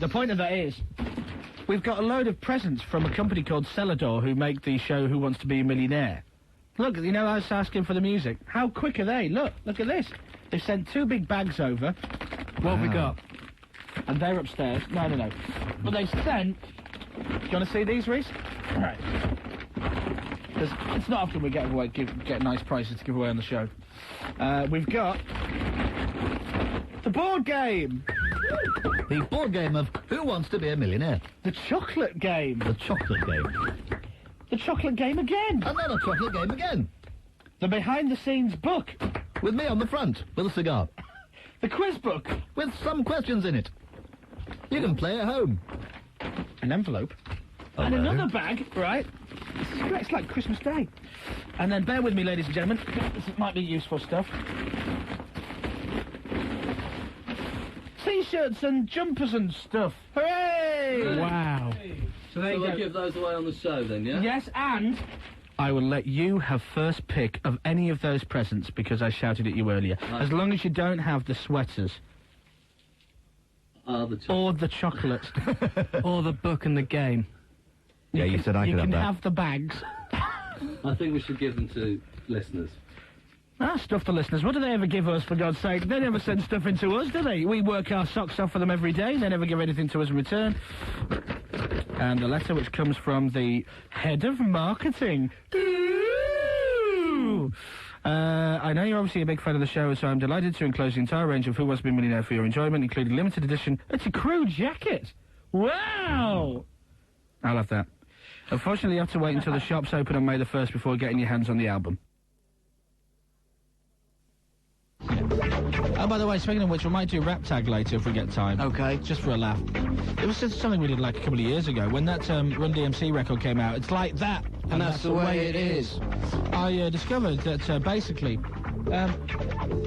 The point of that is, we've got a load of presents from a company called Celador who make the show Who Wants to Be a Millionaire. Look, you know, I was asking for the music. How quick are they? Look at this. They've sent 2 big bags over. What have we got? And they're upstairs. No. But they sent... Do you want to see these, Reese? All right. Because it's not often we get nice prices to give away on the show. We've got... the board game! The board game of Who Wants to Be a Millionaire? The chocolate game! The chocolate game. The chocolate game again! And then a chocolate game again. The behind-the-scenes book! With me on the front, with a cigar. The quiz book! With some questions in it. You can play at home. An envelope. Hello. And another bag, right? This is great, it's like Christmas Day. And then bear with me, ladies and gentlemen. This might be useful stuff. T-shirts and jumpers and stuff. Hooray! Wow. So we'll give those away on the show then, yeah? Yes, and I will let you have first pick of any of those presents because I shouted at you earlier. Right. As long as you don't have the sweaters. Or the chocolates. Or the book and the game. Yeah, you said I could have that. You can have the bags. I think we should give them to listeners. Stuff for listeners. What do they ever give us, for God's sake? They never send stuff in to us, do they? We work our socks off for them every day. They never give anything to us in return. And a letter which comes from the head of marketing. I know you're obviously a big fan of the show, so I'm delighted to enclose the entire range of Who Wants to Be a Millionaire for your enjoyment, including limited edition. It's a crew jacket! Wow! I'll have that. Unfortunately, you have to wait until the shops open on May the 1st before getting your hands on the album. Oh, by the way, speaking of which, we might do Rap Tag later if we get time. Okay. Just for a laugh. It was just something we did like a couple of years ago. When that Run DMC record came out, it's like that. And that's the way it is. I discovered that, basically,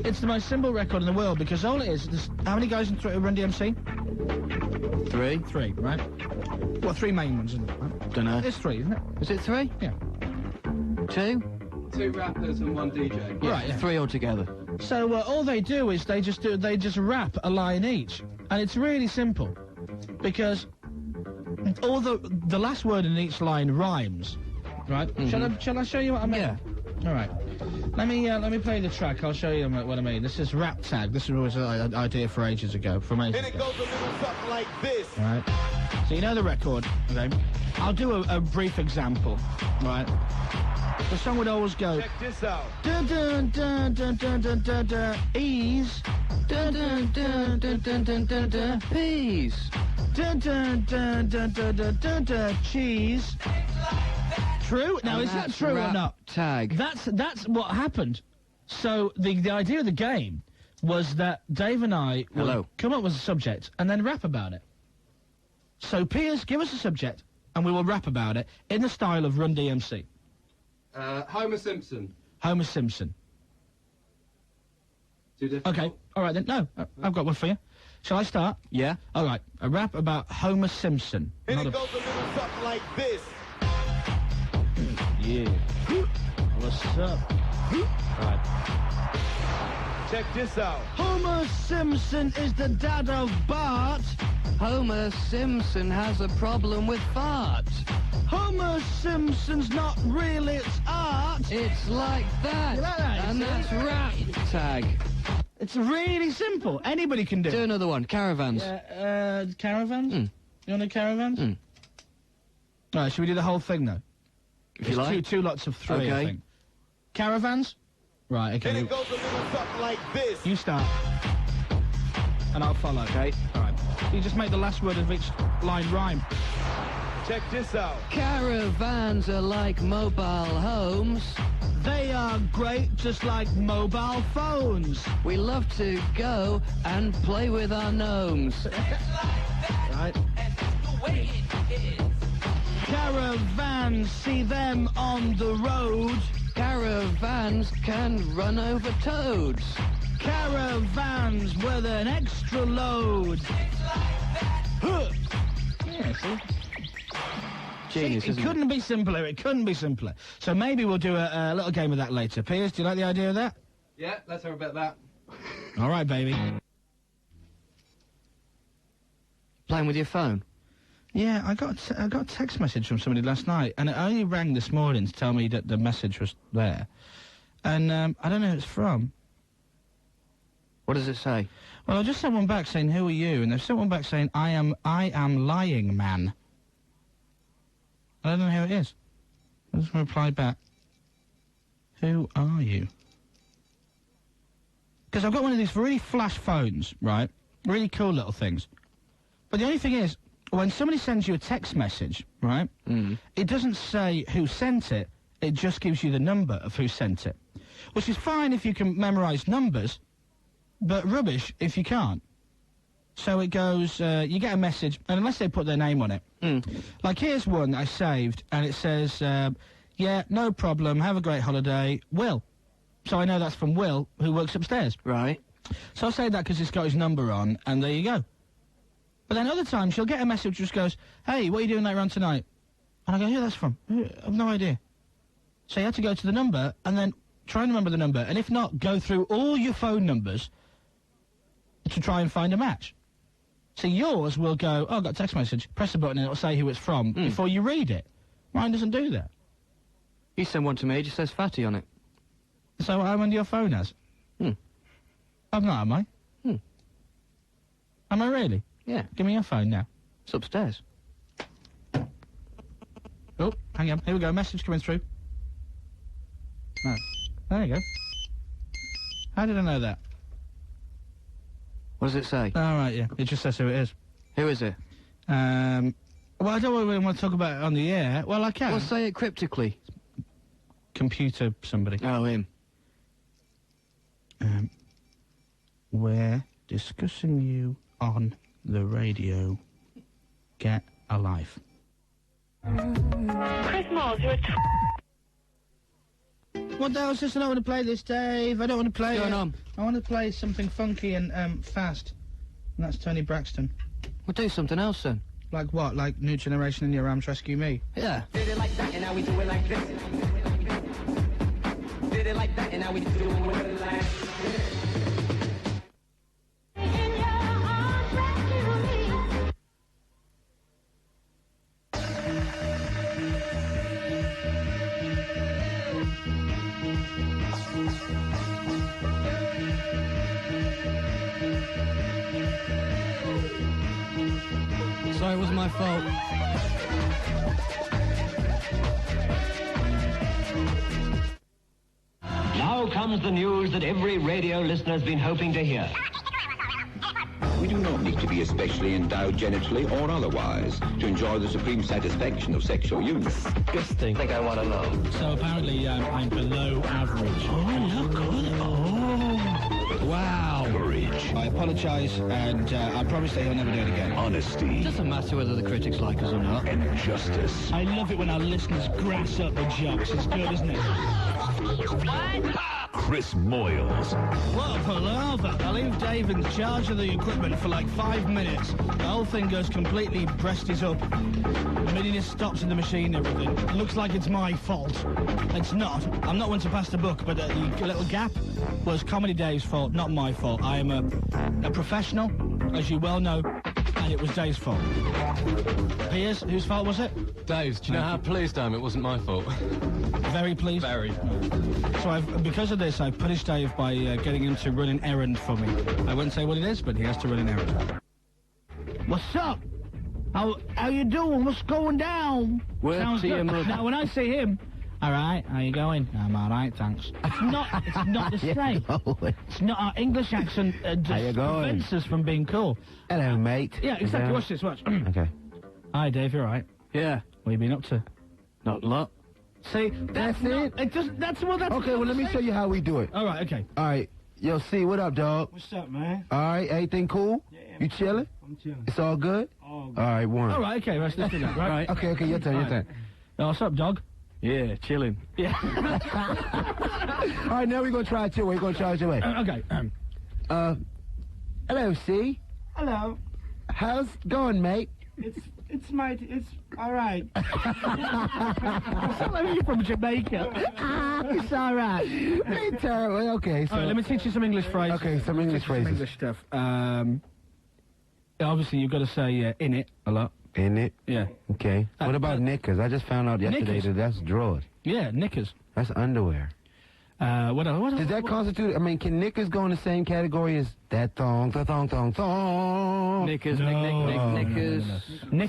it's the most simple record in the world because all it is, how many guys in Run DMC? 3. 3, right? Well, 3 main ones, isn't it? Right? Dunno. It's 3, isn't it? Is it 3? Yeah. 2? 2 rappers and 1 DJ. Yeah, Right, yeah. 3 altogether. So all they do is they just rap a line each, and it's really simple, because all the last word in each line rhymes, right? Mm-hmm. Shall I show you what I mean? Yeah. All right. Let me play the track. I'll show you what I mean. This is Rap Tag. This was an idea for ages ago. And it goes a little something like this. Right. So you know the record, okay? I'll do a brief example, right? The song would always go. Check this out. Dun dun dun dun dun dun dun dun. Ease. Dun dun dun dun dun dun dun dun. Peas. Dun dun dun dun dun dun dun dun. Cheese. True? Now is that true or not? Tag. That's what happened. So the idea of the game was that Dave and I would come up with a subject and then rap about it. So Piers, give us a subject and we will rap about it in the style of Run DMC. Homer Simpson. Homer Simpson. Too difficult? Okay, all right then. No, I've got one for you. Shall I start? Yeah. All right, a rap about Homer Simpson. And it goes a little something like this. Yeah. What's up? Right. Check this out. Homer Simpson is the dad of Bart. Homer Simpson has a problem with farts. Homer Simpson's not really its art. It's like that. You like that, And see? that's Rap Tag. It's really simple. Anybody can do Do it. another one. Caravans. Caravans? You want the caravans? All right, should we do the whole thing, though? If you like. Two lots of 3, I Okay. think. Caravans? Right, okay. And it goes a little something like this. You start. And I'll follow. Okay. All right. You just make the last word of each line rhyme. Check this out. Caravans are like mobile homes. They are great, just like mobile phones. We love to go and play with our gnomes. Right. Caravans, see them on the road. Caravans can run over toads. Caravans with an extra load. Huh. Yeah, see? Genius, It isn't couldn't be simpler. It couldn't be simpler. So maybe we'll do a little game of that later. Piers, do you like the idea of that? Yeah, let's have a bit of that. All right, baby. Playing with your phone? Yeah, I got a text message from somebody last night, and it only rang this morning to tell me that the message was there. And I don't know who it's from. What does it say? Well, I just sent one back saying, who are you? And they've sent one back saying, I am lying man. I don't know who it is. I just reply back, who are you? Because I've got one of these really flash phones, right? Really cool little things. But the only thing is, when somebody sends you a text message, right, it doesn't say who sent it, it just gives you the number of who sent it. Which is fine if you can memorise numbers, but rubbish if you can't. So it goes, you get a message, and unless they put their name on it. Like, here's one I saved, and it says, yeah, no problem, have a great holiday, Will. So I know that's from Will, who works upstairs. Right. So I'll say that because it's got his number on, and there you go. But then other times, she'll get a message which just goes, hey, what are you doing later on tonight? And I go, who that's from? I've no idea. So you have to go to the number, and then try and remember the number, and if not, go through all your phone numbers to try and find a match. So yours will go, oh, I got a text message, press a button and it'll say who it's from before you read it. Mine doesn't do that. You sent one to me, it just says Fatty on it. So I'm under your phone as? I'm not, am I? Am I really? Yeah. Give me your phone now. It's upstairs. Oh, hang on, here we go, message coming through. No. There you go. How did I know that? What does it say? All right, yeah. It just says who it is. Who is it? Well, I don't really want to talk about it on the air. Well, I can. Well, say it cryptically. Computer somebody. Oh, him. We're discussing you on the radio. Get a life. Chris Moyles, you're a What the hell is this? I don't want to play this, Dave. I don't want to play What's going it. on? I want to play something funky and fast. And that's Tony Braxton. We'll do something else then. Like what? Like New Generation and Your Arms Rescue Me? Yeah. Did it like that and now we do it like this. Did it like that and now we do it like this. Sorry, it wasn't my fault. Now comes the news that every radio listener's been hoping to hear. We do not need to be especially endowed genitally or otherwise to enjoy the supreme satisfaction of sexual union. Disgusting. I think I want to know. So apparently I'm below average. Oh, look. Oh. Wow. Courage. I apologise, and I promise that he'll never do it again. Honesty. It doesn't matter whether the critics like us or not. And justice. I love it when our listeners grass up the jocks. It's good, isn't it? Chris Moyles. What a palaver. I leave Dave in charge of the equipment for like 5 minutes. The whole thing goes completely breasties up. The minute it stops in the machine and everything. It looks like it's my fault. It's not. I'm not one to pass the buck, but the little gap was Comedy Dave's fault, not my fault. I am a professional, as you well know, and it was Dave's fault. Piers, whose fault was it? Dave's. Do you know how pleased I am? It wasn't my fault. Very pleased. Very. So because of this, I've punished Dave by getting him to run an errand for me. I wouldn't say what it is, but he has to run an errand. What's up? How you doing? What's going down? Where Sounds to your good. mother? Now, when I see him, all right, how you going? I'm all right, thanks. It's not the same. It's not our English accent prevents us from being cool. Hello, mate. Yeah, exactly. Watch this, watch. Okay. Hi, Dave, you all right? Yeah. What have you been up to? Not a lot. See, that's it? That's Okay, well, let me show you how we do it. All right, okay. All right. Yo, C, what up, dog? What's up, man? All right, everything cool? Yeah, You chilling? I'm chilling. It's all good? All All right, one. All right, okay, let's do that, right? Okay, your turn, your turn. Oh, what's up, dog? Yeah, chilling. Yeah. All right, now we're going to try it your way. We're going to try it your way. Okay. Hello, C. Hello. How's it going, mate? It's all right. It's like you're from Jamaica. It's all right. Ain't terrible. Okay, so... All right, let me teach you some English phrases. Okay, some English phrases. English stuff. Obviously, you've got to say in it a lot. In it? Yeah. Okay. What about knickers? I just found out yesterday knickers? that that's drawers. Yeah, knickers. That's underwear. What else? Does that constitute? I mean, can knickers go in the same category as that thong, the thong, thong, thong? Knickers, Knickers.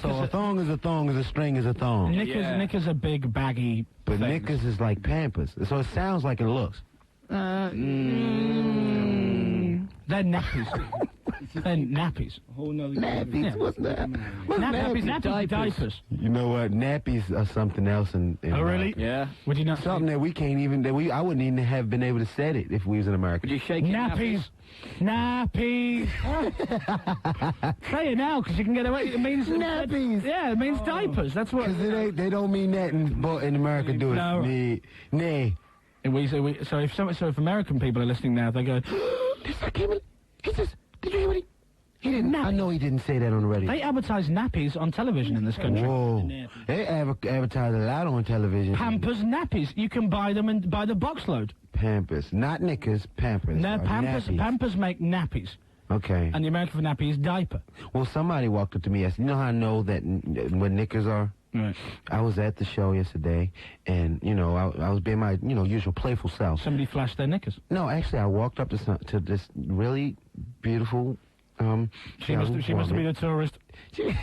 So a thong is a thong, is a string is a thong. Knickers are big, baggy. But things. knickers is like Pampers, so it sounds like it looks. They're nappies. They're nappies. Nappies? Yeah. What's that? What's Nappies are diapers. You know what? Nappies are something else. In Oh, really? Yeah. Would you not? Something that we can't even, I wouldn't even have been able to say it if we was in America. Would you shake your Nappies. Nappies. Say it now, because you can get away. It means Nappies. Yeah, it means diapers. That's what. Because they don't mean that in America, do it? No. Nay. And so if American people are listening now, they go, Did you hear what he didn't? I know he didn't say that on the radio. they advertise nappies on television in this country. Whoa. They advertise a lot on television. Pampers nappies. You can buy them and buy the box load. Pampers. Not knickers, Pampers. No, Nappies. Pampers make nappies. Okay. And the American for nappy is diaper. Well, somebody walked up to me yesterday. You know how I know that what knickers are? Right. I was at the show yesterday, and, I was being my, usual playful self. Somebody flashed their knickers. No, actually, I walked up to this really beautiful, She must have been a tourist. She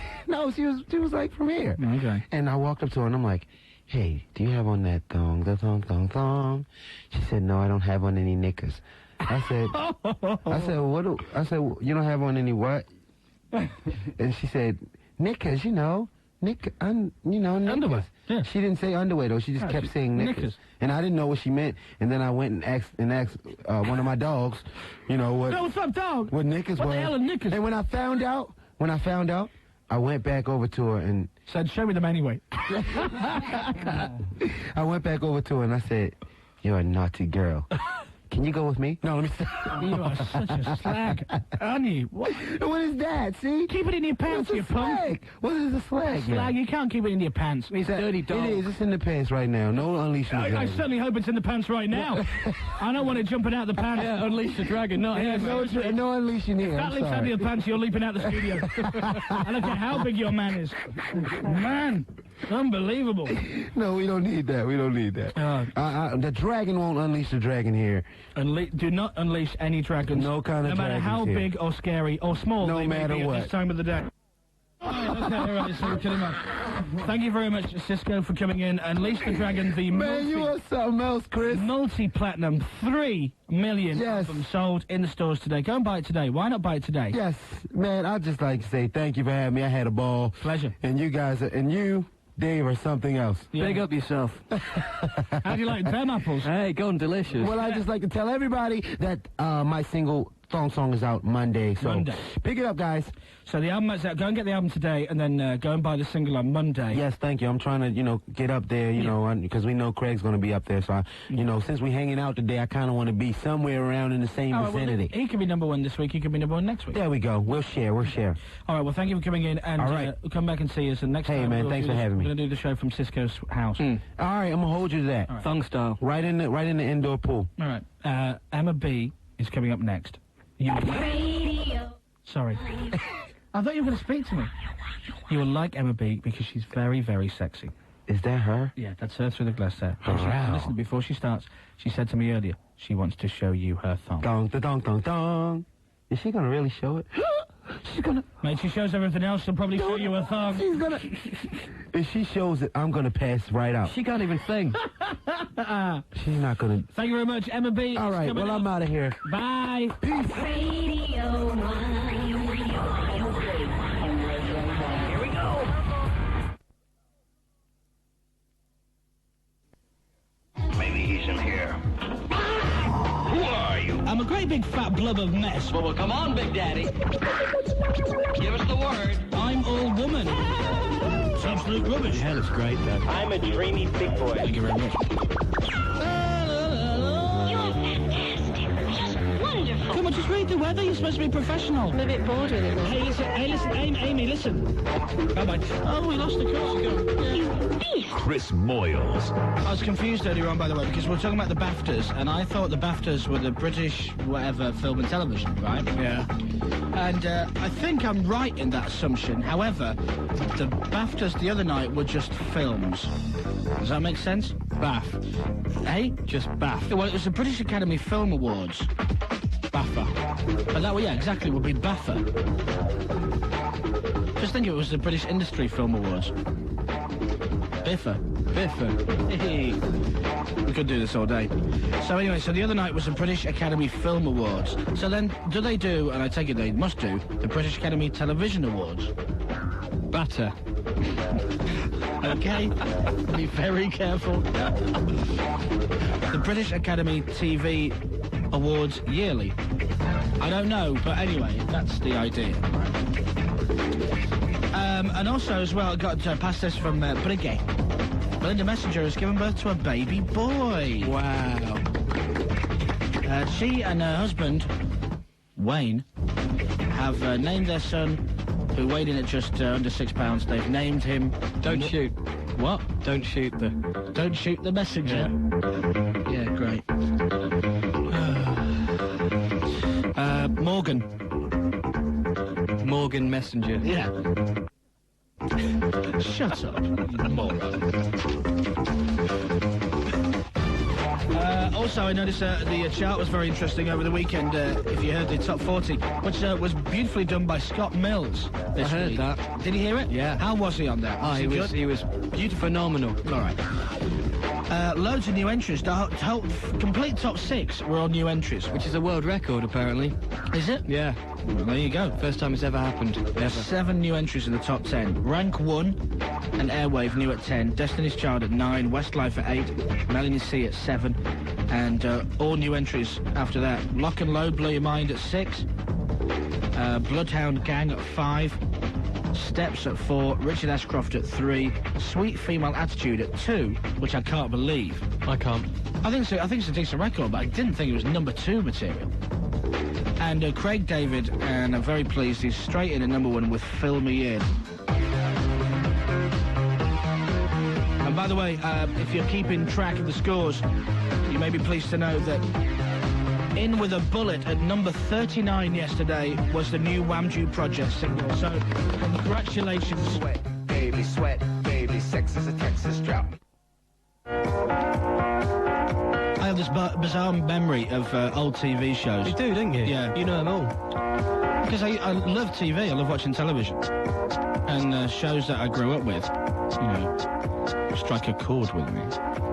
was like from here. Okay. And I walked up to her, and I'm like, hey, do you have on that thong, the thong, thong, thong? She said, no, I don't have on any knickers. I said, you don't have on any what? And she said, knickers, knickers. Underwear. Yeah. She didn't say underwear, though. She just kept saying knickers. And I didn't know what she meant. And then I went and asked one of my dogs, what... No, what's up, dog? What knickers What was. the hell are knickers? And when I found out, I went back over to her and... Said, show me them anyway. I went back over to her and I said, you're a naughty girl. Can you go with me? No, let me stop. You are such a slag, aren't you? What is that? See? Keep it in your pants, you punk. What is a slag? Slag, you can't keep it in your pants. It's dirty dog. It is. It's in the pants right now. No unleashing the I dragon. certainly hope it's in the pants right now. I don't want it jumping out the pants. Yeah, unleash the dragon, not here. No unleashing here. That leaps out of your pants, you're leaping out the studio. I look at how big your man is. Man, unbelievable. No, we don't need that. We don't need that. The dragon won't unleash the dragon here. Do not unleash any dragons. No kind of no matter dragons how here. big or scary or small No they may matter be what. at this time of the day. Okay, all right, so we'll kill him off. Thank you very much, Cisco, for coming in. Unleash the Dragon, the Man, you are something else, Chris. multi-platinum, 3 million Yes. albums sold in the stores today. Go and buy it today. Why not buy it today? Yes, man, I'd just like to say thank you for having me. I had a ball. Pleasure. And you guys, and you, Dave, are something else. Yeah. Big up yourself. How do you like them apples? Hey, gone delicious. Well, I'd just like to tell everybody that my single Thong Song is out Monday. So Monday. Pick it up, guys. So the album is out. Go and get the album today, and then go and buy the single on Monday. Yes, thank you. I'm trying to, get up there, because we know Craig's going to be up there. So, since we're hanging out today, I kind of want to be somewhere around in the same All right, vicinity. well, he can be number 1 this week. He can be number 1 next week. There we go. We'll share. All right, well, thank you for coming in, and All right. come back and see us. And next Hey, time, man, we'll thanks do for this- having me. We're going to do the show from Cisco's house. All right, I'm going to hold you to that. All right. Thong style. Right in the indoor pool. All right. Emma B is coming up next. Radio. Sorry. I thought you were going to speak to me. You will like Emma B because she's very, very sexy. Is that her? Yeah, that's her through the glass there. Wow. Listen, before she starts, she said to me earlier, she wants to show you her thong. Dong, da, dong, dong, dong. Is she going to really show it? She's going to... Mate, she shows everything else, she'll probably show you her thong. She's going to... If she shows it, I'm going to pass right out. She can't even sing. She's not going to... Thank you very much, Emma B. All right, well, I'm out of here. Bye. Peace. Radio 1. Here we go. Maybe he's in here. Who are you? I'm a great big fat blob of mess. Well, come on, Big Daddy. Give us the word. I'm all woman. It's absolute rubbish. Yeah, that's great, though. I'm a dreamy big boy. Thank you very much. You're fantastic. Just wonderful. Come Come on, just read the weather. You're supposed to be professional. I'm a bit bored with it. Hey, listen, Amy, listen. Bye-bye. Oh, we lost the call. Chris Moyles. I was confused earlier on, by the way, because we were talking about the BAFTAs, and I thought the BAFTAs were the British whatever film and television, right? Yeah. And I think I'm right in that assumption. However, the BAFTAs the other night were just films. Does that make sense? BAF. Hey? Just BAF. Well, it was the British Academy Film Awards. BAFA. But that, well, yeah, exactly, would be BAFA. Just think it was the British Industry Film Awards. Biffa. Hey. We could do this all day. So anyway, so the other night was the British Academy Film Awards. So then, do they do, and I take it they must do, the British Academy Television Awards? Batter. Okay. Be very careful. The British Academy TV Awards yearly. I don't know, but anyway, that's the idea. And also, as well, I got past this from Brigitte. Belinda Messenger has given birth to a baby boy. Wow. She and her husband, Wayne, have named their son, who weighed in at just under 6 pounds. They've named him... Don't shoot. What? Don't shoot the... Don't shoot the messenger. Yeah, great. Morgan. Morgan Messenger. Yeah. Shut up, moron. Also, I noticed the chart was very interesting over the weekend, if you heard the top 40, which was beautifully done by Scott Mills this I heard week. that. Did you hear it? Yeah. How was he on that? Oh, he was beautiful, phenomenal. All right. Loads of new entries. The whole complete top 6 were all new entries. Which is a world record, apparently. Is it? Yeah. Well, there you go. First time it's ever happened. Ever. 7 new entries in the top 10. Rank 1, and Airwave new at 10. Destiny's Child at 9. Westlife at 8. Melanie C at 7. And all new entries after that. Lock and Load, Blow Your Mind at 6. Bloodhound Gang at 5. Steps at 4. Richard Ashcroft at 3. Sweet Female Attitude at 2, which I can't believe. I can't. I think it's a decent record, but I didn't think it was number 2 material. And Craig David, and I'm very pleased, he's straight in at number 1 with Fill Me In. And by the way, if you're keeping track of the scores, you may be pleased to know that In With a Bullet at number 39 yesterday was the new Wham Jew Project single. So, congratulations. Sweat, baby, sex is a Texas drought. I have this bizarre memory of old TV shows. You do, don't you? Yeah. You know them all. Because I love TV, I love watching television. And shows that I grew up with, you know, strike a chord with me.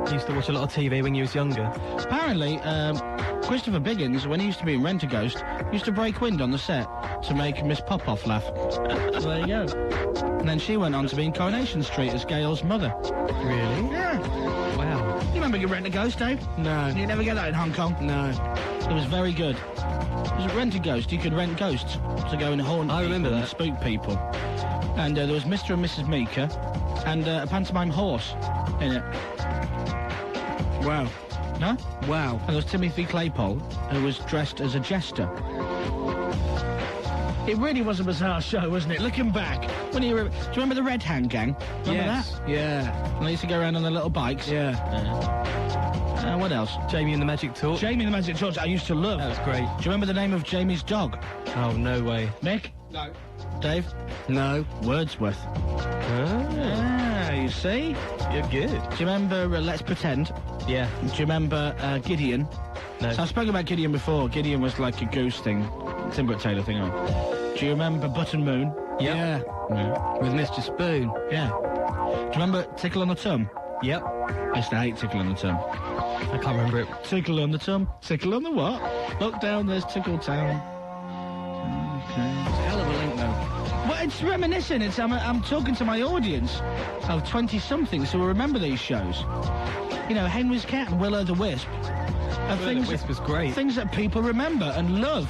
You used to watch a lot of TV when you was younger. Apparently, Christopher Biggins, when he used to be in Rent-A-Ghost, used to break wind on the set to make Miss Popoff laugh. So there you go. And then she went on to be in Coronation Street as Gail's mother. Really? Yeah. Wow. You remember you Rent-A-Ghost, Dave? No. You never get that in Hong Kong? No. It was very good. It was a Rent-A-Ghost. You could rent ghosts to go and haunt I remember people that. and spook people. And there was Mr. and Mrs. Meeker and a pantomime horse in it. Wow. Huh? Wow. And there was Timothy Claypole, who was dressed as a jester. It really was a bizarre show, wasn't it? Looking back, when do you remember the Red Hand Gang? Remember that? Yeah. And they used to go around on their little bikes. Yeah. What else? Jamie and the Magic Torch. Jamie and the Magic Torch, I used to love. That was great. Do you remember the name of Jamie's dog? Oh, no way. Mick? No. Dave? No. Wordsworth. You see? You're good. Do you remember Let's Pretend? Yeah. Do you remember Gideon? No. So I spoke about Gideon before. Gideon was like a goose thing. Tim Brooke Taylor thing. Do you remember Button Moon? Yep. Yeah. With Mr. Spoon. Yeah. Do you remember Tickle on the Tum? Yep. I used to hate Tickle on the Tum. I can't remember it. Tickle on the Tum. Tickle on the what? Look down, there's Tickle Town. Okay. It's a hell of a link, though. Well, it's reminiscent. I'm talking to my audience of 20-somethings who will remember these shows. You know, Henry's Cat and Willow the Wisp. Willow the Wisp was great. Things that people remember and love.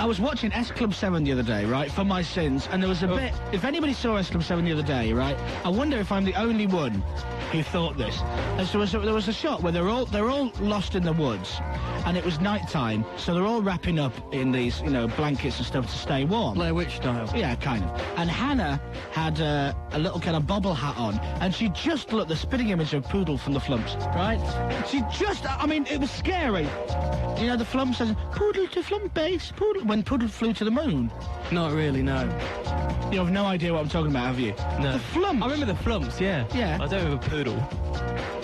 I was watching S Club 7 the other day, right, for my sins, and there was a bit... If anybody saw S Club 7 the other day, right, I wonder if I'm the only one who thought this. And so there was a shot where they're all lost in the woods, and it was night time, so they're all wrapping up in these, you know, blankets and stuff to stay warm. Blair Witch style. Yeah, kind of. And Hannah had a little kind of bobble hat on, and she just looked the spitting image of Poodle from the Flumps, right? She just, I mean, it was scary. You know, the Flump says, Poodle to Flump base, Poodle, when Poodle flew to the moon. Not really, no. You have no idea what I'm talking about, have you? No. The Flumps. I remember the Flumps, yeah. Yeah. I don't remember Poodle.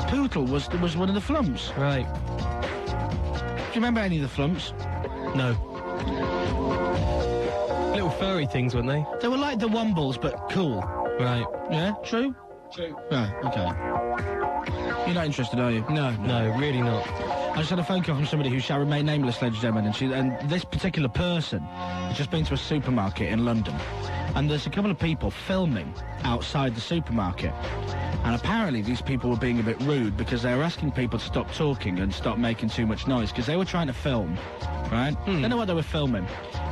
Poodle was one of the Flumps. Right. Do you remember any of the Flumps? No. Little furry things, weren't they? They were like the Wombles, but cool. Right. Yeah? True? True. Right, okay. You're not interested, are you? No, really not. I just had a phone call from somebody who shall remain nameless, ladies and gentlemen, and this particular person has just been to a supermarket in London, and there's a couple of people filming outside the supermarket, and apparently these people were being a bit rude because they were asking people to stop talking and stop making too much noise because they were trying to film, right? Don't know what they were filming.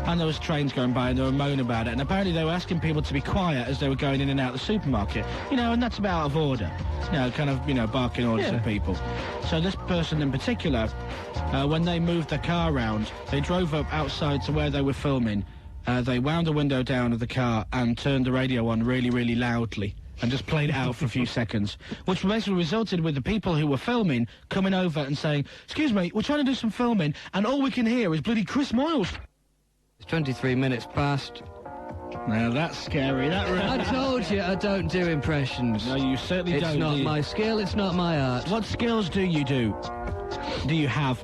And there was trains going by and they were moaning about it, and apparently they were asking people to be quiet as they were going in and out of the supermarket. You know, and that's about out of order. You know, kind of, you know, barking orders at people. So this person in particular, when they moved their car around, they drove up outside to where they were filming, they wound the window down of the car and turned the radio on really, really loudly and just played it out for a few seconds, which basically resulted with the people who were filming coming over and saying, excuse me, we're trying to do some filming, and all we can hear is bloody Chris Moyles. It's 23 minutes past. Now that's scary, that really... I told you I don't do impressions. No, you certainly don't. It's not my skill, it's not my art. What skills do you do? Do you have?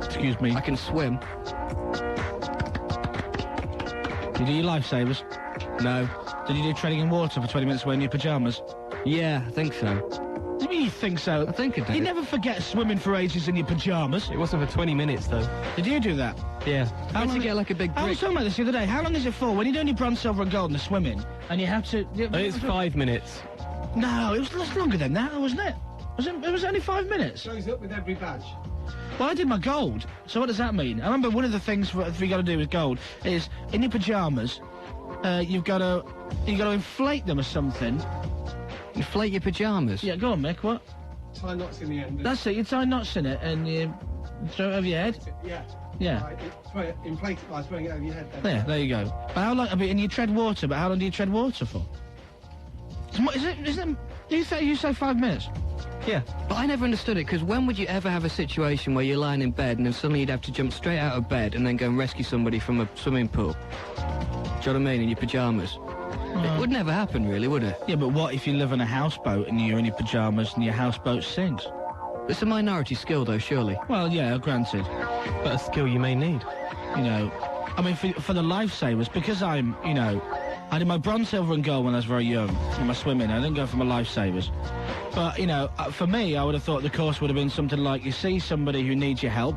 Excuse me. I can swim. You do your lifesavers? No. Did you do treading in water for 20 minutes wearing your pyjamas? Yeah, I think so. What do you mean you think so? I think I did. You never forget swimming for ages in your pyjamas. It wasn't for 20 minutes, though. Did you do that? Yeah. I had to get like a big brick. I was talking about this the other day. How long is it for? When you're doing your bronze, silver and gold in the swimming, and you have to... It's 5 minutes. No, it was longer than that, wasn't it? It was only 5 minutes. Shows up with every badge. Well, I did my gold. So what does that mean? I remember one of the things you got to do with gold is, in your pyjamas, you've got to inflate them or something. Inflate your pyjamas? Yeah, go on, Mick, what? Tie knots in the end. That's it, you tie knots in it and you throw it over your head? Yeah. Yeah. Inflate it by throwing it over your head then. Yeah, there you go. But how long, and you tread water, but how long do you tread water for? You say 5 minutes? Yeah. But I never understood it, because when would you ever have a situation where you're lying in bed and then suddenly you'd have to jump straight out of bed and then go and rescue somebody from a swimming pool? Do you know what I mean? In your pyjamas? It would never happen, really, would it? Yeah, but what if you live on a houseboat and you're in your pyjamas and your houseboat sinks? It's a minority skill, though, surely. Well, yeah, granted. But a skill you may need. You know, I mean, for the lifesavers, because I'm, you know, I did my bronze, silver and gold when I was very young in my swimming. I didn't go for my lifesavers. But, you know, for me, I would have thought the course would have been something like you see somebody who needs your help,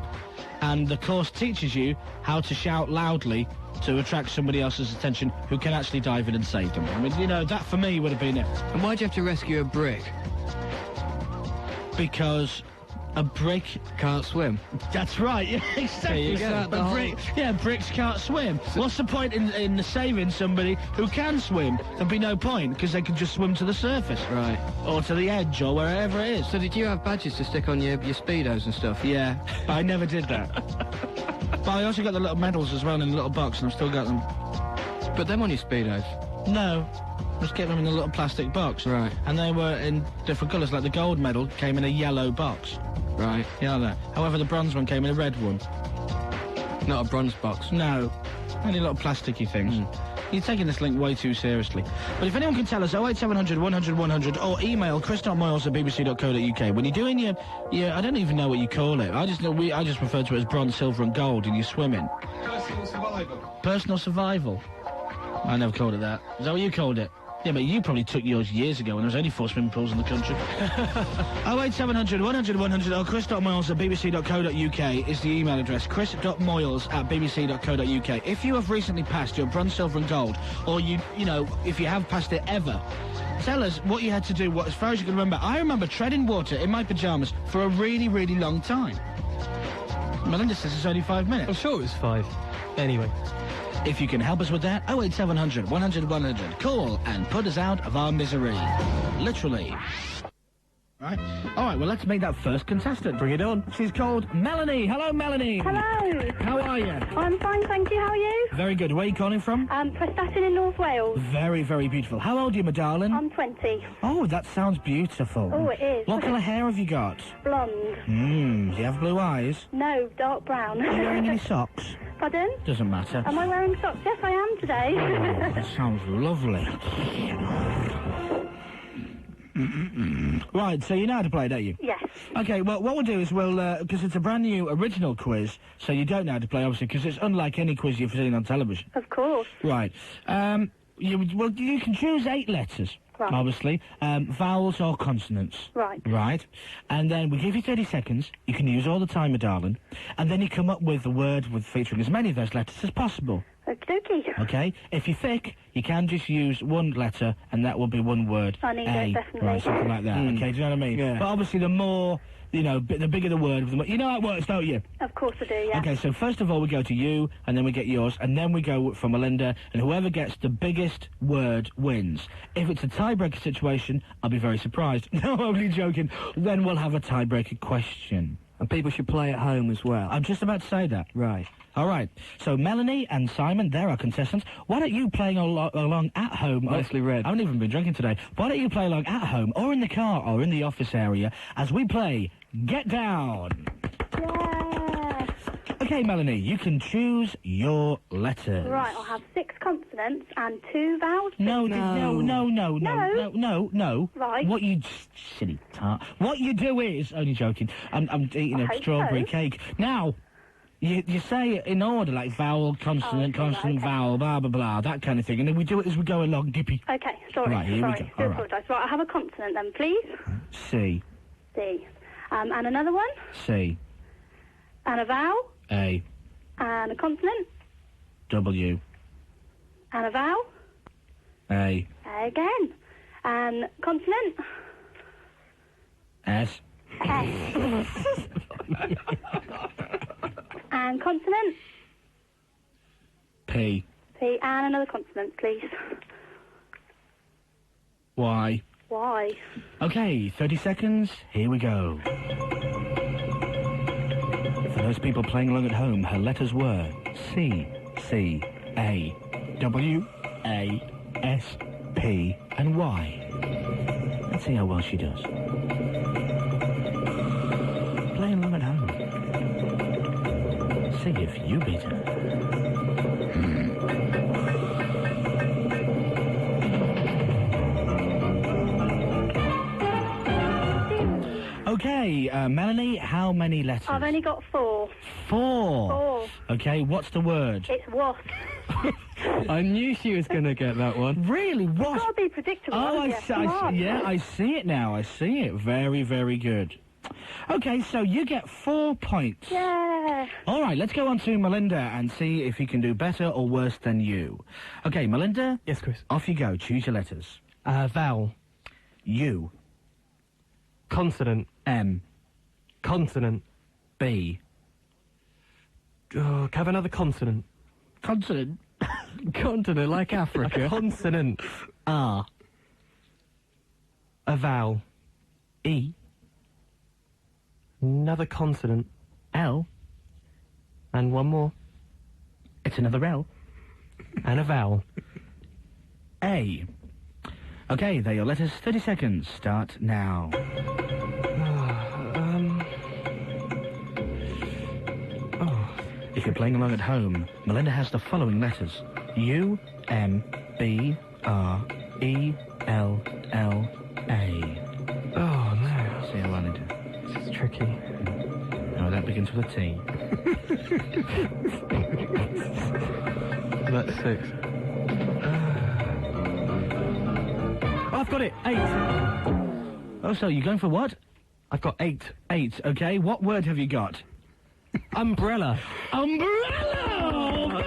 and the course teaches you how to shout loudly to attract somebody else's attention who can actually dive in and save them. I mean, you know, that for me would have been it. And why'd you have to rescue a brick? Because a brick can't swim. That's right, yeah, exactly. Bricks can't swim. So what's the point in saving somebody who can swim? There'd be no point, because they could just swim to the surface. Right. Or to the edge, or wherever it is. So did you have badges to stick on your Speedos and stuff? Yeah, but I never did that. But I also got the little medals as well in a little box, and I've still got them. Put them on your Speedos? No. Just kept them in a little plastic box. Right. And they were in different colours, like the gold medal came in a yellow box. Right. Yeah, like that. However, the bronze one came in a red one. Not a bronze box? No. Only little plasticky things. You're taking this link way too seriously. But if anyone can tell us, 08700 100 100, or email chris.moyles@bbc.co.uk. When you're doing your, I don't even know what you call it. I just refer to it as bronze, silver and gold in your swimming. Personal survival. Personal survival. I never called it that. Is that what you called it? Yeah, but you probably took yours years ago when there was only 4 swimming pools in the country. 08700 100 100 or chris.moyles@bbc.co.uk is the email address. chris.moyles@bbc.co.uk. If you have recently passed your bronze, silver and gold, or you know, if you have passed it ever, tell us what you had to do, as far as you can remember. I remember treading water in my pyjamas for a really, really long time. Melinda says it's only 5 minutes. I'm sure it was 5. Anyway. If you can help us with that, 08700 100 100. Call and put us out of our misery. Literally. Right. All right, well, let's make that first contestant. Bring it on. She's called Melanie. Hello, Melanie. Hello. How are you? I'm fine, thank you. How are you? Very good. Where are you calling from? Prestatyn in North Wales. Very, very beautiful. How old are you, my darling? I'm 20. Oh, that sounds beautiful. Oh, it is. What colour hair have you got? Blonde. Do you have blue eyes? No, dark brown. Are you wearing any socks? Pardon? Doesn't matter. Am I wearing socks? Yes, I am today. Oh, that sounds lovely. Right, so you know how to play, don't you? Yes. Okay, well, what we'll do is we'll, because it's a brand new original quiz, so you don't know how to play, obviously, because it's unlike any quiz you've seen on television. Of course. Right. You can choose 8 letters, right. Obviously, vowels or consonants. Right. Right. And then we give you 30 seconds. You can use all the time, my darling. And then you come up with a word featuring as many of those letters as possible. Okie dokie. Okay? If you're thick, you can just use one letter, and that will be one word. I need it, definitely. Right, something like that. Okay, do you know what I mean? Yeah. But obviously, the more, the bigger the word, the more... You know how it works, don't you? Of course I do, yeah. Okay, so first of all, we go to you, and then we get yours, and then we go for Melinda, and whoever gets the biggest word wins. If it's a tiebreaker situation, I'll be very surprised. No, I'm only joking. Then we'll have a tiebreaker question. And people should play at home as well. I'm just about to say that. Right. All right. So Melanie and Simon, they're our contestants. Why don't you play along at home? Nicely read. I haven't even been drinking today. Why don't you play along at home, or in the car, or in the office area, as we play Get Down? Yeah. Okay, Melanie, you can choose your letters. Right, I'll have 6 consonants and 2 vowels. No. Right. What you silly tart. What you do is only joking. I'm eating a strawberry cake now. You say it in order, like vowel, consonant, vowel, blah, blah, blah, that kind of thing. And then we do it as we go along, Dippy. Okay, sorry. Right, here we go. Do All right. apologise. Right, I'll have a consonant then, please. C. C. And another one. C. And a vowel. A. And a consonant. W. And a vowel. A. Again. And consonant. S. S. And consonant. P. P. And another consonant, please. Y. Y. Okay, 30 seconds. Here we go. For those people playing along at home, her letters were C, C, A, W, A, S, P, and Y. Let's see how well she does. Playing along at home. See if you beat her. Okay, Melanie, how many letters? I've only got 4. 4? 4. Okay, what's the word? It's wasp. I knew she was going to get that one. Really? You've Wasp? got to be predictable. Oh, haven't I see it now. I see it. Very, very good. Okay, so you get 4 points. Yeah. All right, let's go on to Melinda and see if he can do better or worse than you. Okay, Melinda. Yes, Chris. Off you go. Choose your letters. Vowel. U. Consonant. M. Consonant. B. Oh, can I have another consonant? Consonant. Continent, like Africa. Consonant. R. A vowel. E. Another consonant. L. And one more. It's another L. And a vowel. A. Okay, there are your letters. 30 seconds. Start now. If you're playing along at home, Melinda has the following letters. U, M, B, R, E, L, L, A. Oh, no. See how well I do. This is tricky. Oh, that begins with a T. That's 6. I've got it. 8. Oh, so you're going for what? I've got 8. 8, okay. What word have you got? Umbrella. Umbrella! Oh, my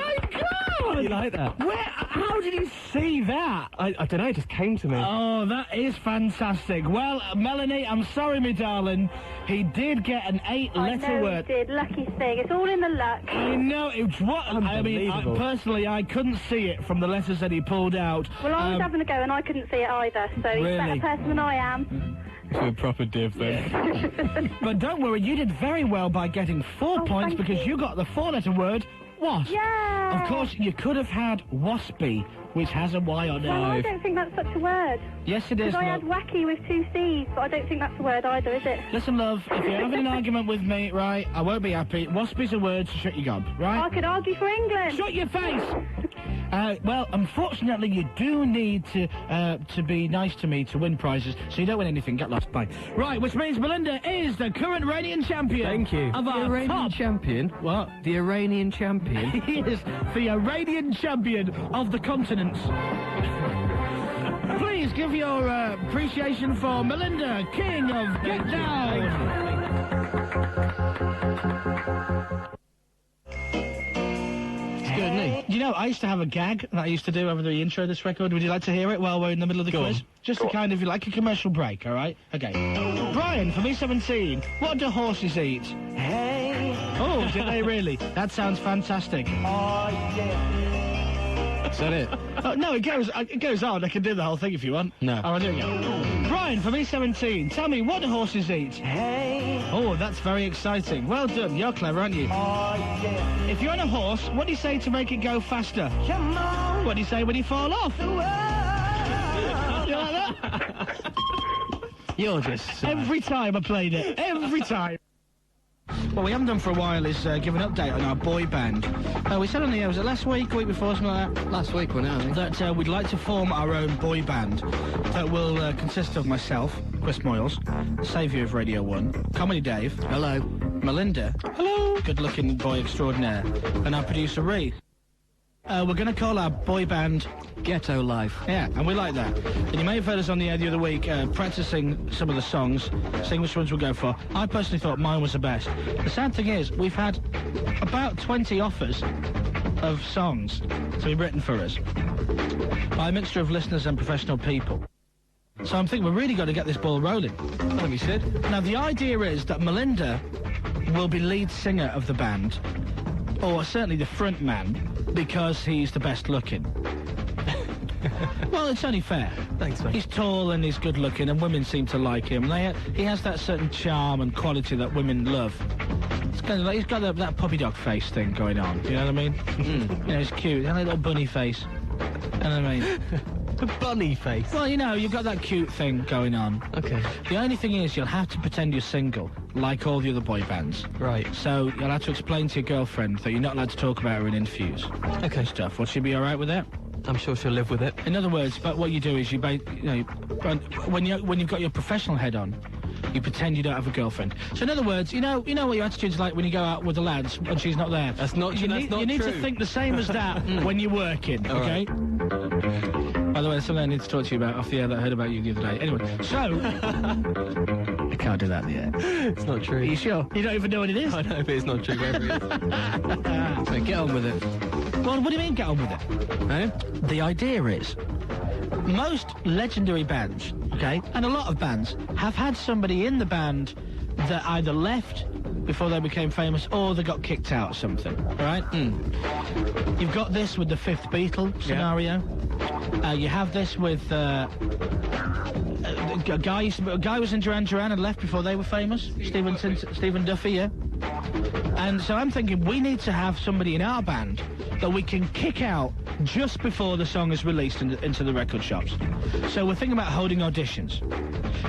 You like that? How did you see that? I don't know, it just came to me. Oh, that is fantastic. Well, Melanie, I'm sorry, my darling. He did get an 8-letter word. He did. Lucky thing. It's all in the luck. I know. It's what... I mean, personally, I couldn't see it from the letters that he pulled out. Well, I was having a go and I couldn't see it either, so he's a better person than I am. It's a proper div, then. But don't worry, you did very well by getting 4 points because you got the 4-letter word, wasp. Yeah. Of course, you could have had waspy, which has a Y on it. Well, I don't think that's such a word. Yes, it is. Because I had wacky with 2 C's, but I don't think that's a word either, is it? Listen, love, if you're having an argument with me, right, I won't be happy. Waspy's a word, so shut your gob, right? I could argue for England. Shut your face! Well, unfortunately, you do need to be nice to me to win prizes, so you don't win anything. Get lost. Bye. Right, which means Belinda is the current reigning champion. Thank you. Of The our Iranian top... champion? What? The Iranian champion? He is the Iranian champion of the continents. Please give your appreciation for Melinda, King of Get Down. Good, isn't it? You know, I used to have a gag that I used to do over the intro of this record. Would you like to hear it while we're in the middle of the quiz? Just to kind of like a commercial break, all right? Okay. Brian, for me 17, what do horses eat? Hey. Oh, did they really? That sounds fantastic. Oh, yeah. Is that it? No, it goes on. I can do the whole thing if you want. No. Oh, I'll do it again. Brian, for me 17, tell me, what do horses eat? Hey. Oh, that's very exciting. Well done. You're clever, aren't you? Oh, yeah. If you're on a horse, what do you say to make it go faster? Come on. What do you say when you fall off? You like that? You're just... Every time I played it. Every time. What we haven't done for a while is give an update on our boy band. We said on the air, was it last week, week before, something like that? Last week, wasn't it, I think? That we'd like to form our own boy band that will consist of myself, Chris Moyles, saviour of Radio 1, Comedy Dave. Hello. Melinda. Hello. Good-looking boy extraordinaire. And our producer, Ree. We're going to call our boy band Ghetto Life. Yeah, and we like that. And you may have heard us on the air the other week practicing some of the songs, seeing which ones we'll go for. I personally thought mine was the best. The sad thing is, we've had about 20 offers of songs to be written for us by a mixture of listeners and professional people. So I'm thinking we've really got to get this ball rolling. Let me sit. Now, the idea is that Melinda will be lead singer of the band, or certainly the front man, because he's the best looking. Well, it's only fair. Thanks, mate. He's tall and he's good looking, and women seem to like him. He has that certain charm and quality that women love. It's kind of like he's got that puppy dog face thing going on. You know what I mean? You know, he's cute. And a little bunny face. You know what I mean? A bunny face? Well, you know, you've got that cute thing going on. Okay. The only thing is you'll have to pretend you're single, like all the other boy bands. Right. So you'll have to explain to your girlfriend that you're not allowed to talk about her in interviews. Okay. Stuff. Will she be all right with that? I'm sure she'll live with it. In other words, but what you do is when you've got your professional head on, you pretend you don't have a girlfriend. So in other words, you know what your attitude's like when you go out with the lads and she's not there. That's not true. You need to think the same as that when you're working. All okay. Right. By the way, there's something I need to talk to you about off the air that I heard about you the other day. Anyway, so I can't do that yet. It's not true. Are you sure? You don't even know what it is? I know, but it's not true. Whatever it is. So get on with it. Well, what do you mean get on with it? Eh? The idea is, most legendary bands, okay, and a lot of bands, have had somebody in the band that either left before they became famous or they got kicked out or something, all right? You've got this with the Fifth Beatle scenario. You have this with a guy was in Duran Duran and left before they were famous. Stephen Duffy, yeah. And so I'm thinking we need to have somebody in our band that we can kick out just before the song is released into the record shops. So we're thinking about holding auditions.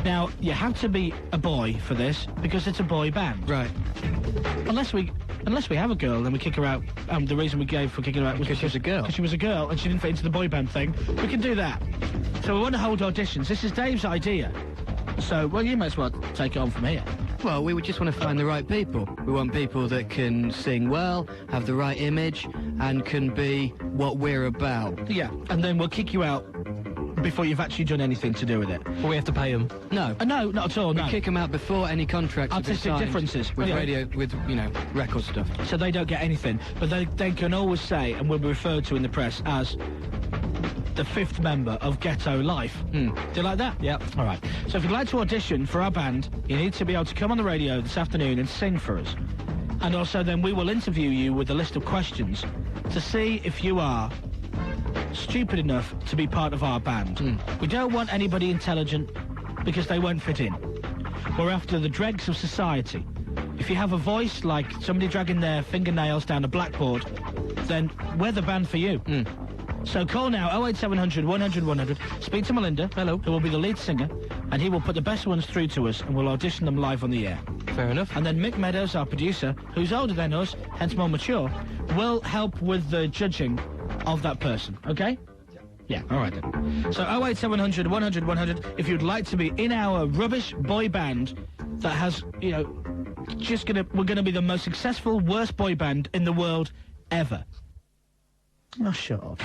Now, you have to be a boy for this because it's a boy band. Right. Unless we have a girl, then we kick her out. The reason we gave for kicking her out was because she was a girl. Because she was a girl and she didn't fit into the boy band thing. We can do that. So we want to hold auditions. This is Dave's idea. So, well, you might as well take it on from here. Well, we would just want to find the right people. We want people that can sing well, have the right image, and can be what we're about. Yeah, and then we'll kick you out before you've actually done anything to do with it. Well, we have to pay them. No. No, not at all, We no. kick them out before any contracts Artistic have been signed differences. with Yeah. radio, with, you know, record stuff. So they don't get anything, but they can always say, and will be referred to in the press as the fifth member of Ghetto Life. Do you like that? Yep. All right. So if you'd like to audition for our band, you need to be able to come on the radio this afternoon and sing for us. And also then we will interview you with a list of questions to see if you are stupid enough to be part of our band. We don't want anybody intelligent because they won't fit in. We're after the dregs of society. If you have a voice like somebody dragging their fingernails down a blackboard, then we're the band for you. So call now, 08700 100 100, speak to Melinda, hello, who will be the lead singer, and he will put the best ones through to us, and we'll audition them live on the air. Fair enough. And then Mick Meadows, our producer, who's older than us, hence more mature, will help with the judging of that person, okay? Yeah, all right then. So 08700 100 100, if you'd like to be in our rubbish boy band that has, you know, we're gonna be the most successful, worst boy band in the world ever. Oh, shut up.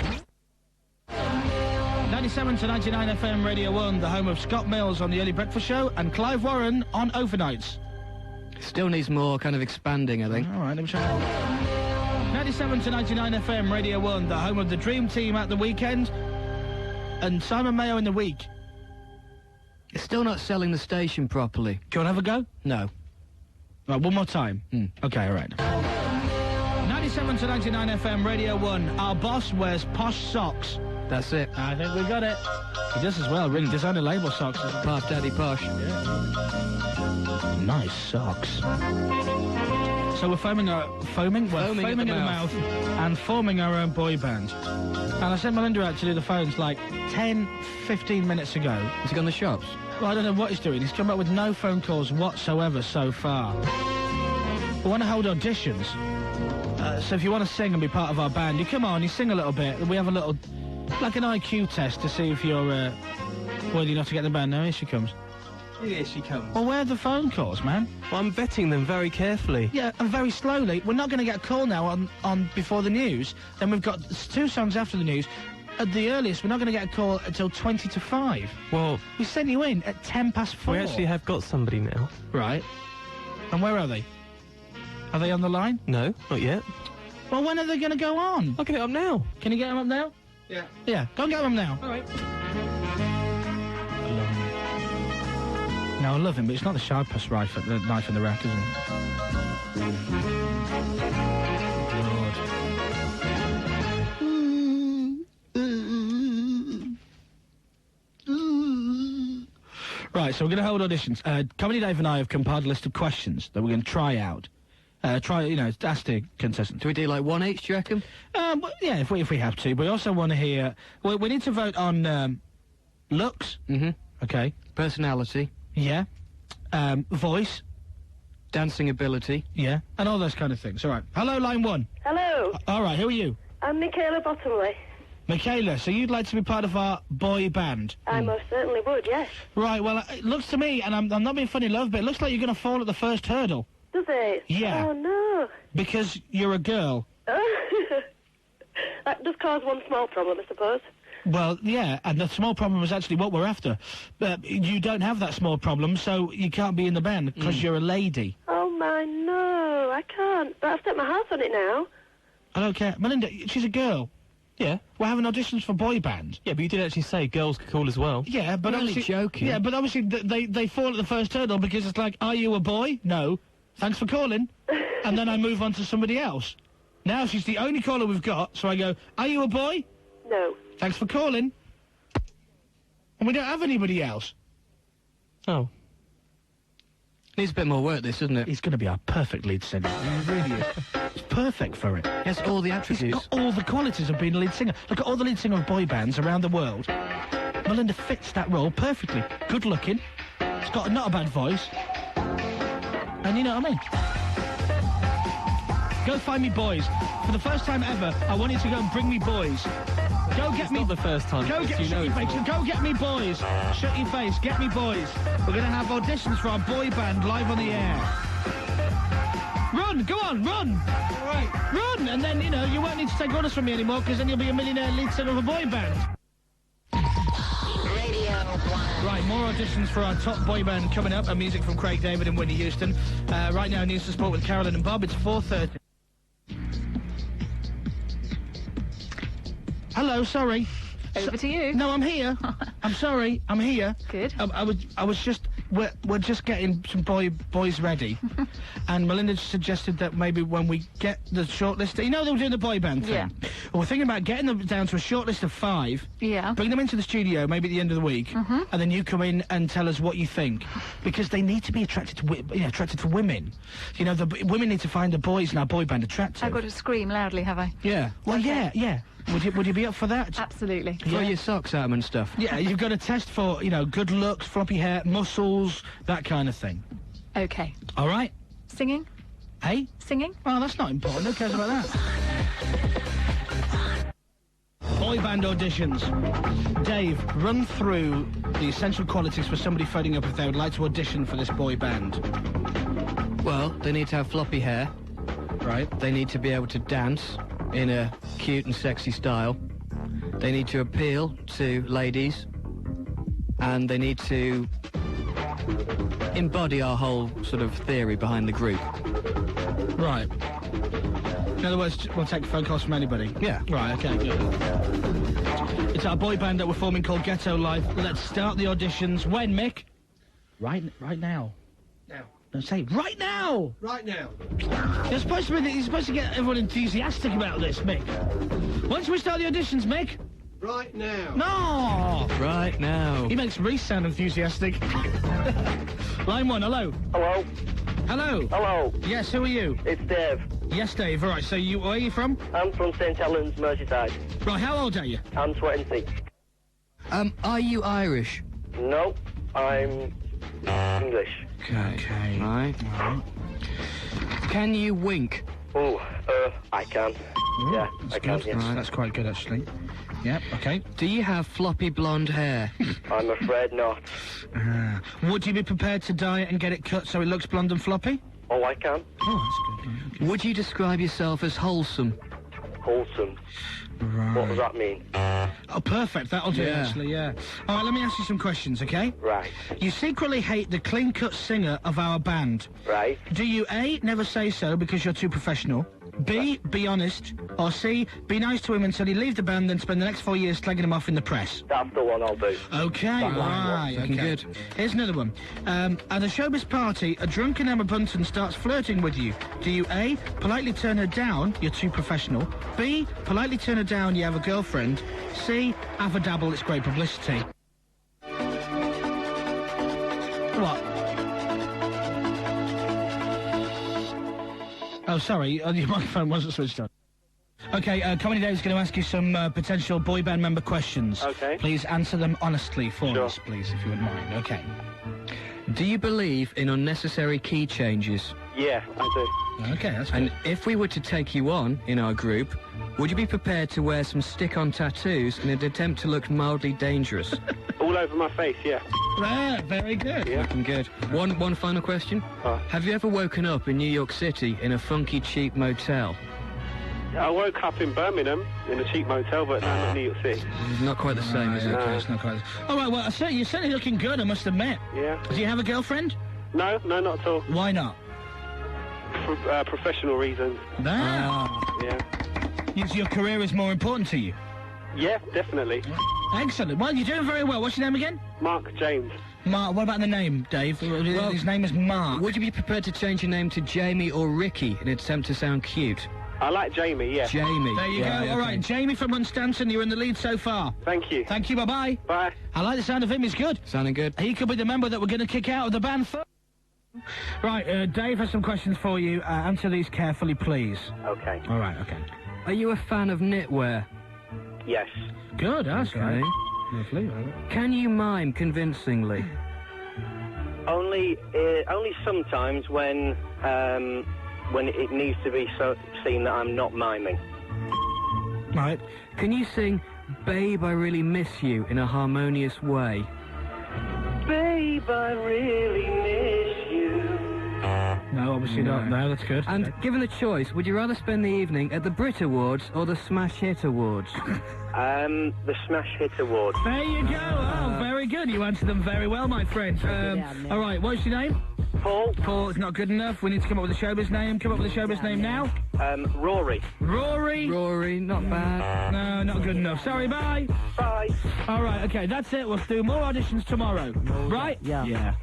97 to 99 FM Radio 1, the home of Scott Mills on the Early Breakfast Show and Clive Warren on overnights. Still needs more kind of expanding, I think. All right, let me try. 97 to 99 FM Radio 1, the home of the Dream Team at the weekend and Simon Mayo in the week. It's still not selling the station properly. Do you want to have a go? No. Right, one more time. Okay, all right. 97 to 99 FM Radio 1, our boss wears posh socks. That's it. I think we got it. He does as well, really. Designer label socks. Puff Daddy Posh. Yeah. Nice socks. So we're foaming at the mouth and forming our own boy band. And I sent Melinda out to do the phones like 10, 15 minutes ago. Has he gone to the shops? Well, I don't know what he's doing. He's come up with no phone calls whatsoever so far. We want to hold auditions. So if you want to sing and be part of our band, you come on, you sing a little bit. We have a little, like an IQ test to see if you're worthy enough to get in the band. No, here she comes. Here she comes. Well, where are the phone calls, man? Well, I'm vetting them very carefully. Yeah, and very slowly. We're not going to get a call now on before the news. Then we've got 2 songs after the news. At the earliest, we're not going to get a call until 20 to 5. Well, we sent you in at 10 past 4. We actually have got somebody now. Right. And where are they? Are they on the line? No, not yet. Well, when are they going to go on? I'll get it up now. Can you get them up now? Yeah. Yeah, go and get them now. All right. No, I love him, but it's not the sharpest knife in the rack, is it? Right, so we're going to hold auditions. Comedy Dave and I have compiled a list of questions that we're going to try out. Ask the contestants. Do we do like 1 each, do you reckon? Yeah, if we have to. We also want to hear... we need to vote on looks. Okay. Personality. Yeah. Voice. Dancing ability. Yeah. And all those kind of things. All right. Hello, line 1. Hello. All right, who are you? I'm Michaela Bottomley. Michaela, so you'd like to be part of our boy band? I most certainly would, yes. Right, well, it looks to me, and I'm not being funny, love, but it looks like you're going to fall at the first hurdle. Does it? Yeah. Oh, no. Because you're a girl. That does cause one small problem, I suppose. Well, yeah, and the small problem is actually what we're after. But you don't have that small problem, so you can't be in the band, because you're a lady. Oh, my, no, I can't. But I've set my heart on it now. I don't care. Melinda, she's a girl. Yeah. We're having auditions for boy band. Yeah, but you did actually say girls could call as well. Yeah, but really obviously... joking. Yeah, but obviously they fall at the first hurdle because it's like, are you a boy? No. Thanks for calling. And then I move on to somebody else. Now she's the only caller we've got, so I go, are you a boy? No. Thanks for calling. And we don't have anybody else. Oh. Needs a bit more work, this, doesn't it? He's going to be our perfect lead singer. He really is. He's perfect for it. He has all the attributes. He's got all the qualities of being a lead singer. Look at all the lead singer of boy bands around the world. Melinda fits that role perfectly. Good looking. He's got not a bad voice. And you know what I mean? Go find me boys. For the first time ever, I want you to go and bring me boys. Go get me... Not the first time. Go get me boys. Shut your face. Get me boys. We're going to have auditions for our boy band live on the air. Run. Go on. Run. All right. Run. And then, you won't need to take orders from me anymore because then you'll be a millionaire lead singer of a boy band. Right, more auditions for our top boy band coming up, and music from Craig David and Whitney Houston. Right now, news to sport with Carolyn and Bob. It's 4:30. Hello, sorry. Over to you. No, I'm here. I'm sorry, I'm here. Good. I was just... We're just getting some boys ready. And Melinda suggested that maybe when we get the shortlist... You know they were doing the boy band thing? Yeah. Well, we're thinking about getting them down to a shortlist of 5. Yeah. Bring them into the studio, maybe at the end of the week. And then you come in and tell us what you think. Because they need to be attracted to women. You know, the women need to find the boys in our boy band attractive. I've got to scream loudly, have I? Yeah. Well, okay. yeah. Would you be up for that? Absolutely. Throw your socks at 'em and stuff. Yeah, you've got to test for, you know, good looks, floppy hair, muscles, that kind of thing. Okay. All right? Singing? Hey? Singing? Oh, that's not important. Who cares about that? Boy band auditions. Dave, run through the essential qualities for somebody phoning up if they would like to audition for this boy band. Well, they need to have floppy hair. Right. They need to be able to dance in a cute and sexy style. They need to appeal to ladies. And they need to embody our whole sort of theory behind the group. Right. In other words, we'll take phone calls from anybody. Yeah. Right, okay, good. It's our boy band that we're forming called Ghetto Life. Let's start the auditions. When, Mick? Right now. Now. No, say right now! Right now. You're supposed to get everyone enthusiastic about this, Mick. When should we start the auditions, Mick? Right now. No! Right now. He makes Reese sound enthusiastic. Line 1, hello. Hello. Hello. Hello. Yes, who are you? It's Dave. Yes, Dave. All right, so where are you from? I'm from St Helens, Merseyside. Right, how old are you? I'm 20. Are you Irish? No, I'm English. Okay. Right. Can you wink? Oh, I can. Ooh, yeah, that's I can, good. yes. Right. That's quite good, actually. Yep, okay. Do you have floppy blonde hair? I'm afraid not. Would you be prepared to dye it and get it cut so it looks blonde and floppy? Oh, I can. Oh, that's good. Okay. Would you describe yourself as wholesome? Wholesome. Right. What does that mean? Oh, perfect. That'll do, actually, yeah. All right, let me ask you some questions, okay? Right. You secretly hate the clean-cut singer of our band. Right. Do you, A, never say so because you're too professional, B, be honest, or C, be nice to him until you leave the band and spend the next 4 years slagging him off in the press? That's the one I'll do. Okay, right, okay. Good. Here's another one. At a showbiz party, a drunken Emma Bunton starts flirting with you. Do you A, politely turn her down, you're too professional, B, politely turn her down, you have a girlfriend, C, have a dabble, it's great publicity? What? Oh, sorry, your microphone wasn't switched on. Okay, Comedy Dave's going to ask you some potential boy band member questions. Okay. Please answer them honestly for Sure. us, please, if you wouldn't mind. Okay. Do you believe in unnecessary key changes? Yeah, I do. Okay, that's good. And if we were to take you on in our group, would you be prepared to wear some stick-on tattoos in an attempt to look mildly dangerous? All over my face, yeah. Right, very good. Yeah. Looking good. One final question. Have you ever woken up in New York City in a funky, cheap motel? I woke up in Birmingham in a cheap motel, but no, not New York City. It's not quite the same, is it? Okay, it's not quite. All right, well, you're certainly looking good, I must admit. Yeah. Do you have a girlfriend? No, not at all. Why not? For professional reasons. Yeah. Your career is more important to you? Yeah, definitely. Excellent. Well, you're doing very well. What's your name again? Mark James. Mark, what about the name, Dave? Well, his name is Mark. Would you be prepared to change your name to Jamie or Ricky in an attempt to sound cute? I like Jamie, yeah. Jamie. There you go. Okay. All right, Jamie from Hunstanton, you're in the lead so far. Thank you. Thank you, bye-bye. Bye. I like the sound of him, he's good. Sounding good. He could be the member that we're going to kick out of the band first. Right, Dave has some questions for you. Answer these carefully, please. Okay. All right, okay. Are you a fan of knitwear? Yes. Good, that's Okay. right. Lovely. Can you mime convincingly? Only sometimes when it needs to be seen that I'm not miming. Right. Can you sing "Babe, I Really Miss You" in a harmonious way? Babe, I really miss you. No, obviously not. No, that's good. And given the choice, would you rather spend the evening at the Brit Awards or the Smash Hit Awards? The Smash Hit Award. There you go. Oh, very good. You answered them very well, my friend. All right, what's your name? Paul. Paul is not good enough. We need to come up with a showbiz name. Come up with a showbiz name now. Rory. Rory. Rory, not bad. No, not good enough. Sorry, bye. Bye. All right, okay, that's it. We'll do more auditions tomorrow. Right? Yeah.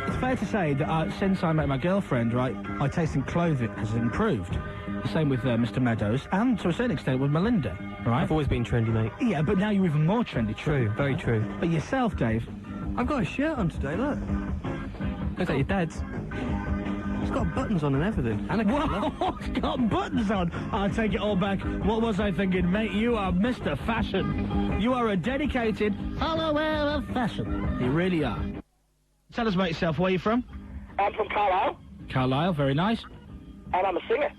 It's fair to say that since I met my girlfriend, right, my taste in clothing has improved. The same with Mr. Meadows, and to a certain extent with Melinda, right? I've always been trendy, mate. Yeah, but now you're even more trendy. True, very true. But yourself, Dave? I've got a shirt on today, look. Looks like your dad's. It's got buttons on and everything. And a collar. Whoa, it's got buttons on. I'll take it all back. What was I thinking, mate? You are Mr. Fashion. You are a dedicated follower of fashion. You really are. Tell us about yourself. Where are you from? I'm from Carlisle. Carlisle, very nice. And I'm a singer.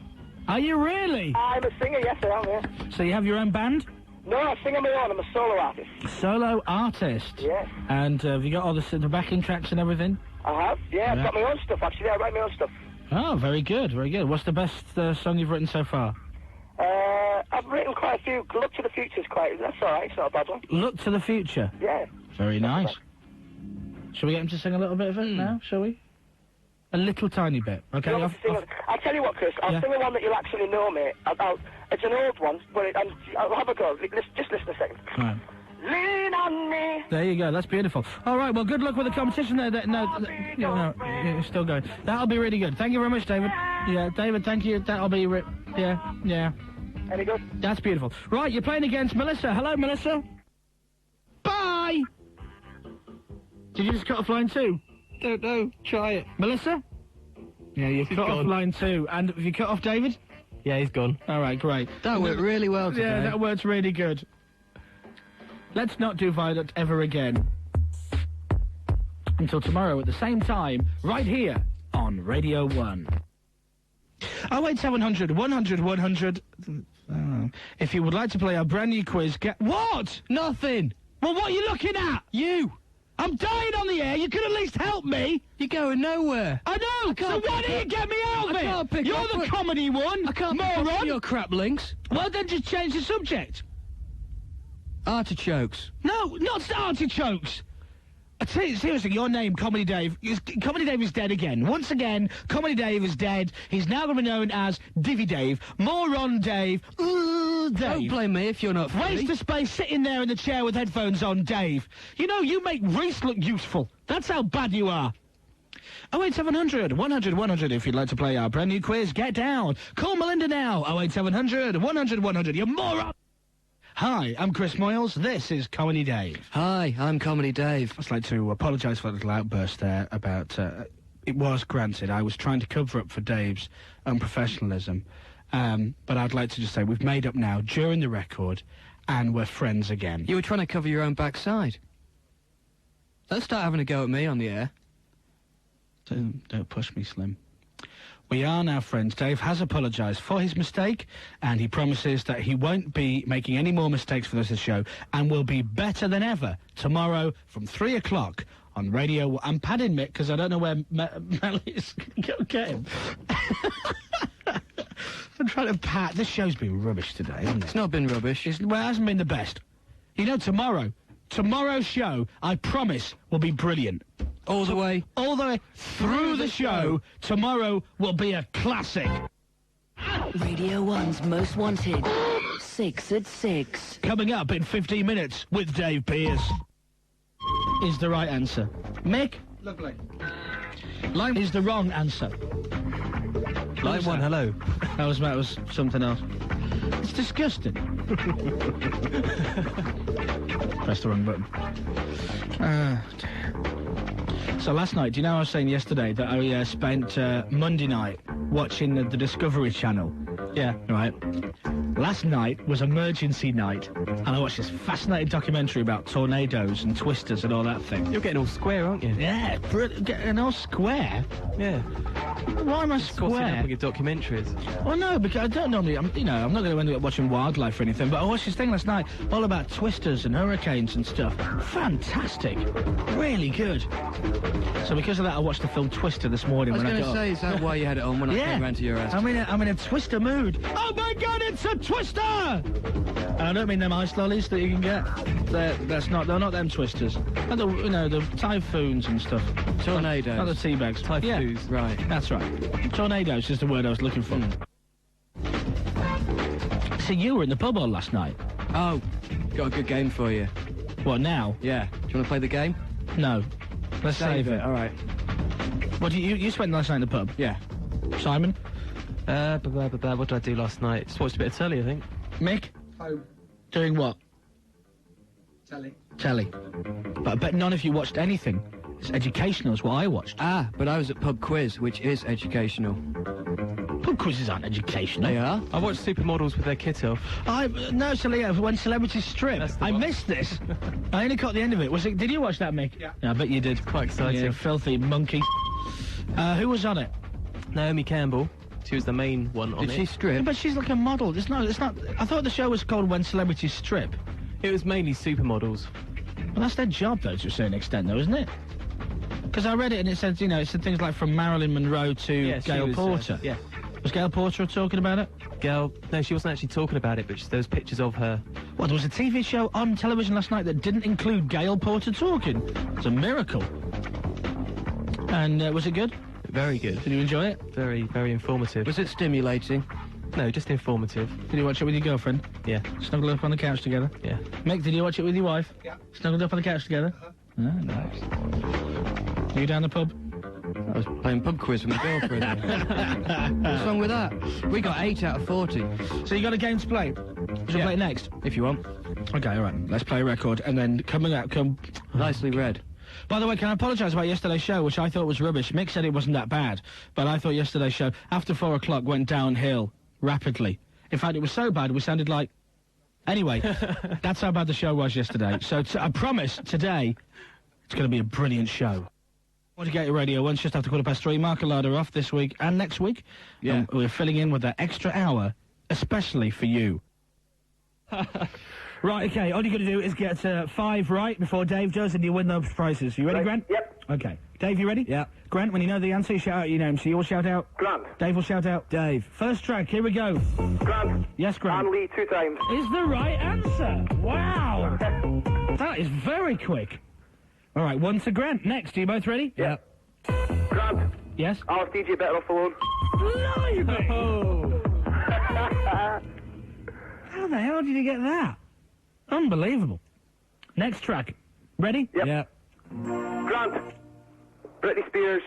Are you really? I'm a singer, yes I am, yeah. So you have your own band? No, I sing on my own. I'm a solo artist. Solo artist? Yes. And have you got all the backing tracks and everything? I have, yeah. I've got my own stuff, actually. I write my own stuff. Oh, very good, very good. What's the best song you've written so far? I've written quite a few. Look to the Future's quite... That's all right, it's not a bad one. Look to the Future? Yeah. Very nice. Shall we get him to sing a little bit of it now, shall we? A little tiny bit, okay? I'll tell you what, Chris, I'll sing one that you'll actually know, mate. It's an old one, but I'll have a go. Just listen a second. Right. Lean on me. There you go, that's beautiful. All right, well, good luck with the competition there. No, it's still going. That'll be really good. Thank you very much, David. Yeah, David, thank you. That'll be... Yeah. Any good? That's beautiful. Right, you're playing against Melissa. Hello, Melissa. Bye! Did you just cut off line 2? Don't know. Try it. Melissa? Yeah, you've cut off line 2. And have you cut off David? Yeah, he's gone. All right, great. That worked really well today. Yeah, that works really good. Let's not do Violet ever again. Until tomorrow at the same time, right here on Radio 1. 08700 100 100. If you would like to play our brand new quiz, get... What? Nothing. Well, what are you looking at? You. I'm dying on the air. You could at least help me. You're going nowhere. I know. So why don't you get me out of it? You're the comedy one. I can't moron. pick up your crap links. Well, then just change the subject. Artichokes. No, not artichokes. I tell you, seriously, your name, Comedy Dave. Comedy Dave is dead again. Once again, Comedy Dave is dead. He's now going to be known as Divvy Dave, Moron Dave, Dave. Don't blame me if you're not funny. Waste of space sitting there in the chair with headphones on, Dave. You know, you make Reese look useful. That's how bad you are. 08700 100 100 if you'd like to play our brand new quiz. Get down. Call Melinda now. 08700 100 100. You moron. Hi, I'm Chris Moyles. This is Comedy Dave. Hi, I'm Comedy Dave. I'd just like to apologise for that little outburst there about... it was granted. I was trying to cover up for Dave's unprofessionalism. But I'd like to just say we've made up now during the record and we're friends again. You were trying to cover your own backside. Don't start having a go at me on the air. Don't push me, Slim. We are now friends. Dave has apologised for his mistake, and he promises that he won't be making any more mistakes for the rest of the show, and will be better than ever tomorrow from 3 o'clock on Radio... I'm padding Mick, because I don't know where Mel is. Go get him. I'm trying to pat... This show's been rubbish today, hasn't it? It's not been rubbish. Well, it hasn't been the best. You know, tomorrow's show, I promise, will be brilliant. All the way through the show, tomorrow will be a classic. Radio 1's Most Wanted, 6 at 6. Coming up in 15 minutes with Dave Pearce. Is the right answer. Mick? Lovely. Line is the wrong answer. Line 1, hello. That was something else. It's disgusting. Press the wrong button. So last night, do you know I was saying yesterday that I spent Monday night watching the Discovery Channel? Yeah. Right. Last night was emergency night, and I watched this fascinating documentary about tornadoes and twisters and all that thing. You're getting all square, aren't you? Yeah, getting all square? Yeah. Why am I square? What's up with your documentaries? Well, no, because I don't normally, I'm not going to end up watching wildlife or anything, but I watched this thing last night all about twisters and hurricanes and stuff. Fantastic. Really good. So because of that, I watched the film Twister this morning when I got was going to say, is that why you had it on when I came round to your house? I'm in a Twister mood. Oh my God, it's a Twister! And I don't mean them ice lollies that you can get. They're not them Twisters. Not the typhoons and stuff. Tornadoes. Not the tea bags. Typhoons, right. That's right. Tornadoes is the word I was looking for. So you were in the pub all last night? Oh, got a good game for you. What, now? Yeah. Do you want to play the game? No. Let's save it. All right. What you spent last night in the pub? Yeah. Simon? What did I do last night? Just watched a bit of telly, I think. Mick? Home. Doing what? Telly. But I bet none of you watched anything. It's educational is what I watched. Ah, but I was at Pub Quiz, which is educational. Pub quizzes aren't educational. They are? I watched supermodels with their kit off. When celebrities strip. I missed this. I only caught the end of it. Did you watch that, Mick? Yeah. I bet you did. Quite exciting. Yeah, filthy monkey. Who was on it? Naomi Campbell. She was the main one on it. Did she strip? Yeah, but she's like a model. It's not. I thought the show was called When Celebrities Strip. It was mainly supermodels. Well, that's their job, though, to a certain extent, though, isn't it? Because I read it and it said, it said things like from Marilyn Monroe to Gail Porter. Yeah. Was Gail Porter talking about it? No, she wasn't actually talking about it, but there was pictures of her. What, there was a TV show on television last night that didn't include Gail Porter talking? It's a miracle. And was it good? Very good. Did you enjoy it? Very, very informative. Was it stimulating? No, just informative. Did you watch it with your girlfriend? Yeah. Snuggled up on the couch together? Yeah. Mick, did you watch it with your wife? Yeah. Snuggled up on the couch together? Oh, nice. You down the pub? I was playing Pub Quiz with my girlfriend. What's wrong with that? We got 8 out of 40. So you got a game to play? Should we play it next? If you want. Okay, all right. Let's play a record, and then come... Nicely read. By the way, can I apologise about yesterday's show, which I thought was rubbish? Mick said it wasn't that bad, but I thought yesterday's show, after 4 o'clock, went downhill rapidly. In fact, it was so bad, we sounded like... Anyway, that's how bad the show was yesterday. So I promise, today, it's going to be a brilliant show. Watergate Radio 1, just after 3:15. Mark and Lada off this week and next week. Yeah. We're filling in with that extra hour, especially for you. Right, okay, all you got to do is get 5 right before Dave does, and you win those prizes. You ready, Grant? Yep. Okay. Dave, you ready? Yeah. Grant, when you know the answer, you shout out your name. So you'll shout out... Grant. Dave will shout out... Dave. First track, here we go. Grant. Yes, Grant. And Lee 2 times. Is the right answer. Wow. That is very quick. All right, 1 to Grant. Next, are you both ready? Yeah. Grant. Yes? I'll DJ Better Off Alone. Blimey! How the hell did you get that? Unbelievable. Next track. Ready? Yep. Yeah. Grant. Britney Spears.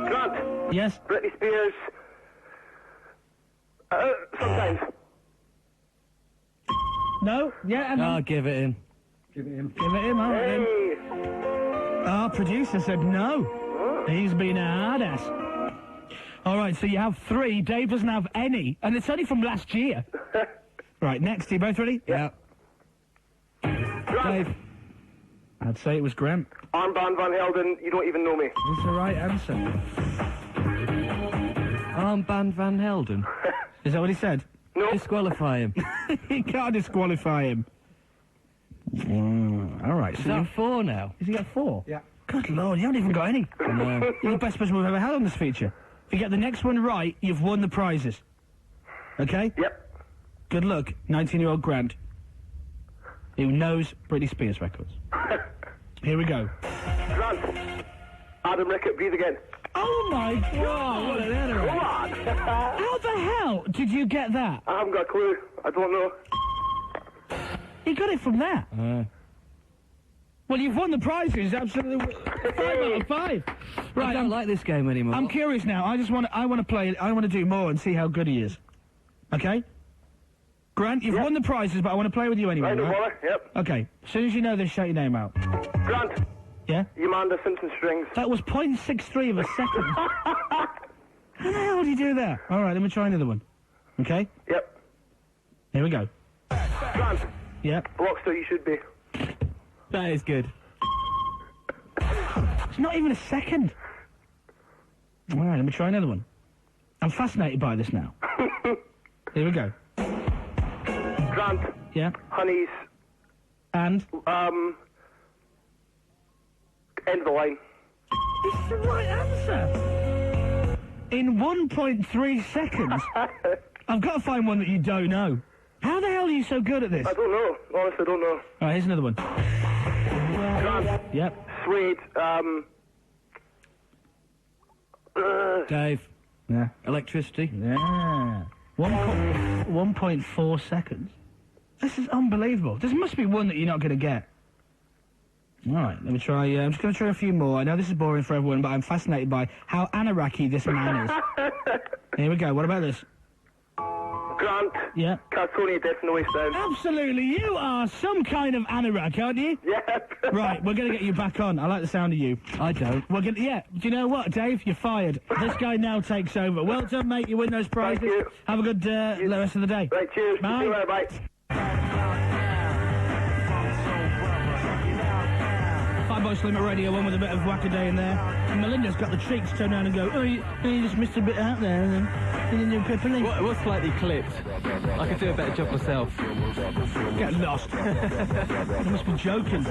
Grant. Yes? Britney Spears. Sometimes. No? Yeah, and I'll give it in. Give it him. give it him, all right, then. Hey. Our producer said no. He's been a hard ass. All right, so you have 3. Dave doesn't have any, and it's only from last year. Right, next. Are you both ready? Yeah. Grant. Dave. I'd say it was Grant. Armband Van Helden. You don't even know me. That's the right answer. Armband Van Helden. Is that what he said? No. Disqualify him. You can't disqualify him. All right. Is that 4 now? Has he got 4? Yeah. Good Lord, you haven't even got any. No. You're the best person we've ever had on this feature. If you get the next one right, you've won the prizes. Okay? Yep. Good luck, 19-year-old Grant, who knows Britney Spears records. Here we go. Grant. Adam Rickett, Breathe Again. Oh my God! What an error! Come on. How the hell did you get that? I haven't got a clue. I don't know. You got it from that. Well, you've won the prizes. Absolutely, 5 out of 5. Right, I don't like this game anymore. I'm curious now. I want to play. I want to do more and see how good he is. Okay. Grant, you've won the prizes, but I want to play with you anyway. Right, no right? bother. Yep. Okay. As soon as you know this, shout your name out. Grant. Yeah. Yamanda Simpson Strings. That was 0.63 of a second. would you do that? All right, let me try another one. Okay? Yep. Here we go. Grant. Yep. Rockstar you should be. That is good. It's not even a second. All right, let me try another one. I'm fascinated by this now. Here we go. Grant. Yeah. Honeys. And? End the line. This is the right answer. In 1.3 seconds. I've got to find one that you don't know. How the hell are you so good at this? I don't know. Honestly, I don't know. All right, here's another one. Grant. Yep. Suede. Dave. Yeah. Electricity. Yeah. 1.4 seconds. This is unbelievable. There must be one that you're not going to get. All right, let me try. I'm just going to try a few more. I know this is boring for everyone, but I'm fascinated by how Anaraki this man is. Here we go. What about this? Grant. Yeah. Calconian Death in the West End. Absolutely. You are some kind of Anorak, aren't you? Yeah. Right, we're going to get you back on. I like the sound of you. I don't. We're gonna, yeah. Do you know what, Dave? You're fired. This guy now takes over. Well done, mate. You win those prizes. Thank you. Have a good rest of the day. Right, cheers. Bye. See you later, bye. 5 Boy Slim at Radio 1 with a bit of wackaday in there. And Melinda's got the cheeks to turn around and go, oh, you just missed a bit out there. And then you pepper link. It was slightly clipped. I could do a better job myself. Get lost. You must be joking.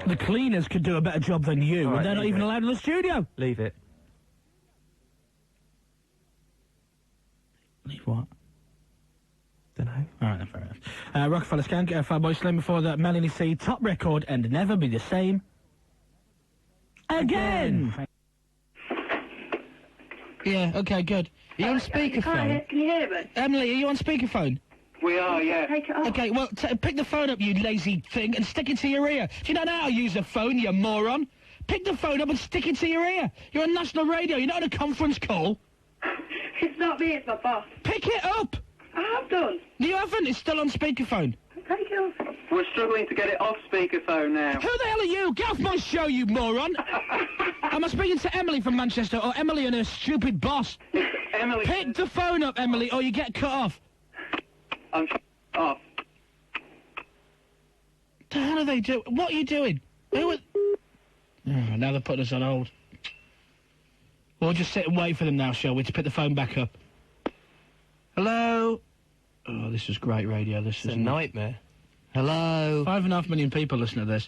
The cleaners could do a better job than you, and they're not even allowed in the studio. Leave it. Leave what? Dunno. All right, then, fair enough. Rockefeller Skank, 5 Boy Slim before that, Melanie C, top record, and never be the same again. Yeah, okay, good. Are you on speakerphone? Can you hear me? Emily, are you on speakerphone? We are, yeah. Take it off. Okay, well, pick the phone up, you lazy thing, and stick it to your ear. Do you not know how to use a phone, you moron? Pick the phone up and stick it to your ear. You're on national radio. You're not on a conference call. It's not me, it's my boss. Pick it up. I have done. You haven't. It's still on speakerphone. Take it off. We're struggling to get it off speakerphone now. Who the hell are you? Get off my show, you moron. Am I speaking to Emily from Manchester or Emily and her stupid boss? Emily. Pick the phone up, Emily, or you get cut off. I'm off. The hell are they doing? What are you doing? Who are... Oh, now they're putting us on hold. We'll just sit and wait for them now, shall we, to pick the phone back up. Hello? Oh, this is great radio. This is a nightmare. Hello? 5.5 million people listen to this.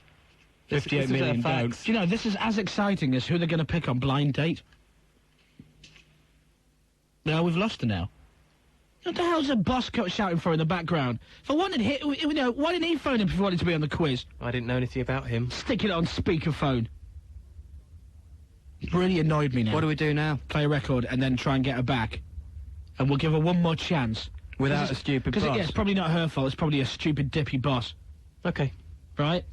58 million don't. Do you know, this is as exciting as who they're going to pick on Blind Date. No, we've lost her now. What the hell's the boss shouting for in the background? If I wanted him, you know, why didn't he phone him if he wanted to be on the quiz? I didn't know anything about him. Stick it on speakerphone. Really annoyed me now. What do we do now? Play a record and then try and get her back. And we'll give her one more chance. Without a stupid boss? Because it's probably not her fault. It's probably a stupid, dippy boss. Okay. Right?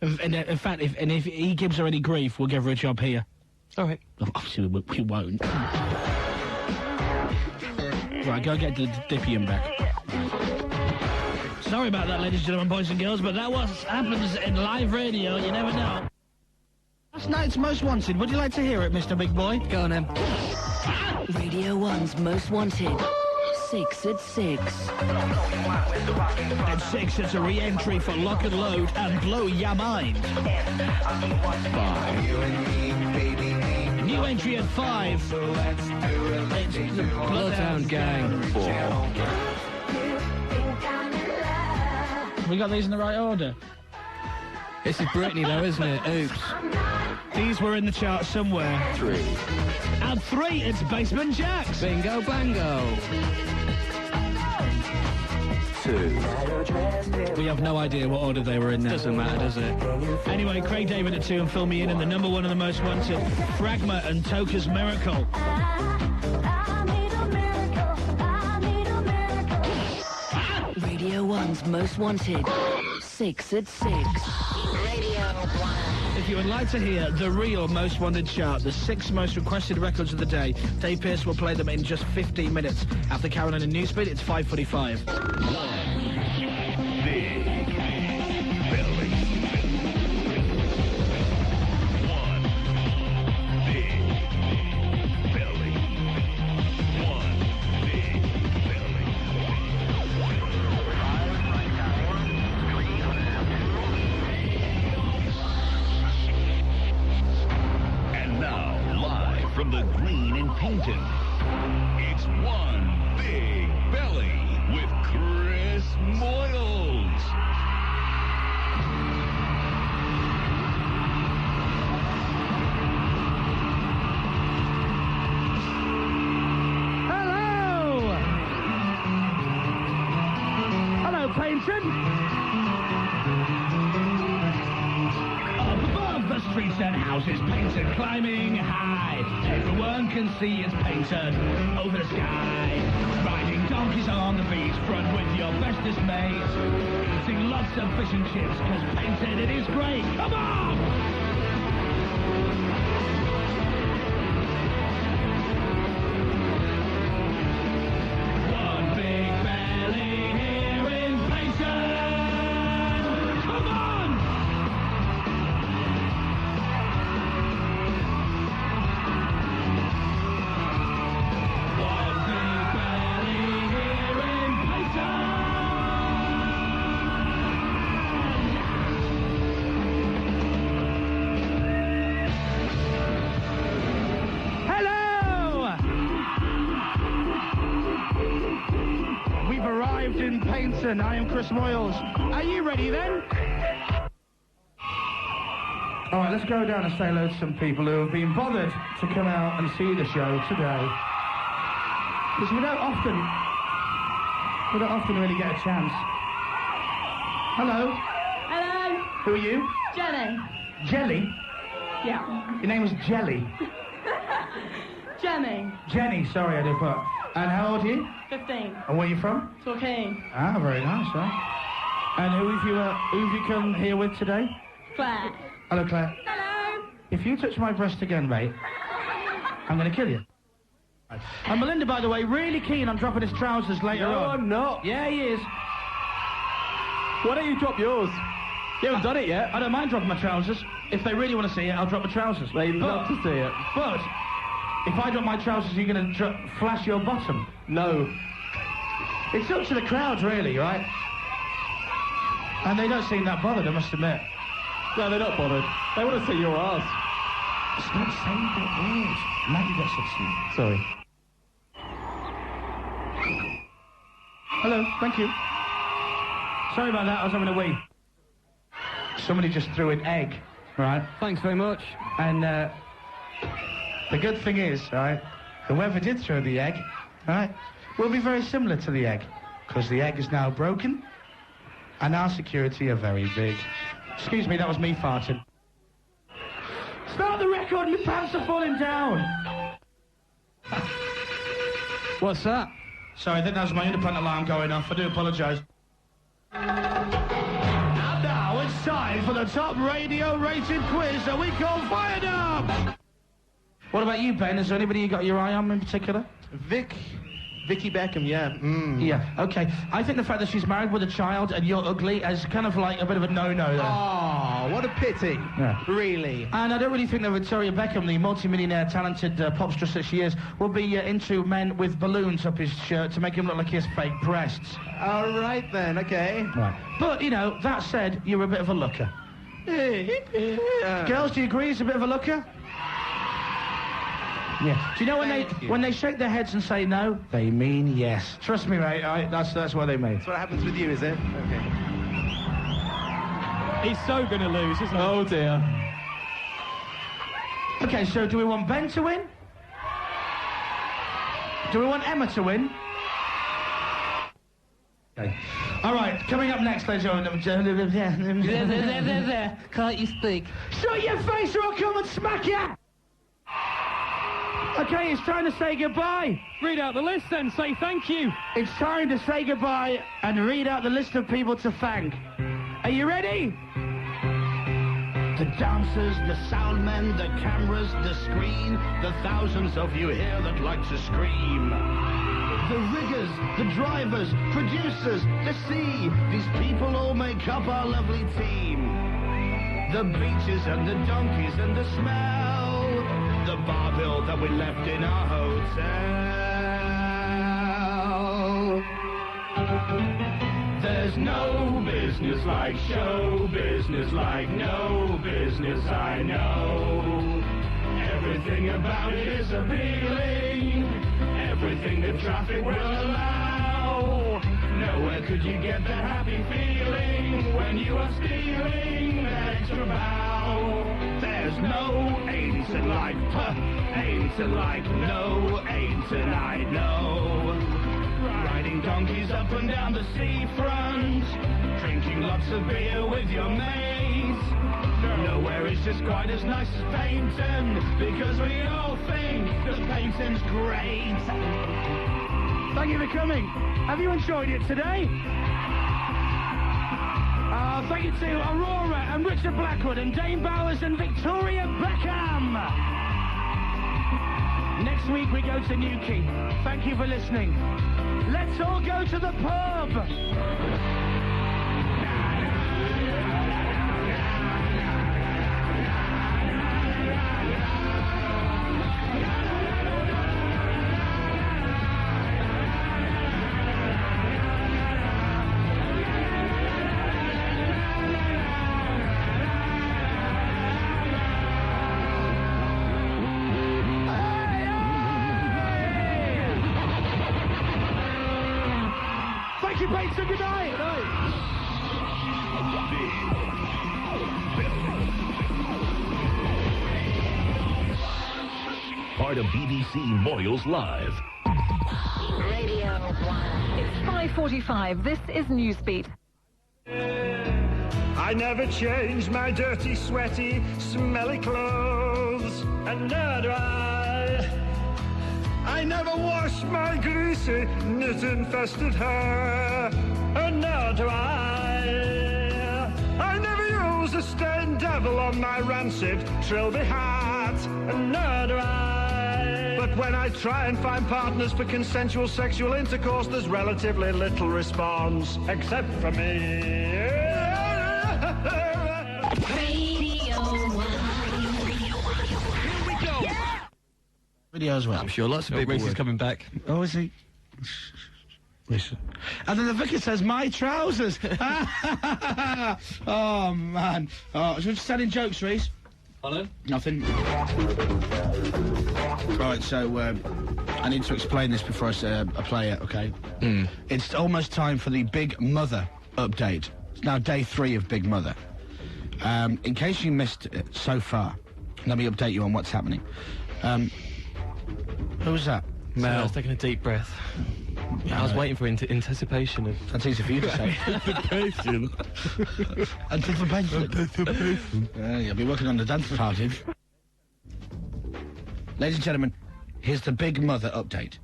And in fact, if he gives her any grief, we'll give her a job here. All right. Obviously, we won't. Right, go get the Dippian back. Sorry about that, ladies and gentlemen, boys and girls, but that what happens in live radio. You never know. Last night's Most Wanted. Would you like to hear it, Mr. Big Boy? Go on, then. Radio 1's Most Wanted. 6 at 6. At 6, it's a re-entry for Lock and Load and Blow Ya Mind. 5. New entry at 5. It's the Bloodhound Gang. 4. We got these in the right order. This is Britney, though, isn't it? Oops. These were in the chart somewhere. 3. At 3, it's Basement Jacks. Bingo bango. 2. We have no idea what order they were in now. Doesn't matter, does it? Anyway, Craig David at 2 and Fill Me In, and the number 1 of the Most Wanted, Fragma and Toka's Miracle. Radio 1's Most Wanted. 6 at 6. Radio 1. If you would like to hear the real Most Wanted chart, the 6 most requested records of the day, Dave Pearce will play them in just 15 minutes. After Caroline and Newspeed, it's 5:45. Big belly. 1 big from the Green in Paynton. It's One Big Belly with Chris Moyles. Hello, Paynton. Up above the streets and houses, Paynton climbing high. Everyone can see it's Paynton over the sky. Riding donkeys on the beachfront with your bestest mates. Eating lots of fish and chips, cause Paynton, it is great. Come on! One big belly here in Paynton. Come on! One big belly here in Paynton. Hello! We've arrived in Paynton. I am Chris Moyles. Are you ready then? All right, let's go down and say hello to some people who have been bothered to come out and see the show today. Because we don't often really get a chance. Hello. Hello. Who are you? Jenny. Jelly? Yeah. Your name was Jelly. Jenny. Jenny, sorry I did put. And how old are you? 15. And where are you from? Torquay. Ah, very nice, right? And who have you come here with today? Claire. Hello, Claire. Hello. If you touch my breast again, mate, I'm going to kill you. And Melinda, by the way, really keen on dropping his trousers later on. No, I'm not. Yeah, he is. Why don't you drop yours? You haven't done it yet. I don't mind dropping my trousers. If they really want to see it, I'll drop my trousers. They'd love to see it. But if I drop my trousers, you're going to flash your bottom. No. It's up to the crowd, really, right? And they don't seem that bothered, I must admit. No, they're not bothered. They want to see your ass. Stop saying that word. Maggie gets upset. Sorry. Hello, thank you. Sorry about that, I was having a wee. Somebody just threw an egg, right? Thanks very much. And the good thing is, right, whoever did throw the egg, right, will be very similar to the egg. Because the egg is now broken, and our security are very big. Excuse me, that was me farting. Start the record, your pants are falling down. What's that? Sorry, I think that was my underpant alarm going off. I do apologise. And now it's time for the top radio-rated quiz that we call Fired Up! What about you, Ben? Is there anybody you got your eye on in particular? Vicky Beckham, yeah. Yeah, okay. I think the fact that she's married with a child and you're ugly is kind of like a bit of a no-no there. Oh, what a pity. Yeah. Really. And I don't really think that Victoria Beckham, the multi-millionaire talented popstress that she is, will be into men with balloons up his shirt to make him look like he has fake breasts. All right then, okay. Right. But, you know, that said, you're a bit of a looker. Girls, do you agree he's a bit of a looker? Yeah. Do you know when they shake their heads and say no, they mean yes. Trust me, mate. That's what they mean. That's what happens with you, is it? Okay. He's so going to lose, isn't he? Oh, dear. Okay, so do we want Ben to win? Do we want Emma to win? Okay. All right, coming up next, ladies and gentlemen. Can't you speak? Shut your face or I'll come and smack you! Okay, it's time to say goodbye. Read out the list then, say thank you. It's time to say goodbye and read out the list of people to thank. Are you ready? The dancers, the sound men, the cameras, the screen, the thousands of you here that like to scream. The riggers, the drivers, producers, the sea, these people all make up our lovely team. The beaches and the donkeys and the smell, the bar bill that we left in our hotel. There's no business like show business, like no business I know. Everything about it is appealing. Everything that traffic will allow. Nowhere could you get that happy feeling when you are stealing that extra bow. There's no ain't it like ain't it like no, ain't it I know. Riding donkeys up and down the seafront, drinking lots of beer with your mates. Nowhere is just quite as nice as Paynton, because we all think that Paynton's great. Thank you for coming. Have you enjoyed it today? Thank you to Aurora and Richard Blackwood and Dane Bowers and Victoria Beckham. Next week we go to Newquay. Thank you for listening. Let's all go to the pub. Thank you, Bates, and good night. Part of BBC Moyles Live. Radio 1. It's 5:45. This is Newsbeat. I never change my dirty, sweaty, smelly clothes, and nor do I never wash my greasy, knit-infested hair, and nor do I never use a stained devil on my rancid, trilby hat, and nor do I. But when I try and find partners for consensual sexual intercourse, there's relatively little response, except for me. Radio 1. Here we go. Yeah. Video as well. I'm sure lots of people Reese is would. coming back. Oh, is he? Listen. And then the vicar says, my trousers. Oh, man. Oh, should we just send in jokes, Reese? Hello? Nothing. Right, so, I need to explain this before I play it, okay? It's almost time for the Big Mother update. It's now day 3 of Big Mother. In case you missed it so far, let me update you on what's happening. Who was that? Man, I was taking a deep breath. I was waiting for anticipation of... That's easy for you to say. Anticipation. Anticipation. You'll be working on the dance party. Ladies and gentlemen, here's the Big Mother update.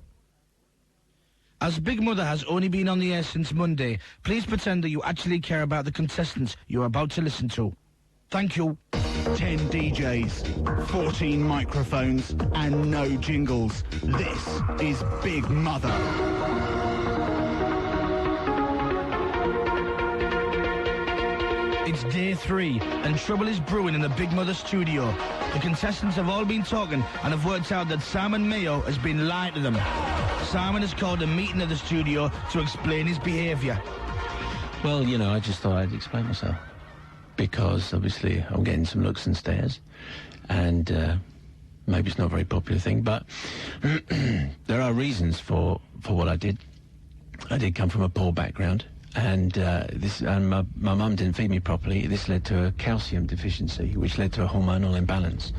As Big Mother has only been on the air since Monday, please pretend that you actually care about the contestants you're about to listen to. Thank you. 10 DJs, 14 microphones, and no jingles. This is Big Mother. It's day 3, and trouble is brewing in the Big Mother studio. The contestants have all been talking and have worked out that Simon Mayo has been lying to them. Simon has called a meeting at the studio to explain his behaviour. Well, you know, I just thought I'd explain myself. Because, obviously, I'm getting some looks and stares. And, maybe it's not a very popular thing, but there are reasons for what I did. I did come from a poor background. And, my mum didn't feed me properly. This led to a calcium deficiency, which led to a hormonal imbalance.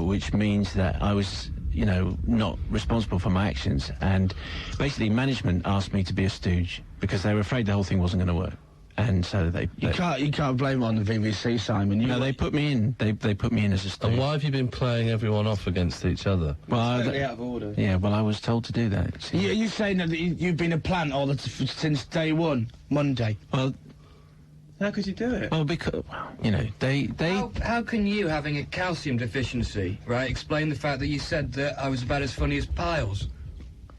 Which means that I was, you know, not responsible for my actions. And basically, management asked me to be a stooge because they were afraid the whole thing wasn't going to work. And so you can't blame it on the BBC, Simon. No, they put me in. They put me in as a stooge. And why have you been playing everyone off against each other? Well, totally out of order. Yeah, well, I was told to do that. You're saying that you've been a plant since day 1, Monday. Well, how could you do it? Well, because, you know, they... How can you, having a calcium deficiency, right, explain the fact that you said that I was about as funny as Piles?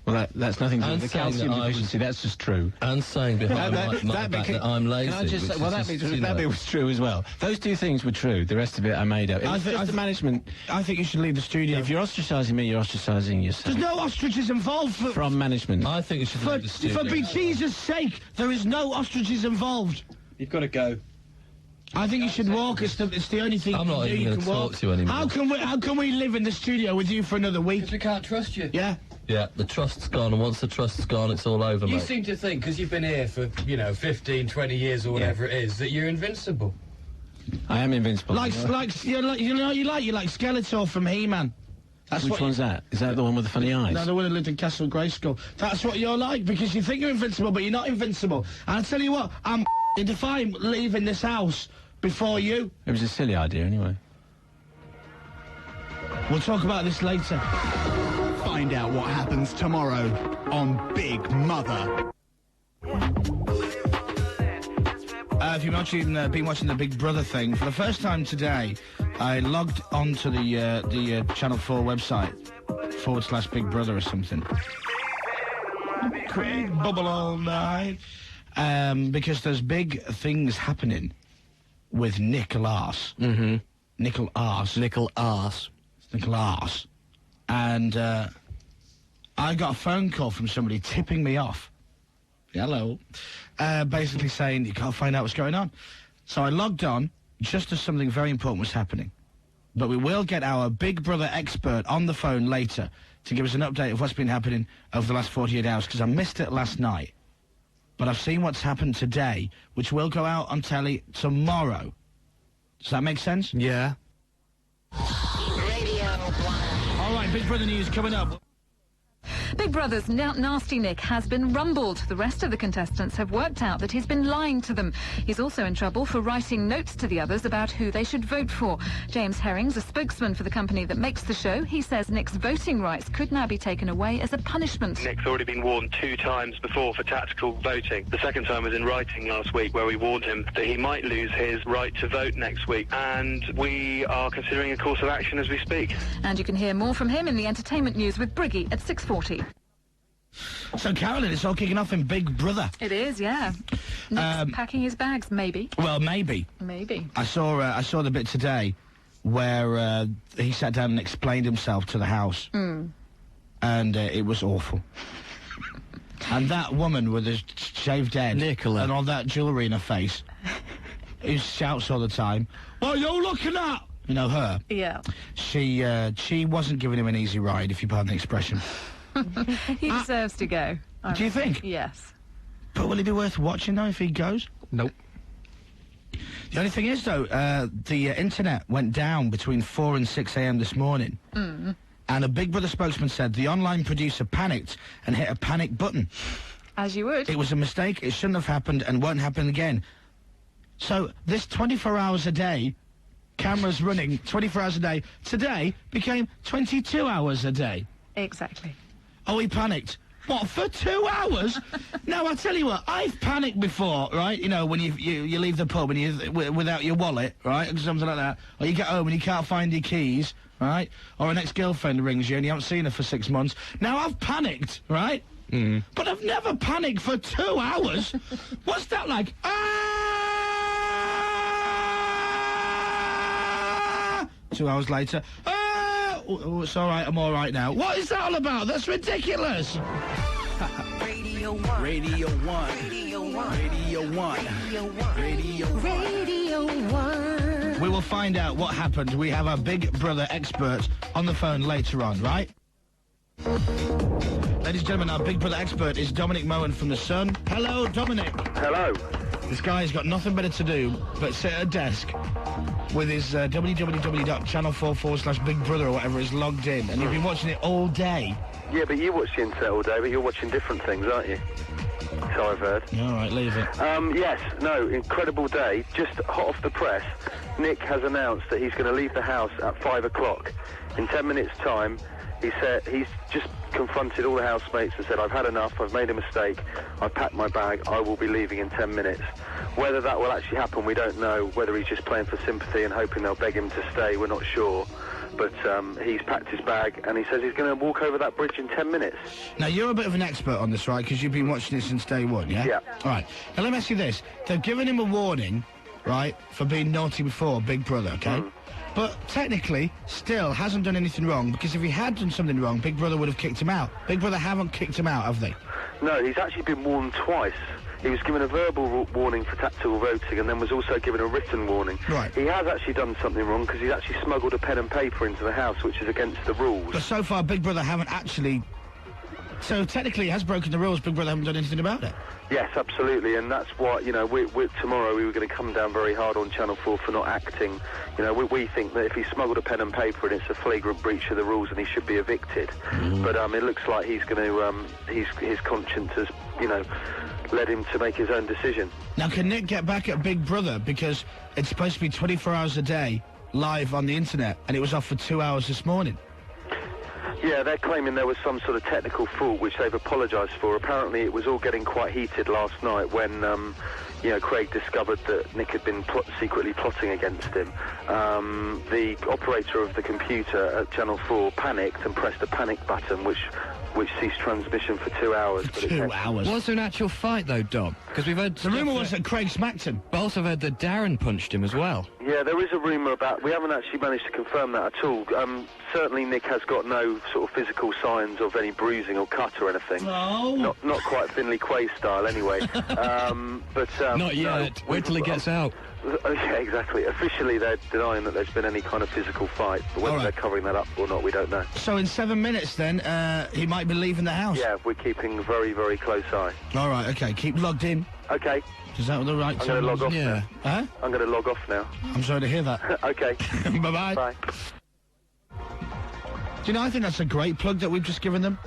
Well, that's nothing to do with the calcium deficiency. That's just true. And saying behind my back that I'm lazy. Can I just say, well, that bit was true as well. Those 2 things were true. The rest of it I made up. I think the management. I think you should leave the studio. If you're ostracising me, you're ostracising yourself. There's no ostriches involved. From management. I think you should leave the studio. For Jesus' sake, there is no ostriches involved. You've got to go. I think you should walk. It's the only thing I'm not even going to talk to you anymore. How can we live in the studio with you for another week? Because we can't trust you. Yeah. Yeah, the trust's gone, and once the trust's gone, it's all over, You mate. seem to think, because you've been here for, 15, 20 years or whatever it is, that you're invincible. I am invincible. Like Skeletor from He-Man. Which one's that? Is that the one with the funny eyes? No, the one who lived in Castle Grayskull. That's what you're like, because you think you're invincible, but you're not invincible. And I'll tell you what, if I'm leaving this house before you... It was a silly idea, anyway. We'll talk about this later. Find out what happens tomorrow on Big Mother. If you've been watching the Big Brother thing, for the first time today, I logged onto the Channel 4 website, /Big Brother or something. Bubble all night. Because there's big things happening with Nickel Arse. Mm-hmm. Nickel Arse. Nickel Arse. Nickel Arse. And I got a phone call from somebody tipping me off. Hello. Basically saying you can't find out what's going on. So I logged on just as something very important was happening. But we will get our Big Brother expert on the phone later to give us an update of what's been happening over the last 48 hours, because I missed it last night. But I've seen what's happened today, which will go out on telly tomorrow. Does that make sense? Yeah. Radio 1. All right, Big Brother news coming up. Big Brother's Nasty Nick has been rumbled. The rest of the contestants have worked out that he's been lying to them. He's also in trouble for writing notes to the others about who they should vote for. James Herring's a spokesman for the company that makes the show. He says Nick's voting rights could now be taken away as a punishment. Nick's already been warned 2 times before for tactical voting. The second time was in writing last week, where we warned him that he might lose his right to vote next week. And we are considering a course of action as we speak. And you can hear more from him in the entertainment news with Briggy at 6:40. So, Carolyn, it's all kicking off in Big Brother. It is, yeah. Nick's packing his bags, maybe. Well, maybe. Maybe. I saw the bit today where he sat down and explained himself to the house. And it was awful. And that woman with his shaved head Nicola, and all that jewellery in her face, who shouts all the time, "What are you looking at?" You know her. Yeah. She wasn't giving him an easy ride, if you pardon the expression. He deserves to go. Do you think? Yes. But will it be worth watching, though, if he goes? Nope. The only thing is, though, the internet went down between 4 and 6 a.m. this morning. And a Big Brother spokesman said the online producer panicked and hit a panic button. As you would. It was a mistake, it shouldn't have happened and won't happen again. So this 24 hours a day, cameras running 24 hours a day, today became 22 hours a day. Exactly. Oh, he panicked. What, for 2 hours? Now, I tell you what, I've panicked before, right? You know, when you leave the pub and without your wallet, right? Or something like that. Or you get home and you can't find your keys, right? Or an ex-girlfriend rings you and you haven't seen her for 6 months. Now, I've panicked, right? But I've never panicked for 2 hours. What's that like? 2 hours later. Oh, it's all right, I'm all right now. What is that all about? That's ridiculous. Radio 1. Radio 1. Radio 1. Radio 1. Radio 1. Radio 1. We will find out what happened. We have our Big Brother expert on the phone later on, right? Ladies and gentlemen, our Big Brother expert is Dominic Moen from The Sun. Hello, Dominic. Hello. This guy's got nothing better to do but sit at a desk with his www.channel4 / Big Brother or whatever is logged in, and you've been watching it all day. Yeah, but you watch the internet all day, but you're watching different things, aren't you? So I've heard. All right, leave it. Yes, no, incredible day. Just hot off the press, Nick has announced that he's going to leave the house at 5 o'clock. In 10 minutes' time, he said he's just confronted all the housemates and said, "I've had enough, I've made a mistake, I've packed my bag, I will be leaving in 10 minutes. Whether that will actually happen, we don't know. Whether he's just playing for sympathy and hoping they'll beg him to stay, we're not sure. But he's packed his bag and he says he's going to walk over that bridge in 10 minutes. Now, you're a bit of an expert on this, right? Because you've been watching it since day one, yeah? Yeah. All right. Now, let me ask you this. They've given him a warning, right, for being naughty before, Big Brother, okay? But technically, still hasn't done anything wrong, because if he had done something wrong, Big Brother would have kicked him out. Big Brother haven't kicked him out, have they? No, he's actually been warned twice. he was given a verbal warning for tactical voting and then was also given a written warning. Right. He has actually done something wrong because he's actually smuggled a pen and paper into the house, which is against the rules. But so far, Big Brother haven't actually... So technically, he has broken the rules. Big Brother haven't done anything about it. Yes, absolutely, and that's why, you know, tomorrow we were going to come down very hard on Channel 4 for not acting. You know, we think that if he smuggled a pen and paper and it's a flagrant breach of the rules and he should be evicted. But it looks like he's going to, his conscience has, you know, led him to make his own decision. Now, can Nick get back at Big Brother? Because it's supposed to be 24 hours a day, live on the internet, and it was off for 2 hours this morning. Yeah, they're claiming there was some sort of technical fault, which they've apologised for. Apparently it was all getting quite heated last night when, you know, Craig discovered that Nick had been secretly plotting against him. The operator of the computer at Channel 4 panicked and pressed a panic button, which ceased transmission for 2 hours. For 2 hours. Was there an actual fight, though, Dom? Because we've heard... The rumour was that Craig smacked him. But also heard that Darren punched him as well. Yeah, there is a rumour about... We haven't actually managed to confirm that at all. Certainly Nick has got no sort of physical signs of any bruising or cut or anything. No. Not quite Finley Quaye style, anyway. Not yet. No, wait till he gets out. Yeah, exactly. Officially, they're denying that there's been any kind of physical fight, but whether they're covering that up or not, we don't know. So in 7 minutes, then, he might be leaving the house? Yeah, we're keeping a very, very close eye. All right, OK. Keep logged in. OK. Is that the right I'm going to log off now. Huh? I'm going to log off now. I'm sorry to hear that. OK. Bye-bye. Bye. Do you know, I think that's a great plug that we've just given them.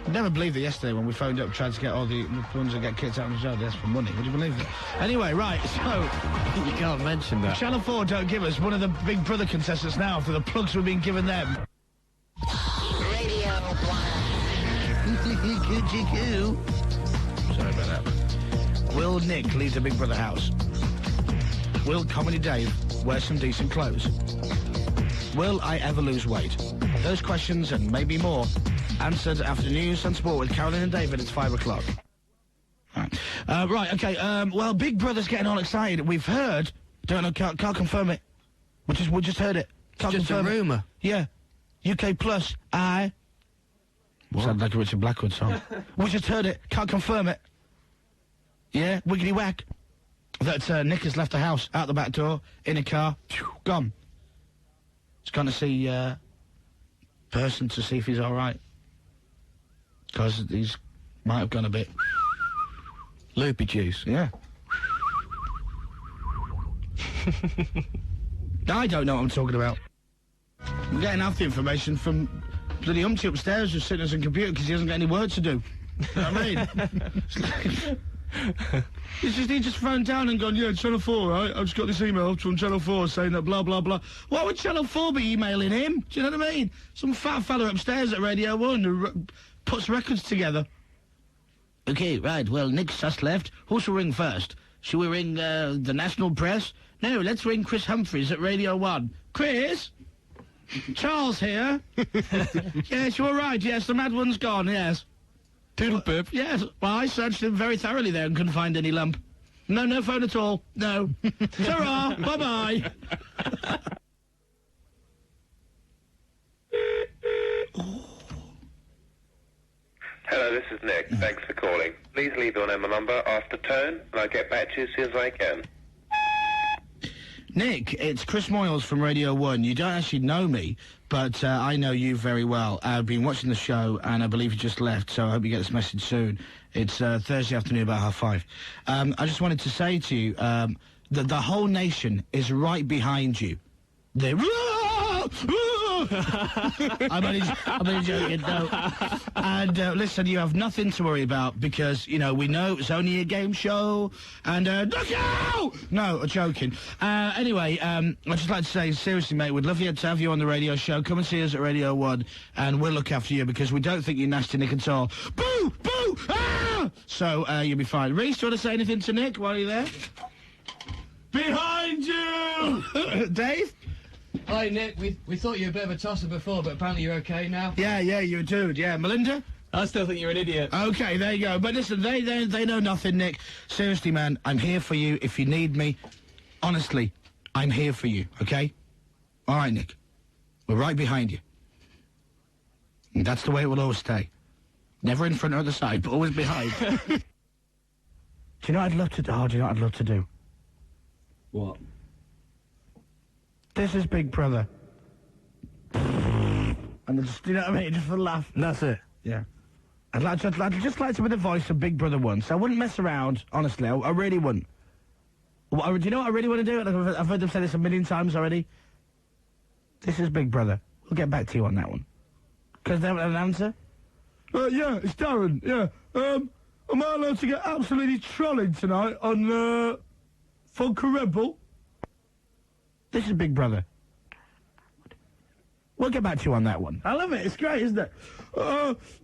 Never believed it yesterday when we phoned up, tried to get all the ones that get kicked out of the show. They asked for money. Would you believe it? Anyway, right, so... You can't mention that. Channel 4 don't give us one of the Big Brother contestants now after the plugs we've been giving them. Radio 1. Sorry about that. Will Nick leave the Big Brother house? Will Comedy Dave wear some decent clothes? Will I ever lose weight? Those questions and maybe more answered after news and sport with Carolyn and David. It's 5 o'clock. Right, okay, well, Big Brother's getting all excited. We've heard, don't know, can't confirm it. We just heard it. Can't just confirm a rumour. Yeah. UK Plus, I... Sounds like a Richard Blackwood song. We just heard it. Can't confirm it. Yeah, wiggity whack. That Nick has left the house, out the back door, in a car, gone. He's gone to see person to see if he's all right. Because he's might have gone a bit loopy juice. Yeah. I don't know what I'm talking about. I'm getting half the information from bloody Humpty upstairs who's sitting at his computer because he hasn't got any work to do. You know what I mean? He just phoned down and gone, yeah, Channel 4, right? I've just got this email from Channel 4 saying that blah, blah, blah. Why would Channel 4 be emailing him? Do you know what I mean? Some fat fella upstairs at Radio 1 who puts records together. OK, right, well, Nick's just left. Who shall ring first? Shall we ring the national press? No, let's ring Chris Humphreys at Radio 1. Chris? Charles here. Yes, you're right, yes, the mad one's gone, yes. Toodle pip. Yes, well, I searched him very thoroughly there and couldn't find any lump. No phone at all. No. Ta-ra! Bye-bye. Hello, this is Nick. Thanks for calling. Please leave your name and number after tone, and I'll get back to you as soon as I can. Nick, it's Chris Moyles from Radio 1. You don't actually know me, but I know you very well. I've been watching the show, and I believe you just left, so I hope you get this message soon. It's Thursday afternoon, about 5:30. I just wanted to say to you that the whole nation is right behind you. They're... I'm only joking, no. And listen, you have nothing to worry about because, you know, we know it's only a game show and, look out! No, I'm joking. Anyway, I'd just like to say, seriously, mate, we'd love you to have you on the radio show. Come and see us at Radio 1 and we'll look after you because we don't think you're nasty, Nick, at all. Boo! Boo! Ah! So, you'll be fine. Reece, do you want to say anything to Nick while you're there? Behind you! Dave? Hi, Nick. We thought you were a bit of a tosser before, but apparently you're okay now. Yeah, you're a dude, yeah. Melinda? I still think you're an idiot. Okay, there you go. But listen, they know nothing, Nick. Seriously, man, I'm here for you if you need me. Honestly, I'm here for you, okay? All right, Nick. We're right behind you. And that's the way it will always stay. Never in front or the side, but always behind. Do you know what I'd love to do? Oh, do you know what I'd love to do? What? This is Big Brother. And I just, you know what I mean? Just for a laugh. And that's it. Yeah. I'd just like to be the voice of Big Brother once. I wouldn't mess around, honestly. I really wouldn't. Do you know what I really want to do? I've heard them say this a million times already. This is Big Brother. We'll get back to you on that one. Because they haven't had an answer? Yeah, it's Darren, yeah. Am I allowed to get absolutely trolled tonight on, Funker Rebel? This is Big Brother. We'll get back to you on that one. I love it. It's great, isn't it?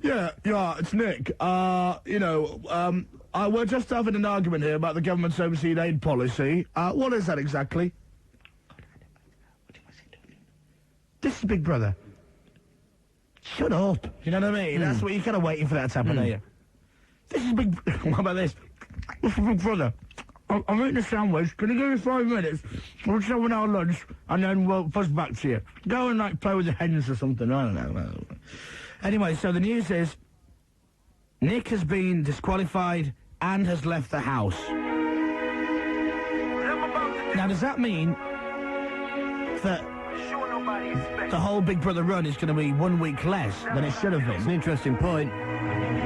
Yeah, it's Nick. We're just having an argument here about the government's overseas aid policy. What is that exactly? This is Big Brother. Shut up. You know what I mean? That's what you're kind of waiting for that to happen, are you? This is Big... What about this? This is Big Brother. I'm eating a sandwich. Can you give me 5 minutes? We'll just have an hour lunch, and then we'll buzz back to you. Go and, play with the hens or something. I don't know. Anyway, so the news is... Nick has been disqualified and has left the house. Now, does that mean that the whole Big Brother run is going to be 1 week less than it should have been? It's an interesting point.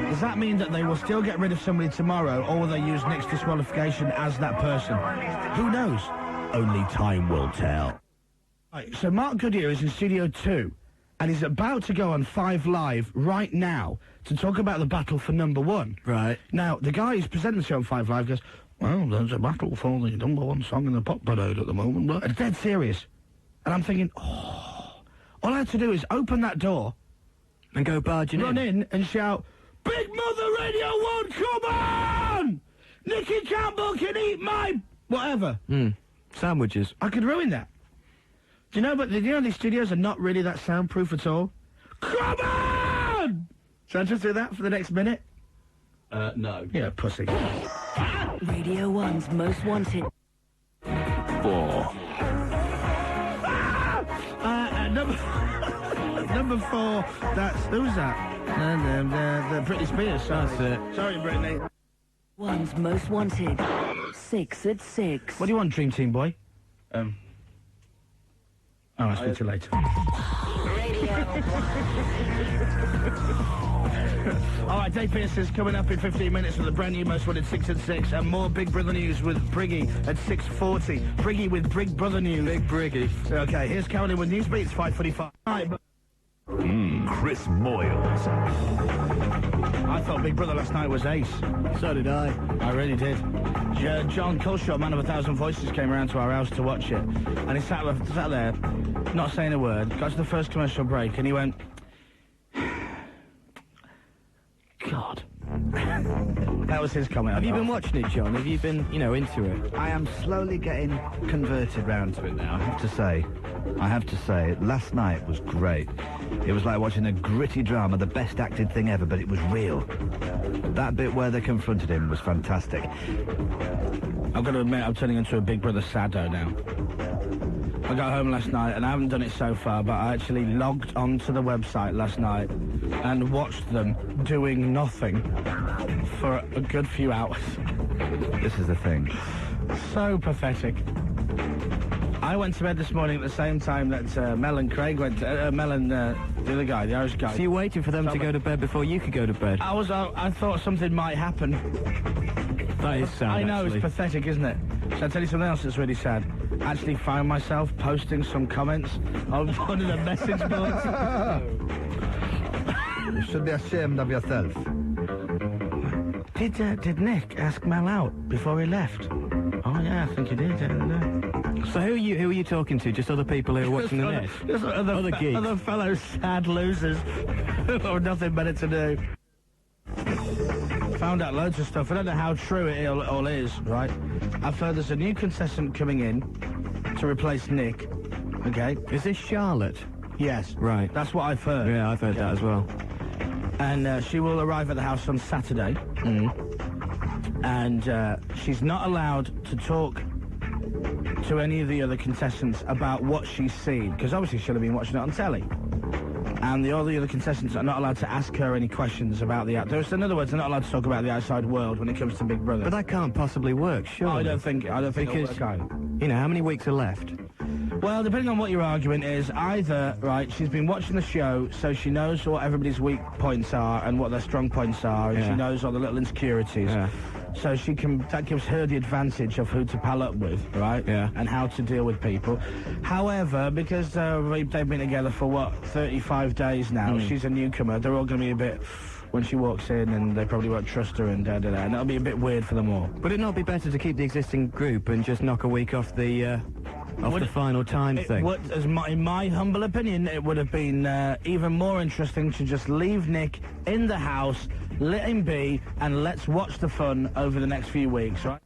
Does that mean that they will still get rid of somebody tomorrow, or will they use Nick's disqualification as that person? Who knows? Only time will tell. Right, so Mark Goodyear is in Studio 2, and he's about to go on 5 Live right now to talk about the battle for number 1. Right. Now, the guy who's presenting the show on 5 Live goes, well, there's a battle for the number 1 song in the pop parade at the moment. But it's dead serious. And I'm thinking, all I had to do is open that door and go barging run in and shout, Big Mother Radio 1, come on! Nicky Campbell can eat my... whatever. Sandwiches. I could ruin that. Do you know, but these studios are not really that soundproof at all? Come on! Shall I just do that for the next minute? No. Yeah, pussy. Radio 1's Most Wanted. 4. Number 4, who's that? The Britney Spears. That's it. Sorry, Britney. 1's Most Wanted. 6 at 6. What do you want, Dream Team boy? Oh, I'll speak to you later. All right, Dave Pearce is coming up in 15 minutes with a brand new Most Wanted 6 at 6, and more Big Brother news with Briggy at 6:40. Briggy with Big Brother news. Big Briggy. Okay, here's Carolyn with Newsbeat. It's 5:45. All right, Chris Moyles. I thought Big Brother last night was ace. So did I. I really did. John Culshaw, man of 1,000 voices, came around to our house to watch it. And he sat there, not saying a word, got to the first commercial break, and he went... God. That was his comment. Have you been watching it, John? Have you been, into it? I am slowly getting converted round to it now, I have to say. Last night was great. It was like watching a gritty drama, the best acted thing ever, but it was real. That bit where they confronted him was fantastic. I've got to admit, I'm turning into a Big Brother saddo now. I got home last night, and I haven't done it so far, but I actually logged onto the website last night and watched them doing nothing for a good few hours. This is the thing. So pathetic. I went to bed this morning at the same time that Mel and Craig went to... Mel and the other guy, the Irish guy. So you're waiting for them to go to bed before you could go to bed? I thought something might happen. That is sad, I know, actually. It's pathetic, isn't it? Shall I tell you something else that's really sad? I actually found myself posting some comments on one of the message boards. You should be ashamed of yourself. Did Nick ask Mel out before he left? Oh yeah, I think he did. So who are you talking to? Just other people who are watching the net? Just other geeks. Other fellow sad losers who have nothing better to do. Found out loads of stuff. I don't know how true it all is, right? I've heard there's a new contestant coming in to replace Nick. Okay? Is this Charlotte? Yes. Right. That's what I've heard. Yeah, I've heard that as well. And she will arrive at the house on Saturday. And she's not allowed to talk to any of the other contestants about what she's seen, because obviously she'll have been watching it on telly. and all the other contestants are not allowed to ask her any questions about the... In other words, they're not allowed to talk about the outside world when it comes to Big Brother. But that can't possibly work, surely. Oh, I don't think it'll because, work either. You know, how many weeks are left? Well, depending on what your argument is, either, right, she's been watching the show, so she knows what everybody's weak points are and what their strong points are, and she knows all the little insecurities. Yeah. So she can, that gives her the advantage of who to pal up with, right? Yeah. And how to deal with people. However, because they've been together for, 35 days now, she's a newcomer, they're all going to be a bit... when she walks in, and they probably won't trust her, and and that'll be a bit weird for them all. Would it not be better to keep the existing group and just knock a week off the final time thing? In my humble opinion, it would have been even more interesting to just leave Nick in the house, let him be, and let's watch the fun over the next few weeks, right?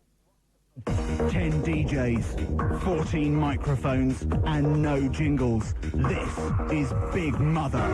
10 DJs, 14 microphones, and no jingles. This is Big Mother.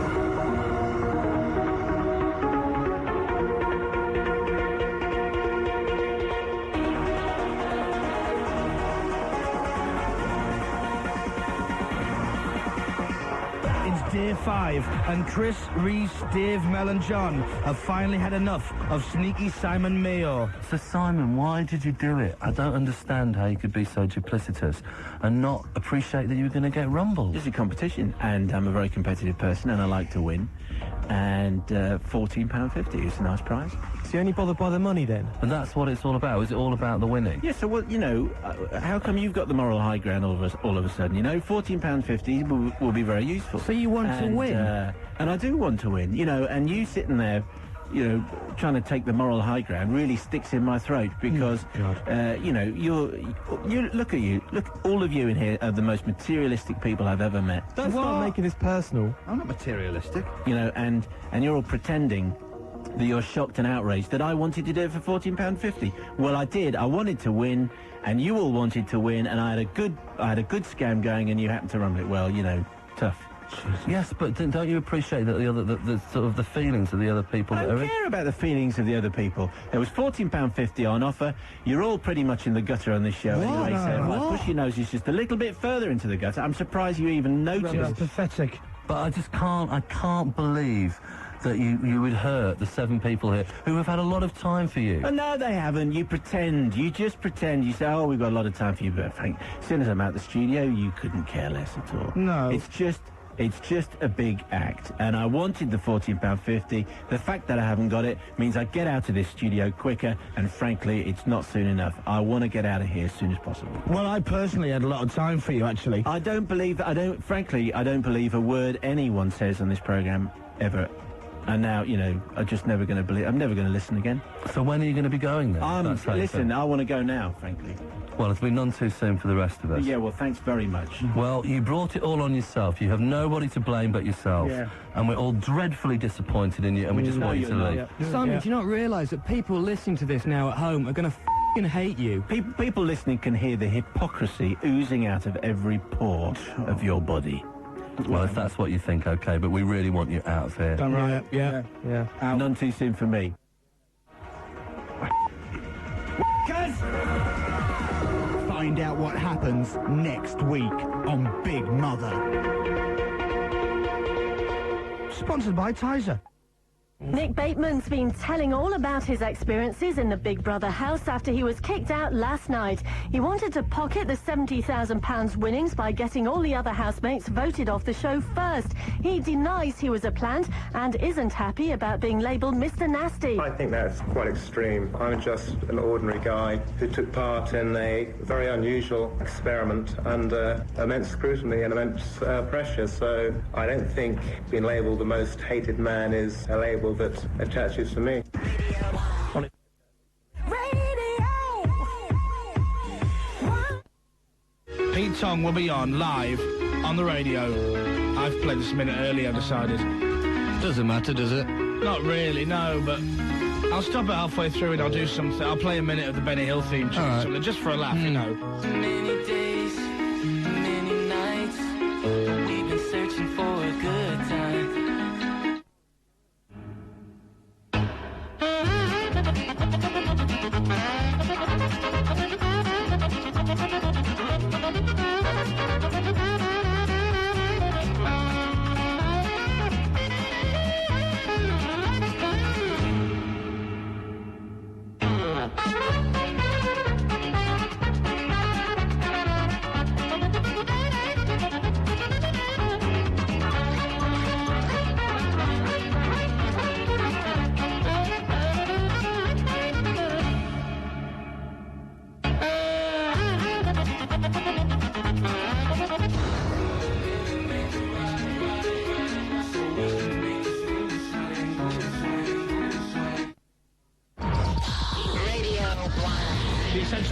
Day 5, and Chris, Reese, Dave, Mel and John have finally had enough of sneaky Simon Mayo. So Simon, why did you do it? I don't understand how you could be so duplicitous and not appreciate that you were going to get rumbled. It's a competition, and I'm a very competitive person, and I like to win. And £14.50 is a nice prize. So you only bothered by the money then? And that's what it's all about. Is it all about the winning? Yeah, so, well, you know, how come you've got the moral high ground all of a sudden? You know, £14.50 will be very useful. So you want to win? And I do want to win, you know, and you sitting there, you know, trying to take the moral high ground really sticks in my throat because, you know, you look at you. Look, all of you in here are the most materialistic people I've ever met. Don't start making this personal. I'm not materialistic. You know, and you're all pretending that you're shocked and outraged that I wanted to do it for £14.50. Well, I did. I wanted to win, and you all wanted to win, and I had a good scam going, and you happened to run it. Well, you know, tough. Jesus. Yes, but don't you appreciate that the sort of the feelings of the other people? I don't care about the feelings of the other people. There was £14.50 on offer. You're all pretty much in the gutter on this show anyway, so push your noses just a little bit further into the gutter. I'm surprised you even noticed. That's pathetic. But I can't believe that you would hurt the 7 people here who have had a lot of time for you. Oh, no, they haven't. You pretend. You just pretend. You say, oh, we've got a lot of time for you, but Frank, as soon as I'm out the studio, you couldn't care less at all. No. It's just a big act, and I wanted the £14.50. The fact that I haven't got it means I get out of this studio quicker, and frankly, it's not soon enough. I want to get out of here as soon as possible. Well, I personally had a lot of time for you, actually. Frankly, I don't believe a word anyone says on this programme, ever. And now, you know, I'm never going to listen again. So when are you going to be going then? Listen, I want to go now, frankly. Well, it's been none too soon for the rest of us. Yeah, well, thanks very much. Well, you brought it all on yourself. You have nobody to blame but yourself. Yeah. And we're all dreadfully disappointed in you, and we just want you to leave. Simon, do you not realise that people listening to this now at home are going to f***ing hate you? People listening can hear the hypocrisy oozing out of every pore of your body. Well, if that's what you think, okay, but we really want you out of here. Done right. Yeah. None too soon for me. Find out what happens next week on Big Mother. Sponsored by Tizer. Nick Bateman's been telling all about his experiences in the Big Brother house after he was kicked out last night. He wanted to pocket the £70,000 winnings by getting all the other housemates voted off the show first. He denies he was a plant and isn't happy about being labelled Mr. Nasty. I think that's quite extreme. I'm just an ordinary guy who took part in a very unusual experiment under immense scrutiny and immense pressure, so I don't think being labelled the most hated man is a label that attaches to me. Pete Tong will be on live on the radio. I've played this a minute early, I decided. Doesn't matter, does it? Not really, no, but I'll stop it halfway through and I'll do something. I'll play a minute of the Benny Hill theme tune, right. Something, just for a laugh, you know. Many days, many nights, we've been searching for a good time.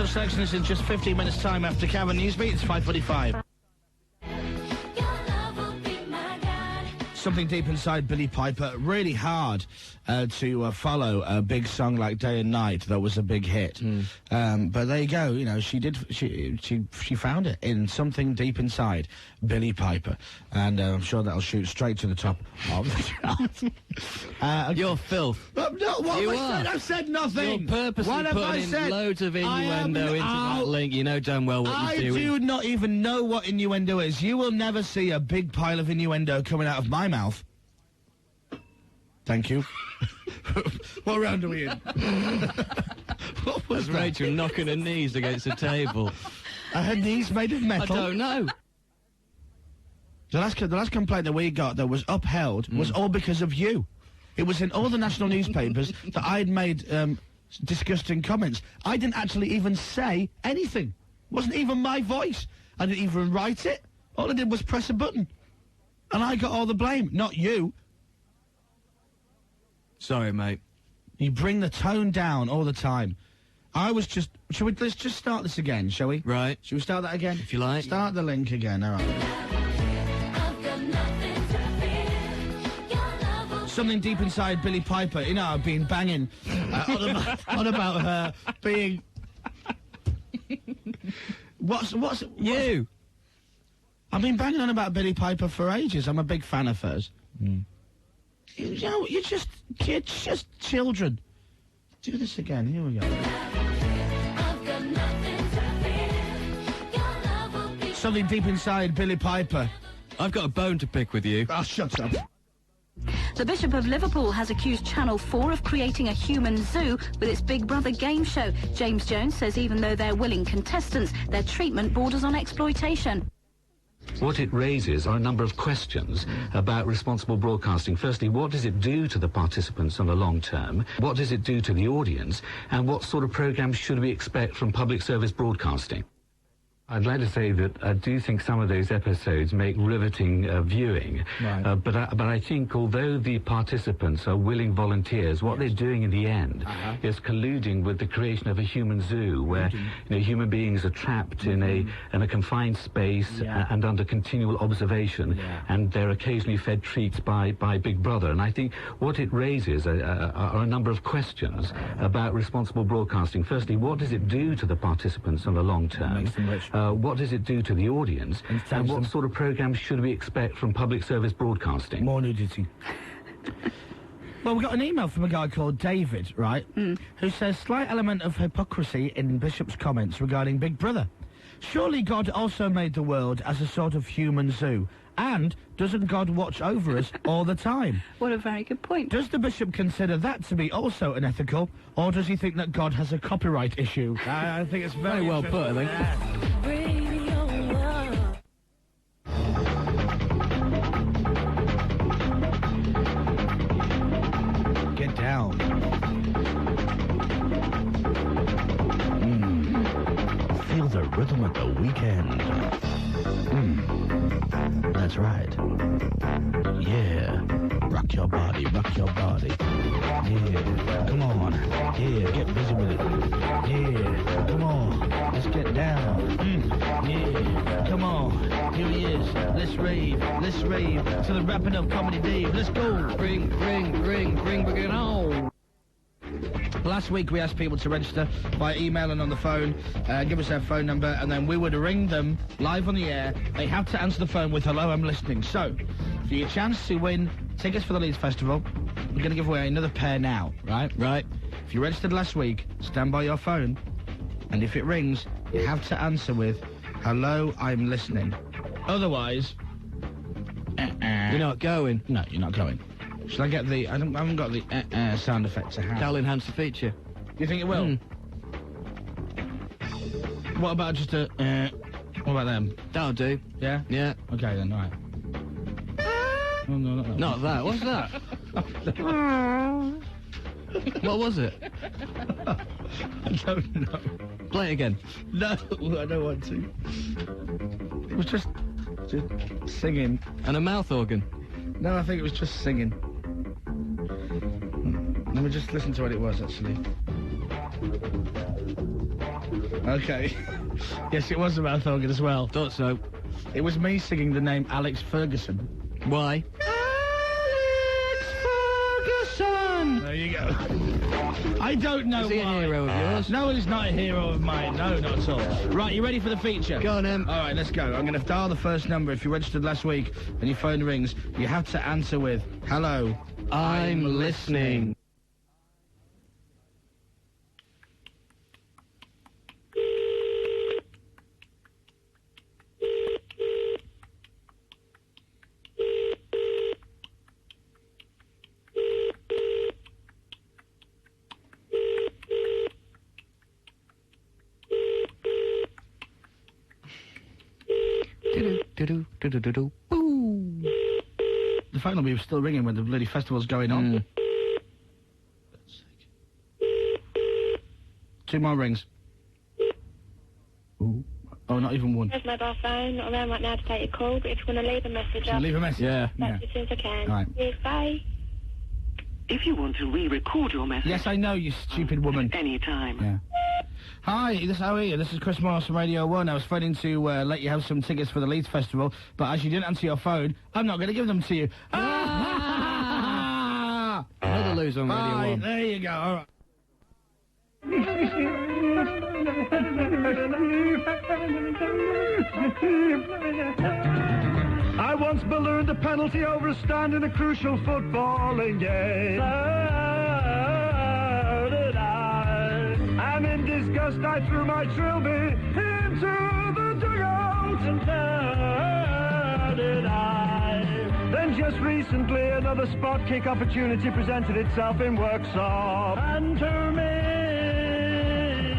such selections in just 15 minutes' time after Cavan Newsbeat. It's 5:45. Something deep inside Billy Piper, really hard to follow a big song like Day and Night that was a big hit. But there you go, you know, she found it in something deep inside Billy Piper, and I'm sure that'll shoot straight to the top of the chart. You're filth. No, what You have I said? are. I've said nothing. You're purposely What have I putting in said? loads of I innuendo into that link. You know damn well what you're doing. I do not even know what innuendo is. You will never see a big pile of innuendo coming out of my mouth. Thank you. What round are we in? What was That's Rachel knocking her knees against the table. Are her knees made of metal? I don't know. The last complaint that we got that was upheld was all because of you. It was in all the national newspapers that I had made disgusting comments. I didn't actually even say anything. It wasn't even my voice. I didn't even write it. All I did was press a button. And I got all the blame, not you. Sorry, mate. You bring the tone down all the time. I was just... let's just start this again, shall we? Right. Shall we start that again? If you like. Start the link again, all right. Something deep inside Billy Piper. You know, I've been banging on about her being... What's you? I've been banging on about Billy Piper for ages. I'm a big fan of hers. You know, you're just children. Do this again. Here we go. Something deep inside Billy Piper. I've got a bone to pick with you. Oh, shut up. The Bishop of Liverpool has accused Channel 4 of creating a human zoo with its Big Brother game show. James Jones says even though they're willing contestants, their treatment borders on exploitation. What it raises are a number of questions about responsible broadcasting. Firstly, what does it do to the participants on the long term? What does it do to the audience? And what sort of programmes should we expect from public service broadcasting? I'd like to say that I do think some of those episodes make riveting viewing, Right. but I think although the participants are willing volunteers, what they're doing in the end is colluding with the creation of a human zoo where human beings are trapped in a confined space and under continual observation, and they're occasionally fed treats by Big Brother. And I think what it raises are a number of questions about responsible broadcasting. Firstly, what does it do to the participants on the long term? What does it do to the audience? And what sort of programmes should we expect from public service broadcasting? More nudity. Well, we got an email from a guy called David, right, who says, slight element of hypocrisy in Bishop's comments regarding Big Brother. Surely God also made the world as a sort of human zoo. And doesn't God watch over us all the time? What a very good point. Does the Bishop consider that to be also unethical, or does he think that God has a copyright issue? I think it's very well put, I think. Get down. Feel the rhythm of the weekend. That's right. Yeah. Rock your body, rock your body. Yeah. Come on. Yeah, get busy with it. Yeah. Come on. Let's get down. Yeah. Come on. Here he is. Let's rave. Let's rave to the wrapping up Comedy Dave. Let's go. Bring it on. Last week we asked people to register by email and on the phone, give us their phone number, and then we would ring them live on the air. They have to answer the phone with "Hello, I'm listening." So, for your chance to win tickets for the Leeds Festival, we're going to give away another pair now, right? Right. If you registered last week, stand by your phone, and if it rings, you have to answer with "Hello, I'm listening." Otherwise, you're not going. No, you're not going. Shall I get the... I haven't got the sound effect to have. That'll enhance the feature. Do you think it will? What about just a... what about them? That'll do. Yeah? Yeah. Okay then, right. Oh, no, not that. Not that. What's that? What was it? I don't know. Play it again. No, I don't want to. It was just singing. And a mouth organ? No, I think it was just singing. Let me just listen to what it was, actually. Okay. Yes, it was the mouth organ as well. Thought so. It was me singing the name Alex Ferguson. Why? Alex Ferguson! There you go. I don't know Is he why. a hero of yours? No, he's not a hero of mine. No, not at all. Right, you ready for the feature? Go on, Em. All right, let's go. I'm going to dial the first number. If you registered last week and your phone rings, you have to answer with, hello. I'm listening. The phone will be still ringing when the bloody festival's going on. Two more rings. Ooh. Oh, not even one. There's mobile phone. Not around right now to take your call, but if you want to leave a message, Shall I leave a message? Yeah. back as soon as I can. All right. Yes, bye. If you want to re-record your message... Yes, I know, you stupid woman. Any time. Yeah. Hi, how are you? This is Chris Moyles from Radio 1. I was phoning to let you have some tickets for the Leeds Festival, but as you didn't answer your phone, I'm not going to give them to you. Another loser on Radio 1. There you go. All right. I once ballooned a penalty over a stand in a crucial footballing game. So did I. And in disgust I threw my trilby into the dugout. And so did I. Then just recently another spot kick opportunity presented itself in Worksop. And to me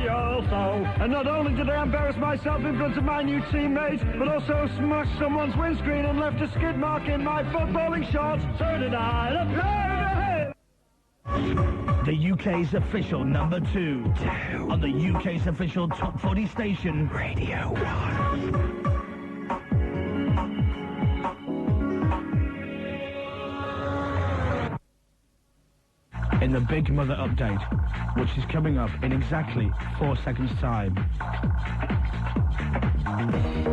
also. And not only did I embarrass myself in front of my new teammates, but also smashed someone's windscreen and left a skid mark in my footballing shorts. So did I. The UK's official number 2 on the UK's official top 40 station, Radio 1. In the Big Mother update, which is coming up in exactly 4 seconds' time.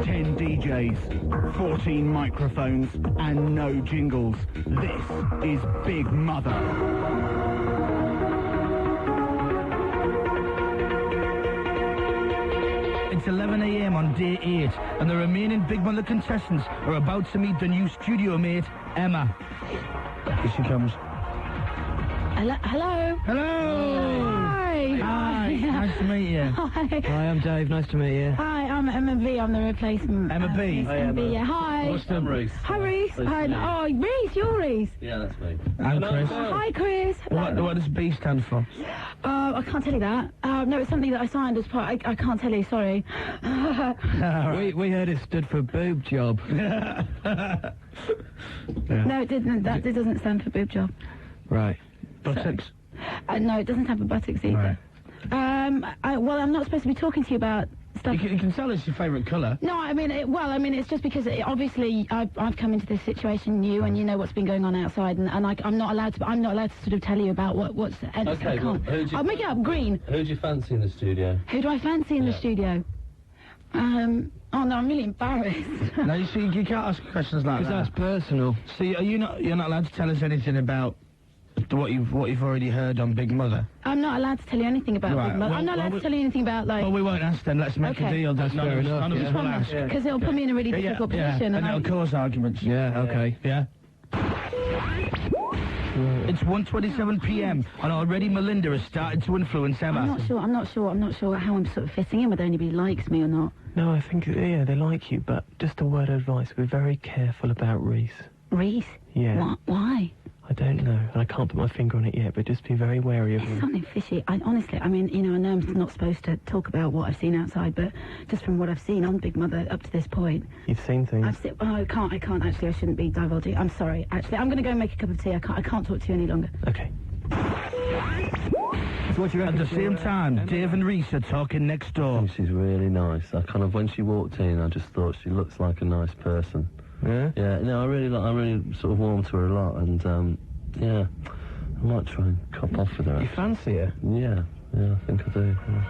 10 DJs, 14 microphones, and no jingles. This is Big Mother. It's 11 a.m. on day 8, and the remaining Big Mother contestants are about to meet the new studio mate, Emma. Here she comes. Hello? Hello! Hi! Hi! Nice to meet you. Hi. Hi, I'm Dave. Nice to meet you. Hi, I'm Emma B. I'm the replacement. Emma B. Hi, Emma B. Yeah, hi. What's the Reese? Hi, Reese. Nice to Hi. meet you. Oh, Reese, you're Reese. Yeah, that's me. I'm Chris. Hi, Chris. What does B stand for? I can't tell you that. No, it's something that I signed as part. I can't tell you. Sorry. We heard it stood for boob job. No, it didn't. It doesn't stand for boob job. Right. Buttocks? No, it doesn't stand for buttocks either. Right. Well, I'm not supposed to be talking to you about stuff. You can tell it's your favourite colour. No, I mean, it's just because obviously I've come into this situation new, and you know what's been going on outside, and I'm not allowed to sort of tell you about what's. Okay, I can't. I'll make it up. Green. Who do you fancy in the studio? Who do I fancy in the studio? Oh no, I'm really embarrassed. No, you see, you can't ask questions like that. Because that's personal. See, you're not allowed to tell us anything about what you've already heard on Big Mother. I'm not allowed to tell you anything about Right, Big Mother. well, I'm not allowed to tell you anything about like. Well, we won't ask then. Let's make a deal. That's fair enough. None of us will ask. Because it'll put me in a really difficult position. And it'll cause arguments. Yeah. Okay. Yeah. It's 1:27 p.m. and already Melinda has started to influence Emma. I'm not sure how I'm sort of fitting in, whether anybody likes me or not. No, I think, yeah, they like you, but just a word of advice, we're very careful about Reese. Reese? Yeah. Why? I don't know, and I can't put my finger on it yet, but just be very wary of him. Something fishy. Honestly, I mean, I know I'm not supposed to talk about what I've seen outside, but just from what I've seen on Big Mother up to this point. You've seen things? I can't actually, I shouldn't be divulging. I'm sorry, actually. I'm going to go and make a cup of tea. I can't talk to you any longer. Okay. So what you reckon? At the same time, Dave and Reese are talking next door. She's really nice. When she walked in, I just thought she looks like a nice person. Yeah? Yeah, no, I really sort of warmed to her a lot, and, yeah, I might try and cop off with her. You fancy her? Yeah. Yeah, I think I do. Yeah.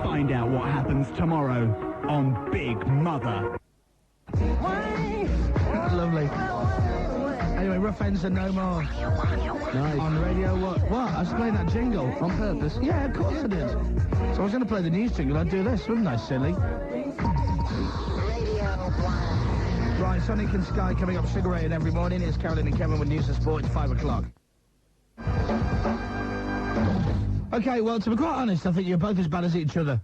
Find out what happens tomorrow on Big Mother. Lovely. Anyway, rough ends and no more. Nice. On Radio 1. What? I was playing that jingle. On purpose? Yeah, of course I did. So I was going to play the news jingle. I'd do this, wouldn't I, silly? Right, Sonic and Sky coming up Sugar Ray, and every morning here's Carolyn and Kevin with News and Sport. It's 5 o'clock. Okay, well, to be quite honest, I think you're both as bad as each other.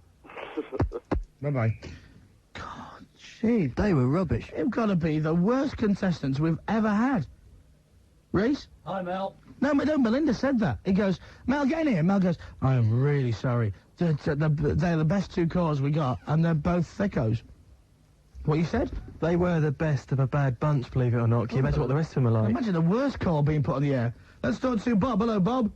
Bye-bye. God, gee. They were rubbish. They've got to be the worst contestants we've ever had. Reese? Hi, Mel. No, Melinda said that. He goes, Mel, get in here. Mel goes, I am really sorry. They're the best two callers we got, and they're both thickos. What you said? They were the best of a bad bunch, believe it or not. Can you imagine what the rest of them are like? Imagine the worst call being put on the air. Let's talk to Bob. Hello, Bob.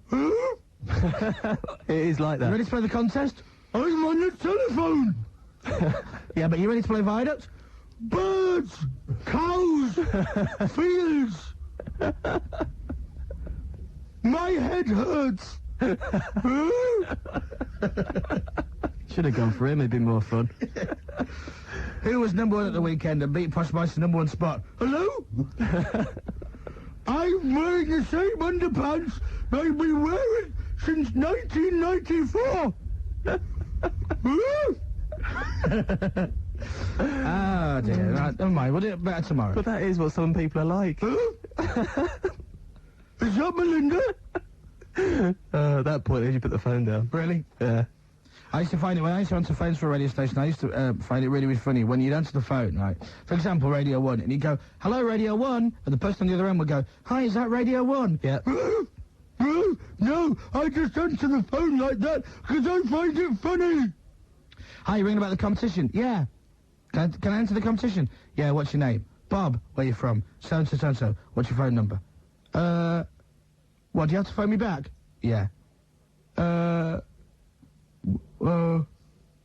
It is like that. You ready to play the contest? I'm on the telephone. Yeah, but you ready to play Viaduct? Birds, cows, fields. My head hurts. Should have gone for him, it'd been more fun. Who was number one at the weekend and beat Posh Mice's number one spot? Hello? I'm wearing the same underpants I've been wearing since 1994. Oh dear, right, never mind, we'll do it better tomorrow. But that is what some people are like. Is that Melinda? At that point, you put the phone down. Really? Yeah. I used to find it, when I used to answer phones for a radio station, I used to find it really, really funny when you'd answer the phone, right? For example, Radio 1, and you'd go, hello, Radio 1, and the person on the other end would go, hi, is that Radio 1? Yeah. No, I just answer the phone like that because I find it funny. Hi, you're ringing about the competition? Yeah. Can I enter the competition? Yeah, what's your name? Bob, where you from? So-and-so, so-and-so. What's your phone number? What, do you have to phone me back? Yeah.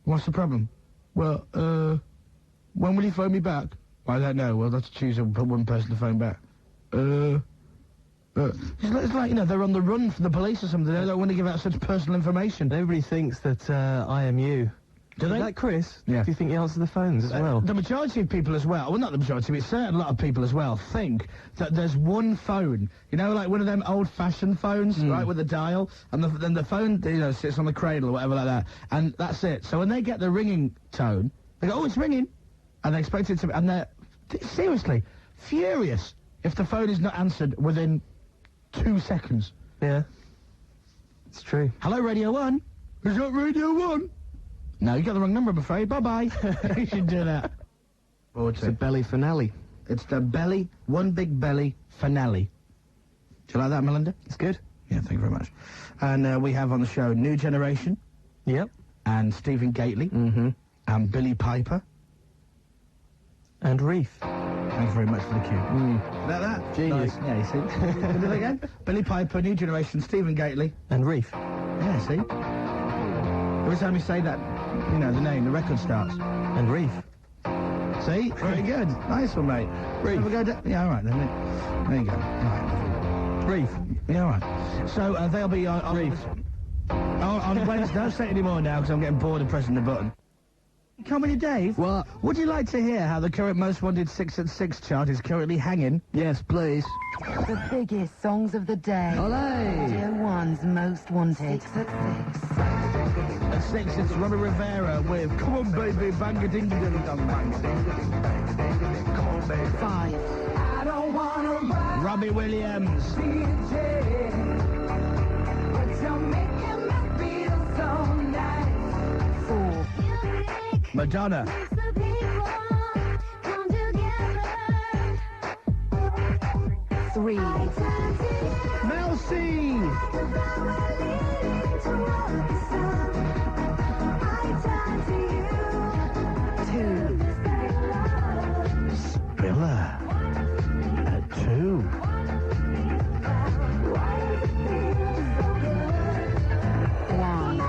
What's the problem? Well, when will you phone me back? I don't know. We'll have to choose one person to phone back. It's like, you know, they're on the run from the police or something. They don't want to give out such personal information. Everybody thinks that I am you. Do they? Is that Chris? Yeah. Do you think he answers the phones as well? The majority of people as well, not the majority, but certain lot of people as well, think that there's one phone, you know, like one of them old-fashioned phones, right, with a dial, and then the phone, you know, sits on the cradle or whatever like that, and that's it. So when they get the ringing tone, they go, oh, it's ringing, and they expect it to, and they're, seriously, furious if the phone is not answered within 2 seconds. Yeah. It's true. Hello, Radio 1? Is that Radio 1? No, you got the wrong number, I'm afraid. Bye-bye. You should do that. It's a belly finale. It's the belly, one big belly finale. Do you like that, Melinda? It's good. Yeah, thank you very much. And we have on the show New Generation. Yep. And Stephen Gately. Mm-hmm. And Billy Piper. And Reef. Thank you very much for the cue. About that? Genius. Nice. Yeah, you see? Can you do that again? Billy Piper, New Generation, Stephen Gately. And Reef. Yeah, see? Every time you say that, you know, the name, the record starts. And Reef. See? Very good. Nice one, mate. Reef. Yeah, all right, then. There you go. Right. Reef. Yeah, all right. So, they'll be on Reef. On Wednesday. Don't say it anymore now, because I'm getting bored of pressing the button. Come with you, Dave. What? Would you like to hear how the current Most Wanted 6 at 6 chart is currently hanging? Yes, please. The biggest songs of the day. Olé! Radio 1's Most Wanted. 6 at 6. At 6, it's Robbie Rivera with Come On Baby, Bang-a-ding-a-ding-dong, bang-a-ding-a-ding. Come on, baby. 5. I don't wanna ride Robbie Williams. DJ, but you're making me feel so nice. 4. Madonna. 3. Mel C. 2. Spiller. At 2. 1.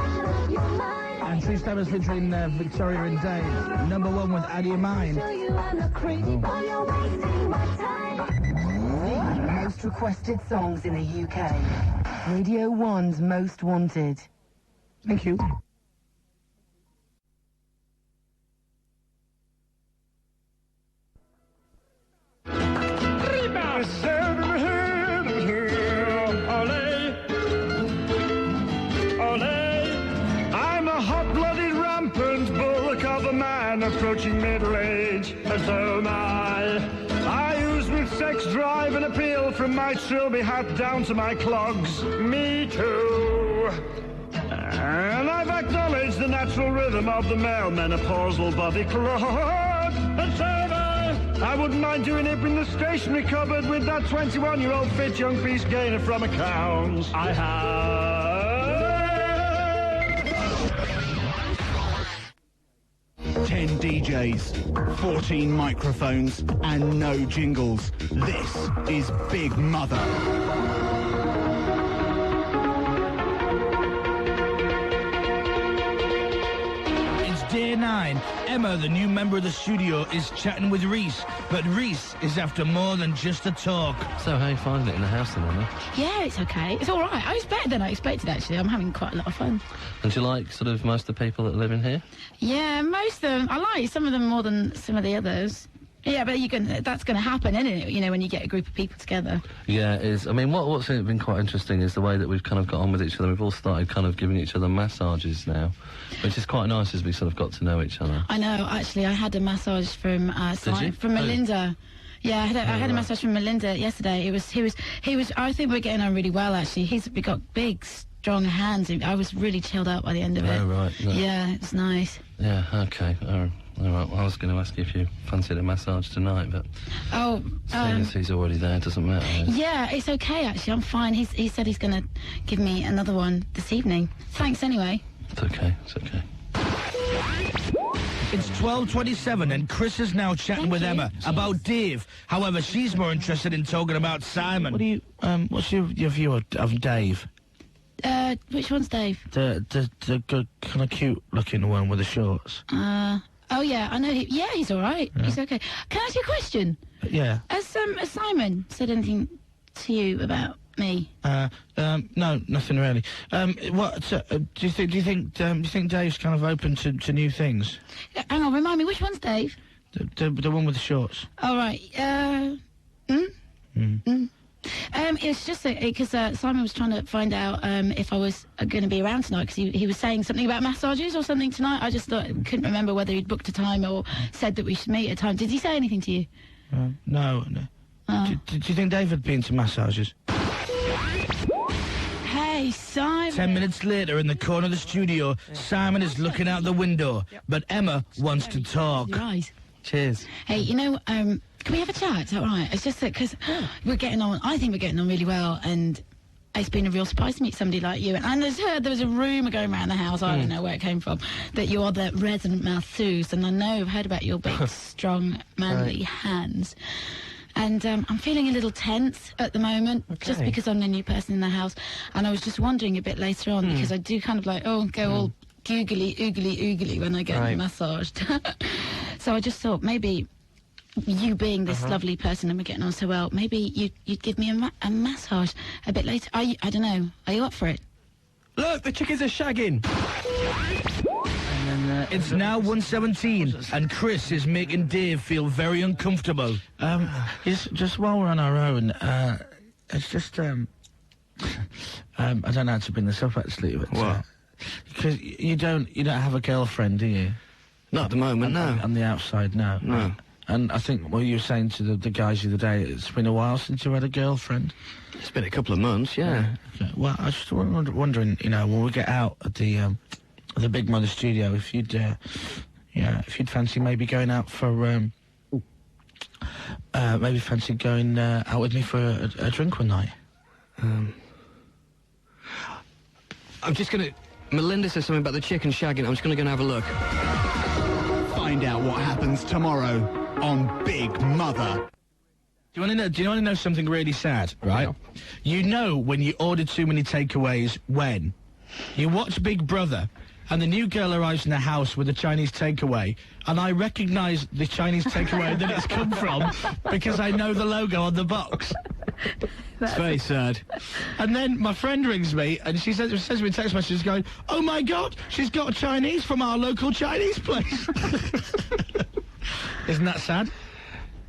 And True Stabbers featuring Victoria and Dave. Number 1 with Out of Your Mind. The most requested songs in the UK. Radio 1's Most Wanted. Thank you. I'm a hot-blooded, rampant bullock of a man approaching middle age, as so am I use with sex drive and appeal from my trilby hat down to my clogs. Me too. And I've acknowledged the natural rhythm of the male menopausal body clock. And so I wouldn't mind doing it in the stationery cupboard with that 21-year-old fit young piece gainer from accounts. I have. 10 DJs, 14 microphones, and no jingles. This is Big Mother. Day 9. Emma, the new member of the studio, is chatting with Reese, but Reese is after more than just a talk. So how are you finding it in the house then, Emma? Yeah, it's okay. It's all right. It's better than I expected, actually. I'm having quite a lot of fun. And do you like sort of most of the people that live in here? Yeah, most of them. I like some of them more than some of the others. Yeah, but that's going to happen, isn't it? You know, when you get a group of people together. Yeah, it is. I mean, what's been quite interesting is the way that we've kind of got on with each other. We've all started kind of giving each other massages now, which is quite nice as we sort of got to know each other. I know. Actually, I had a massage from from Melinda. Yeah, I had a massage from Melinda yesterday. He was. I think we're getting on really well. Actually, we got big, strong hands. I was really chilled out by the end of it. Oh right. No. Yeah, it's nice. Yeah. Okay. All right, well, I was going to ask you if you fancied a massage tonight, but seeing as he's already there, it doesn't matter. Yeah, it's okay, actually. I'm fine. He said he's going to give me another one this evening. Thanks anyway. It's okay. It's okay. It's 12:27 and Chris is now chatting with Emma about Dave. However, she's more interested in talking about Simon. What do you, what's your view of Dave? Which one's Dave? The good, kind of cute-looking one with the shorts. Oh, yeah, I know. He's all right. Yeah. He's okay. Can I ask you a question? Yeah. Has Simon said anything to you about me? No, nothing really. Do you think Dave's kind of open to new things? Hang on, remind me, which one's Dave? The one with the shorts. All right. It's just because Simon was trying to find out if I was going to be around tonight, because he was saying something about massages or something tonight. I just couldn't remember whether he'd booked a time or said that we should meet at a time. Did he say anything to you? No. Do you think Dave would be into massages? Hey, Simon! 10 minutes later, in the corner of the studio, Simon is looking out the window, but Emma wants to talk. Your eyes. Cheers. Hey, you know, can we have a chat? Is that all right? It's just that because we're getting on, I think we're getting on really well, and it's been a real surprise to meet somebody like you. And I just heard there was a rumour going around the house, I don't know where it came from, that you're the resident masseuse, and I know I've heard about your big, strong, manly hands. And I'm feeling a little tense at the moment, just because I'm the new person in the house. And I was just wondering a bit later on, because I do kind of like, go all googly, oogly when I get massaged. So I just thought maybe you being this lovely person and we're getting on so well, maybe you'd give me a massage a bit later. I don't know. Are you up for it? Look, the chickens are shagging. And then, it's now 1:17, and Chris is making Dave feel very uncomfortable. It's just while we're on our own, it's just, I don't know how to bring this up, actually. But, what? Because you don't have a girlfriend, do you? Not at the moment, no. On the outside, no. No. And I think what you were saying to the guys the other day, it's been a while since you had a girlfriend. It's been a couple of months, yeah. Okay. Well, I was just wondering, when we get out at the Big Mother studio, if you'd fancy maybe going out for, maybe fancy going out with me for a drink one night. I'm just gonna... Melinda says something about the chicken shagging. I'm just gonna go and have a look. Find out what happens tomorrow on Big Mother. Do you want to know something really sad, right? Yeah. You know when you order too many takeaways when you watch Big Brother and the new girl arrives in the house with a Chinese takeaway, and I recognise the Chinese takeaway that it's come from because I know the logo on the box. It's very sad. And then my friend rings me, and she sends me a text message going, "Oh my God, she's got Chinese from our local Chinese place." Isn't that sad?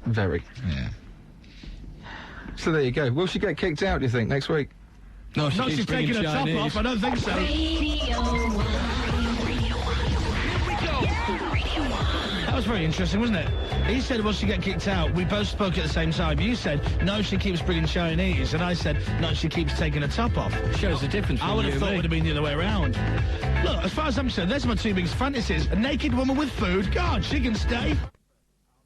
Very. Yeah. So there you go. Will she get kicked out, do you think, next week? No, she's taking her top off. I don't think so. That was very interesting, wasn't it? He said, will she get kicked out? We both spoke at the same time. You said, no, she keeps bringing Chinese. And I said, no, she keeps taking her top off. Shows the difference. I would have thought it would have been the other way around. Look, as far as I'm concerned, there's my two biggest fantasies. A naked woman with food. God, she can stay.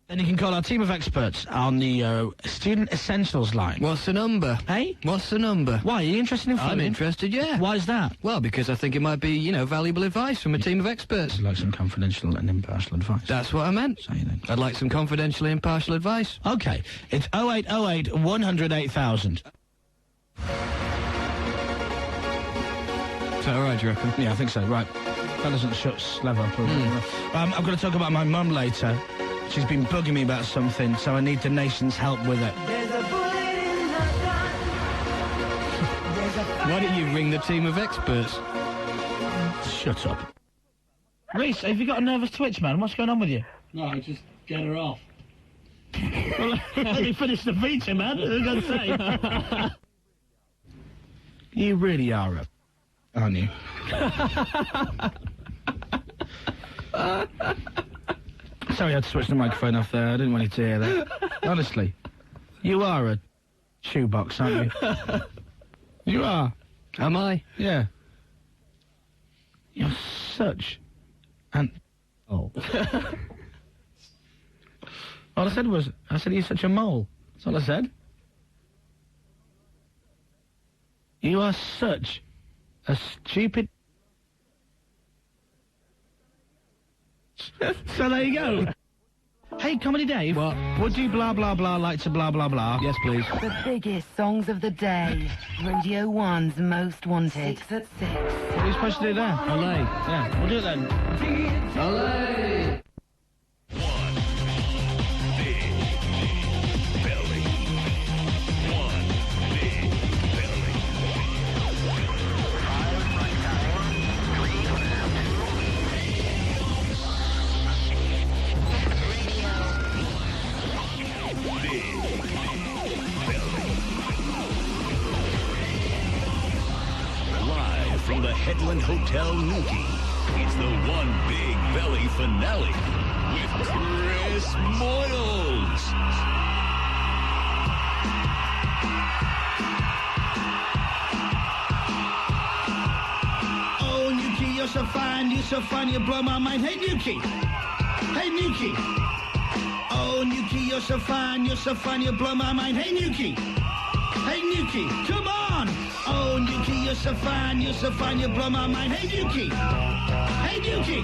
Then you can call our team of experts on the Student Essentials line. What's the number? Hey? What's the number? Why, are you interested in I'm interested, yeah. Why is that? Well, because I think it might be, you know, valuable advice from a team of experts. I'd like some confidential and impartial advice. That's what I meant. Say then. I'd like some confidential and impartial advice. OK. It's 0808 100 8000. Is that all right, do you reckon? Yeah, I think so. Right. That doesn't shut Slev up. I've got to talk about my mum later. She's been bugging me about something, so I need the nation's help with it. Why don't you ring the team of experts? Shut up. Reese, have you got a nervous twitch, man? What's going on with you? No, just get her off. Well, let me finish the feature, man. I was going to say. You really are aren't you? Sorry, I had to switch the microphone off there. I didn't want you to hear that. Honestly. You are a shoebox, aren't you? You are. Am I? Yeah. You're such an... Oh. All I said was, you're such a mole. That's all I said. You are such a stupid... So there you go. Hey, Comedy Dave. What? Would you blah blah blah like to blah blah blah? Yes, please. The biggest songs of the day. Radio 1's Most Wanted. 6 at 6. What are you supposed to do there? Olay. Yeah, we'll do it then. Olay. From the Headland Hotel Newquay, it's the One Big Belly finale with Chris Moyles. Oh, Newquay, you're so fine, you blow my mind. Hey, Newquay. Hey, Newquay. Oh, Newquay, you're so fine, you blow my mind. Hey, Newquay. Hey, Newquay, come on. Oh, Newquay, you're so fine, you blow my mind. Hey, Newquay. Hey, Newquay.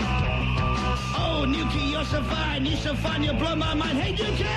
Oh, Newquay, you're so fine, you blow my mind. Hey, Newquay.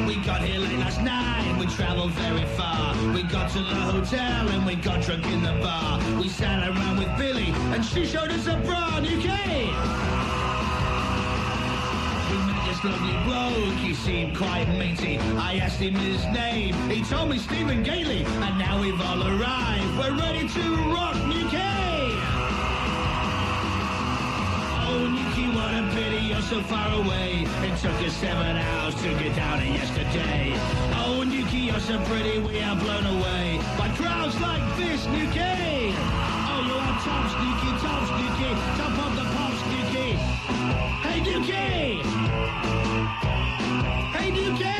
We got here late last night, we travelled very far. We got to the hotel and we got drunk in the bar. We sat around with Billy and she showed us a bra, UK. We met this lovely bloke, he seemed quite matey. I asked him his name, he told me Stephen Gailey. And now we've all arrived, we're ready to rock, UK. Oh, Newquay, what a pity you're so far away. It took us 7 hours to get down here yesterday. Oh, Newquay, you're so pretty, we are blown away by crowds like this, Newquay. Oh, you are tops, Newquay, top of the pops, Newquay. Hey, Newquay. Hey, Newquay.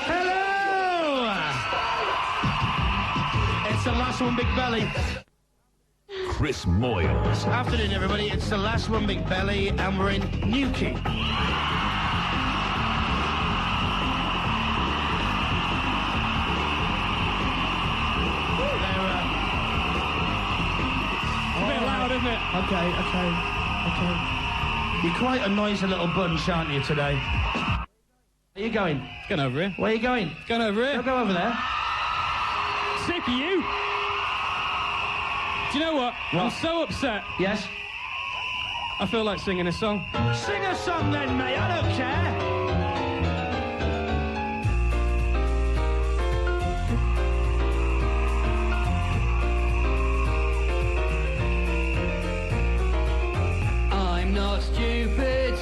Hello! It's the last one, Big Belly. Chris Moyles. Afternoon, everybody. It's the last one, Big Belly, and we're in Newquay. A bit loud, isn't it? Okay. You're quite a noisy little bunch, aren't you, today? Where are you going? Going over here. Where are you going? Going over here. Don't go over there. Sick of you. Do you know what? I'm so upset. Yes? I feel like singing a song. Sing a song then, mate. I don't care. I'm not stupid,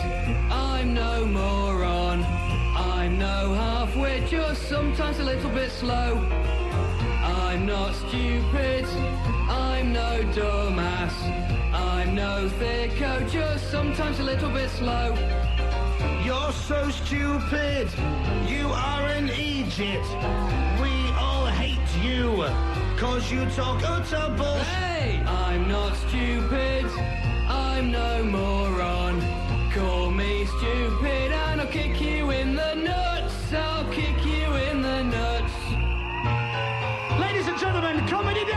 I'm no moron, I'm no half-wit, just sometimes a little bit slow. I'm not stupid, I'm no dumbass, I'm no thicko, just sometimes a little bit slow. You're so stupid, you are an Egypt. We all hate you, 'cause you talk utter bullshit. Hey! I'm not stupid, I'm no moron. Call me stupid and I'll kick you in the nuts. I'll kick you in the nuts. Ladies and gentlemen, Comedy Dave!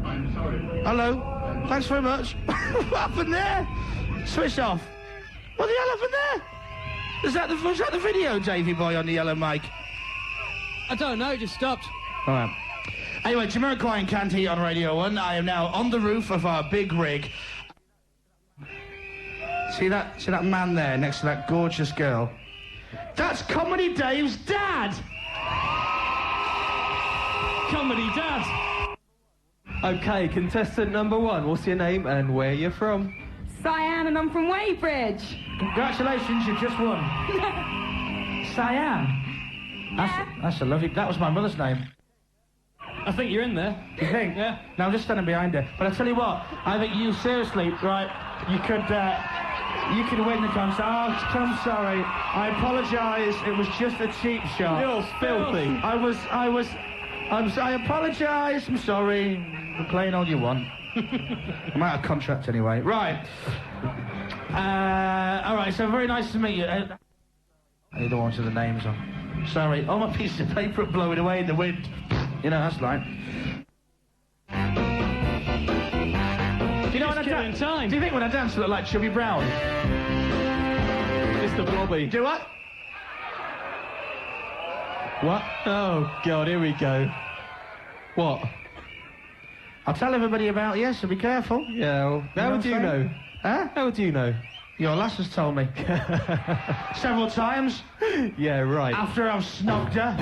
I'm sorry. Hello. Thanks very much. What happened there? Switched off. What the hell happened there? Was that the video, Davey boy, on the yellow mic? I don't know, it just stopped. All right. Anyway, Jamiroquai and Canty on Radio 1. I am now on the roof of our big rig. See that man there next to that gorgeous girl? That's Comedy Dave's dad! Comedy Dad. Okay, contestant number 1, what's your name and where you're from? Cyan, and I'm from Weybridge. Congratulations, you've just won. Cyan? That's a lovely... That was my mother's name. I think you're in there. You think? Yeah. No, I'm just standing behind her. But I tell you what, I think you seriously, right, you could win the contest. Oh, I'm sorry. I apologise. It was just a cheap shot. You're filthy. I apologise. I'm sorry. Complain all you want. I'm out of contract anyway. Right. All right, so very nice to meet you. I don't want the names on. Sorry. All my pieces of paper are blowing away in the wind. You know, that's like... Do you know when I dance? Do you think when I dance I look like Chubby Brown? It's the blobby. Do what? What? Oh, God, here we go. What? I'll tell everybody about you, so be careful. Yeah, well, how would you know? Huh? How would you know? Your lass has told me. Several times. Yeah, right. After I've snogged her.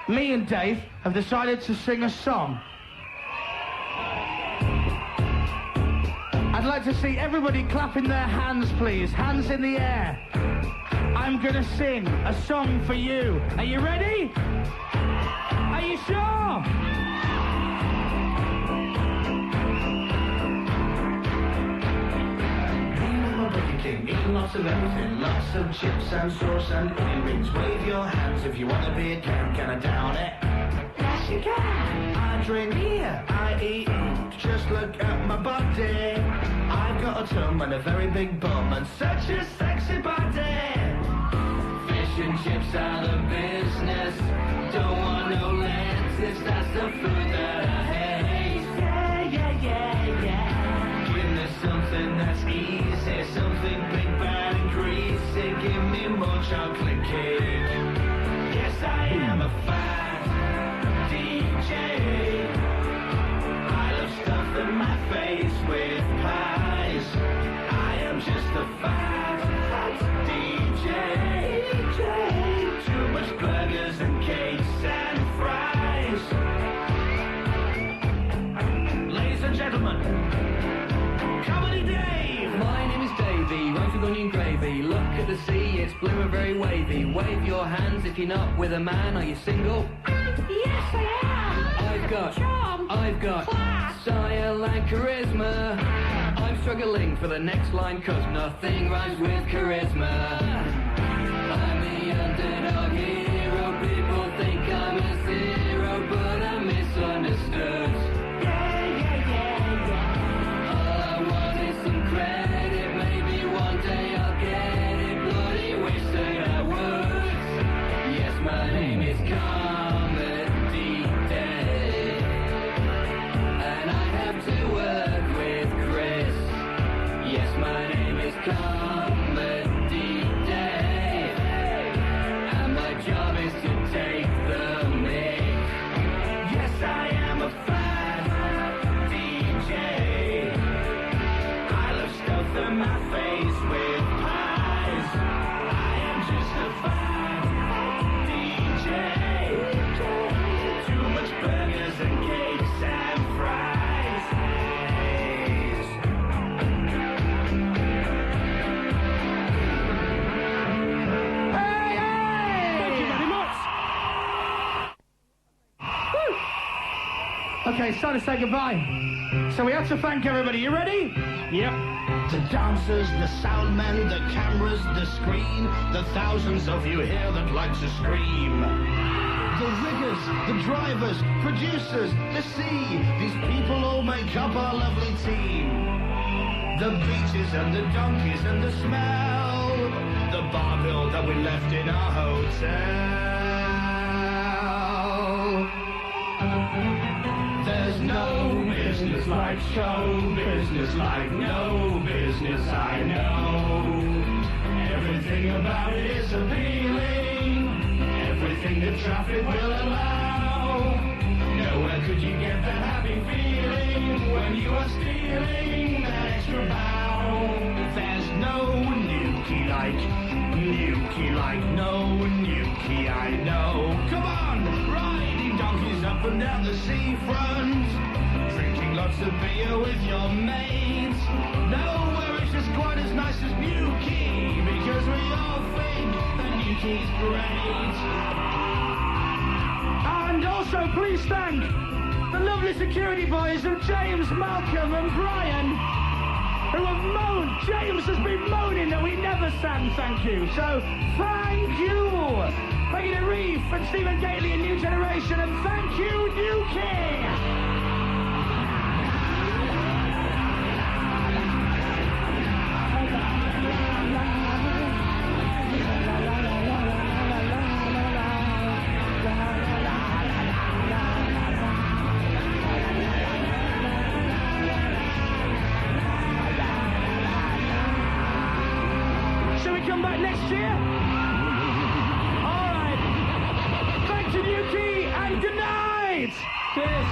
Me and Dave have decided to sing a song. I'd like to see everybody clapping their hands, please. Hands in the air. I'm gonna sing a song for you. Are you ready? Are you sure? Eating lots of everything, lots of chips and sauce and earrings. Wave your hands if you want to be a can I down it? Yes, you can. I drink beer, I eat, just look at my body. I've got a tongue and a very big bum and such a sexy body. Fish and chips are the business, don't want no lettuce, that's the food that I hate. Yeah. Give me something that's easy, something big, bad and greasy. Give me more chocolate cake. Yes, I am a fat DJ. I love stuffing my face with pies. I am just a fat DJ. Too much burgers and cakes and fries. Ladies and gentlemen, Comedy Dave! My name is Davey, rhymes with onion gravy. Look at the sea, it's blue and very wavy. Wave your hands if you're not with a man. Are you single? Yes, I am. I've got style and charisma. I'm struggling for the next line, cause nothing rhymes with charisma. I'm the underdog hero, people think I'm a zero, but I'm misunderstood. All I want is some credit, maybe one day I'll get it, bloody wish that I would. Yes, my name is Comedy Day, and I have to work with Chris. Yes, my name is Comedy Day, and my job is to take the mic. Yes, I am a fat DJ. I love stuff in my face with pies. I am just a fat DJ. Too much burgers and cakes and fries. Thank you very much. Woo. Okay, it's time to say goodbye. So we have to thank everybody. You ready? Yep. The dancers, the sound men, the cameras, the screen, the thousands of you here that like to scream. The riggers, the drivers, producers, the sea. These people all make up our lovely team. The beaches and the donkeys and the smell. The bar bill that we left in our hotel. There's no business like show business, like no business I know. Everything about it is appealing, everything the traffic will allow. Nowhere could you get that happy feeling when you are stealing that extra bow. There's no Newquay like no Newquay I know. Come on, riding donkeys up and down the seafront, drinking lots of beer with your mates. Nowhere is just quite as nice as Newquay, because we all think that Newquay's great. And also, please thank the lovely security boys of James, Malcolm and Brian, who have moaned. James has been moaning that we never sang thank you. So, thank you. Thank you to Reeve and Stephen Gately and New Generation, and thank you, Newquay. Come back next year? All right. Thanks to Newquay and good night. Cheers.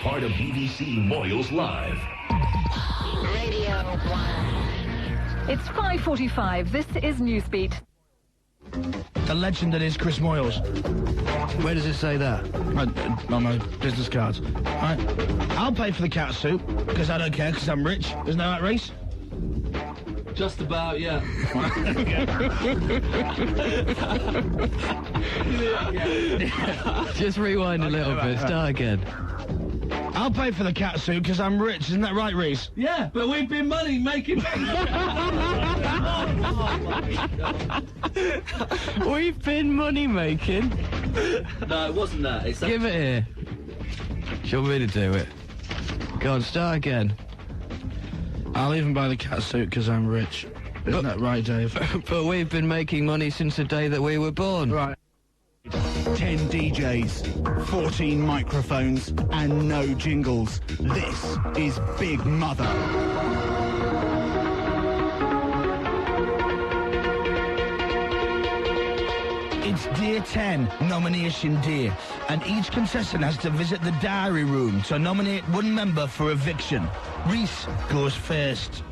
Part of BBC Moyles Live. Radio 1. It's 5:45. This is Newsbeat. The legend that is Chris Moyles. Where does it say that? On my business cards. Right. I'll pay for the cat soup, because I don't care, because I'm rich. Isn't that right, Reese? Just about, yeah. Just rewind a little bit, start again. I'll pay for the cat soup because I'm rich, isn't that right, Reese? Yeah, but we've been making... We've been money making? No, it wasn't that. It's Give it here. Do you want me to do it? Go on, start again. I'll even buy the cat suit because I'm rich. Isn't that right, Dave? But we've been making money since the day that we were born. Right. 10 DJs, 14 microphones, and no jingles. This is Big Mother. It's Dear 10, nomination Dear, and each contestant has to visit the diary room to nominate one member for eviction. Reese goes first.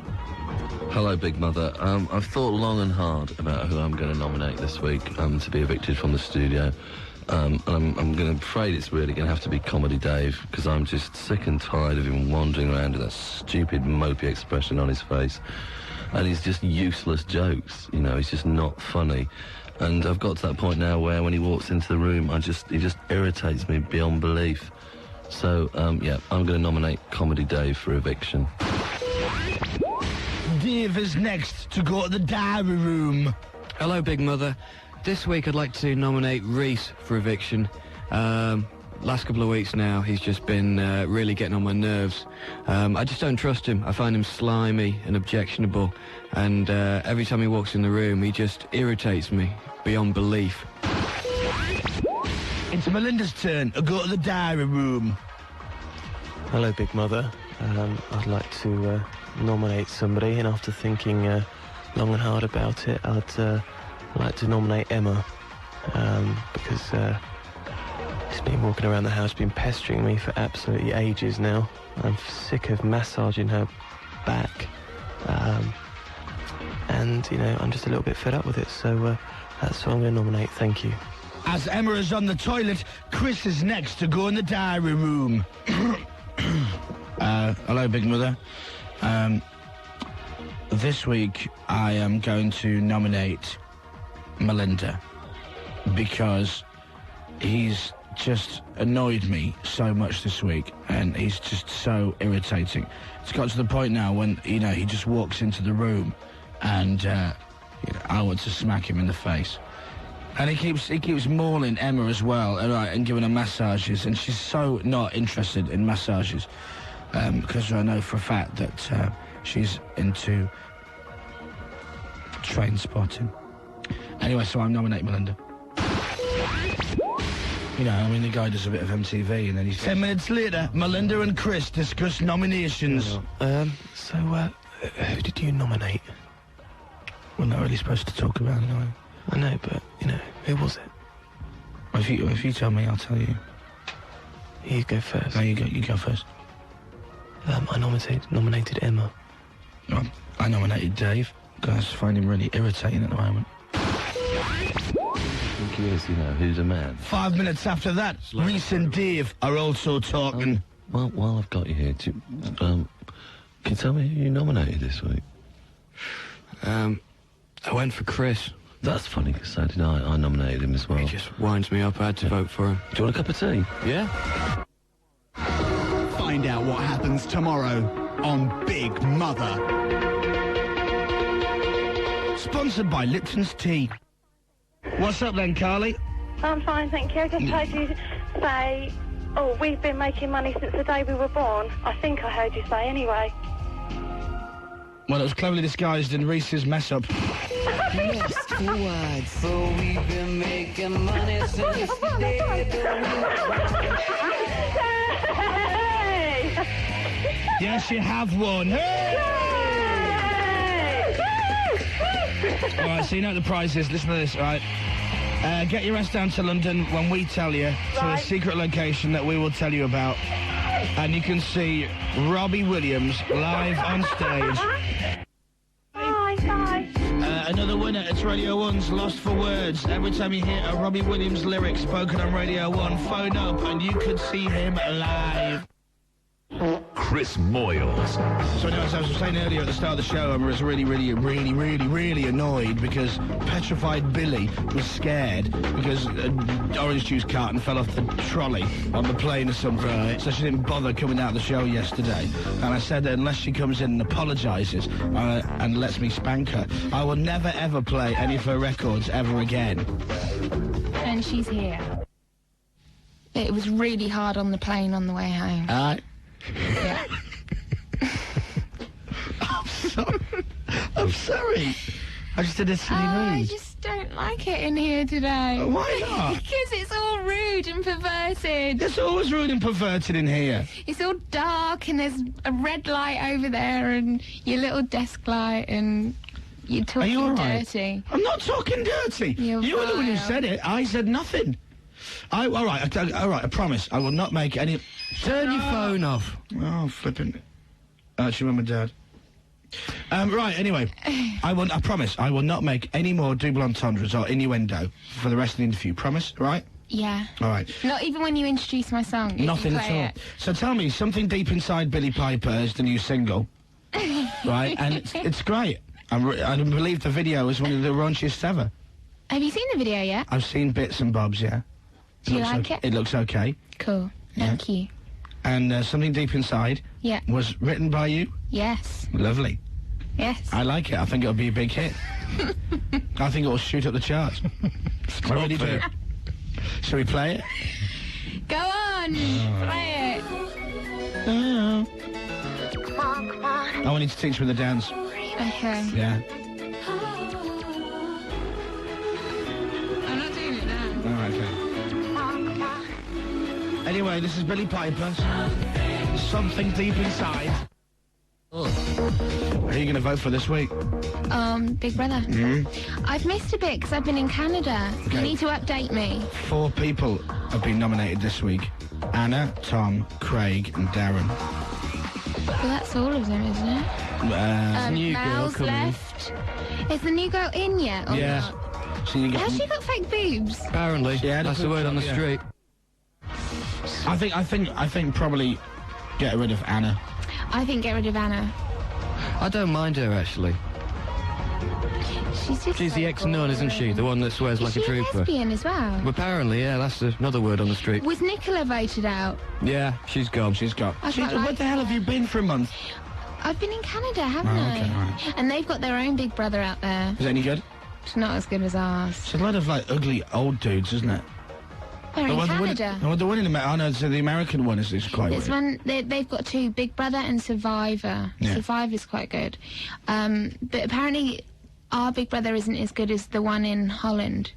Hello, Big Mother. I've thought long and hard about who I'm going to nominate this week to be evicted from the studio. And I'm afraid it's really going to have to be Comedy Dave, because I'm just sick and tired of him wandering around with that stupid, mopey expression on his face. and he's just useless jokes. You know, he's just not funny. And I've got to that point now where when he walks into the room, he just irritates me beyond belief. So, yeah, I'm going to nominate Comedy Dave for eviction. Dave is next to go to the diary room. Hello, Big Mother. This week I'd like to nominate Reese for eviction. Last couple of weeks now, he's just been really getting on my nerves. I just don't trust him. I find him slimy and objectionable. And every time he walks in the room, he just irritates me beyond belief. It's Melinda's turn to go to the diary room. Hello, Big Mother. I'd like to nominate somebody, and after thinking long and hard about it, I'd like to nominate Emma, because she's been walking around the house, been pestering me for absolutely ages now. I'm sick of massaging her back, and, you know, I'm just a little bit fed up with it, so that's what I'm going to nominate. Thank you. As Emma is on the toilet, Chris is next to go in the diary room. Hello, Big Mother. This week I am going to nominate Melinda because he's just annoyed me so much this week, and he's just so irritating. It's got to the point now when, you know, he just walks into the room and you know, I want to smack him in the face. And he keeps mauling Emma as well, and giving her massages, and she's so not interested in massages, because I know for a fact that she's into train spotting. Anyway, so I'm nominating Melinda. You know, I mean, the guy does a bit of MTV, and then he's... 10 minutes later, Melinda and Chris discuss nominations. So, who did you nominate? We're not really supposed to talk about it, are we? I know, but, you know, who was it? Well, if you tell me, I'll tell you. You go first. No, you go first. I nominated Emma. Well, I nominated Dave. Guys, find him really irritating at the moment. I'm curious, you know, who's a man? 5 minutes after that, Reese and Dave are also talking. Well, while I've got you here, can you tell me who you nominated this week? I went for Chris. That's funny, because so did I. I nominated him as well. He just winds me up. I had to vote for him. Do you want a cup of tea? Yeah. Find out what happens tomorrow on Big Mother. Sponsored by Lipton's Tea. What's up then, Carly? I'm fine, thank you. I just heard you say, oh, we've been making money since the day we were born. I think I heard you say anyway. Well, it was cleverly disguised in Reese's mess-up. Lost for words. So we've been making money since the day Yes, you have won. Hey! All right, so you know what the prize is. Listen to this, right? Get your ass down to London when we tell you to a secret location that we will tell you about. And you can see Robbie Williams live on stage. Bye. Another winner, it's Radio 1's Lost for Words. Every time you hear a Robbie Williams lyric spoken on Radio 1, phone up and you could see him live. Chris Moyles. So anyway, as I was saying earlier at the start of the show, I was really annoyed because Petrified Billy was scared because an orange juice carton fell off the trolley on the plane or something. Right. So she didn't bother coming out of the show yesterday. And I said that unless she comes in and apologises and lets me spank her, I will never ever play any of her records ever again. And she's here. It was really hard on the plane on the way home. Yeah. I'm sorry. I just did a silly move. I just don't like it in here today. Why not? Because it's all rude and perverted. It's always rude and perverted in here. It's all dark and there's a red light over there and your little desk light and you're talking dirty. I'm not talking dirty. You were the one who said it. I said nothing. All right, I promise. I will not make any... Turn your phone off. Oh, flipping. Actually, Mum and Dad. Right, anyway. I promise, I will not make any more double entendres or innuendo for the rest of the interview. Promise, right? Yeah. All right. Not even when you introduce my song. Nothing at all. So tell me, Something Deep Inside Billy Piper is the new single. Right? And it's great. I believe the video is one of the raunchiest ever. Have you seen the video yet? I've seen bits and bobs, yeah. Do you like it? It looks okay. Cool. Thank you. And Something Deep Inside was written by you? Yes. Lovely. Yes. I like it. I think it'll be a big hit. I think it'll shoot up the charts. I really do. Shall we play it? Go on! Play it! I want you to teach me the dance. Okay. Yeah. I'm not doing it now. All right, okay. Anyway, this is Billy Piper. Something Deep Inside. Who are you going to vote for this week? Big Brother. I've missed a bit because I've been in Canada. Okay. You need to update me. 4 people have been nominated this week. Anna, Tom, Craig and Darren. Well, that's all of them, isn't it? new girl Mel's coming in. left. Is the new girl in yet? Or Yeah. not? So you get Has she got fake boobs? Apparently. Yeah, That's the word on the yeah. street. I think probably get rid of Anna. I think get rid of Anna. I don't mind her, actually. She's just She's the ex-nun, isn't she? The one that swears like Is a she a trooper. lesbian as well? Well, apparently, yeah, that's another word on the street. Was Nicola voted out? Yeah, she's gone. She's gone. I quite Where like the hell have you been for a month? I've been in Canada, haven't Oh, I? okay, right. And they've got their own Big Brother out there. Is it any good? It's not as good as ours. It's a lot of like ugly old dudes, isn't it? They're in Canada. The one in America. Oh no, so the American one is quite This weird. one, they've got 2, Big Brother and Survivor. Yeah. Survivor's quite good. But apparently our Big Brother isn't as good as the one in Holland.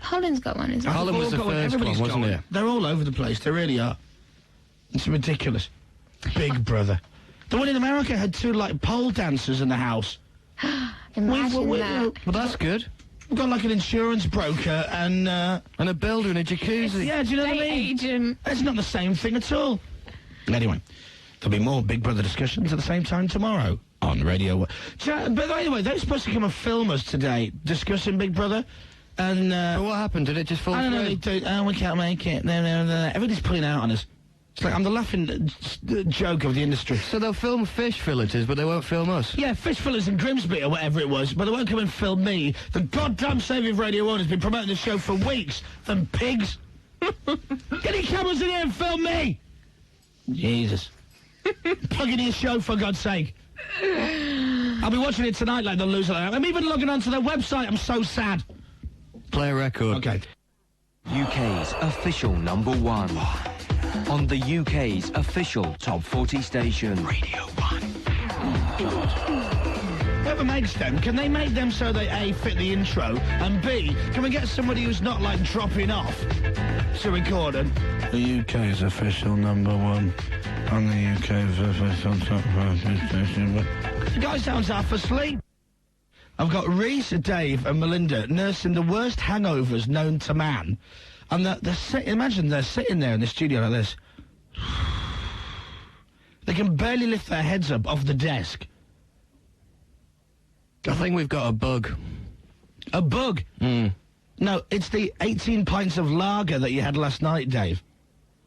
Holland's got one, isn't it? Holland was the first one, Everybody's got wasn't it? They're all over the place. They really are. It's ridiculous. Big Brother. The one in America had 2 like pole dancers in the house. Imagine that. Well, that's good. We've got like an insurance broker and a builder and a jacuzzi. Yeah, do you know what I mean? Agent. It's not the same thing at all. Anyway, there'll be more Big Brother discussions at the same time tomorrow on Radio 1. But anyway, they're supposed to come and film us today discussing Big Brother. And But what happened? Did it just fall I don't through? know, we can't make it. No. Everybody's pulling out on us. It's like I'm the laughing joke of the industry. So they'll film fish villagers, but they won't film us? Yeah, Fish Fillers in Grimsby or whatever it was, but they won't come and film me. The goddamn saviour of Radio 1 has been promoting the show for weeks. Them pigs. Get your cameras in here and film me! Jesus. Plug in your show, for God's sake. I'll be watching it tonight like the loser. I'm even logging onto their website. I'm so sad. Play a record. Okay. UK's official #1. On the UK's official Top 40 station. Radio 1. Whoever makes them, can they make them so they A, fit the intro, and B, can we get somebody who's not, like, dropping off to record it? The UK's official #1 on the UK's official Top 40 station. The guy sounds half asleep. I've got Reese, Dave and Melinda nursing the worst hangovers known to man. And imagine they're sitting there in the studio like this. They can barely lift their heads up off the desk. I think we've got a bug. A bug? Mm. No, it's the 18 pints of lager that you had last night, Dave.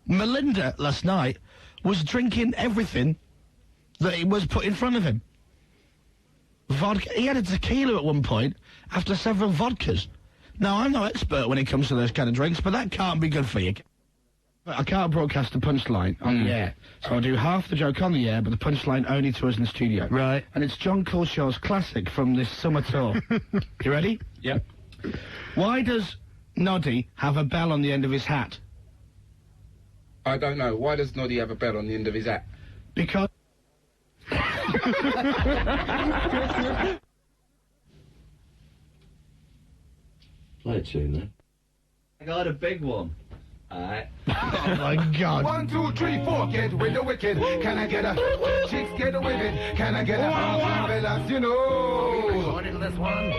Melinda, last night, was drinking everything that it was put in front of him. Vodka. He had a tequila at one point after several vodkas. Now, I'm no expert when it comes to those kind of drinks, but that can't be good for you. I can't broadcast the punchline on the air, so I'll do half the joke on the air, but the punchline only to us in the studio. Right. And it's John Culshaw's classic from this summer tour. You ready? Yep. Why does Noddy have a bell on the end of his hat? I don't know. Why does Noddy have a bell on the end of his hat? Because... Play a tune then. I got a big one. Alright. Oh my God. 1, 2, 3, 4, get with the wicked. Can I get a chicks get with it? Can I get a fellas, you know? Recording this one.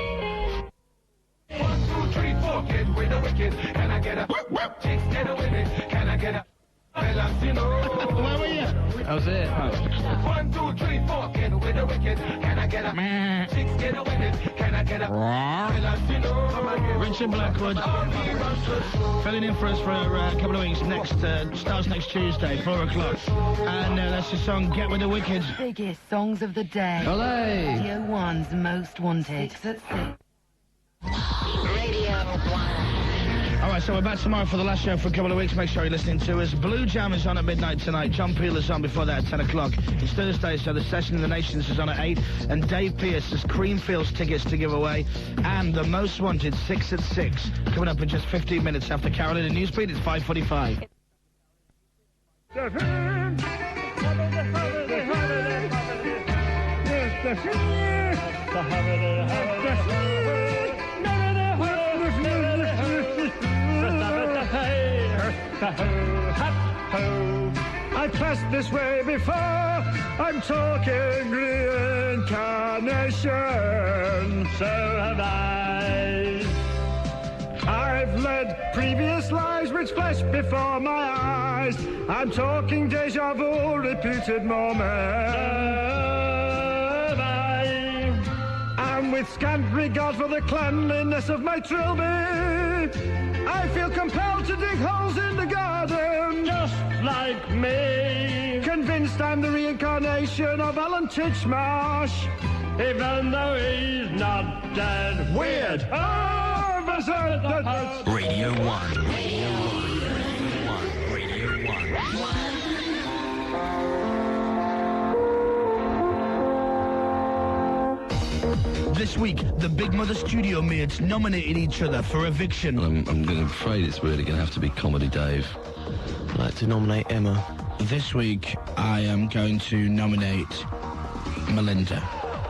1, 2, 3, 4, get with the wicked. Can I get a chicks get with it? Can I get a fellas, you know? Where were you? How's it? Right. 1, 2, 3, 4, get with the wicked. Can I get a 6, get with it? Can I get a Richard Blackwood filling in for us for a couple of weeks. Starts next Tuesday, 4 o'clock. And that's the song Get With the Wicked. Biggest songs of the day. Olé. Radio 1's Most Wanted. 6 at 6. Radio 1. All right, so we're back tomorrow for the last show for a couple of weeks. Make sure you're listening to us. Blue Jam is on at midnight tonight. John Peel is on before that at 10 o'clock. It's Thursday, so the Session in the Nations is on at 8. And Dave Pearce has Creamfields tickets to give away. And the Most Wanted, 6 at 6. Coming up in just 15 minutes after Carolina Newsbeat. It's 5:45. I passed this way before. I'm talking reincarnation. So have I. I've led previous lives which flash before my eyes. I'm talking deja vu, repeated moments. So have I. And with scant regard for the cleanliness of my trilby, I feel compelled to dig holes in the garden, just like me. Convinced I'm the reincarnation of Alan Titchmarsh, even though he's not dead. Weird. Radio 1. Radio 1. This week, the Big Mother studio mates nominated each other for eviction. I'm afraid it's really going to have to be Comedy Dave. I'd like to nominate Emma. This week, I am going to nominate Melinda.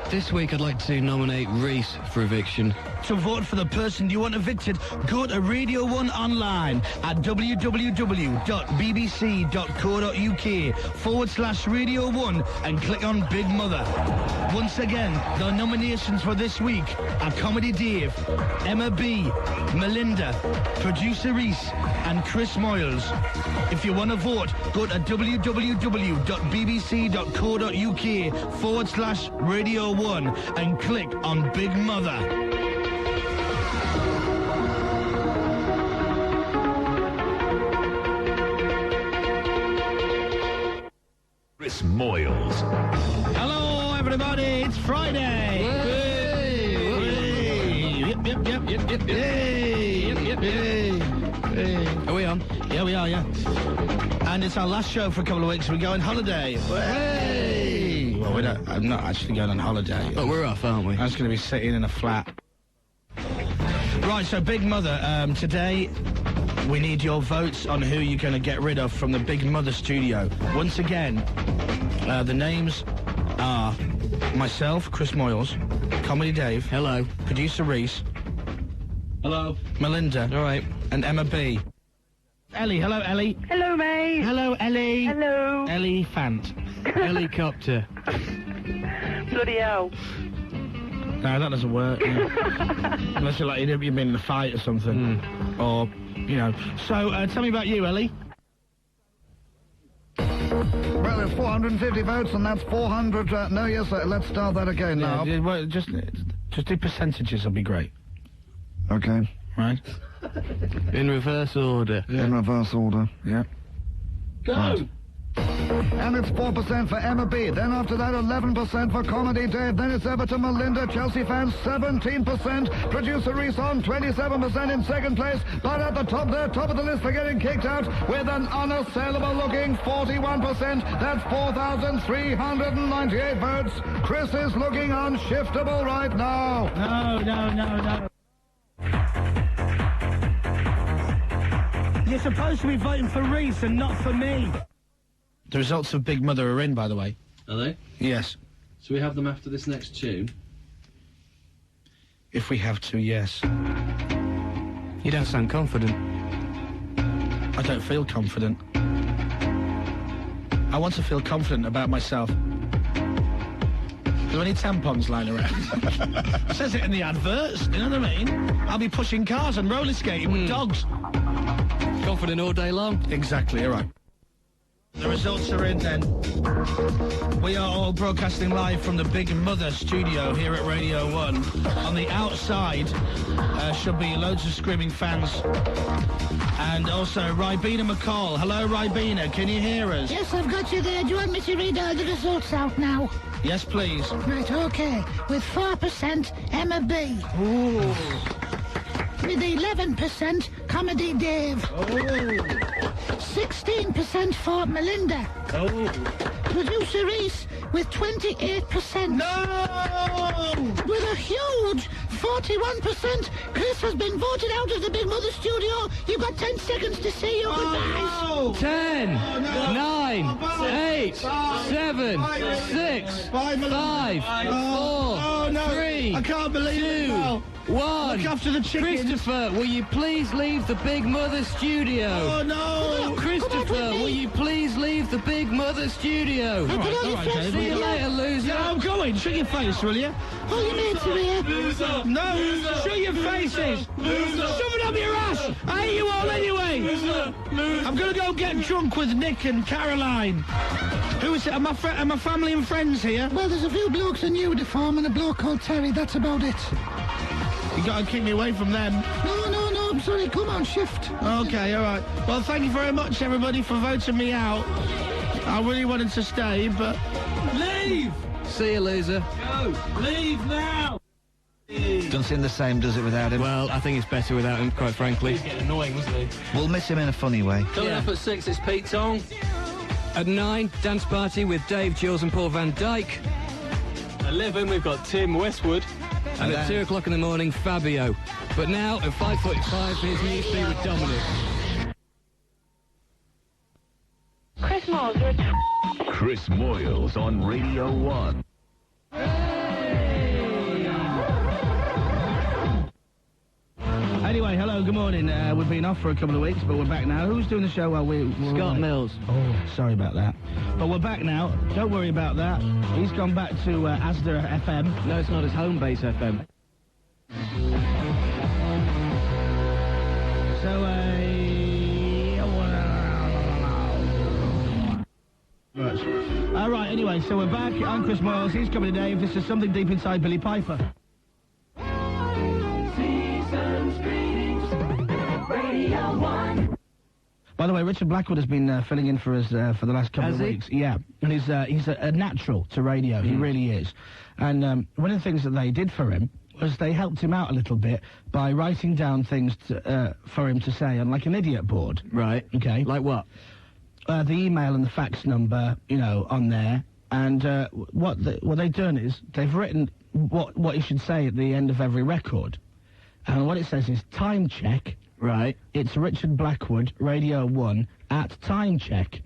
This week, I'd like to nominate Reese for eviction. To vote for the person you want evicted, go to Radio 1 online at www.bbc.co.uk/Radio 1 and click on Big Mother. Once again, the nominations for this week are Comedy Dave, Emma B, Melinda, Producer Reese and Chris Moyles. If you want to vote, go to www.bbc.co.uk/Radio 1 and click on Big Mother. Chris Moyles. Hello, everybody. It's Friday. Are we on? Yeah, we are, yeah. And it's our last show for a couple of weeks. We go on holiday. Hey! Well, I'm not actually going on holiday. But we're off, aren't we? I'm just going to be sitting in a flat. Right, so Big Mother, today we need your votes on who you're going to get rid of from the Big Mother studio. Once again, the names are myself, Chris Moyles, Comedy Dave. Hello. Producer Reese. Hello. Melinda. All right. And Emma B. Ellie. Hello, Ellie. Hello, mate. Hello, Ellie. Hello. Elephant. Helicopter. Bloody hell. No, that doesn't work. No. Unless you're like, you've been in a fight or something. Or, you know. So, tell me about you, Ellie. Well, there's 450 votes, and that's 400. No, yes, let's start that again now. Yeah, well, just do percentages, will be great. Okay. Right? In reverse order. Yeah. In reverse order. Yeah. Go! Right. And it's 4% for Emma B. Then after that, 11% for Comedy Dave. Then it's over to Melinda. Chelsea fans, 17%. Producer Reese on 27% in second place. But at the top there, top of the list for getting kicked out with an unassailable looking 41%. That's 4,398 votes. Chris is looking unshiftable right now. No. You're supposed to be voting for Reese and not for me. The results of Big Mother are in, by the way. Are they? Yes. So we have them after this next tune? If we have to, yes. You don't sound confident. I don't feel confident. I want to feel confident about myself. Are there any tampons lying around? It says it in the adverts, you know what I mean? I'll be pushing cars and roller skating with dogs. Confident all day long. Exactly, all right. The results are in then. We are all broadcasting live from the Big Mother studio here at Radio 1. On the outside should be loads of screaming fans. And also Ribena McCall. Hello, Ribena. Can you hear us? Yes, I've got you there. Do you want me to read the results out now? Yes, please. Right, OK. With 4%, Emma B. Ooh. With 11%, Comedy Dave. Oh. 16% for Melinda. Oh. Producer Reese with 28%. No! With a huge 41%, Chris has been voted out of the Big Mother studio. You've got 10 seconds to say your goodbyes. No. 10, 9, 8, 7, 6, 5, 4, 3, I can't believe 2, it now. 1. Look after the chickens. Christopher, will you please leave the Big Mother studio? Oh, no. Christopher, will you please leave the Big Mother studio? All right, Dave. See you later, loser. Yeah, I'm going. Shut your face, will you? Oh, your mates are here. Loser. No, loser. Shut your faces. Loser. Shove it up your ass. I hate you all anyway. Loser. Loser. I'm going to go get drunk with Nick and Caroline. Who is it? Are my family and friends here? Well, there's a few blokes in uniform and a bloke called Terry. That's about it. You got to keep me away from them. No, I'm sorry. Come on, shift. Okay, all right. Well, thank you very much, everybody, for voting me out. I really wanted to stay, but... Leave! See you, loser. Go! Leave now! Doesn't seem the same, does it, without him? Well, I think it's better without him, quite frankly. He's getting annoying, wasn't he? We'll miss him in a funny way. Coming up at 6, it's Pete Tong. At 9, dance party with Dave, Jules and Paul Van Dyke. 11, we've got Tim Westwood. And at 2 o'clock in the morning, Fabio. But now, at 5:45, here's Newsbeat with Dominic. Chris Moyles, Chris Moyles on Radio 1. Anyway, hello, good morning. We've been off for a couple of weeks, but we're back now. Who's doing the show while we're Scott away? Mills. Oh, sorry about that. But we're back now. Don't worry about that. He's gone back to Asda FM. No, it's not his home base FM. So, all right, anyway, so we're back. I'm Chris Moyles. He's coming today. If this is something deep inside Billy Piper. Radio 1. By the way, Richard Blackwood has been filling in for us for the last couple of weeks. Yeah, and he's a natural to radio. He really is. And one of the things that they did for him was they helped him out a little bit by writing down things for him to say on like an idiot board. Right. Okay. Like what? The email and the fax number, you know, on there. And what they've done is they've written what you should say at the end of every record. And what it says is time check. Right. It's Richard Blackwood, Radio 1, at time check.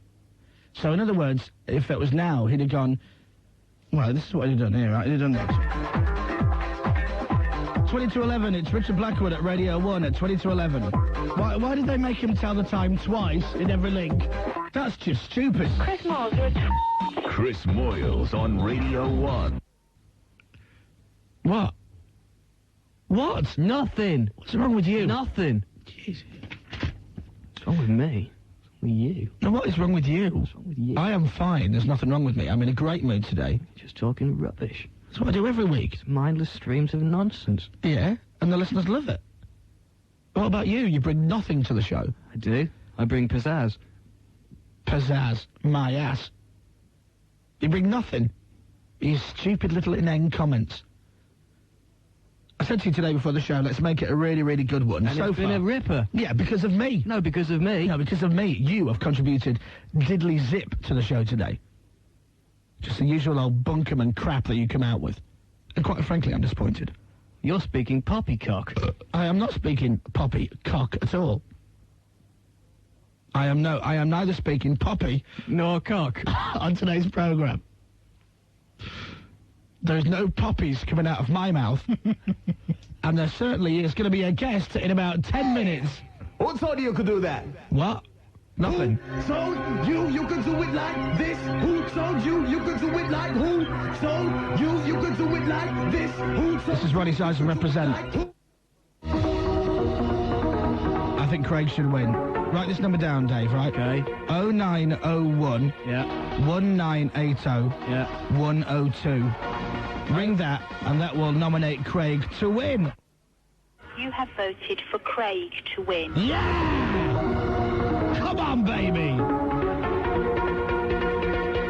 So, in other words, if it was now, he'd have gone, well, this is what he'd done here, right? He'd have done this. 22:11, it's Richard Blackwood at Radio 1 at 22:11. Why did they make him tell the time twice in every link? That's just stupid. Chris Moyles, Chris Moyles on Radio 1. What? What? Nothing. What's wrong with you? Nothing. Jeez. What's wrong with me? What's wrong with you? No, what is wrong with you? What's wrong with you? I am fine. There's nothing wrong with me. I'm in a great mood today. Just talking rubbish. That's what I do every week. It's mindless streams of nonsense. Yeah, and the listeners love it. What about you? You bring nothing to the show. I do. I bring pizzazz. Pizzazz. My ass. You bring nothing. You stupid little inane comments. I said to you today before the show, let's make it a really, really good one. And so it's been far, a ripper. Yeah, because of me. No, because of me. No, because of me. You have contributed diddly zip to the show today. Just the usual old bunkerman crap that you come out with. And quite frankly, I'm disappointed. You're speaking poppycock. I am not speaking poppycock at all. I am neither speaking poppy nor cock on today's programme. There's no poppies coming out of my mouth. And there certainly is going to be a guest in about 10 minutes. Who told you could do that? What? Nothing. Who told you could do it like this? Who told you could do it like who? Told you could do it like this? Who told This is Ronnie Size and Represent. I think Craig should win. Write this number down, Dave, right? Okay. 0901 Yeah. 1980 Yeah. 102. Ring that, and that will nominate Craig to win. You have voted for Craig to win. Yeah! Come on, baby!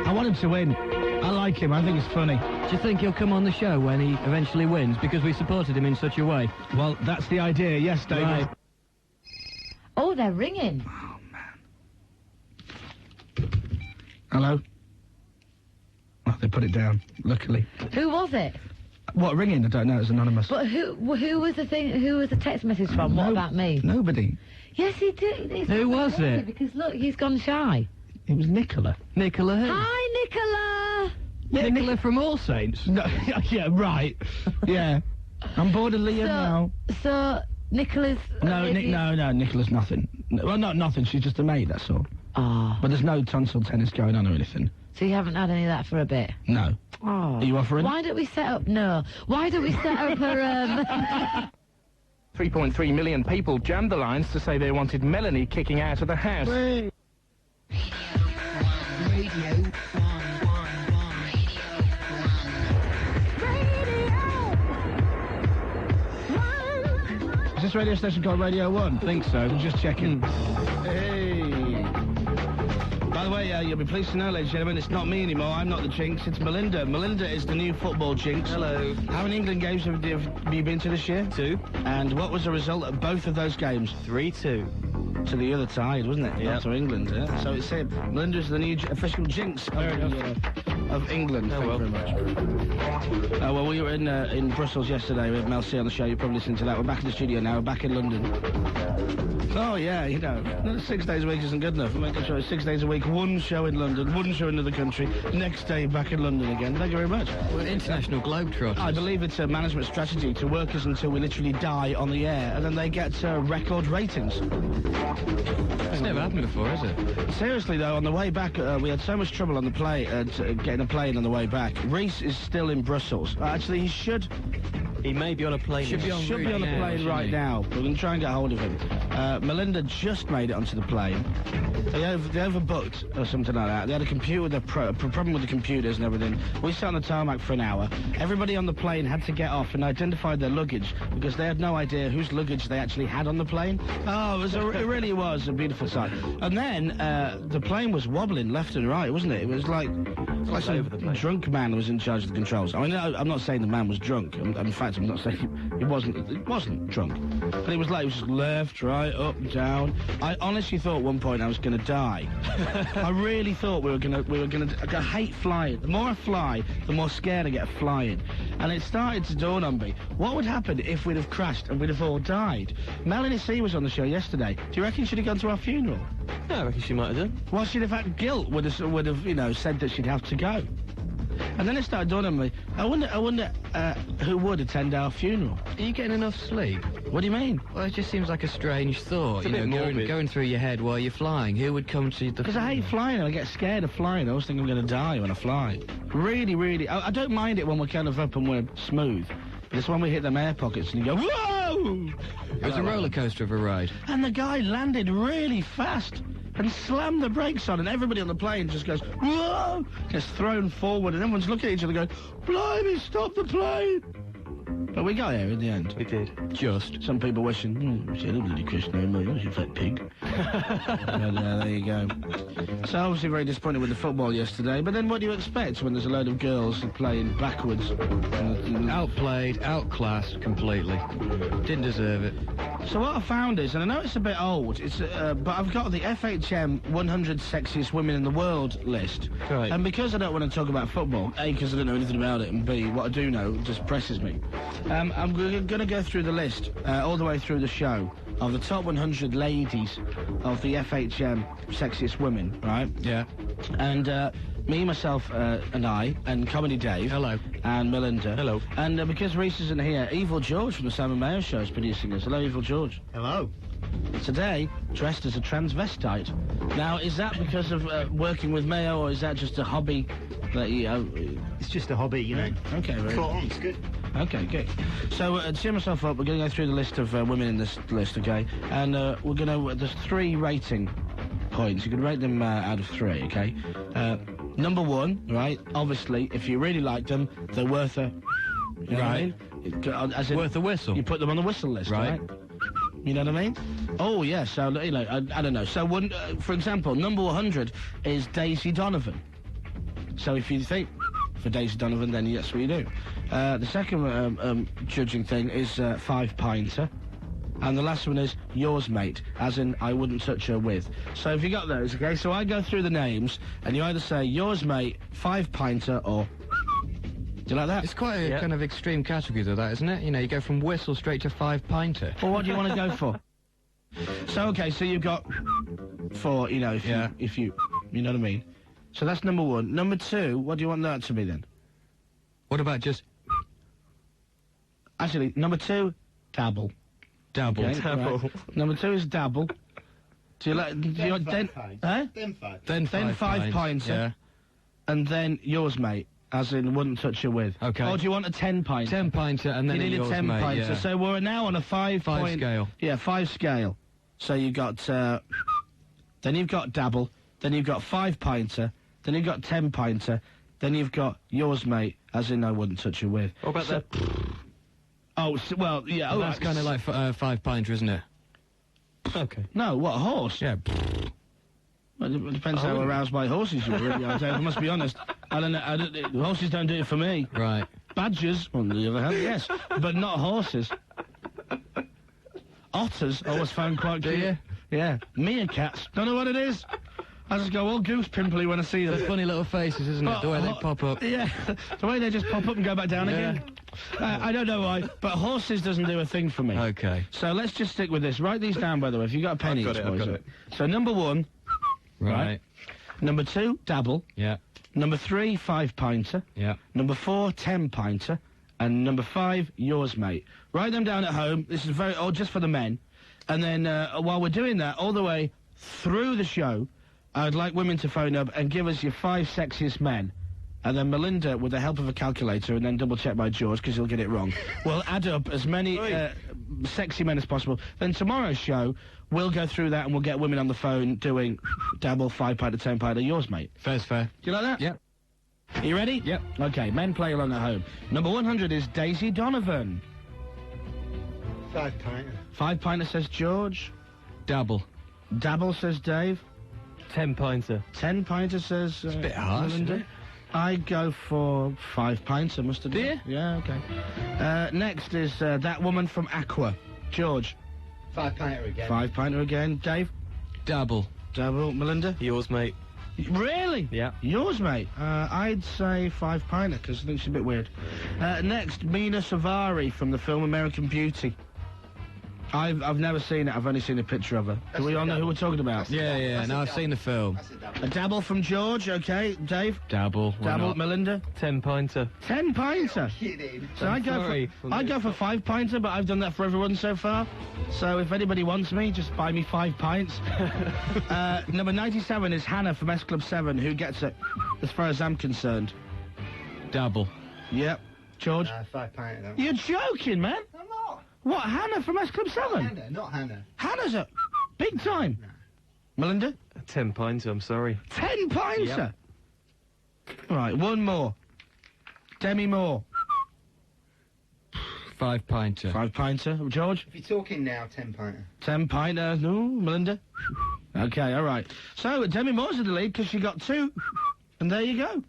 I want him to win. I like him. I think it's funny. Do you think he'll come on the show when he eventually wins because we supported him in such a way? Well, that's the idea. Yes, David. Right. Oh, they're ringing. Hello? Oh, they put it down, luckily. Who was it? What, ringing? I don't know. It's anonymous. But who was the thing? Who was the text message from? What about me? Nobody. Yes, he did. It's Who was crazy it? Because look, he's gone shy. It was Nicola. Nicola who? Hi, Nicola. Yeah, Nicola from All Saints? No, yeah, right. Yeah. I'm bored of Liam now. So, Nicola's... No, Nicola's nothing. Well, not nothing. She's just a maid, that's all. Oh. But there's no tonsil tennis going on or anything. So you haven't had any of that for a bit? No. Oh. Are you offering? Why don't we set up... No. Why don't we set up her, 3.3 million people jammed the lines to say they wanted Melanie kicking out of the house. Wait. Is this radio station called Radio 1? I think so. I'm just checking. Hey. By the way, you'll be pleased to know, ladies and gentlemen, it's not me anymore. I'm not the jinx. It's Melinda. Melinda is the new football jinx. Hello. How many England games have you been to this year? 2. And what was the result of both of those games? 3-2. To the other side, wasn't it? Yeah. Not to England, yeah? So it's him. Melinda's the new official jinx of England. Thank you very much. Well, we were in Brussels yesterday with Mel C on the show. You probably listened to that. We're back in the studio now. We're back in London. Oh, yeah, you know. 6 days a week isn't good enough. Make sure 6 days a week, one show in London, one show in another country, next day back in London again. Thank you very much. We're international globetrotters. I believe it's a management strategy to work us until we literally die on the air, and then they get record ratings. It's never happened before, has it? Seriously, though, on the way back, we had so much trouble on the plane, getting a plane on the way back. Reese is still in Brussels. Actually, he should... He may be on a plane. Should be on a plane right now. We're going to try and get hold of him. Melinda just made it onto the plane. They overbooked or something like that. They had a computer with a problem with the computers and everything. We sat on the tarmac for an hour. Everybody on the plane had to get off and identify their luggage because they had no idea whose luggage they actually had on the plane. Oh, it really was a beautiful sight. And then the plane was wobbling left and right, wasn't it? It was like some drunk man was in charge of the controls. I mean, I'm not saying the man was drunk. In fact, I'm not saying he wasn't drunk. But it was just left, right, up, down. I honestly thought at one point I was going to die. I really thought we were going to... I hate flying. The more I fly, the more scared I get of flying. And it started to dawn on me, what would happen if we'd have crashed and we'd have all died? Melanie C was on the show yesterday. Do you reckon she'd have gone to our funeral? Yeah, I reckon she might have done. Well, she'd have had guilt, would have, said that she'd have to go. And then it started dawning on me, I wonder who would attend our funeral. Are you getting enough sleep? What do you mean? Well, it just seems like a strange thought, It's a bit morbid. going through your head while you're flying. Who would come to the... Because I hate flying and I get scared of flying. I always think I'm going to die when I fly. Really, really. I don't mind it when we're kind of up and we're smooth. But it's when we hit them air pockets and you go, whoa! It was a roller coaster of a ride. And the guy landed really fast and slammed the brakes on, and everybody on the plane just goes, whoa! Gets thrown forward, and everyone's looking at each other going, blimey, stop the plane! But we got here in the end. We did. Just. Some people wishing, shut up, bloody Chris, no, you fat pig. But, there you go. So obviously very disappointed with the football yesterday, but then what do you expect when there's a load of girls playing backwards? Outplayed, outclassed completely. Didn't deserve it. So what I found is, and I know it's a bit old, but I've got the FHM 100 Sexiest Women in the World list. Right. And because I don't want to talk about football, A, because I don't know anything about it, and B, what I do know just presses me. I'm going to go through the list all the way through the show of the top 100 ladies of the FHM Sexiest Women, right? Yeah. And me, myself, and I, and Comedy Dave. Hello. And Melinda. Hello. And because Reese isn't here, Evil George from the Sam and Mayo Show is producing us. Hello, Evil George. Hello. Today, dressed as a transvestite. Now, is that because of working with Mayo, or is that just a hobby that you... It's just a hobby, you know. Okay, very Clot on, it's good. Okay, good. So, to cheer myself up, we're going to go through the list of women in this list, okay? And we're going to... there's 3 rating points. You can rate them out of 3, okay? Number 1, right? Obviously, if you really like them, they're worth a... You know what I mean? As in, Worth a whistle. You put them on the whistle list, right? You know what I mean? Oh, yeah, so, you know, I don't know. So, for example, number 100 is Daisy Donovan. So if you think for Daisy Donovan, then that's what you do. The second judging thing is 5 Pinter. And the last one is yours, mate, as in I wouldn't touch her with. So if you got those, okay, so I go through the names, and you either say yours, mate, 5 Pinter, or... Do you like that? It's quite a kind of extreme category of that, isn't it? You know, you go from whistle straight to 5 Pinter. Well, what do you want to go for? So, okay, so you've got 4, you know, if you know what I mean? So that's number 1. Number 2, what do you want that to be then? What about just... Actually, number 2, dabble. Dabble. Okay, Dabble. Right. Number 2 is dabble. Do you like... Then 5 pints. Yeah. And then yours, mate. As in, wouldn't touch you with. Okay. Or do you want a 10 pinter? 10 pinter, and then you need yours, a 10 mate, pinter. yeah. So we're now on a 5 scale. Yeah, 5 scale. So you got... then you've got dabble. Then you've got 5 pinter. Then you've got 10 pinter. Then you've got yours, mate. As in, I wouldn't touch you with. What about that? Oh, well, yeah. Well, that's kind of like 5 pinter, isn't it? Okay. No, what, a horse? Yeah. Well, it depends how aroused by horses you really are, Dave. I must be honest. I don't know. Horses don't do it for me. Right. Badgers, on the other hand, yes. But not horses. Otters, I always found quite cute. Do you? Yeah. Meerkats, don't know what it is. I just go all goose pimply when I see them. They're funny little faces, isn't it? The way they pop up. Yeah, the way they just pop up and go back down again. I don't know why, but horses doesn't do a thing for me. Okay. So let's just stick with this. Write these down, by the way, if you've got a penny. I've got it. So number 1. Right. Number 2, dabble. Yeah. Number 3, 5 pinter. Yeah. Number 4, 10 pinter. And number 5, yours, mate. Write them down at home. This is just for the men. And then while we're doing that, all the way through the show, I'd like women to phone up and give us your 5 sexiest men. And then Melinda, with the help of a calculator, and then double-check by George, because he'll get it wrong, will add up as many sexy men as possible. Then tomorrow's show, we'll go through that and we'll get women on the phone doing dabble, 5 pinter, 10 pinter, yours, mate. Fair's fair. Do you like that? Yep. Are you ready? Yep. Okay, men play along at home. Number 100 is Daisy Donovan. 5 pinter. 5 pinter says George. Dabble. Dabble says Dave. 10 pinter. 10 pinter says... it's a bit harsh, Melinda. isn't it? I go for 5 pinter, must have done. Do you? Yeah, okay. Next is that woman from Aqua. George. 5 pinter again. 5 pinter again. Dave? Dabble. Dabble. Melinda? Yours, mate. Really? Yeah. Yours, mate? I'd say 5 pinter, because I think she's a bit weird. Next, Mina Savari from the film American Beauty. I've never seen it. I've only seen a picture of her. Do we all know who we're talking about? Yeah. No, I've seen the film. A dabble from George, okay. Dave? Dabble. Dabble. Melinda? 10 pinter. 10 pinter? So I go for 5 pinter, but I've done that for everyone so far. So if anybody wants me, just buy me 5 pints. Number 97 is Hannah from S Club 7, who gets it, as far as I'm concerned. Dabble. Yep. George? 5 pinter, though. You're joking, man? I'm not. What, Hannah from S Club 7? Hannah, not Hannah. Hannah's a big time. No. Melinda? 10 pinter, I'm sorry. 10 pinter? Yep. Right, one more. Demi Moore. 5 pinter. 5 pinter. George? If you're talking now, 10 pinter. 10 pinter. No, Melinda? Okay, all right. So, Demi Moore's in the lead because she got 2. And there you go.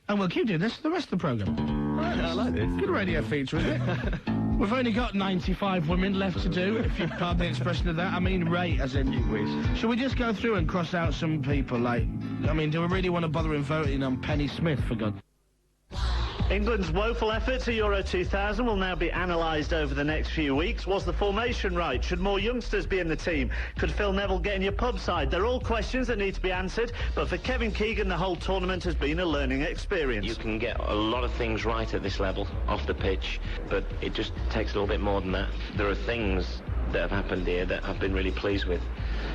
And we'll keep doing this for the rest of the programme. Right, I like this. Good radio feature, isn't it? We've only got 95 women left to do, if you pardon the expression of that. I mean, rate, as in... You wish. Shall we just go through and cross out some people, like... I mean, do we really want to bother in voting on Penny Smith, for God? England's woeful efforts at Euro 2000 will now be analysed over the next few weeks. Was the formation right? Should more youngsters be in the team? Could Phil Neville get in your pub side? They're all questions that need to be answered, but for Kevin Keegan, the whole tournament has been a learning experience. You can get a lot of things right at this level, off the pitch, but it just takes a little bit more than that. There are things that have happened here that I've been really pleased with.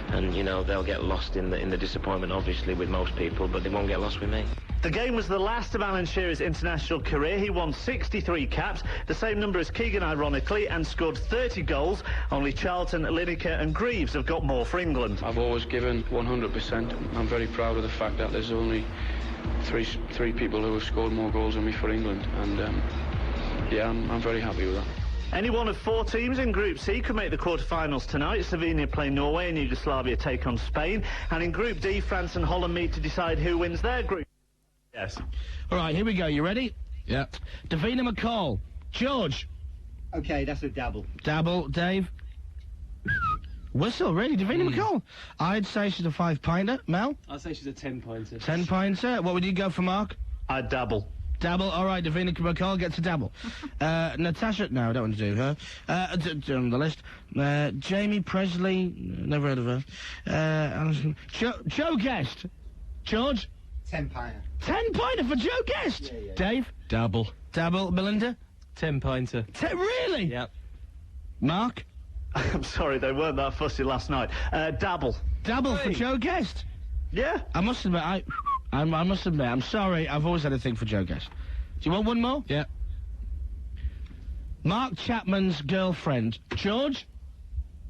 And, you know, they'll get lost in the disappointment, obviously, with most people, but they won't get lost with me. The game was the last of Alan Shearer's international career. He won 63 caps, the same number as Keegan, ironically, and scored 30 goals. Only Charlton, Lineker and Greaves have got more for England. I've always given 100%. I'm very proud of the fact that there's only three people who have scored more goals than me for England, and yeah, I'm very happy with that. Any one of 4 teams in Group C could make the quarter-finals tonight. Slovenia play Norway and Yugoslavia take on Spain. And in Group D, France and Holland meet to decide who wins their group. Yes. All right, here we go. You ready? Yeah. Davina McCall. George. Okay, that's a dabble. Dabble. Dave. Whistle, really? Davina McCall? I'd say she's a 5-pinter. Mel? I'd say she's a 10-pinter. 10-pinter. What would you go for, Mark? I'd dabble. Dabble, all right, Davina McCall gets a dabble. Natasha, no, I don't want to do her. On the list. Jamie Presley, never heard of her. Joe Guest. George? 10-pinter. 10-pinter for Joe Guest? Yeah. Dave? Dabble. Dabble. Melinda? 10-pinter. Really? Yep. Mark? I'm sorry, they weren't that fussy last night. Dabble. Dabble for Joe Guest? Yeah. I must admit, I must admit, I'm sorry, I've always had a thing for Joe Guest. Do you want one more? Yeah. Mark Chapman's girlfriend. George?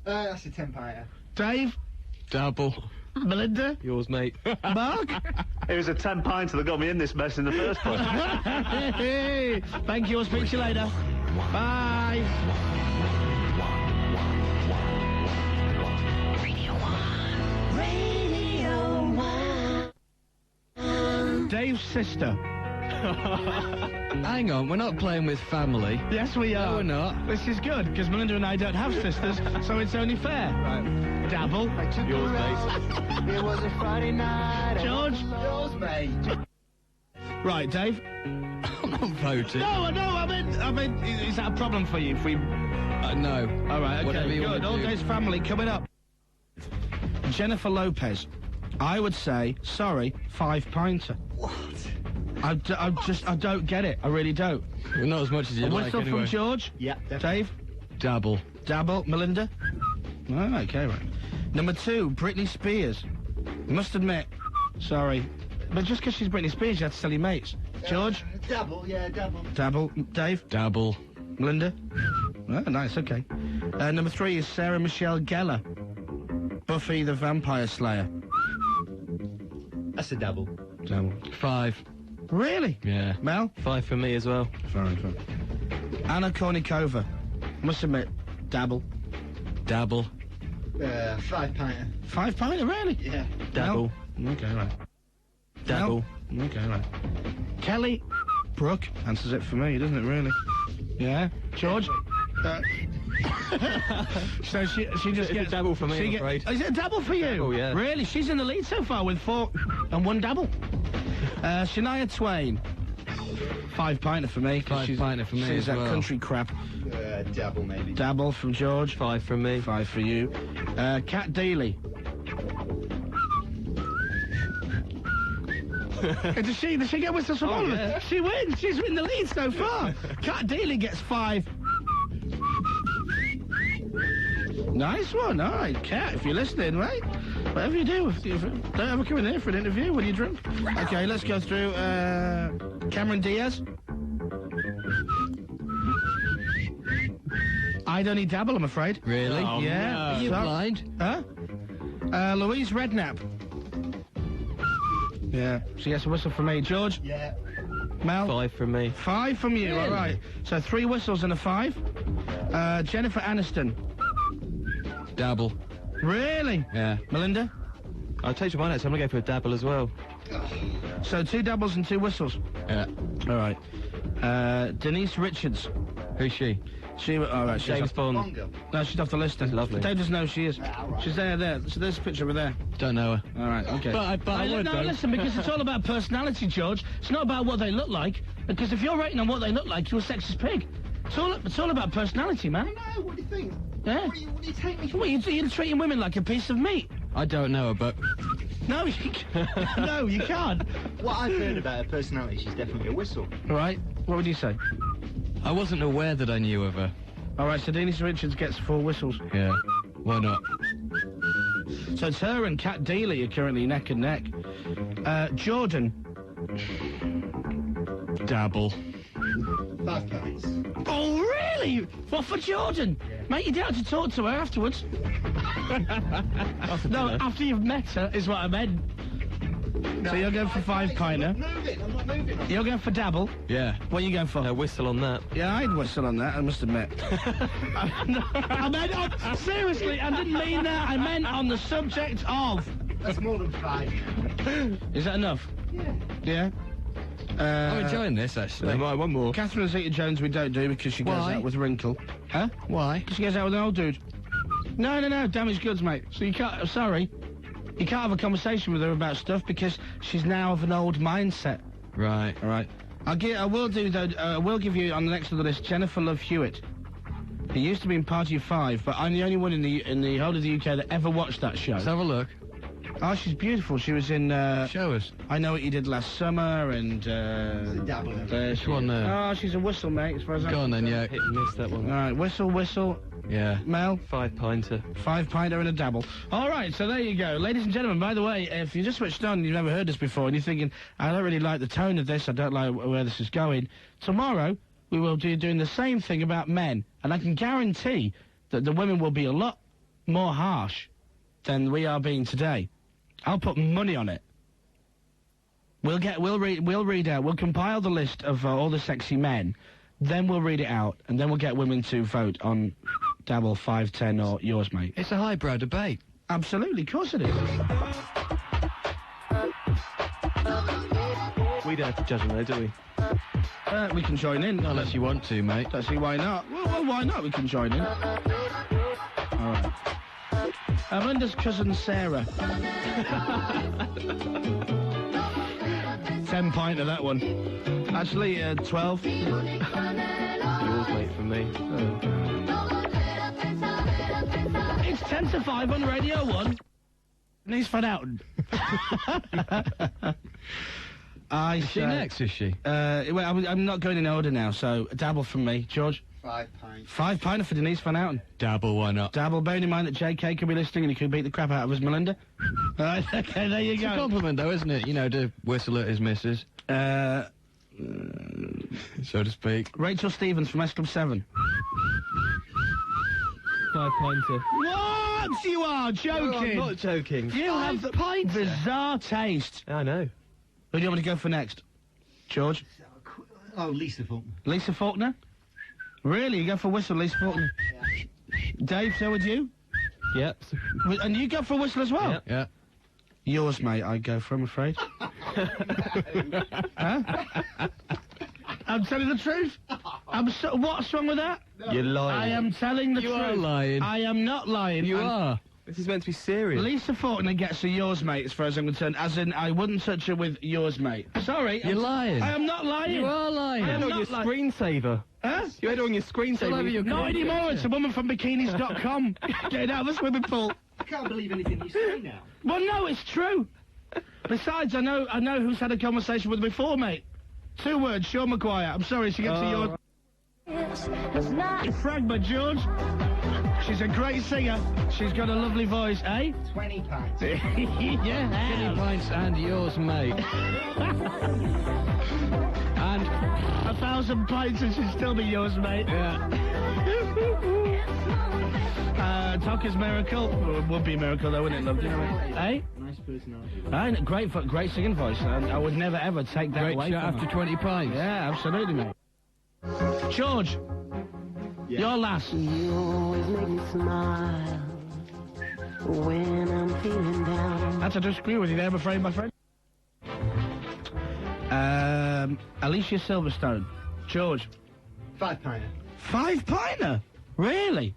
That's a 10-pinter. Dave? Dabble. Melinda? Yours, mate. Mark? It was a 10-pinter that got me in this mess in the first place. Thank you, I'll speak to you later. Bye. Dave's sister. Hang on, we're not playing with family. Yes, we are. No, we're not. This is good, because Melinda and I don't have sisters, so it's only fair. Right. Dabble. Yours, mate. It was a Friday night. George? Yours, mate. Right, Dave? I'm not voting. No, I mean, is that a problem for you? If we... no. All right, okay, Whatever you good. wanna All do. Day's family coming up. Jennifer Lopez. I would say, sorry, 5-pinter. What? I don't get it. I really don't. Well, not as much as you'd A like, whistle anyway. from George? Yeah, Dave? Dabble. Dabble. Melinda? Oh, okay, right. Number 2, Britney Spears. Must admit, sorry, but just because she's Britney Spears, you have to tell your mates. George? Dabble, yeah, dabble. Dabble. Dave? Dabble. Melinda? Oh, nice, okay. Number 3 is Sarah Michelle Gellar. Buffy the Vampire Slayer. That's a dabble. Dabble. 5. Really? Yeah. Mel? 5 for me as well. Fine. Anna Kournikova. Must admit, dabble. Dabble. 5-pinter. 5-pinter, really? Yeah. Dabble. Mel? Okay, right. Dabble. Mel? Okay, right. Kelly Brooke answers it for me, doesn't it, really? Yeah? George? So she just gets... a dabble for me, I'm afraid. Is it a dabble for you? Dabble, yeah. Really? She's in the lead so far with 4 and 1 dabble. Shania Twain. 5-pinter for me. 5-pinter for me She's as that well. country crap. Dabble, maybe. Dabble from George. 5 from me. 5 for you. Kat Deely. Does she get whistles from all of us? She wins. She's in the lead so far. Kat Deely gets 5. Nice one. All right, Kat, if you're listening, right? Whatever you do, don't ever come in here for an interview when you drink. Okay, let's go through Cameron Diaz. I'd only dabble, I'm afraid. Really? Oh, yeah. No. Are you blind? Huh? Louise Redknapp. Yeah, she gets a whistle from me. George? Yeah. Mel? 5 from me. 5 from you, all right. So 3 whistles and a 5. Jennifer Aniston. Dabble. Really? Yeah. Melinda? I'll take your mind out, so I'm going to go for a dabble as well. So 2 doubles and 2 whistles? Yeah. All right. Denise Richards. Who's she? All right, she's James off. Bond. No, she's off the list then. Lovely. Dave doesn't know who she is. She's there. So there's a picture of her there. Don't know her. All right, okay. But I would, no, though. listen, because it's all about personality, George. It's not about what they look like. Because if you're rating on what they look like, you're a sexist pig. It's all about personality, man. No, what do you think? Yeah? What do you take me for? What, you're treating women like a piece of meat? I don't know her, but... No, no, you can't. What I've heard about her personality, she's definitely a whistle. Right, what would you say? I wasn't aware that I knew of her. All right, so Denise Richards gets 4 whistles. Yeah. Why not? So it's her and Kat Deely are currently neck and neck. Jordan. Dabble. 5 points. Oh, really? What, for Jordan? Yeah. Mate, you don't have to talk to her afterwards. No, after you've met her is what I meant. No, so you're going for 5-pinter. I'm not moving. You're going for dabble? Yeah. What are you going for? Whistle on that. Yeah, I'd whistle on that, I must admit. I meant seriously, I didn't mean that. I meant on the subject of... That's more than 5. Is that enough? Yeah. Yeah. I'm enjoying this, actually. Right, one more. Catherine Zeta-Jones we don't do because she goes out with Wrinkle. Huh? Why? Because she goes out with an old dude. No, damaged goods, mate. So you can't... Sorry. You can't have a conversation with her about stuff because she's now of an old mindset. Right. All right. I will give you on the next on the list Jennifer Love Hewitt. He used to be in Party of 5, but I'm the only one in the whole of the UK that ever watched that show. Let's have a look. Oh, she's beautiful. She was in... Show us. I Know What You Did Last Summer, and... Which one there? Oh, she's a whistle, mate, as far as Go on then, yeah. Hit and miss that one. All right, whistle. Yeah. Mel? 5-pinter. 5-pinter and a dabble. All right, so there you go. Ladies and gentlemen, by the way, if you just switched on and you've never heard this before and you're thinking, I don't really like the tone of this, I don't like where this is going, tomorrow we will be doing the same thing about men, and I can guarantee that the women will be a lot more harsh than we are being today. I'll put money on it. We'll compile the list of all the sexy men, then we'll read it out, and then we'll get women to vote on Dabble, 5, 10, or yours, mate. It's a highbrow debate. Absolutely, of course it is. We don't have to judge them though, do we? We can join in. Unless you want to, mate. Don't see why not. Well, why not? We can join in. All right. Melinda's cousin Sarah. 10-pinter, that one. Actually, 12. Yours, mate, from me. It's 10 to 5 on Radio 1. Denise Van Outen. Is she next, is she? Well, I'm not going in order now, so a dabble from me. George? 5 pints. 5-pinter for Denise Van Outen. Dabble, why not? Dabble, bearing in mind that JK could be listening and he could beat the crap out of us, Melinda. All right, okay, there you It's go. a compliment, though, isn't it? You know, to whistle at his missus. So to speak. Rachel Stevens from S Club 7. 5-pinter. What? You are joking? No, I'm not joking. You have the bizarre taste. I know. Who do you want me to go for next? George? Oh, Lisa Faulkner. Lisa Faulkner? Really? You go for whistle, Lisa Faulkner? Yeah. Dave, so would you? Yep. And you go for a whistle as well? Yep. Yeah. Yours, mate, I go for, I'm afraid. Huh? I'm telling the truth. What's wrong with that? No. You're lying. I am telling the truth. You are lying. I am not lying. You are. This is meant to be serious. Lisa Faulkner gets a yours, mate, as far as I'm concerned. As in, I wouldn't touch her with yours, mate. Sorry. You're lying. I am not lying. You are lying. I You am had on not your screensaver. Huh? You had on your screensaver. Not anymore. It's a woman from bikinis.com. Getting out of the swimming pool. I can't believe anything you say now. Well, no, it's true. Besides, I know who's had a conversation with her before, mate. 2 words, Sean Maguire. I'm sorry, she gets a yours. Fragment, George. She's a great singer. She's got a lovely voice, eh? 20 pints. Yeah. 20 pints and yours, mate. And 1,000 pints and she'll still be yours, mate. Yeah. Tucker's Miracle. Would be a miracle, though, wouldn't it, love? Do you know what? Eh? Nice personality. And great singing voice. And I would never, ever take that Great away shot from after her. 20 pints. Yeah, absolutely, mate. George, you're last. You always make me smile when I'm feeling down. That's a disagree with you there, I'm afraid, my friend. Alicia Silverstone. George. 5-pinter. 5-pinter? Really?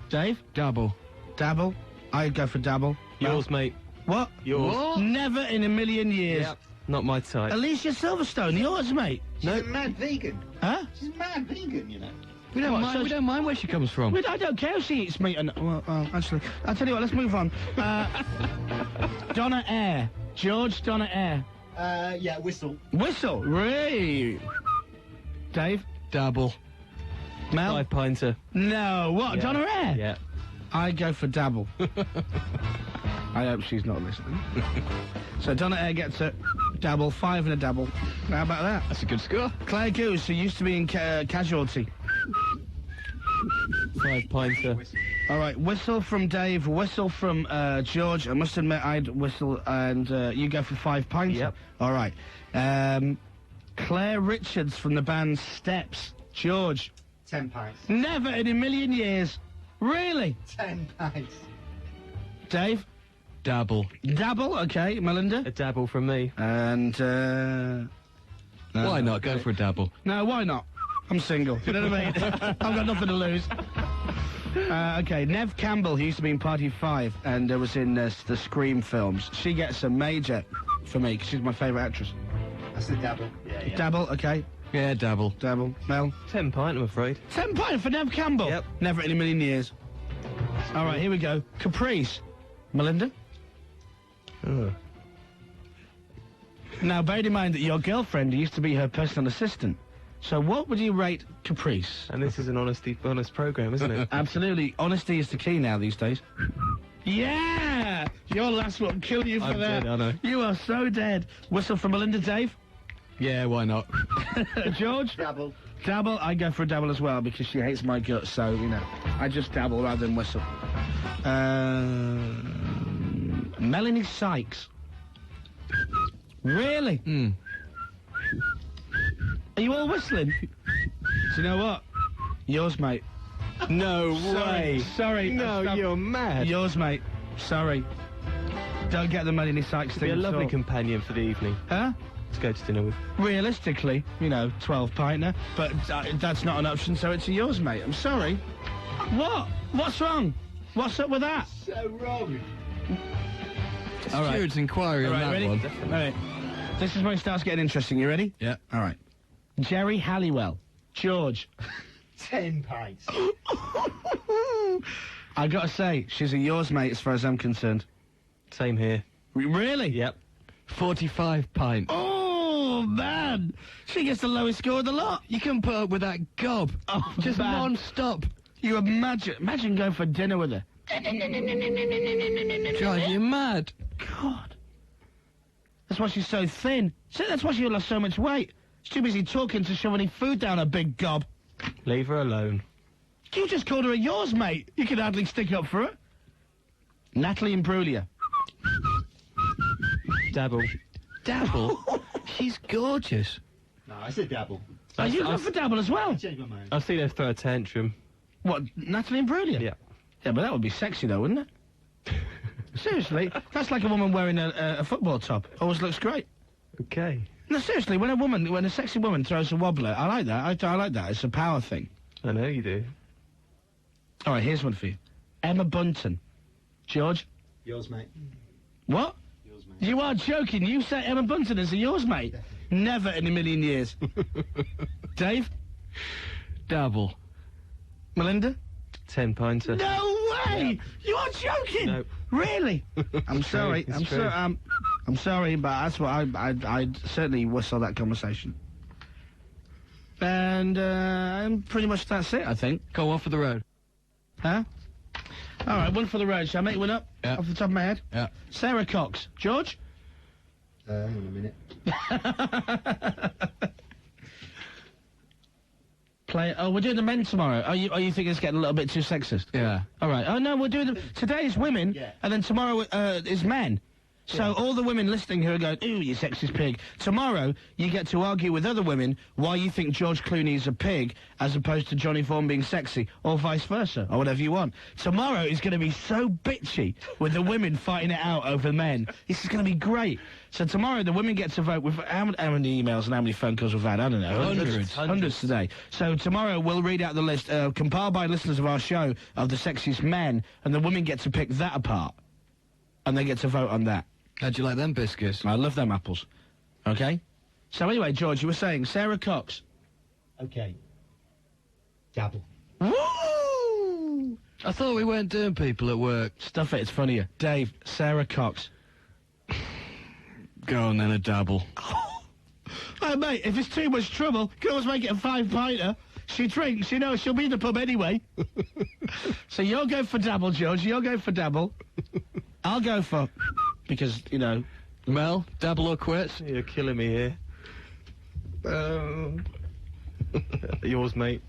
Dave? Dabble. Dabble? I'd go for dabble. Yours, mate. What? Yours. What? Never in a million years. Yep. Not my type. Alicia Silverstone, yours, mate. She's a mad vegan. Huh? She's a mad vegan, you know. We don't mind where she comes from. I don't care if she eats meat and... Well, actually, I'll tell you what, let's move on. Donna Eyre. George, Donna Eyre. Yeah, Whistle. Whistle? Really? Dave? Dabble. Mel? 5-pinter. No, what? Yeah. Donna Air? Yeah. I go for dabble. I hope she's not listening. So Donna Air gets a dabble, 5 and a dabble. How about that? That's a good score. Claire Goose, who used to be in Casualty. 5-pinter. All right, whistle from Dave, whistle from George. I must admit, I'd whistle, and you go for 5-pinter. Yep. All right. Claire Richards from the band Steps. George. 10 pints. Never in a million years. Really? 10 pints. Dave? Dabble. Dabble, okay. Melinda? A dabble from me. And, why not? Go for a dabble. No, why not? I'm single. You know what I mean? I've got nothing to lose. Okay, Nev Campbell, who used to be in Party 5 and was in the Scream films. She gets a major for me, because she's my favourite actress. That's a dabble. Yeah. Dabble, okay. Yeah, dabble. Dabble. Mel? 10 pint, I'm afraid. 10 pint for Nev Campbell? Yep. Never in a million years. All right, here we go. Caprice. Melinda? Now, bear in mind that your girlfriend used to be her personal assistant. So what would you rate Caprice? And this is an honest programme, isn't it? Absolutely. Honesty is the key now these days. Yeah! Your last one killed you for I'm that. dead, I know. You are so dead. Whistle from Melinda, Dave? Yeah, why not? George? Dabble. Dabble? I go for a dabble as well because she hates my guts, so, you know. I just dabble rather than whistle. Melanie Sykes. Really? Are you all whistling? Do you know what? Yours, mate. No way. Sorry. No, Stop. you're mad. Yours, mate. Sorry. Don't get the Melanie Sykes thing. Be a lovely at all. companion for the evening. Huh? To go to dinner with. Realistically, you know, 12-pinter, but that's not an option, so it's a yours, mate. I'm sorry. What? What's wrong? What's up with that? So wrong. All right. Steward's inquiry on that ready? one. All right. This is when it starts getting interesting. You ready? Yeah. All right. Jerry Halliwell. George. 10 pints. I gotta say, she's a yours, mate, as far as I'm concerned. Same here. Really? Yep. 45 pints. Oh, man! She gets the lowest score of the lot. You can put up with that gob. Oh, just man. non-stop. You imagine going for dinner with her. Drives you mad. God. That's why she's so thin. See, that's why she lost so much weight. She's too busy talking to shove any food down her big gob. Leave her alone. You just called her a yours, mate. You could hardly stick up for her. Natalie Imbruglia. Dabble. Dabble? She's gorgeous. No, I said dabble. Are you going for dabble as well? I changed my mind. I've seen her throw a tantrum. What, Natalie Imbruglia? Yeah. Yeah, but that would be sexy, though, wouldn't it? Seriously, that's like a woman wearing a football top. Always looks great. Okay. No, seriously, when a sexy woman throws a wobbler, I like that. I like that. It's a power thing. I know you do. All right, here's one for you. Emma Bunton. George? Yours, mate. What? Yours, mate. You are joking. You say Emma Bunton is a yours, mate? Never in a million years. Dave? Dabble. Melinda? 10-pinter. No way! You are joking! No. Really? I'm sorry. It's true. I'm sorry, but that's what I'd certainly whistle that conversation. And pretty much that's it, I think. Go off for the road. Huh? All right, one for the road. Shall I make one up? Yeah. Off the top of my head? Yeah. Sarah Cox. George? Hang on a minute. We're doing the men tomorrow. Are you thinking it's getting a little bit too sexist? Yeah. All right. Oh, no, we're doing today is women, and then tomorrow is men. So all the women listening who are going, ooh, you sexist pig. Tomorrow, you get to argue with other women why you think George Clooney is a pig as opposed to Johnny Vaughan being sexy, or vice versa, or whatever you want. Tomorrow is going to be so bitchy with the women fighting it out over men. This is going to be great. So tomorrow, the women get to vote with how many emails and how many phone calls we've had? I don't know. Hundreds today. So tomorrow, we'll read out the list, compiled by listeners of our show, of the sexiest men, and the women get to pick that apart. And they get to vote on that. How'd you like them biscuits? I love them apples. Okay? So anyway, George, you were saying Sarah Cox. Okay. Dabble. Woo! I thought we weren't doing people at work. Stuff it, it's funnier. Dave, Sarah Cox. Go on then, a dabble. Oh, mate, if it's too much trouble, you can always make it a 5-pinter. She drinks, you know, she'll be in the pub anyway. So you'll go for Dabble, George, you'll go for Dabble. I'll go for... because, you know... Mel, Dabble or quit? You're killing me here. Yours, mate.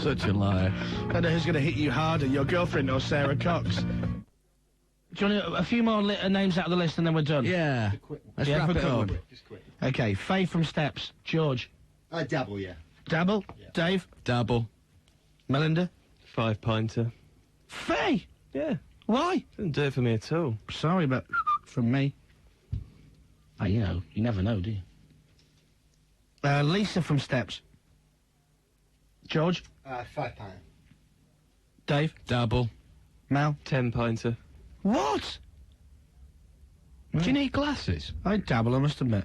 Such a liar. I don't know who's going to hit you harder, your girlfriend or Sarah Cox. Do you want a few more names out of the list and then we're done? Yeah. Let's wrap it up. Just quick. Okay, Faye from Steps. George. Dabble, yeah. Dabble? Yeah. Dave? Dabble. Melinda? 5-pinter. Faye? Yeah. Why? Didn't do it for me at all. Sorry, but from me. Oh, you know, you never know, do you? Lisa from Steps. George? 5-pinter. Dave? Dabble. Mel? 10-pinter. What? Do you need glasses? I dabble, I must admit.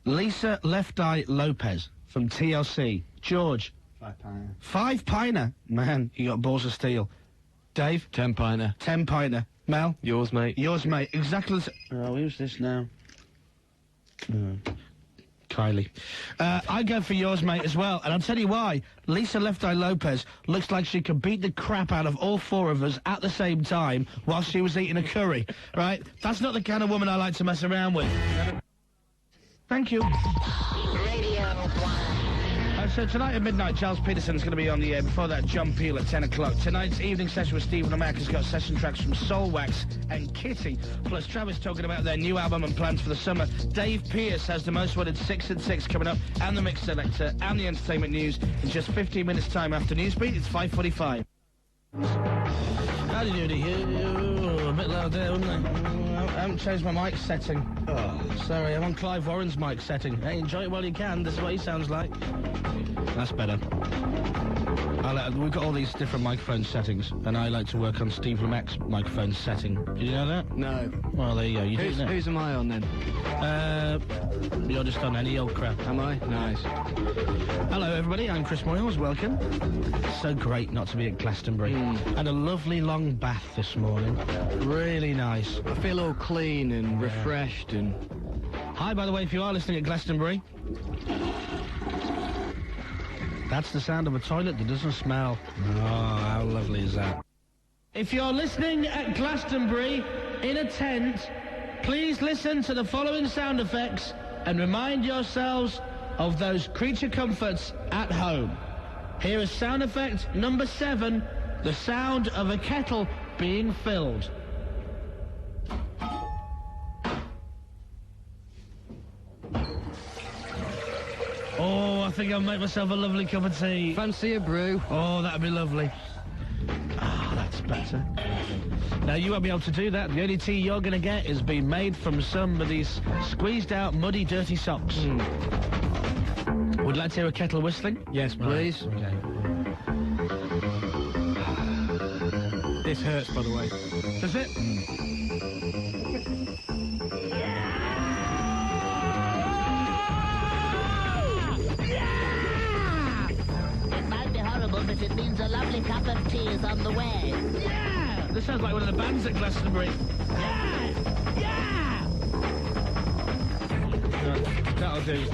Lisa Left Eye Lopez from TLC. George? 5-pinter. 5-pinter? Man, you got balls of steel. Dave? 10-pinter. 10-pinter. Mel? Yours, mate. Yours, mate. Exactly the Oh, who's this now? Kylie. I go for yours, mate, as well. And I'll tell you why. Lisa Left Eye Lopez looks like she could beat the crap out of all four of us at the same time while she was eating a curry, right? That's not the kind of woman I like to mess around with. Thank you. Radio 1. So tonight at midnight, Charles Peterson's going to be on the air. Before that, John Peel at 10 o'clock. Tonight's evening session with Stephen O'Mac has got session tracks from Soulwax and Kitty. Plus, Travis talking about their new album and plans for the summer. Dave Pearce has the most wanted 6 at 6 coming up, and the Mix Selector, and the entertainment news in just 15 minutes' time after Newsbeat. It's 5:45. How do you do? A bit loud there, wouldn't I haven't changed my mic setting. Oh, sorry, I'm on Clive Warren's mic setting. Hey, enjoy it while you can. This is what he sounds like. That's better. We've got all these different microphone settings, and I like to work on Steve Lemac's microphone setting. Did you know that? No. Well, there you go. You do know. Whose am I on then? You're just on any old crap. Am I? Nice. Hello, everybody. I'm Chris Moyles. Welcome. So great not to be at Glastonbury. Had a lovely long bath this morning. Really nice. I feel all clean and refreshed and... Hi, by the way, if you are listening at Glastonbury. That's the sound of a toilet that doesn't smell. Oh, how lovely is that? If you're listening at Glastonbury in a tent, please listen to the following sound effects and remind yourselves of those creature comforts at home. Here is sound effect number 7, the sound of a kettle being filled. Oh, I think I'll make myself a lovely cup of tea. Fancy a brew? Oh, that'd be lovely. Ah, that's better. Now, you won't be able to do that. The only tea you're going to get is being made from somebody's squeezed-out, muddy, dirty socks. Would you like to hear a kettle whistling? Yes, please. Right. Okay. This hurts, by the way. Does it? But it means a lovely cup of tea is on the way. Yeah! This sounds like one of the bands at Glastonbury. Yeah! Yeah! That'll do.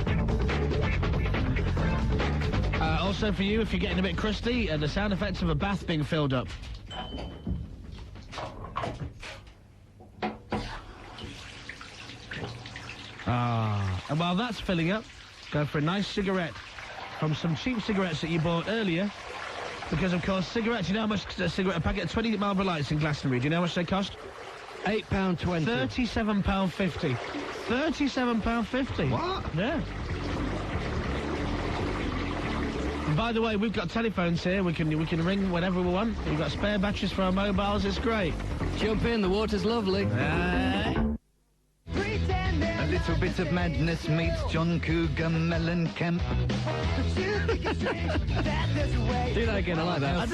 Also for you, if you're getting a bit crusty, the sound effects of a bath being filled up. And while that's filling up, go for a nice cigarette from some cheap cigarettes that you bought earlier. Because, of course, cigarettes, you know how much a packet of 20 Marlboro Lights in Glastonbury, do you know how much they cost? £8.20. £37.50. £37.50. What? Yeah. And by the way, we've got telephones here. We can ring whenever we want. We've got spare batteries for our mobiles. It's great. Jump in, the water's lovely. A little bit of madness meets John Cougar Mellencamp. Do that again, I like that.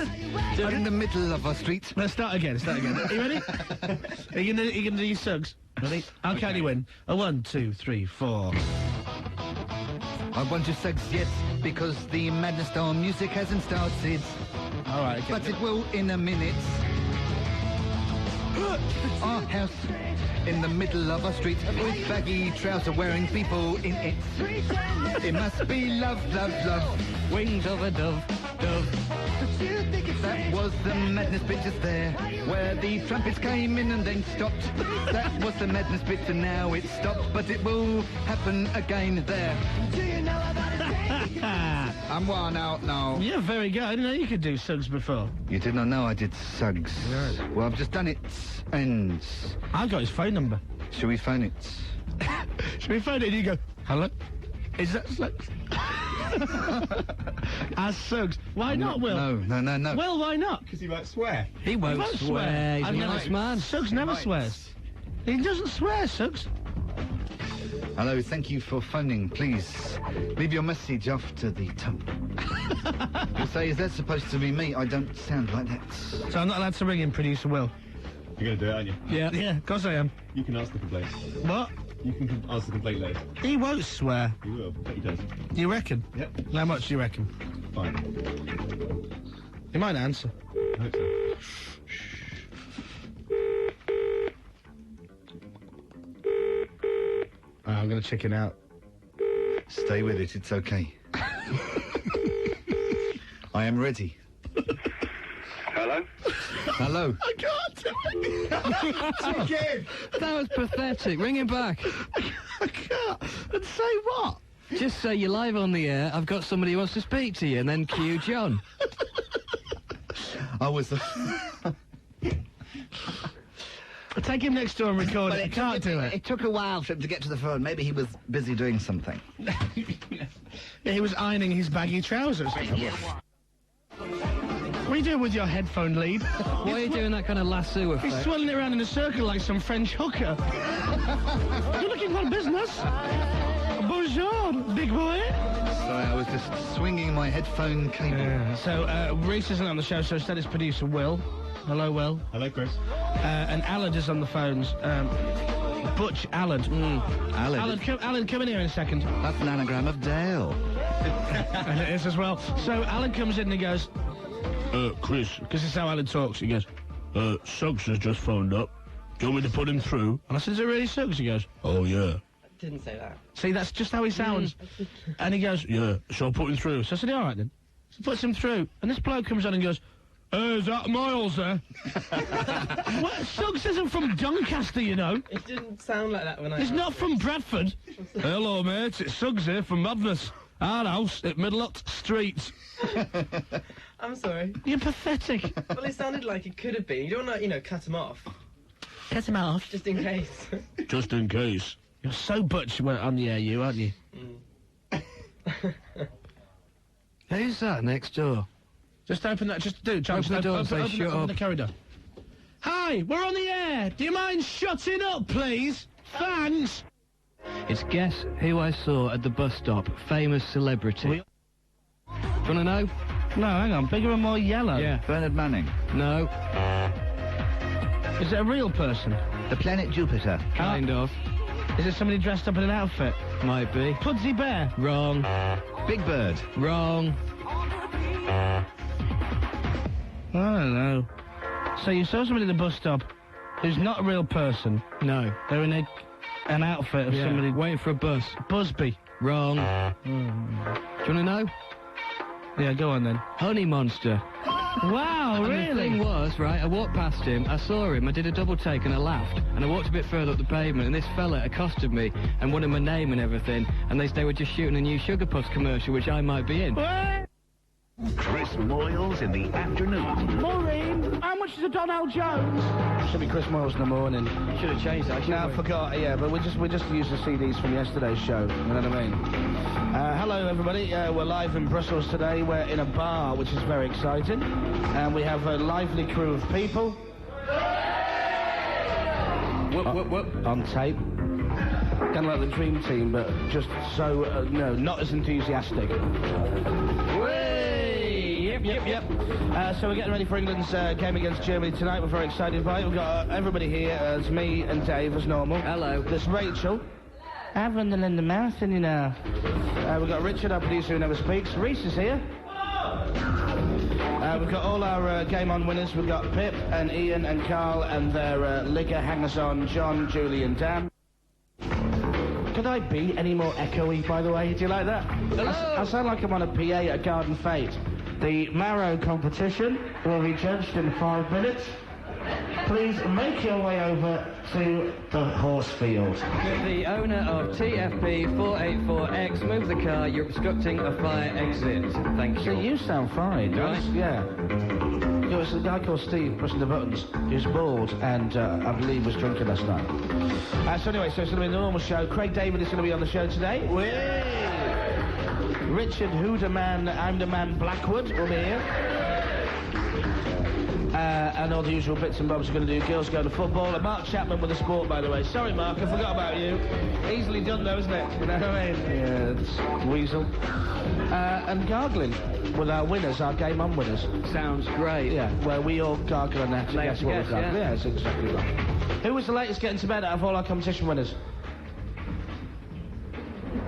We're in the middle of a street. Let's start again. Are you ready? Are you gonna do your sugs? Ready? I'll count you in. 1, 2, 3, 4. I want your sugs, yes, because the Madness Storm music hasn't started. All right, okay. But it will in a minute. Our house in the middle of a street with baggy trouser-wearing people in it. It must be love, love, love. Wings of a dove, dove. That was the madness bit just there, where the trumpets came in and then stopped. That was the madness bit and now it's stopped, but it will happen again there. Do you know about it? I'm one out now. Yeah, very good. I didn't know you could do Suggs before. You did not know I did Suggs. No. Well, I've just done it, and... I've got his phone number. Shall we phone it? Should we phone it and you go, hello? Is that Suggs? As Suggs. Why not, Will? No. Will, why not? Because he might swear. He won't swear. He's a nice man. Suggs never swears. He doesn't swear, Suggs. Hello, thank you for phoning. Please, leave your message after the tone. You say, is that supposed to be me? I don't sound like that. So I'm not allowed to ring him, Producer Will? You're going to do it, aren't you? Yeah, of course I am. You can ask the complaint. What? You can ask the complaint later. He won't swear. He will, but he does. You reckon? Yep. How much do you reckon? Fine. He might answer. I hope so. I'm going to chicken out. Stay with it, it's okay. I am ready. Hello? Hello? I can't do it! Again! That was pathetic. Ring him back. I can't. And say what? Just say you're live on the air, I've got somebody who wants to speak to you, and then cue John. I was... Take him next door and record it. I can't do it. It took a while for him to get to the phone. Maybe he was busy doing something. Yeah, he was ironing his baggy trousers. What are you doing with your headphone lead? Why are you doing that kind of lasso effect? He's swirling it around in a circle like some French hooker. You're looking for business? Bonjour, big boy. Sorry, I was just swinging my headphone cable. So, Reese isn't on the show, so instead it's producer Will. Hello, Will. Hello, Chris. And Allard is on the phones. Butch Allard. Allard, come in here in a second. That's an anagram of Dale. And it is as well. So Allard comes in and he goes, Chris, because this is how Allard talks. He goes, Suggs has just phoned up. Do you want me to put him through? And I said, is it really Suggs? He goes, oh, yeah. Didn't say that. See, that's just how he sounds. And he goes, yeah, so I'll put him through. So I said, all right then. So he puts him through. And this bloke comes on and goes, is that Moyles there? What? Suggs isn't from Doncaster, you know. It didn't sound like that when I... He's not from Bradford. Hello, mate. It's Suggs here from Madness. Our house at Middlot Street. I'm sorry. You're pathetic. Well, it sounded like it could have been. You don't want to, cut him off. Cut him off? Just in case. Just in case. You're so butch on the air, you, aren't you? Who's that next door? Just open that, just do. Open the door and say shut open up. the corridor. Hi, we're on the air. Do you mind shutting up, please? Thanks. It's Guess Who I Saw at the Bus Stop, famous celebrity. Do you want to know? No, hang on, bigger and more yellow. Yeah. Bernard Manning. No. Is it a real person? The planet Jupiter. Kind of. Is it somebody dressed up in an outfit? Might be. Pudsey Bear? Wrong. Big Bird. Wrong. I don't know. So you saw somebody at the bus stop who's not a real person? No. They're in an outfit of somebody... waiting for a bus. Busby? Wrong. Do you want to know? Yeah, go on then. Honey Monster. Wow, And really? the thing was, right, I walked past him, I saw him, I did a double take and I laughed. And I walked a bit further up the pavement and this fella accosted me and wanted my name and everything. And they were just shooting a new Sugar Puffs commercial, which I might be in. Chris Moyles in the afternoon. Maureen, how much is a Donald Jones? Should be Chris Moyles in the morning. Should have changed that, No, I forgot, yeah, but we just used the CDs from yesterday's show, you know what I mean? Hello, everybody. We're live in Brussels today. We're in a bar, which is very exciting. And we have a lively crew of people. Whoop. On tape. Kind of like the Dream Team, but just so, not as enthusiastic. Yep. So we're getting ready for England's game against Germany tonight. We're very excited by it. We've got everybody here. It's me and Dave as normal. Hello. There's Rachel. I've run the Linda Marathon, you know. We've got Richard, our producer who never speaks. Reese is here. We've got all our Game On winners. We've got Pip and Ian and Carl and their Liquor hangers-on, John, Julie and Dan. Could I be any more echoey, by the way? Do you like that? Hello. I sound like I'm on a PA at a garden fete. The Marrow competition will be judged in 5 minutes. Please make your way over to the horse field. The owner of TFP 484X, move the car, you're obstructing a fire exit. Thank you. See, you sound fine. Right? Yeah. It was a guy called Steve pushing the buttons. He was bald and I believe was drinking last night. So anyway, so it's going to be a normal show. Craig David is going to be on the show today. Whee! Richard Hooderman, I'm the man Blackwood will be here. And all the usual bits and bobs are going to do. Girls go to football. And Mark Chapman with the sport, by the way. Sorry, Mark, I forgot about you. Easily done, though, isn't it? You know what I mean? Yeah, it's Weasel. And gargling with our winners, our Game On winners. Sounds great. Yeah, where we all gargle and have to guess what we've got. Yeah, that's exactly right. Who was the latest getting to bed out of all our competition winners?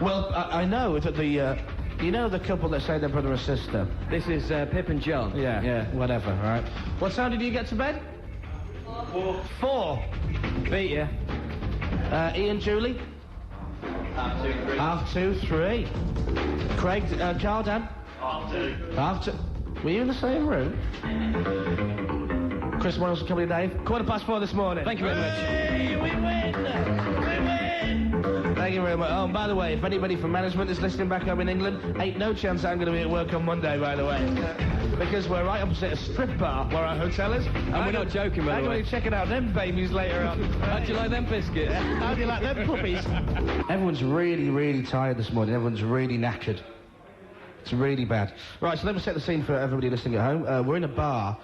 Well, I know that the... you know the couple that say they're brother and sister? This is Pip and John. Yeah, whatever, all right. What time did you get to bed? 4. Beat you. Ian, Julie? 2:30. 3. Craig, Carl, Dan? 2:30. Were you in the same room? Chris Moyles Show Radio, Dave. 4:15 this morning. Thank you very much. Hey, we win! Thank you very much. Oh, and by the way, if anybody from management is listening back home in England, ain't no chance I'm going to be at work on Monday, by the way. Because we're right opposite a strip bar where our hotel is. And we're not joking, by the way. I'm going to be checking out them babies later on. How do you like them biscuits? How do you like them puppies? Everyone's really, really tired this morning. Everyone's really knackered. It's really bad. Right, so let me set the scene for everybody listening at home. We're in a bar,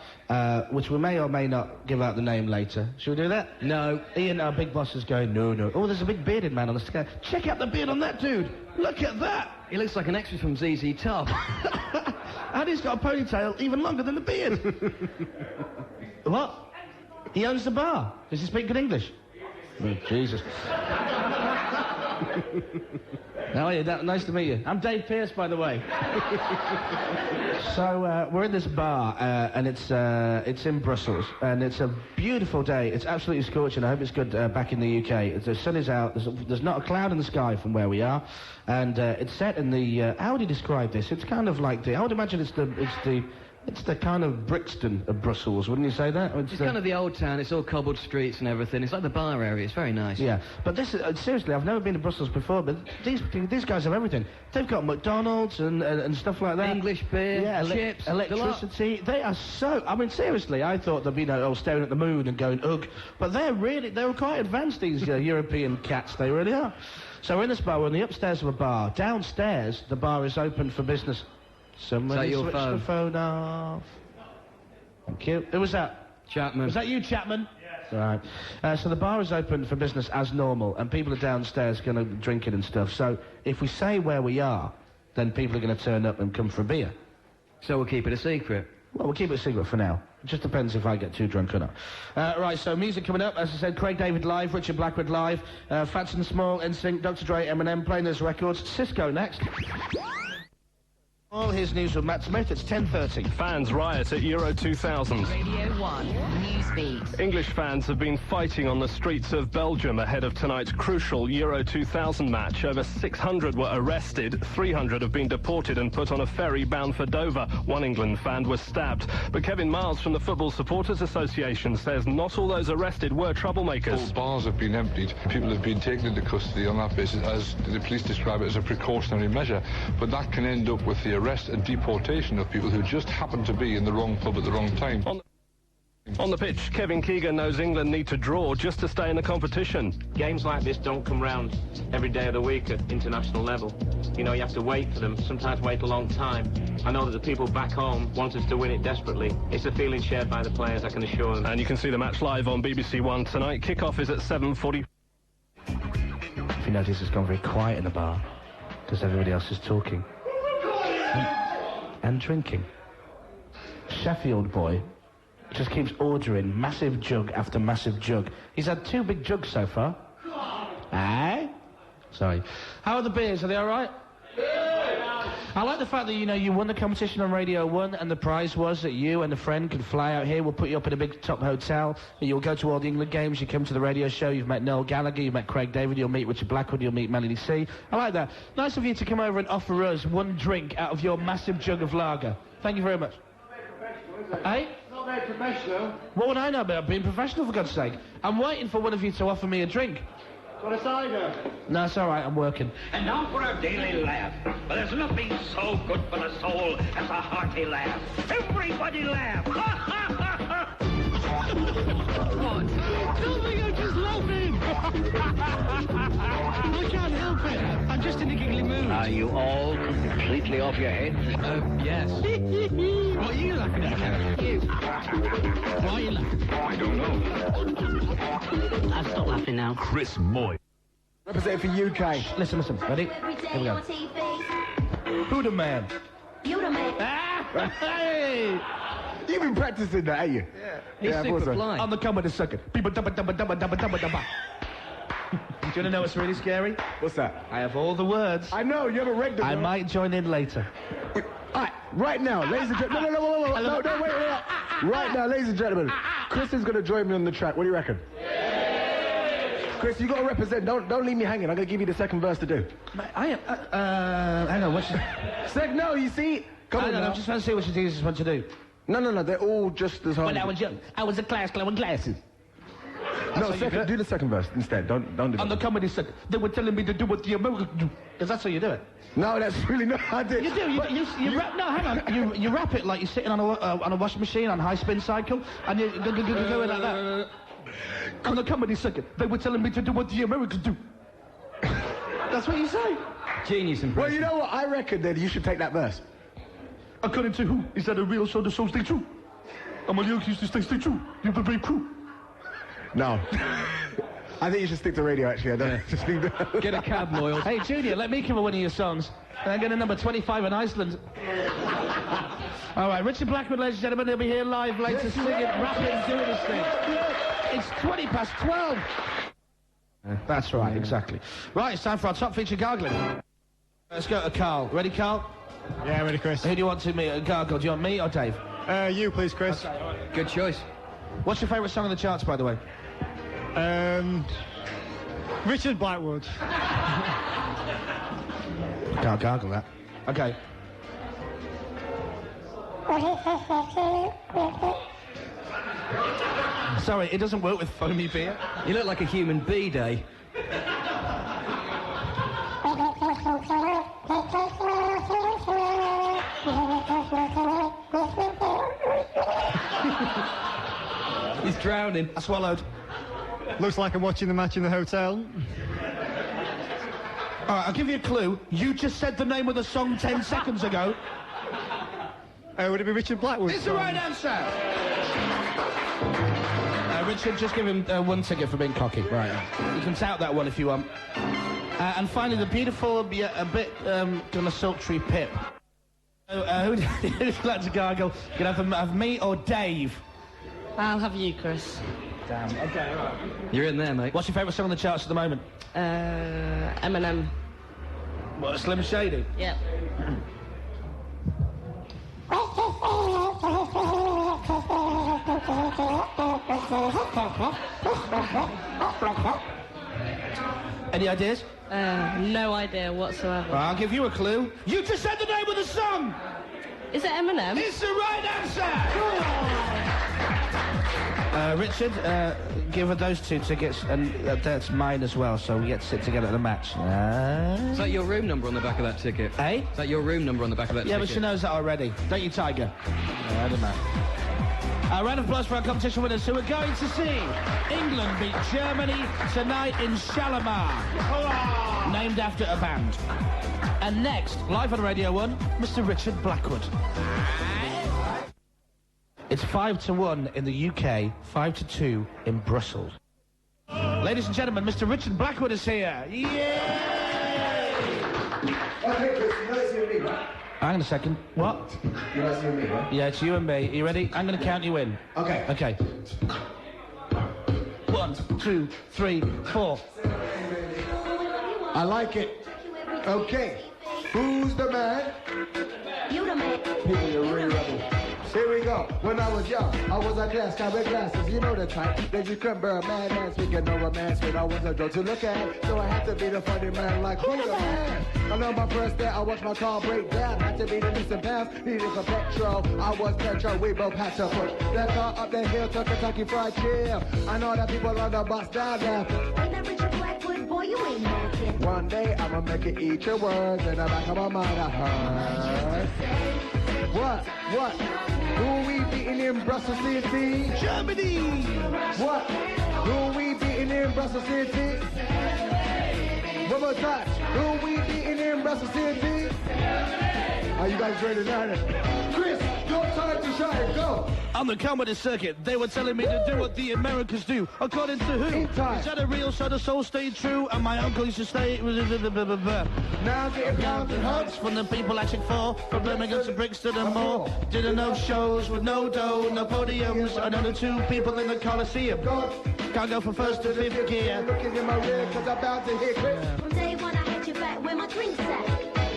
which we may or may not give out the name later. Should we do that? No. Ian, our big boss, is going, no. Oh, there's a big bearded man on the scale. Check out the beard on that dude. Look at that. He looks like an extra from ZZ Top. And he's got a ponytail even longer than the beard. What? He owns the bar. Does he speak good English? Oh, Jesus. How are you? Nice to meet you. I'm Dave Pearce, by the way. So, we're in this bar, and it's in Brussels, and it's a beautiful day. It's absolutely scorching. I hope it's good back in the UK. The sun is out. There's not a cloud in the sky from where we are, and it's set in the... how would you describe this? It's kind of like the... I would imagine it's the kind of Brixton of Brussels, wouldn't you say that? It's kind of the old town. It's all cobbled streets and everything. It's like the bar area. It's very nice. Yeah, but this is... seriously, I've never been to Brussels before, but these guys have everything. They've got McDonald's and stuff like that. English beer, chips, electricity. They are so... I mean, seriously, I thought they'd be, staring at the moon and going, ugh. But they're quite advanced, these European cats. They really are. So we're in this bar. We're on the upstairs of a bar. Downstairs, the bar is open for business. Somebody switched the phone off. Thank you. Who was that? Chapman. Was that you, Chapman? Yes. Right. So the bar is open for business as normal, and people are downstairs going to drink it and stuff. So if we say where we are, then people are going to turn up and come for a beer. So we'll keep it a secret? Well, we'll keep it a secret for now. It just depends if I get too drunk or not. Right, so music coming up. As I said, Craig David live, Richard Blackwood live, Fats and Small, NSYNC, Dr. Dre, Eminem playing those records. Cisco next. All his news with Matt Smith. It's 10:30. Fans riot at Euro 2000. Radio 1 Newsbeat. English fans have been fighting on the streets of Belgium ahead of tonight's crucial Euro 2000 match. Over 600 were arrested. 300 have been deported and put on a ferry bound for Dover. One England fan was stabbed. But Kevin Miles from the Football Supporters Association says not all those arrested were troublemakers. All bars have been emptied. People have been taken into custody on that basis, as the police describe it, as a precautionary measure. But that can end up with the arrest and deportation of people who just happen to be in the wrong club at the wrong time. On the pitch, Kevin Keegan knows England need to draw just to stay in the competition. Games like this don't come round every day of the week at international level. You know, you have to wait for them, sometimes wait a long time. I know that the people back home want us to win it desperately. It's a feeling shared by the players, I can assure them. And you can see the match live on BBC One tonight. Kick-off is at 7:40. If you notice, it's gone very quiet in the bar, because everybody else is talking. And drinking. Sheffield boy just keeps ordering massive jug after massive jug. He's had 2 big jugs so far. Sorry. How are the beers? Are they all right? I like the fact that, you know, you won the competition on Radio 1, and the prize was that you and a friend could fly out here. We'll put you up in a big top hotel. You'll go to all the England games. You come to the radio show. You've met Noel Gallagher. You've met Craig David. You'll meet Richard Blackwood. You'll meet Melanie C. I like that. Nice of you to come over and offer us one drink out of your massive jug of lager. Thank you very much. Hey? Not very professional. What would I know about being professional, for God's sake? I'm waiting for one of you to offer me a drink. Want a cider? No, it's all right. I'm working. And now for our daily laugh. But there's nothing so good for the soul as a hearty laugh. Everybody laugh. What? Tell me you're just laughing! I can't help it. I'm just in a giggly mood. Are you all completely off your heads? Yes. What are you laughing at? You. Why are you laughing? I don't know. I've stopped laughing now. Chris Moyles. Represent for UK. Listen. Ready? Here we go. Who the man? You the man. Hey! You've been practicing that, ain't you? Yeah. He's super blind. On the comedy circuit. People dabba. Do you want to know what's really scary? What's that? I have all the words. I know, you haven't read them. I might join in later. Right now, ladies and gentlemen. No, wait. Right now, ladies and gentlemen, Chris is going to join me on the track. What do you reckon? Chris, you got to represent. Don't leave me hanging. I'm going to give you the second verse to do. I am. Hang on. What's no, you see. Come on, now. I'm just trying to see what you just want to do. No. They're all just as hard. When I was young, I was a class clown with glasses. No, second. Do the second verse instead. Don't do on the comedy circuit, they were telling me to do what the Americans do, because that's how you do it. No, that's really not how I do it. You do. You rap. No, hang on. You rap it like you're sitting on a washing machine on a high spin cycle, and you go it like that. On the comedy circuit, they were telling me to do what the Americans do. That's what you say. Genius impression. Well, you know what? I reckon then you should take that verse. According to who? Is that a real so the soul stay true? I'm a young used to stay true. You're the brave crew. No. I think you should stick to radio, actually. I don't just leave that. Get a cab, Moyles. Hey, Junior, let me cover one of your songs. I'm getting number 25 in Iceland. All right, Richard Blackwood, ladies and gentlemen, he'll be here live later singing, rapping, doing his thing. It's 20 past 12. That's right, exactly. Right, it's time for our top feature gargling. Let's go to Carl. Ready, Carl? Yeah, ready, Chris. Who do you want to meet? Gargle? Do you want me or Dave? You, please, Chris. Okay, right. Good choice. What's your favourite song on the charts, by the way? Richard Blackwood. Can't gargle that. Okay. Sorry, it doesn't work with foamy beer. You look like a human bee day. He's drowning. I swallowed. Looks like I'm watching the match in the hotel. All right, I'll give you a clue. You just said the name of the song 10 seconds ago. Would it be Richard Blackwood? It's the right answer. Richard, just give him one ticket for being cocky. Right. You can tout that one if you want. And finally, the beautiful, a bit kind of sultry Pip. Who'd you like to gargle? You can have me or Dave. I'll have you, Chris. Damn. Okay, right. You're in there, mate. What's your favourite song on the charts at the moment? Eminem. What, Slim Shady? Yep. Any ideas? No idea whatsoever. Well, I'll give you a clue. You just said the name of the song! Is it Eminem? It's the right answer! Richard, give her those 2 tickets, and that's mine as well, so we get to sit together at the match. Is that your room number on the back of that ticket? Eh? Is that your room number on the back of that ticket? Yeah, but she knows that already. Don't you, Tiger? I don't know. A round of applause for our competition winners who are going to see England beat Germany tonight in Shalimar. Named after a band. And next, live on Radio 1, Mr. Richard Blackwood. It's 5-1 in the UK, 5-2 in Brussels. Ladies and gentlemen, Mr. Richard Blackwood is here. Yay! Okay, Chris, you know it's you and me, right? Hang on a second. What? You know it's you and me, right? Yeah, it's you and me. Are you ready? I'm going to count you in. Okay. Okay. 1, 2, 3, 4. I like it. Okay. Who's the man? You the man. People, you're really rebel. Here we go. When I was young, I was a class guy with glasses. You know the type that you couldn't bear a madman speaking no romance when I was a joke to look at. So I had to be the funny man like, who the man? I know my first day, I watched my car break down. Had to be the decent pounds, needed for petrol. I was petrol, we both had to push that car up the hill to Kentucky Fried Chill. I know that people on the bus down there. Ain't that Richard Blackwood, boy, you ain't nothing. One day I'ma make it eat your words in the back of my mind. I heard. What? Who we beating in Brussels City? Germany! What? Who we beating in Brussels City? One more time. Who we beating in Brussels City? Are you guys ready to learn it? Chris, your time to shine. Go! On the comedy circuit, they were telling me to do what the Americans do. According to who? Is that a real so the soul stayed true? And my uncle used to say it was now getting pounds and hugs from the people I checked for, from Birmingham to Brixton and more. Did enough shows with no dough, no podiums. I know the two people in the Coliseum. Can't go from first to fifth gear. Looking in my rear cause I'm about to hit Chris. From day one I had your back where my drinks at.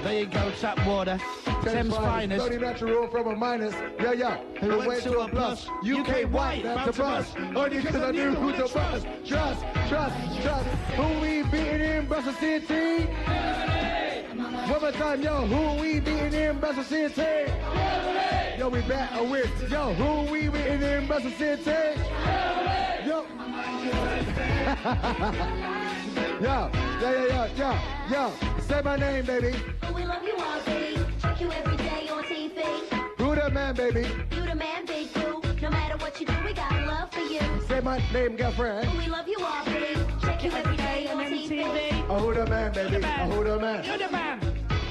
There you go, tap water. Thames finest. 30 natural from a minus. Yeah. Who went to a plus. UK white, back to bus. Only because I knew who to bust. Trust. Who we beating in Brussels City? One more time, yo. Who we beating in Brussels City? Yo, we back a win. Yo, who we beating in Brussels City? Yo. Yo. Say my name, baby. We love you all, baby. Check you every day on TV. Who the man, baby? You the man, big boo. No matter what you do, we got love for you. Say my name, girlfriend. We love you all, baby. Check you every day on TV. Oh, who the man, baby? Oh, who the man? You the man.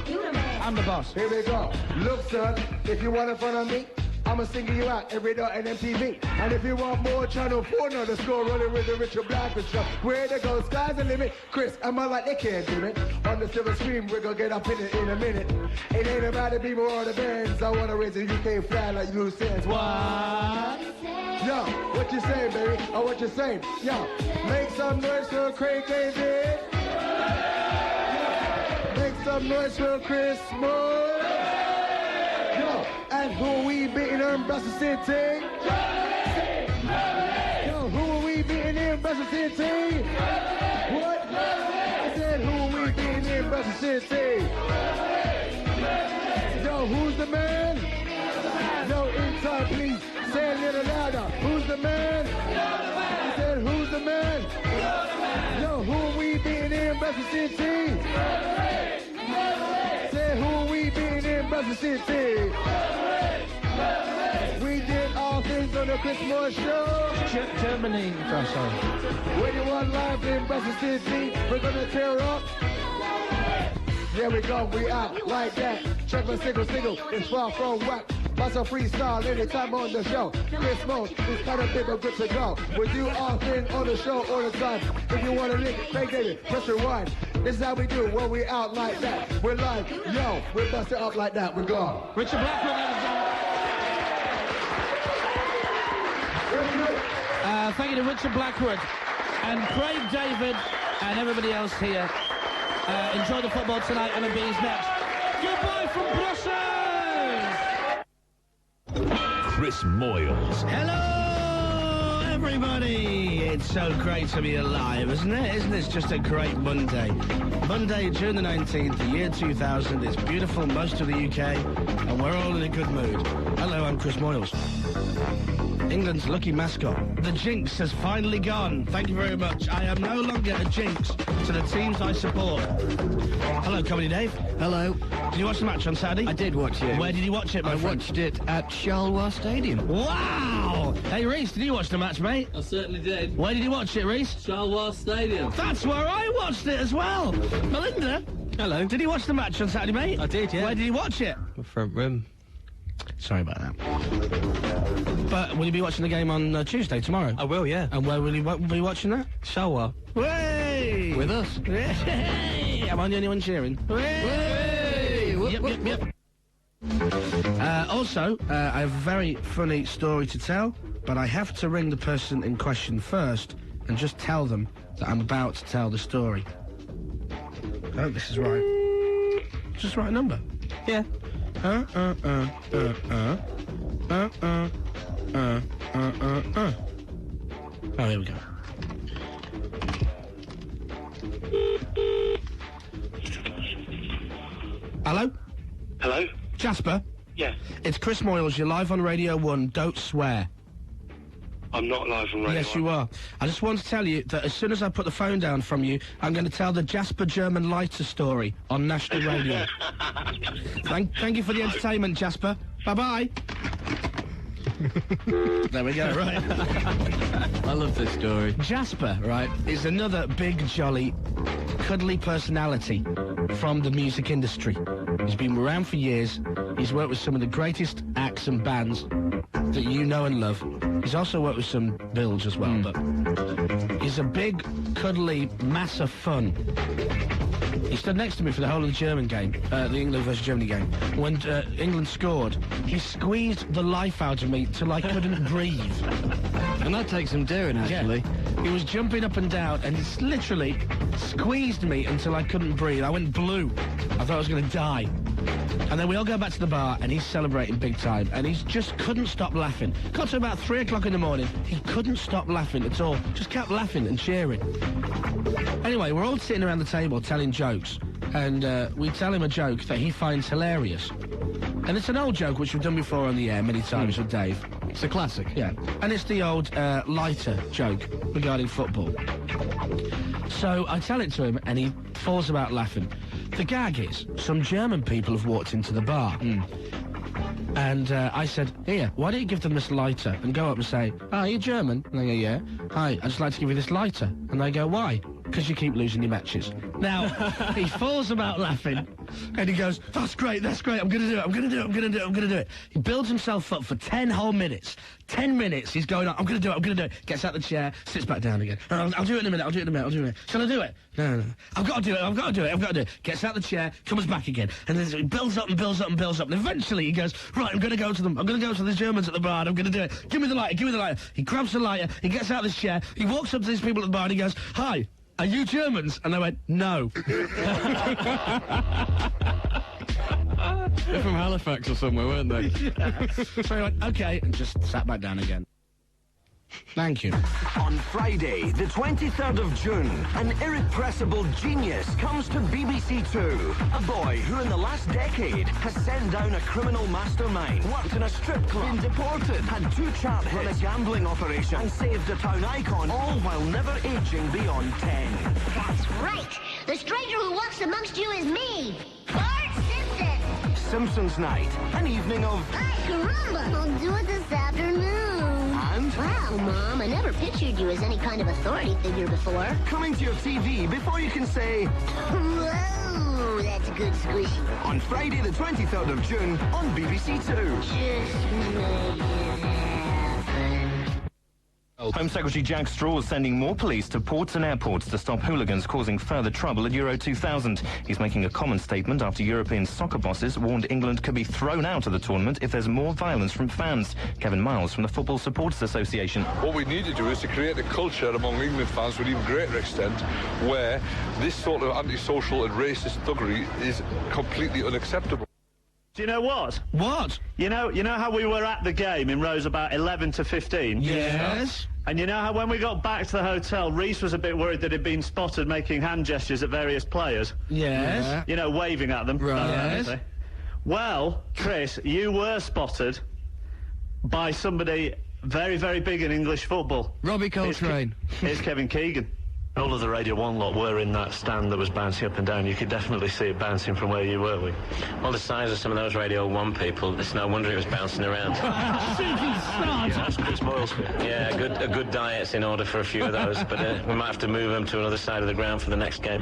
You the man. I'm the boss. Here we go. Look, son, if you want in front of me, I'ma single you out every day on MTV. And if you want more, Channel 4, know the score running with the Richard Blackwood show. Where to go, sky's the limit. Chris, am I like they can't do it? On the silver screen, we're gonna get up in it in a minute. It ain't about the people or the bands. I wanna raise the UK flag like loose ends. What? Yo, what you saying, baby? Oh, what you saying? Yo, make some noise for Craig David. Make some noise for Chris Moyles. Yo, and who we beating in Brussels City? Yo, who are we beating in Brussels City? What? I said who are we beating in Brussels City? Yo, who's the man? Yo, inside, please say a little louder. Who's the man? I said who's the man? Yo, who are we beating in Brussels City? Say who are we beating in Brussels City? We did all things on the Chris Moyles Show. Germany. Oh, sorry. When you want live in Brussels City, we're gonna tear up. There we go, we out like that. Check my single, it's far from whack. Bust a freestyle anytime on the show. Chris Moyles is kind of big, but good to go. We do all things on the show all the time. If you want to link, Craig David, press rewind. This is how we do when we out like that. We're live, yo, we bust it up like that, we're gone. Richard Blackwood, thank you to Richard Blackwood and Craig David and everybody else here. Enjoy the football tonight. M&B's next. Goodbye from Brussels! Chris Moyles. Hello, everybody! It's so great to be alive, isn't it? Isn't this just a great Monday? Monday, June the 19th, the year 2000. It's beautiful, most of the UK, and we're all in a good mood. Hello, I'm Chris Moyles. England's lucky mascot. The jinx has finally gone. Thank you very much. I am no longer a jinx to the teams I support. Hello, Comedy Dave. Hello. Did you watch the match on Saturday? I did watch it. Where did you watch it, my friend? I watched it at Charleroi Stadium. Wow! Hey, Reese, did you watch the match, mate? I certainly did. Where did you watch it, Reese? Charleroi Stadium. That's where I watched it as well. Melinda. Hello. Did you watch the match on Saturday, mate? I did, yeah. Where did you watch it? The front room. Sorry about that. But will you be watching the game on Tuesday, tomorrow? I will, yeah. And where will you be watching that? Charleroi. Way! With us. Hey! Am I the only one cheering? Way! Yep. Also, I have a very funny story to tell, but I have to ring the person in question first and just tell them that I'm about to tell the story. I hope this is right. Just write a number. Yeah. Oh, here we go. Hello? Hello? Jasper? Yeah. It's Chris Moyles. You're live on Radio 1. Don't swear. I'm not live on Radio Yes, you are. I just want to tell you that as soon as I put the phone down from you, I'm going to tell the Jasper German lighter story on national radio. Thank you for the entertainment, Jasper. Bye-bye. There we go, right. I love this story. Jasper, right, is another big, jolly, cuddly personality from the music industry. He's been around for years. He's worked with some of the greatest acts and bands that you know and love. He's also worked with some Bilge as well, but he's a big, cuddly mass of fun. He stood next to me for the whole of the German game, the England versus Germany game. When England scored, he squeezed the life out of me till I couldn't breathe. And that takes some doing, actually. Yeah. He was jumping up and down, and he literally squeezed me until I couldn't breathe. I went blue. I thought I was going to die. And then we all go back to the bar, and he's celebrating big time, and he just couldn't stop laughing. Got to about 3 o'clock in the morning, he couldn't stop laughing at all. Just kept laughing and cheering. Anyway, we're all sitting around the table telling jokes, and we tell him a joke that he finds hilarious. And it's an old joke which we've done before on the air many times with Dave. It's a classic. Yeah. And it's the old lighter joke regarding football. So I tell it to him, and he falls about laughing. The gag is, some German people have walked into the bar. And I said, here, why don't you give them this lighter? And go up and say, oh, are you German? And they go, yeah. Hi, I'd just like to give you this lighter. And they go, why? Because you keep losing your matches. Now, he falls about laughing, and he goes, that's great, I'm going to do it, I'm going to do it, I'm going to do it, I'm going to do it. He builds himself up for 10 whole minutes. 10 minutes, he's going on, I'm going to do it, I'm going to do it. Gets out the chair, sits back down again. I'll do it in a minute, I'll do it in a minute, I'll do it in a minute. Shall I do it? No. I've got to do it, I've got to do it, I've got to do it. Gets out the chair, comes back again. And then he builds up and builds up and builds up. And eventually he goes, right, I'm going to go to them. I'm going to go to the Germans at the bar and I'm going to do it. Give me the lighter, give me the lighter. He grabs the lighter, he gets out of this chair, he walks up to these people at the bar and he goes, hi, are you Germans? And they went, no. They're from Halifax or somewhere, weren't they? Yeah. So he went, okay, and just sat back down again. Thank you. On Friday, the 23rd of June, an irrepressible genius comes to BBC Two. A boy who in the last decade has sent down a criminal mastermind, worked in a strip club, been deported, had 2 chart hits, run a gambling operation, and saved a town icon, all while never aging beyond 10. That's right. The stranger who walks amongst you is me, Bart Simpson. Simpsons Night, an evening of... Caramba! I'll do it this afternoon. And? Wow, Mom, I never pictured you as any kind of authority figure before. Coming to your TV before you can say... Whoa, that's good squishy. On Friday the 23rd of June on BBC Two. Just make it happen. Home Secretary Jack Straw is sending more police to ports and airports to stop hooligans causing further trouble at Euro 2000. He's making a common statement after European soccer bosses warned England could be thrown out of the tournament if there's more violence from fans. Kevin Miles from the Football Supporters Association. What we need to do is to create a culture among England fans to an even greater extent where this sort of antisocial and racist thuggery is completely unacceptable. Do you know what? What? You know how we were at the game in rows about 11 to 15? Yes. And you know how when we got back to the hotel, Reece was a bit worried that he'd been spotted making hand gestures at various players? Yes. Yeah. You know, waving at them. Right. Yes. Well, Chris, you were spotted by somebody very, very big in English football. Robbie Coltrane. Here's Kevin Keegan. All of the Radio 1 lot were in that stand that was bouncing up and down. You could definitely see it bouncing from where you were. Well, the size of some of those Radio 1 people, it's no wonder it was bouncing around. That's Chris Moyles. Yeah, a good diet's in order for a few of those, but we might have to move them to another side of the ground for the next game.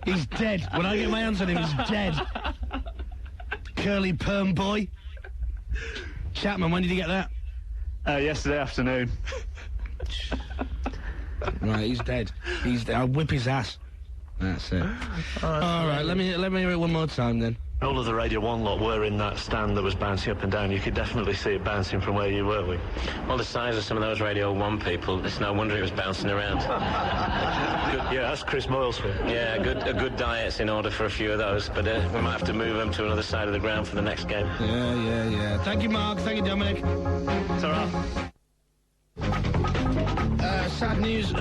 He's dead. When I get my hands on him, he's dead. Curly perm boy. Chapman, when did you get that? Yesterday afternoon. Right, he's dead. He's dead. I'll whip his ass. That's it. All right, let me hear it one more time then. All of the Radio 1 lot were in that stand that was bouncing up and down. You could definitely see it bouncing from where you were, Lee. Well, the size of some of those Radio 1 people, it's no wonder it was bouncing around. Yeah, that's Chris Moyles Show. Yeah, a good diet's in order for a few of those, but we might have to move them to another side of the ground for the next game. Yeah. Thank you, Mark. Thank you, Dominic. It's all right. Sad news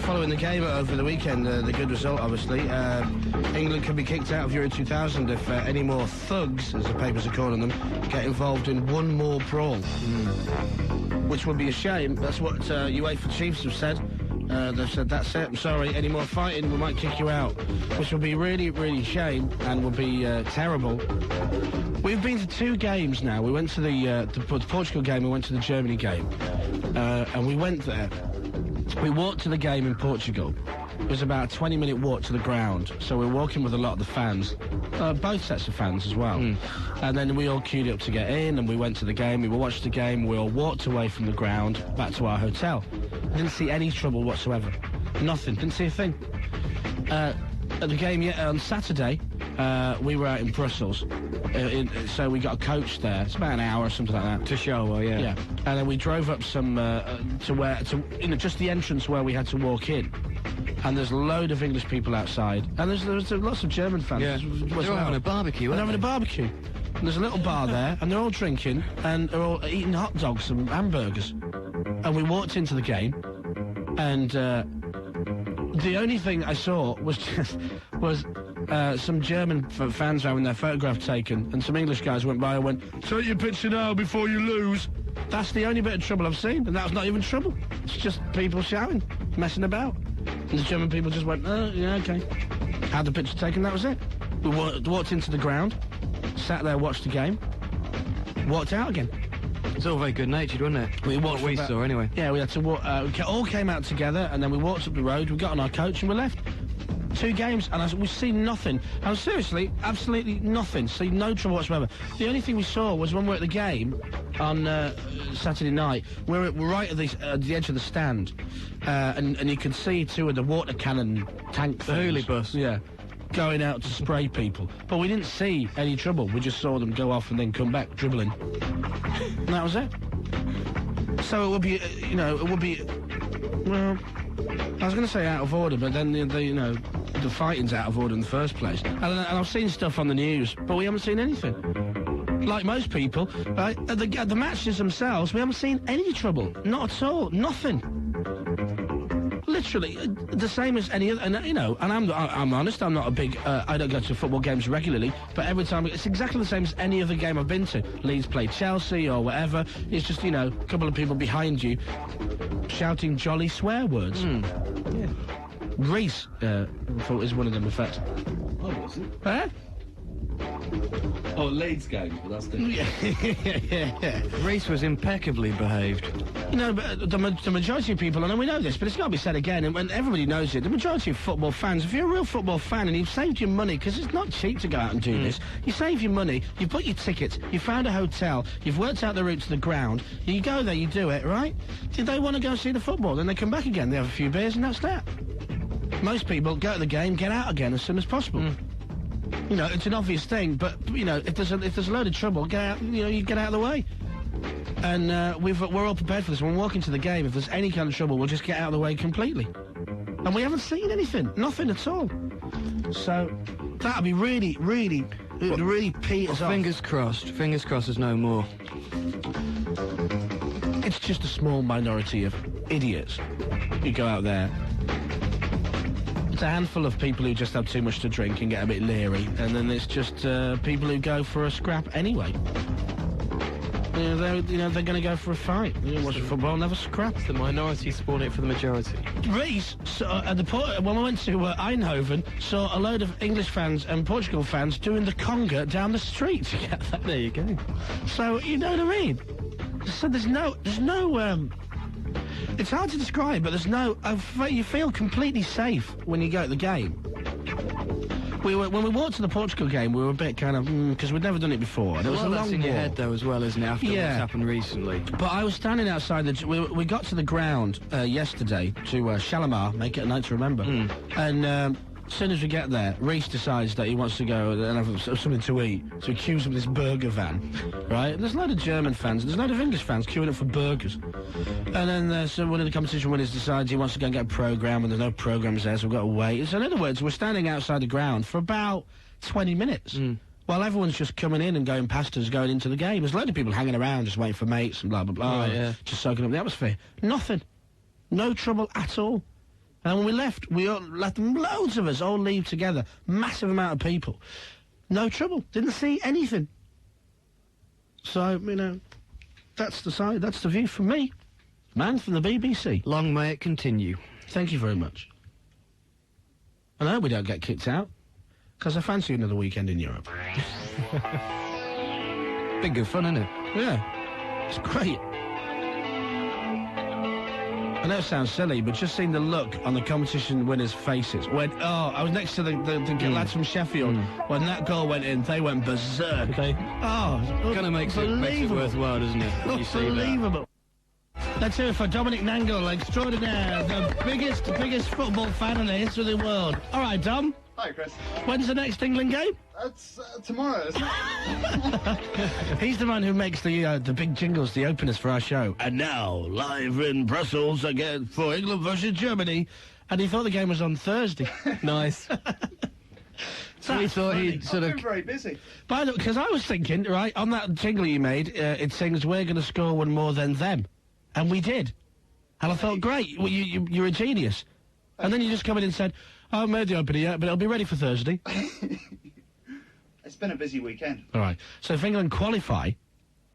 following the game over the weekend, the good result, obviously. England could be kicked out of Euro 2000 if any more thugs, as the papers are calling them, get involved in one more brawl. Which would be a shame. That's what UEFA chiefs have said. They've said, that's it, I'm sorry, any more fighting, we might kick you out. Which would be really, really shame and would be terrible. We've been to 2 games now. We went to the Portugal game, we went to the Germany game. And we went there. We walked to the game in Portugal. It was about a 20-minute walk to the ground. So we were walking with a lot of the fans, both sets of fans as well. And then we all queued up to get in, and we went to the game. We watched the game. We all walked away from the ground back to our hotel. Didn't see any trouble whatsoever. Nothing. Didn't see a thing. At the game on Saturday, we were out in Brussels. So we got a coach there. It's about an hour or something like that. To Charleroi, yeah. Yeah. And then we drove up some just the entrance where we had to walk in. And there's a load of English people outside. And there's lots of German fans. Yeah. They're all having a barbecue, They're having a barbecue. And there's a little bar there, and they're all drinking, and they're all eating hot dogs and hamburgers. And we walked into the game, and the only thing I saw was some German fans having their photograph taken, and some English guys went by and went, "Take your picture now before you lose." That's the only bit of trouble I've seen, and that was not even trouble. It's just people shouting, messing about. And the German people just went, "Oh, yeah, okay." Had the picture taken, that was it. We walked into the ground, sat there, watched the game, walked out again. It's all very good-natured, wasn't it? We watched what we saw, anyway. Yeah, we had to walk. We all came out together, and then we walked up the road. We got on our coach, and we left. 2 games, and we've seen nothing. And seriously, absolutely nothing. See no trouble whatsoever. The only thing we saw was when we were at the game on Saturday night. We're right at the edge of the stand, and you can see 2 of the water cannon tank the hoolie bus. Yeah. Going out to spray people. But we didn't see any trouble. We just saw them go off and then come back dribbling. And that was it. So it would be, well, I was going to say out of order, but then, the fighting's out of order in the first place. And I've seen stuff on the news, but we haven't seen anything. Like most people, right, at the matches themselves, we haven't seen any trouble. Not at all. Nothing. Literally, the same as any other, and I'm honest, I'm not a big, I don't go to football games regularly, but every time, it's exactly the same as any other game I've been to. Leeds play Chelsea or whatever, it's just, a couple of people behind you shouting jolly swear words. Yeah. Reese, thought is one of them, in fact. Oh, was it? Huh? Oh, Leeds game, but that's different. Yeah. Reese was impeccably behaved. But the majority of people, and we know this, but it's got to be said again, and everybody knows it, the majority of football fans, if you're a real football fan and you've saved your money, because it's not cheap to go out and do this, you save your money, you've bought your tickets, you found a hotel, you've worked out the route to the ground, you go there, you do it, right? Did they want to go and see the football? Then they come back again, they have a few beers, and that's that. Most people go to the game, get out again as soon as possible. It's an obvious thing, but, if there's a load of trouble, get out, you get out of the way. And we're all prepared for this. When we walk into the game, if there's any kind of trouble, we'll just get out of the way completely. And we haven't seen anything. Nothing at all. So, that'd be really, really, it would really pee us off. Fingers crossed. Fingers crossed there's no more. It's just a small minority of idiots who go out there. It's a handful of people who just have too much to drink and get a bit leery, and then it's just people who go for a scrap anyway. They're going to go for a fight. Watch football, never scrap. It's the minority spoiling it for the majority. Reese, at the point when we went to Eindhoven, saw a load of English fans and Portugal fans doing the conga down the street to get that. There you go. So you know what I mean. So there's no. It's hard to describe, but there's no. You feel completely safe when you go to the game. When we walked to the Portugal game, we were a bit kind of because we'd never done it before. And it was a long that's in your head though, as well, isn't it? After what's happened recently. But I was standing outside we got to the ground yesterday to Shalimar, make it a night to remember, and As soon as we get there, Reece decides that he wants to go and have something to eat, so he queues up this burger van, right? And there's a load of German fans, there's a load of English fans queuing up for burgers. And then one of the competition winners decides he wants to go and get a programme, and there's no programmes there, so we've got to wait. So in other words, we're standing outside the ground for about 20 minutes. While everyone's just coming in and going past us, going into the game. There's a load of people hanging around, just waiting for mates and blah, blah, blah. Right, yeah. Just soaking up the atmosphere. Nothing. No trouble at all. And when we left, we all let them, loads of us all leave together. Massive amount of people. No trouble. Didn't see anything. So, you know, that's the side, that's the view from me. Man from the BBC. Long may it continue. Thank you very much. And I hope we don't get kicked out, because I fancy another weekend in Europe. Been good fun, isn't it? Yeah. It's great. I know it sounds silly, but just seeing the look on the competition winners' faces when, I was next to the lads from Sheffield. When that goal went in, they went berserk. Okay. Oh, Kind of makes it worthwhile, doesn't it? When you see that. Unbelievable. Let's hear it for Dominic Nangle, extraordinaire, the biggest football fan in the history of the world. All right, Dom. Hi, Chris. When's the next England game? That's tomorrow, isn't it? He's the man who makes the big jingles, the openers for our show. And now, live in Brussels again for England versus Germany. And he thought the game was on Thursday. Nice. So he thought he'd sort of... I've been very busy. By the way, because I was thinking, right, on that jingle you made, it sings, we're going to score one more than them. And we did. And I thought, great, well, you're a genius. And then you just come in and said, I haven't made the opening yet, but it'll be ready for Thursday. It's been a busy weekend. All right. So if England qualify,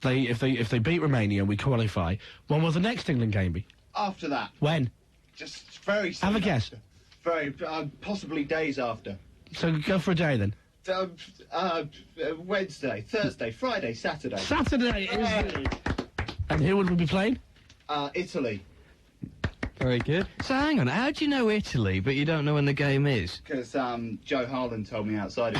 if they beat Romania, we qualify. When will the next England game be? After that. When? Just very soon. Have a guess. After. Very, possibly days after. So go for a day then. Wednesday, Thursday, Friday, Saturday. Saturday is it? And who would we be playing? Italy. Very good. So hang on, how do you know Italy, but you don't know when the game is? Because Joe Harlan told me outside.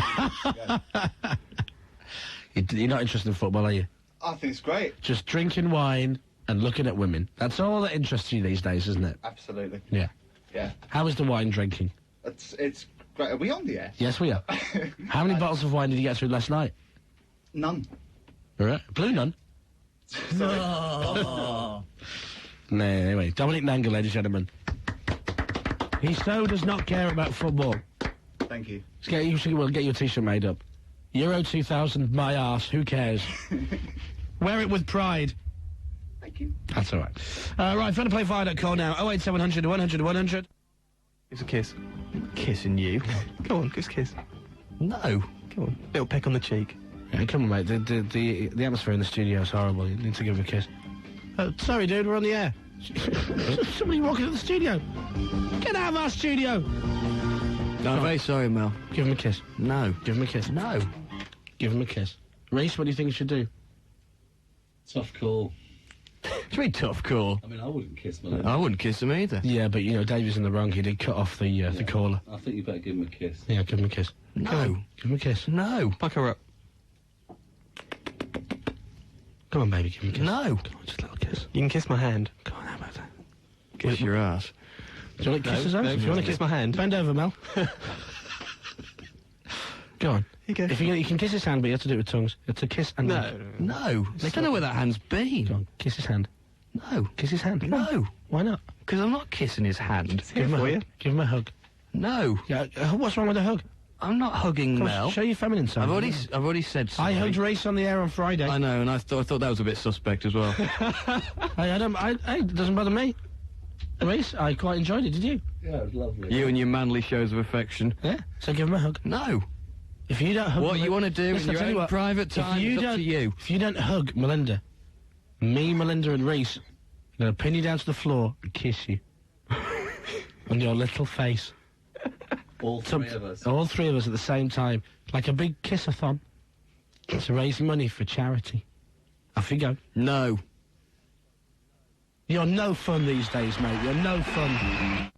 You're not interested in football, are you? I think it's great. Just drinking wine and looking at women. That's all that interests you these days, isn't it? Absolutely. Yeah. Yeah. How is the wine drinking? It's great. Are we on the air? Yes, we are. How many bottles of wine did you get through last night? None. All right. Blue none? No. No, anyway, Dominic Nangle, ladies and gentlemen. He so does not care about football. Thank you. We'll get your T-shirt made up. Euro 2000, my arse, who cares? Wear it with pride. Thank you. That's all right. Right, if you want to play fire.call now, 08700 100 100. It's a kiss. Kissing you. Go on, kiss. No. Go on. Little peck on the cheek. Yeah, come on, mate. The atmosphere in the studio is horrible. You need to give him a kiss. Sorry, dude, we're on the air. Somebody walking in the studio. Get out of our studio. No, I'm very sorry, Mel. Give him a kiss. No. Give him a kiss. No. Give him a kiss. Reece, what do you think you should do? Tough call. It's a really tough call. I mean, I wouldn't kiss my I wouldn't kiss him either. Yeah, but, you know, Davey's in the wrong. He did cut off the caller. I think you better give him a kiss. Yeah, give him a kiss. No. Give him a kiss. No. Fuck her up. Come on, baby, give him a kiss. No. Come on, just a little kiss. You can kiss my hand. Come on, how about that? Kiss your ass. Do you want to kiss his ass? No, If you want to kiss my hand. Bend over, Mel. Go on. Here you go. If you can kiss his hand, but you have to do it with tongues. You have to kiss and... No. I don't know where that hand's been. Go on, kiss his hand. No. Kiss his hand. No. Why not? Because I'm not kissing his hand. Give him a hug. Give him a hug. No. Yeah, what's wrong with a hug? I'm not hugging Come on, Mel. show your feminine side. I've already said I sorry. hugged Reece on the air on Friday. I know, and I thought that was a bit suspect as well. Hey, it doesn't bother me. Reece, I quite enjoyed it, did you? Yeah, it was lovely. You and your manly shows of affection. Yeah, so give him a hug. No. If you don't hug... What you want to do in your own private time is up to you. If you don't hug Melinda, me, Melinda and Reece, I'm going to pin you down to the floor and kiss you. On your little face. All three of us. All three of us at the same time. Like a big kiss-a-thon. To raise money for charity. Off you go. No. You're no fun these days, mate. You're no fun.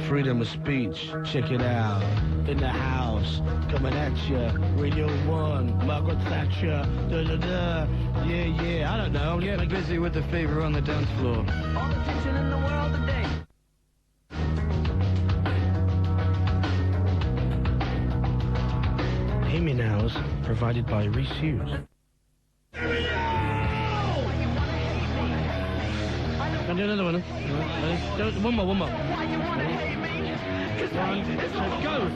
Freedom of speech. Check it out. In the house. Coming at ya. Radio 1. Margaret Thatcher. Da-da-da. Yeah. I don't know. I'm getting busy with the fever on the dance floor. All the tension in the world today. provided by Reese Hughes. Can I do another one? One more. One, go!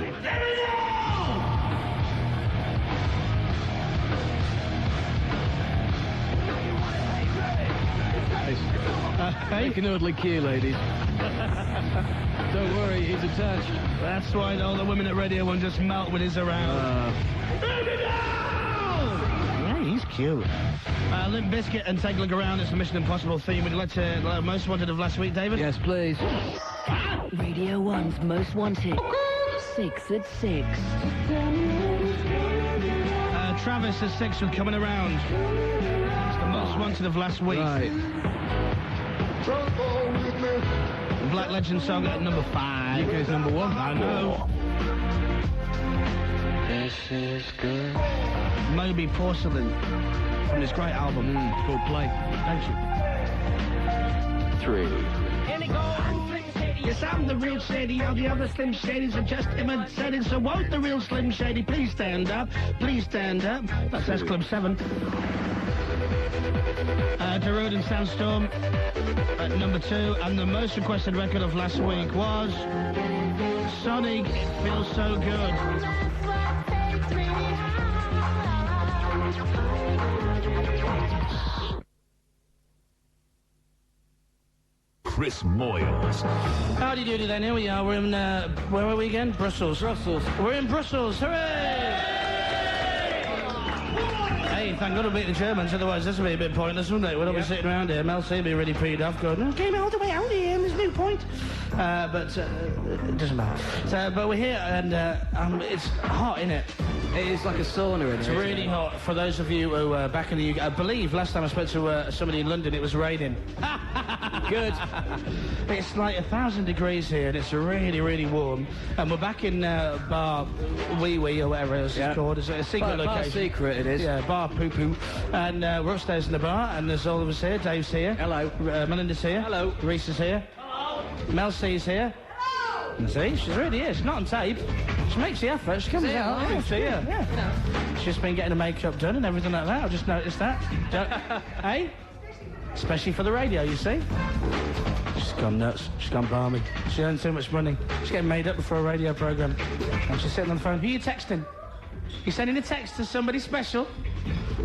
Hey? Make an orderly queue, ladies. Don't worry, he's attached. That's why all the women at Radio 1 just melt when he's around. Yeah, he's cute. Limp Bizkit and Take a Look Around. It's the Mission Impossible theme. Would you like to Most Wanted of last week, David? Yes, please. Radio 1's Most Wanted. 6 at 6. Travis at 6 with Coming Around. It's the Most Wanted of last week. Right. Black Legend song at number 5. UK's number 1. I know. This is good. Moby Porcelain from this great album. It's called Play. Thank you. 3. Yes, I'm the real Shady. All the other Slim Shadys are just imitating. So won't the real Slim Shady please stand up? Please stand up. That's S Club 7. Darude and Sandstorm at number 2. And the most requested record of last week was Sonic, It Feels So Good. Chris Moyles. How do you do then? Here we are. We're in, where are we again? Brussels. We're in Brussels. Hooray! Hey, thank God we beat the Germans, otherwise this would be a bit pointless, wouldn't it? We'd all be sitting around here. Mel C would be really peed off, going, "I came all the way out here, and there's no point." But it doesn't matter. So, but we're here, and it's hot, isn't it? It is like a sauna in It's really hot. For those of you who are back in the UK, I believe last time I spoke to somebody in London, it was raining. Good. It's like 1,000 degrees here, and it's really, really warm. And we're back in Bar Wee Wee, or whatever it's called. It's a secret location. Bar Secret, it is. Yeah, Bar Poo Poo. And we're upstairs in the bar, and there's all of us here. Dave's here. Hello. Melinda's here. Hello. Reese is here. Hello. Mel C's here. And see, she really is. She's not on tape. She makes the effort. She comes out. Yeah, see, yeah. She's just been getting her makeup done and everything like that. I've just noticed that. Hey? Especially for the radio, you see. She's gone nuts. She's gone balmy. She earned too much money. She's getting made up before a radio programme. And she's sitting on the phone. Who are you texting? You sending a text to somebody special?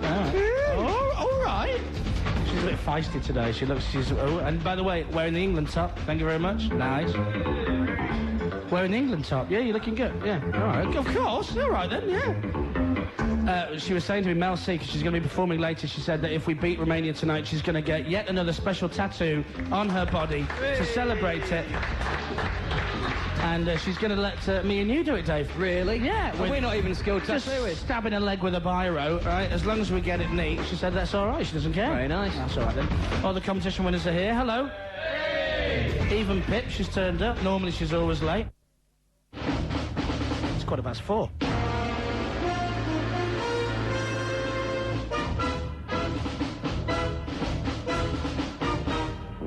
Oh, all right. She's a bit feisty today. And by the way, wearing the England top. Thank you very much. Nice. Wearing the England top. Yeah, you're looking good. Yeah. All right. Of course. All right then. Yeah. She was saying to me, Mel C, because she's going to be performing later, she said that if we beat Romania tonight, she's going to get yet another special tattoo on her body to celebrate it. And she's going to let me and you do it, Dave. Really? Yeah. We're not even skilled just tattooers. Stabbing a leg with a biro, right? As long as we get it neat. She said that's all right. She doesn't care. Very nice. That's all right then. All the competition winners are here. Hello. Hey. Even Pip, she's turned up. Normally she's always late. It's 4:15.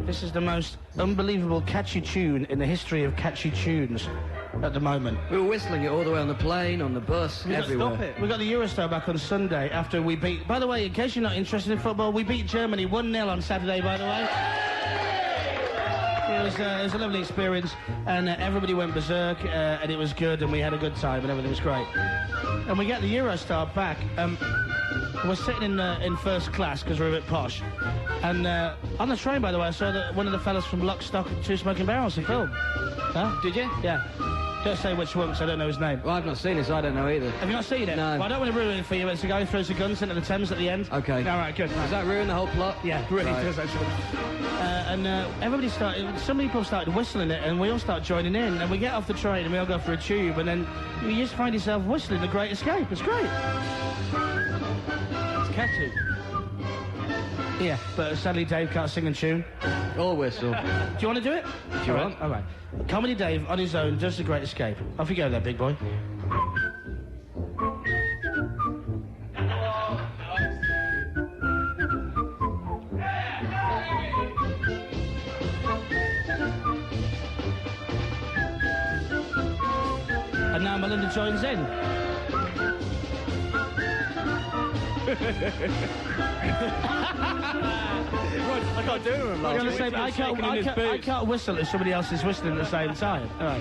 This is the most unbelievable catchy tune in the history of catchy tunes at the moment. We were whistling it all the way on the plane, on the bus, everywhere. Stop it. We got the Eurostar back on Sunday after we beat... By the way, in case you're not interested in football, we beat Germany 1-0 on Saturday, by the way. It was a lovely experience, and everybody went berserk, and it was good, and we had a good time, and everything was great. And we get the Eurostar back. We're sitting in first class because we're a bit posh. And on the train, by the way, I saw that one of the fellas from Lock, Stock and Two Smoking Barrels, the film. Huh? Did you? Yeah. Don't say which one, because I don't know his name. Well, I've not seen it, so I don't know either. Have you not seen it? No. Well, I don't want to ruin it for you, but it's a guy who throws the guns into the Thames at the end. Okay. All right, good. Does that ruin the whole plot? Yeah, really does, actually. And everybody started... Some people started whistling it, and we all start joining in, and we get off the train, and we all go for a tube, and then you just find yourself whistling The Great Escape. It's great. It's catchy. Yeah, but sadly Dave can't sing and tune. Or whistle. Do you want to do it? Do you want? All right. Comedy Dave, on his own, does The Great Escape. Off you go there, big boy. And now Melinda joins in. I can't do it. I'm gonna say, I can't whistle if somebody else is whistling at the same time. All right.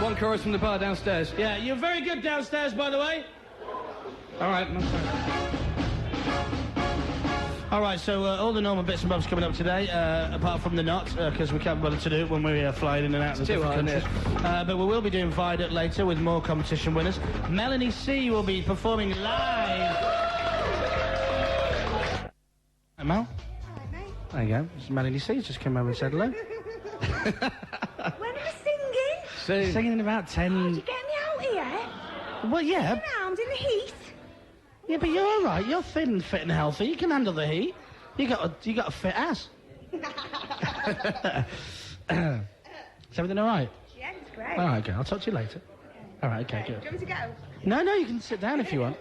One chorus from the bar downstairs. Yeah, you're very good downstairs, by the way. All right. All right, so all the normal bits and bobs coming up today, apart from the knot, because we can't bother to do it when we're flying in and out of the different countries. But we will be doing Viaduct later with more competition winners. Melanie C will be performing live. Hi, Mel. Hi, mate. There you go. It's Melanie C. Just came over and said hello. When am I singing? Singing in about 10... Did you get me out here? Well, yeah. Around in the heat? Yeah, but you're all right. You're thin, fit and healthy. You can handle the heat. You got a fit ass. Is everything all right? Yeah, it's great. All right, okay. I'll talk to you later. All right, okay, good. Do you want me to go? No, you can sit down if you want.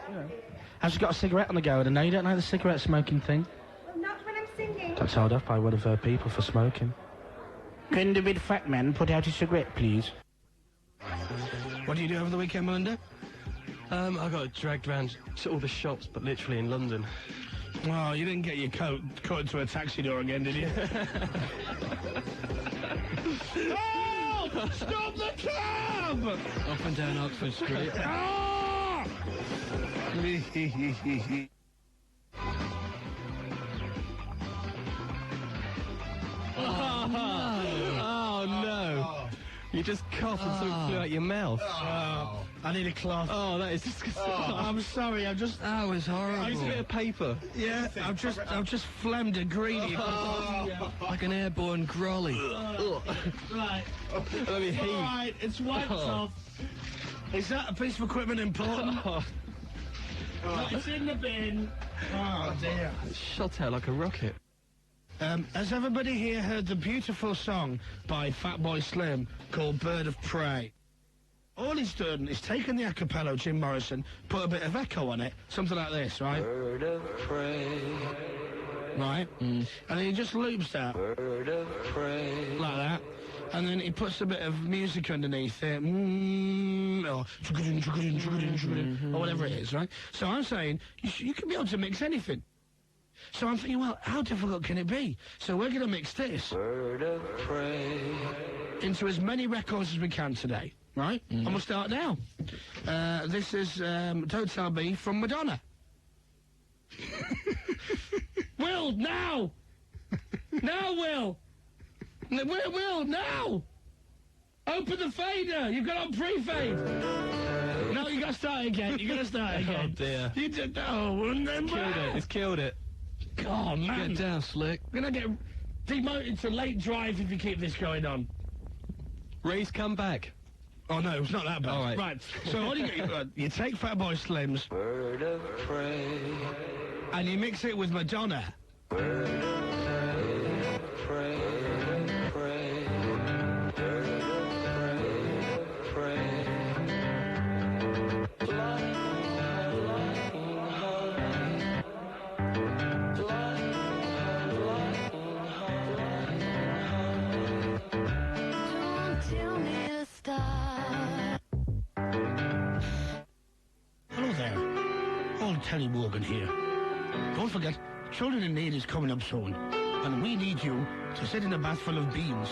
I've just got a cigarette on the go, and I know you don't like the cigarette smoking thing. Well, not when I'm singing. Got told off by one of her people for smoking. Can the big fat man put out his cigarette, please? What do you do over the weekend, Melinda? I got dragged round to all the shops, but literally in London. Oh, you didn't get your coat caught into a taxi door again, did you? Oh! Stop the cab! Up and down Oxford Street. Ah! Oh, no. You just coughed and something flew out your mouth. Oh, I need a cloth. Oh, that is disgusting. Oh, I'm sorry, That was horrible. It's a bit of paper. Yeah, I've just phlegmed a greenie. Like an airborne grolly. Right. Let me heat. All right, it's wiped off. Is that a piece of equipment important? It's in the bin. Oh, dear. It shot out like a rocket. Has everybody here heard the beautiful song by Fatboy Slim called Bird of Prey? All he's done is taken the a cappella of Jim Morrison, put a bit of echo on it, something like this, right? Bird of prey. Right? And then he just loops that. Bird of prey. Like that. And then he puts a bit of music underneath it. Or whatever it is, right? So I'm saying, you can be able to mix anything. So I'm thinking, well, how difficult can it be? So we're going to mix this Bird of prey. into as many records as we can today, right? And we'll start now. This is Don't Tell Me from Madonna. Will, now! Now, Will! Will, now! Open the fader! You've got on pre-fade! No, you got to start again. You got to start again. Oh, dear. You did... Oh, It's killed it. Oh, man. Get down, Slick. We're going to get demoted to late drive if you keep this going on. Ray's come back. Oh, no, it's not that bad. All right. Right, so what do you take Fatboy Slim's... Bird of prey. And you mix it with Madonna. Bird of prey. Prey. Bird of prey. Hello there. Old Terry Morgan here. Don't forget, Children in Need is coming up soon, and we need you to sit in a bath full of beans.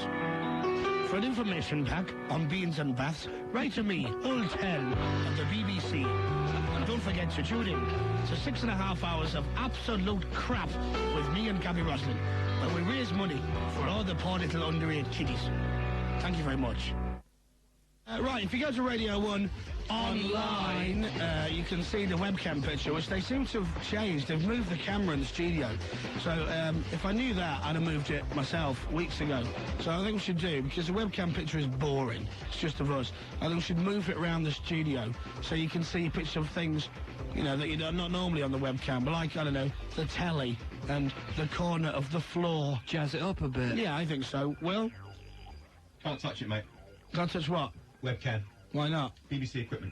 For an information pack on beans and baths, write to me, Old Tel, at the BBC. And don't forget to tune in to 6.5 hours of absolute crap with me and Gabby Roslin, where we raise money for all the poor little underage kiddies. Thank you very much. Right, if you go to Radio 1 online, you can see the webcam picture, which they seem to have changed. They've moved the camera in the studio. So if I knew that, I'd have moved it myself weeks ago. So I think we should do, because the webcam picture is boring. It's just of us. I think we should move it around the studio so you can see a picture of things, you know, that you're not normally on the webcam, but like, I don't know, the telly and the corner of the floor. Jazz it up a bit. Yeah, I think so. Will? Can't touch it, mate. Can't touch what? Webcam. Why not? BBC equipment.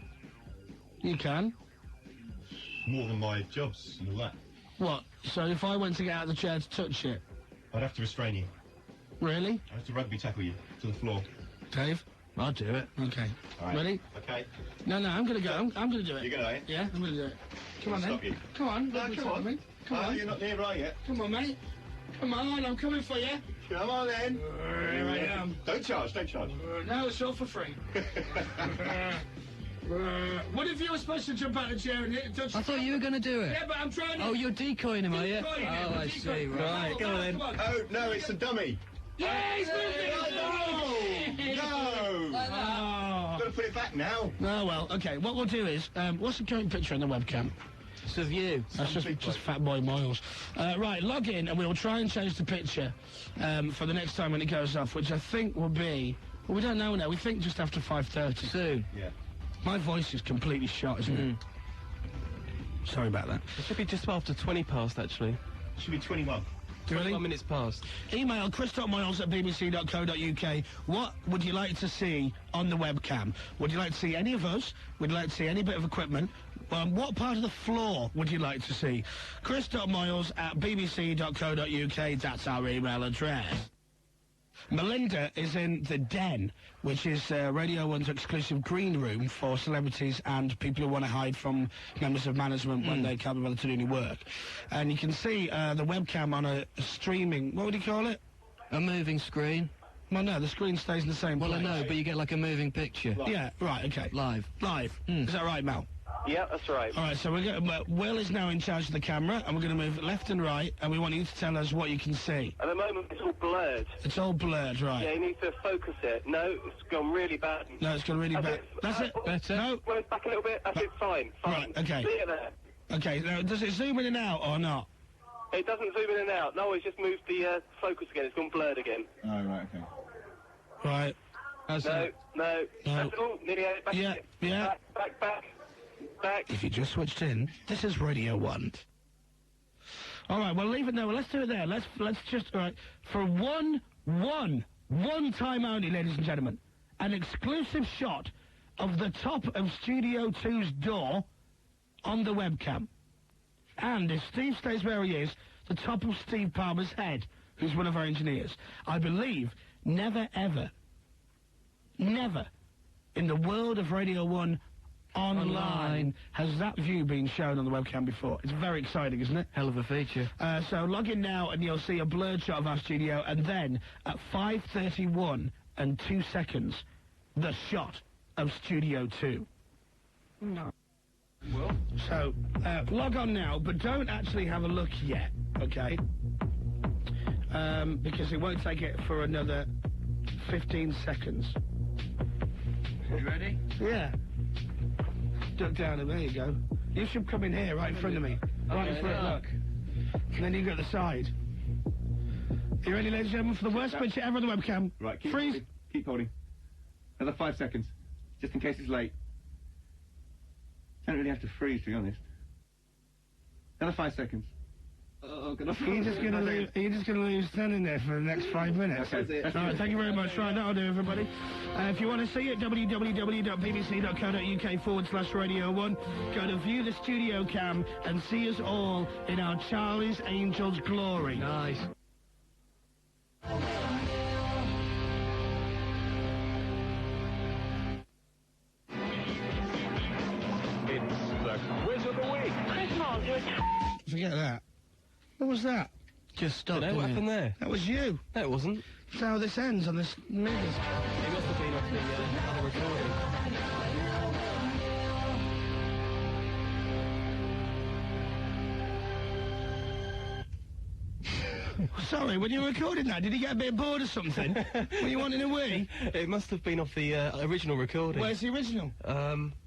You can. More than my jobs and all that. What? So if I went to get out of the chair to touch it? I'd have to restrain you. Really? I'd have to rugby tackle you to the floor. Dave? I'll do it. Okay. All right. Ready? Okay. No, I'm gonna go. I'm gonna do it. You're gonna, eh? Yeah, I'm gonna do it. Come on, Stop then. you. Come on. No, don't come on. Me. Come on. You're not near right yet. Come on, mate. Come on, I'm coming for you. Come on, then. Here I am. Don't charge, don't charge. No, it's all for free. What if you were supposed to jump out of the chair and hit? I thought you were going to do it. Yeah, but I'm trying to... Oh, you're decoying him, are you? Decoying him, Oh, I see, right. Come on, then. Oh, no, it's a dummy. Yeah, he's moving! No! Oh. Got to put it back now. Oh, well, okay. What we'll do is, what's the current picture on the webcam? It's of you. That's just Fat Boy Moyles. Right, log in and we'll try and change the picture for the next time when it goes off, which I think will be... Well, we don't know now. We think just after 5:30. Soon. Yeah. My voice is completely shot, isn't it? Sorry about that. It should be just after 20 past, actually. It should be 21. 21 minutes past. Email chris.moyles@bbc.co.uk. What would you like to see on the webcam? Would you like to see any of us? Would you like to see any bit of equipment? What part of the floor would you like to see? chris.moyles@bbc.co.uk. That's our email address. Melinda is in the Den, which is Radio 1's exclusive green room for celebrities and people who want to hide from members of management when they can't be bothered to do any work. And you can see the webcam on a streaming... What would you call it? A moving screen. Well, no, the screen stays in the same place. Well, I know, but you get like a moving picture. Right. Yeah, right, okay. Live. Is that right, Mel? Yeah, that's right. All right, so we're going. Will is now in charge of the camera, and we're going to move left and right, and we want you to tell us what you can see. At the moment, it's all blurred. It's all blurred, right? Yeah, you need to focus it. No, it's gone really bad. No, it's gone really bad. That's it. Better. No. Well, back a little bit. That's it. Fine. Right. Okay. See it there. Okay. Now, does it zoom in and out or not? It doesn't zoom in and out. No, it's just moved the focus again. It's gone blurred again. Oh, right, okay. Right. No. That's all. Nearly out. Back. Yeah. Back. If you just switched in, this is Radio 1. All right, well, leave it there. Well, let's do it there. Let's just, all right, for one time only, ladies and gentlemen, an exclusive shot of the top of Studio 2's door on the webcam. And if Steve stays where he is, the top of Steve Palmer's head, who's one of our engineers. I believe never, ever in the world of Radio 1 online has that view been shown on the webcam before. It's very exciting, isn't it? Hell of a feature. So log in now and you'll see a blurred shot of our studio, and then at 5:31 and 2 seconds, the shot of Studio 2. No. Well, so log on now, but don't actually have a look yet, okay? Because it won't take it for another 15 seconds. You ready? Yeah. Duck down, and there you go. You should come in here, right in front of me. Right in front, look. And then you go to the side. You ready, ladies and gentlemen, for the worst picture ever on the webcam? Right, keep Freeze. Holding. Keep holding. Another 5 seconds, just in case it's late. Don't really have to freeze, to be honest. Another 5 seconds. You're just gonna leave standing there for the next 5 minutes. That's it. All right, thank you very much. Right, that'll do, everybody. If you want to see it, www.bbc.co.uk/Radio 1. Go to view the studio cam and see us all in our Charlie's Angels glory. Nice. It's the quiz of the week. Chris Moyles, you're Forget that. What was that? Just stopped. What happened there? That was you. No, it wasn't. That's how this ends on this minute. It must have been off the other recording. Sorry, when you were recording that, did you get a bit bored or something? Were you wanting a wee? It must have been off the original recording. Where's the original?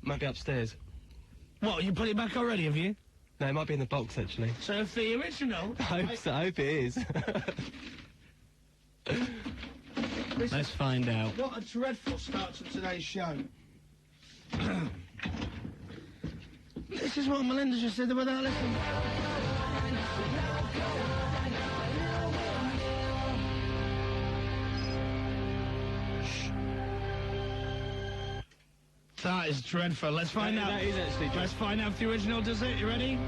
Might be upstairs. What, you put it back already, have you? No, it might be in the box, actually. So if the original... I hope it is. Let's find out. What a dreadful start to today's show. This is what Melinda just said without listening. That is dreadful. Let's find out. That is actually dreadful. Let's find out if the original does it. You ready?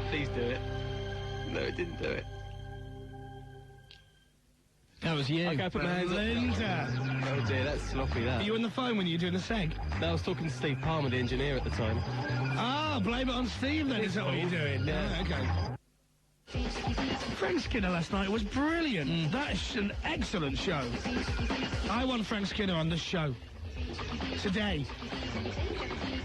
Please do it. No, it didn't do it. That was you. Okay, I put my hands up. Linda. Oh dear, that's sloppy, that. Are you on the phone when you were doing the seg? No, I was talking to Steve Palmer, the engineer at the time. Ah, blame it on Steve then, is that what you're doing? Yeah. Okay. Frank Skinner last night was brilliant. That's an excellent show. I want Frank Skinner on the show. Today.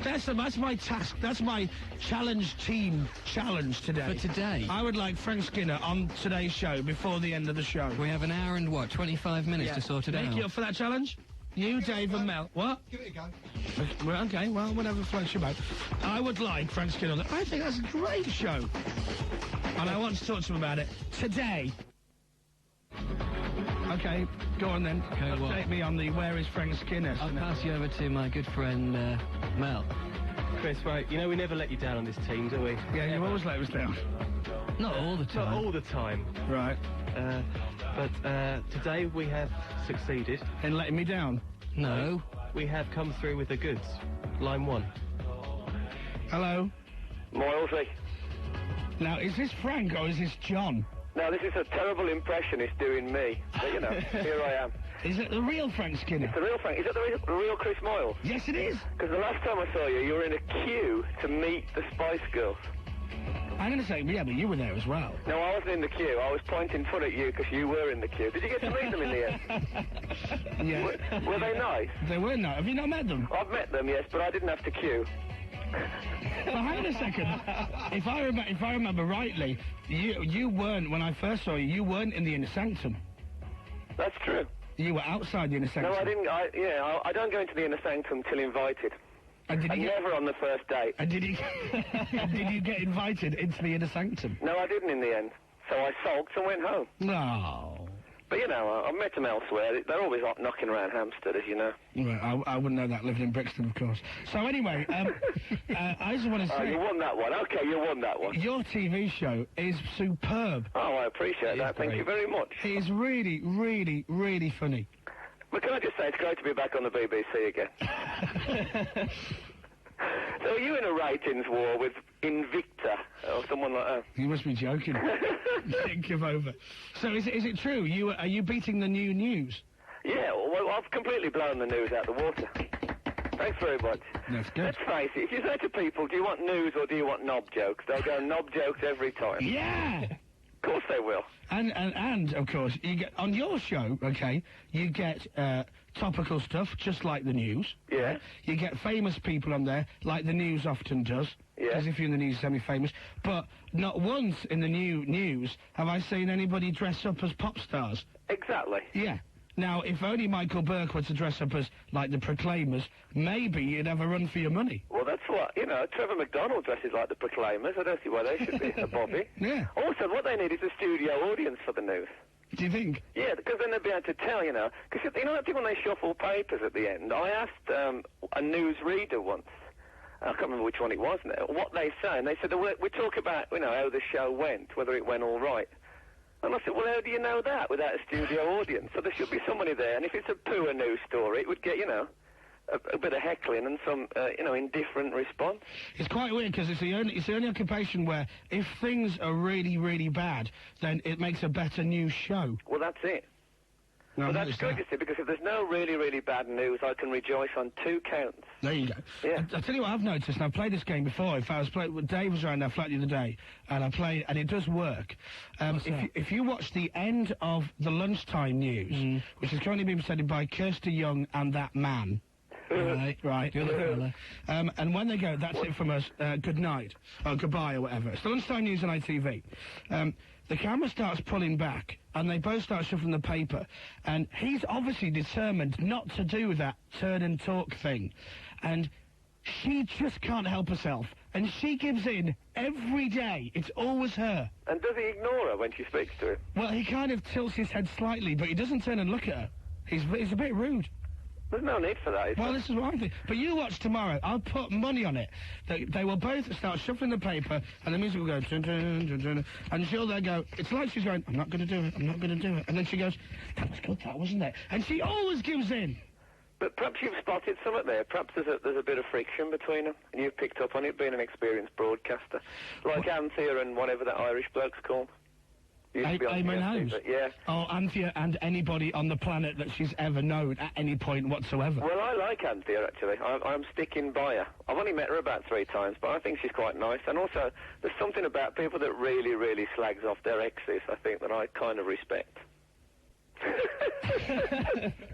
That's my task. That's my challenge team challenge today. For today? I would like Frank Skinner on today's show before the end of the show. We have an hour and, 25 minutes to sort it out? Nick, you up for that challenge? You, Dave and Mel. What? Give it a go. Well, okay, well, whatever floats your boat. I would like Frank Skinner. I think that's a great show. And I want to talk to him about it today. Okay, go on then. Okay, update me on the where is Frank Skinner. I'll pass you over to my good friend, Mel. Chris, right, you know we never let you down on this team, do we? Yeah, you always let us down. Not all the time. Not all the time. Right. But today we have succeeded. In letting me down? No. We have come through with the goods. Line 1. Hello? Moylesy. Now, is this Frank or is this John? Now, this is a terrible impression it's doing me. But, you know, here I am. Is it the real Frank Skinner? It's the real Frank. Is it the real Chris Moyles? Yes, it is. Because the last time I saw you, you were in a queue to meet the Spice Girls. I'm going to say, yeah, but you were there as well. No, I wasn't in the queue. I was pointing fun at you because you were in the queue. Did you get to meet them in the end? Yeah. Were they nice? They were nice. Have you not met them? I've met them, yes, but I didn't have to queue. Well, hang on a second. If I remember rightly, you weren't, when I first saw you, you weren't in the inner sanctum. That's true. You were outside the inner sanctum. No, I didn't. I don't go into the inner sanctum till invited. And never on the first date. And did you get invited into the inner sanctum? No, I didn't in the end. So I sulked and went home. No. But, you know, I've met them elsewhere. They're always knocking around Hampstead, as you know. Right, I wouldn't know that, living in Brixton, of course. So anyway, I just want to say... Oh, you won that one. OK, you won that one. Your TV show is superb. Oh, I appreciate that. Thank you very much. It is really, really, really funny. But can I just say, it's great to be back on the BBC again. So are you in a ratings war with Invicta or someone like that? You must be joking. Give over. So is it true? Are you beating the new news? Yeah, well, I've completely blown the news out the water. Thanks very much. That's good. Let's face it, if you say to people, do you want news or do you want knob jokes? They'll go knob jokes every time. Yeah! Of course they will. And of course, you get on your show, okay, you get topical stuff, just like the news. Yeah. Right? You get famous people on there, like the news often does. Yeah. As if you're in the news, semi-famous. But not once in the new news have I seen anybody dress up as pop stars. Exactly. Yeah. Now, if only Michael Burke were to dress up as, like, the Proclaimers, maybe you'd have a run for your money. Well, that's what, you know, Trevor McDonald dresses like the Proclaimers. I don't see why they should be a Bobby. Yeah. Also, what they need is a studio audience for the news. Do you think? Yeah, because then they'll be able to tell, you know. Because, you know, when they shuffle papers at the end, I asked a news reader once, I can't remember which one it was now, what they say, and they said, we talk about, you know, how the show went, whether it went all right. And I said, well, how do you know that without a studio audience? So there should be somebody there, and if it's a poor news story, it would get, you know, a bit of heckling and some, you know, indifferent response. It's quite weird, because it's the only occupation where if things are really, really bad, then it makes a better news show. Well, that's it. Well, that's good, you see, because if there's no really, really bad news, I can rejoice on 2 counts. There you go. Yeah. I'll tell you what I've noticed, and I've played this game before. If I was playing, Dave was around our flat the other day, and I played, and it does work. If you watch the end of the lunchtime news, which is currently being presented by Kirsty Young and that man. Right. The other fella. And when they go, that's it from us, good night, or goodbye, or whatever. It's the lunchtime news on ITV. The camera starts pulling back, and they both start shuffling the paper, and he's obviously determined not to do that turn and talk thing, and she just can't help herself, and she gives in every day. It's always her. And does he ignore her when she speaks to him? Well, he kind of tilts his head slightly, but he doesn't turn and look at her. He's a bit rude. There's no need for that, is Well, there? this is what I think. But you watch tomorrow. I'll put money on it. They will both start shuffling the paper, and the music will go, dun, dun, dun, dun, and she'll then go, it's like she's going, I'm not going to do it, I'm not going to do it. And then she goes, that was good, that, wasn't it? And she always gives in. But perhaps you've spotted something there. Perhaps there's a bit of friction between them, and you've picked up on it, being an experienced broadcaster. Like Anthea and whatever that Irish bloke's called. Used to be on Eamon TLC, Holmes? but yeah. Oh, Anthea and anybody on the planet that she's ever known at any point whatsoever. Well, I like Anthea, actually. I'm sticking by her. I've only met her about 3 times, but I think she's quite nice. And also, there's something about people that really, really slags off their exes, I think, that I kind of respect.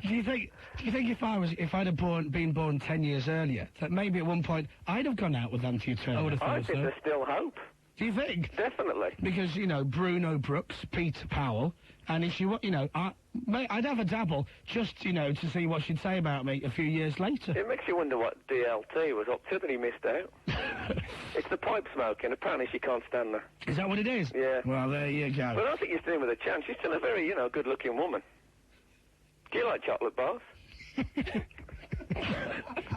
Do you think if I'd have been born 10 years earlier, that maybe at one point I'd have gone out with Anthea Turner? I would have thought I think there's still hope. Do you think? Definitely. Because, you know, Bruno Brooks, Peter Powell, and if you, you know, I'd have a dabble just, you know, to see what she'd say about me a few years later. It makes you wonder what DLT was up to that he missed out. It's the pipe smoking. Apparently she can't stand that. Is that what it is? Yeah. Well, there you go. But I don't think you're doing with a chance. She's still a very, you know, good-looking woman. Do you like chocolate bars?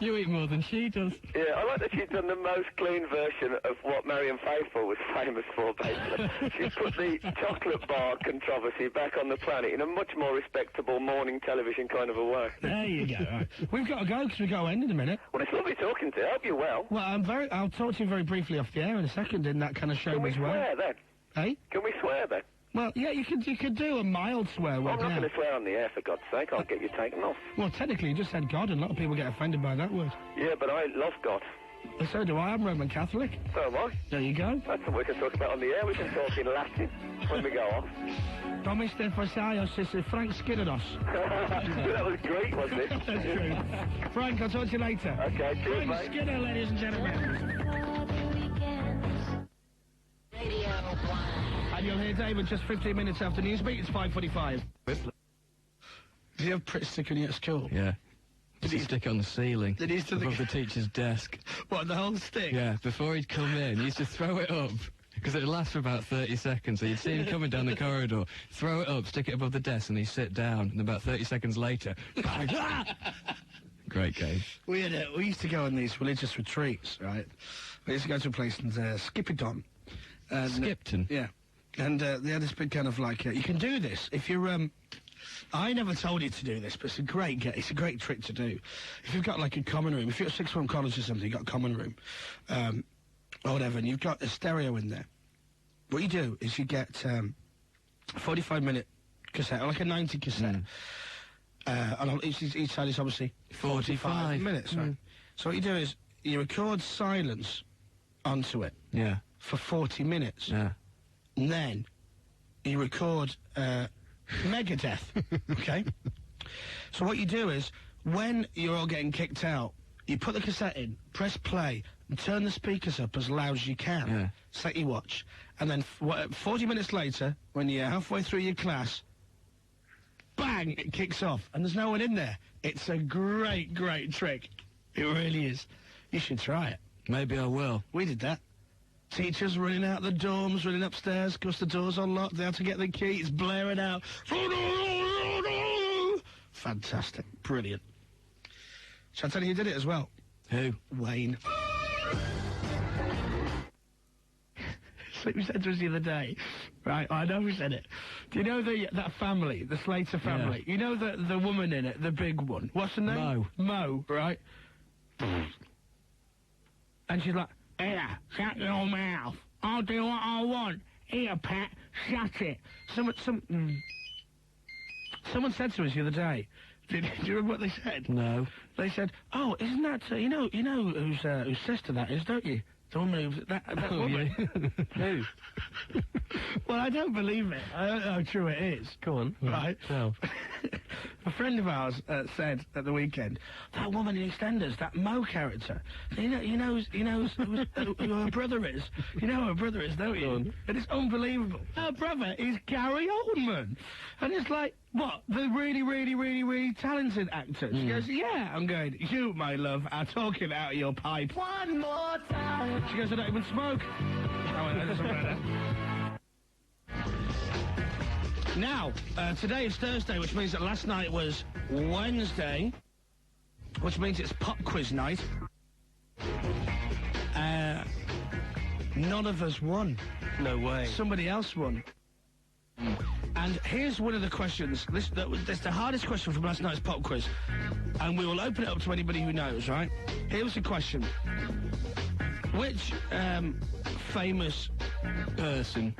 You eat more than she does. Yeah, I like that she's done the most clean version of what Marianne Faithfull was famous for, basically. She's put the chocolate bar controversy back on the planet in a much more respectable morning television kind of a way. There you go. Right. We've got to go because we've got to end in a minute. Well, it's lovely talking to you. I hope you're well. Well, I'll talk to you very briefly off the air in a second in that kind of show as well. Can we swear, then? Eh? Can we swear, then? Well, yeah, you could do a mild swear word. I'm not going to swear on the air, for God's sake. I'll get you taken off. Well, technically, you just said God, and a lot of people get offended by that word. Yeah, but I love God. So do I. I'm Roman Catholic. So am I. There you go. That's what we can talk about on the air. We can talk in Latin when we go off. Domiste Fasaios is Frank Skinneros. That was great, wasn't it? That's true. Frank, I'll talk to you later. Okay, cheers, Frank mate. Skinner, ladies and gentlemen. And you'll hear David just 15 minutes after Newsbeat. It's 5:45. Did you have Pritt stick on you at school? Yeah. Did he stick it on the ceiling? Did he above the teacher's desk? What, the whole stick? Yeah, before he'd come in, he used to throw it up. Because it'd last for about 30 seconds, so you'd see him coming down the corridor, throw it up, stick it above the desk, and he'd sit down, and about 30 seconds later, bang! Great game. We used to go on these religious retreats, right? We used to go to a place in Skipperton. Skipton? Yeah. And they had this big kind of like, you can do this if you're, I never told you to do this, but it's a great trick to do. If you've got like a common room, if you're at sixth form college or something, you've got a common room, or whatever, and you've got a stereo in there, what you do is you get a 45-minute cassette, or like a 90 cassette, and each side is obviously 45 minutes, right? So what you do is you record silence onto it for 40 minutes. Yeah. And then you record Megadeth, okay? So what you do is, when you're all getting kicked out, you put the cassette in, press play, and turn the speakers up as loud as you can. Set your watch. And then 40 minutes later, when you're halfway through your class, bang, it kicks off. And there's no one in there. It's a great, great trick. It really is. You should try it. Maybe I will. We did that. Teachers running out the dorms, running upstairs, because the door's unlocked, they have to get the key, it's blaring out. Fantastic. Brilliant. Shall I tell you who did it as well? Who? Wayne. So who said to us the other day, right, I know who said it. Do you know that family, the Slater family? Yeah. You know the woman in it, the big one? What's her name? Mo, right? And she's like, here, shut your mouth. I'll do what I want. Here, Pat, shut it. Someone said to us the other day, do you remember what they said? No. They said, oh, isn't that, you know whose sister that is, don't you? The woman who's, that woman. Who? Well, I don't believe it. I don't know how true it is. Go on. Right? No. A friend of ours said at the weekend, that woman in EastEnders, that Mo character, you know who her brother is. You know who her brother is, don't you? And it's unbelievable. Her brother is Gary Oldman. And it's like, what? The really, really, really, really talented actor. She goes, yeah. I'm going, you, my love, are talking out of your pipe. One more time. She goes, I don't even smoke. Oh, that doesn't matter. Now, today is Thursday, which means that last night was Wednesday, which means it's pop quiz night. None of us won. No way. Somebody else won. And here's one of the questions. This the hardest question from last night's pop quiz. And we will open it up to anybody who knows, right? Here's the question. Which famous person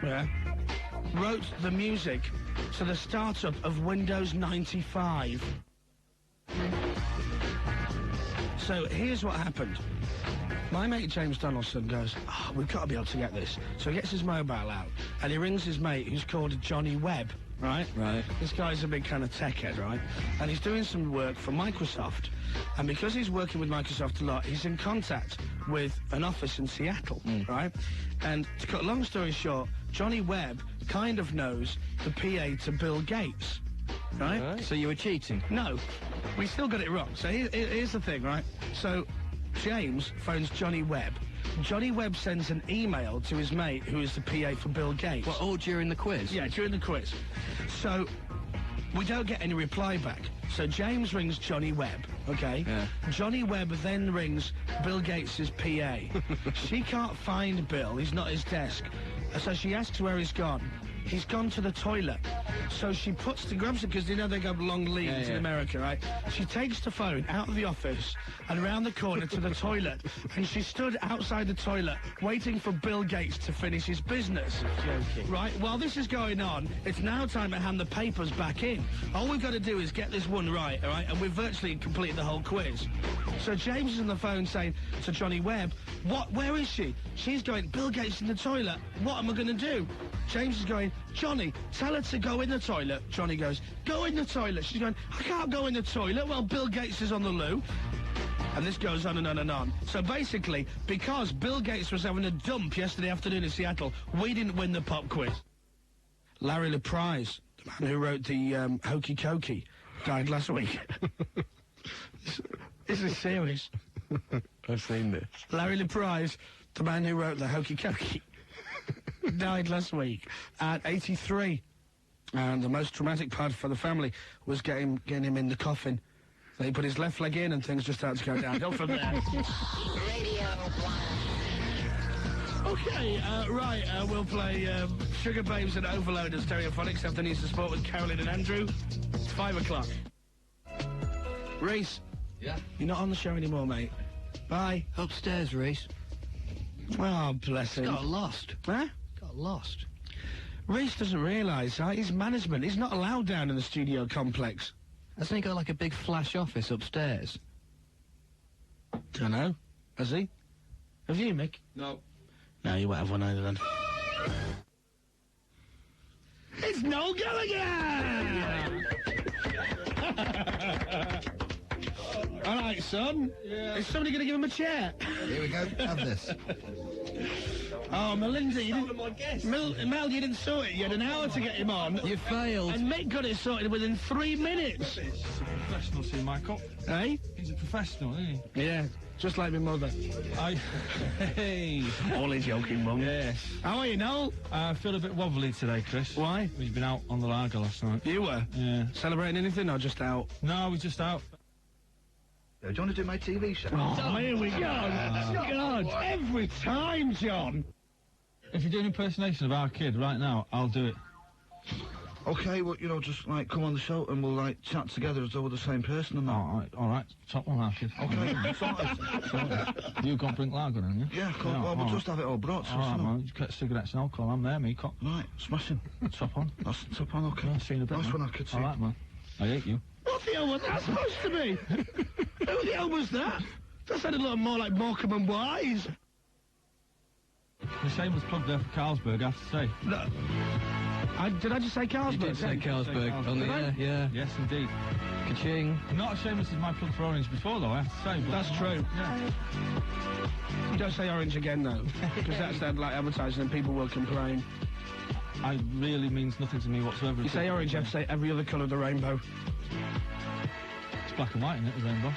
wrote the music to the startup of Windows 95. So here's what happened. My mate James Donaldson goes, oh, we've got to be able to get this. So he gets his mobile out, and he rings his mate, who's called Johnny Webb, right? Right. This guy's a big kind of tech head, right? And he's doing some work for Microsoft. And because he's working with Microsoft a lot, he's in contact with an office in Seattle, right? And to cut a long story short, Johnny Webb kind of knows the PA to Bill Gates, right? So you were cheating? No, we still got it wrong. So here's the thing, right? So James phones Johnny Webb. Johnny Webb sends an email to his mate, who is the PA for Bill Gates. What, all during the quiz? Yeah, during the quiz. So we don't get any reply back. So James rings Johnny Webb, okay? Yeah. Johnny Webb then rings Bill Gates' PA. She can't find Bill. He's not at his desk. So she asks where he's gone. He's gone to the toilet. So she grabs it, because you know they go long leads in America, right? She takes the phone out of the office and around the corner to the toilet. And she stood outside the toilet waiting for Bill Gates to finish his business. Joking. Right? While this is going on, it's now time to hand the papers back in. All we've got to do is get this one right, all right? And we've virtually completed the whole quiz. So James is on the phone saying to Johnny Webb, where is she? She's going, Bill Gates in the toilet. What am I going to do? James is going, Johnny, tell her to go in the toilet. Johnny goes, go in the toilet. She's going, I can't go in the toilet. Well, Bill Gates is on the loo. And this goes on and on and on. So basically, because Bill Gates was having a dump yesterday afternoon in Seattle, we didn't win the pop quiz. Larry LePrise, the man who wrote the Hokey Cokey, died last week. This is serious. I've seen this. Larry LePrise, the man who wrote the Hokey Cokey, died last week at 83. And the most traumatic part for the family was getting him in the coffin. So he put his left leg in and things just started to go downhill from there. Radio 1. Okay, right, we'll play Sugar Babes and Overload and Stereophonics after News to Sport with Carolyn and Andrew. It's 5 o'clock. Reese. Yeah? You're not on the show anymore, mate. Bye. Upstairs, Reese. Oh, bless him. Got lost. Huh? Got lost. Reese doesn't realise, he's management. He's not allowed down in the studio complex. Hasn't he got like a big flash office upstairs? Dunno. Has he? Have you, Mick? No. No, you won't have one either then. It's Noel Gallagher! All right, son. Yeah. Is somebody going to give him a chair? Here we go. Have this. Oh, Melinda, you didn't... My guest. Mel, you didn't sort it. You had an hour to get him on. You failed. And Mick got it sorted within 3 minutes. He's a professional, see, Michael. Eh? He's a professional, isn't he? Yeah, just like my mother. Hey. Only joking, Mum. Yes. How are you, Noel? I feel a bit wobbly today, Chris. Why? We've been out on the lager last night. You were? Yeah. Celebrating anything or just out? No, we're just out. Do you want to do my TV show? Oh, here we go. God, every time, John. If you do an impersonation of our kid right now, I'll do it. Okay, well, just, come on the show and we'll, chat together as though we're the same person and that. All right. Top one, our kid. Okay, sorted. You can't drink lager, haven't you? Yeah, cool. Well, we'll just have it all brought to us. All right, man. You get cigarettes and alcohol. I'm there, me, cock. Right, smashing. Top on. That's top on, okay. Yeah, see you in a bit, nice man. one, I could see. All right, man. I hate you. What the hell was that supposed to be? Who the hell was that? That sounded a little more like Morecambe and Wise. The shameless plug there for Carlsberg, I have to say. No. Did I just say Carlsberg? You did say Carlsberg on the air, yeah. Yes, indeed. Ka-ching. Not as shameless as my plug for Orange before, though, I have to say. But that's true. Yeah. You don't say Orange again, though, because that's like advertising and people will complain. It really means nothing to me whatsoever. You say Orange, you have to say every other colour of the rainbow. It's black and white, isn't it, the rainbow?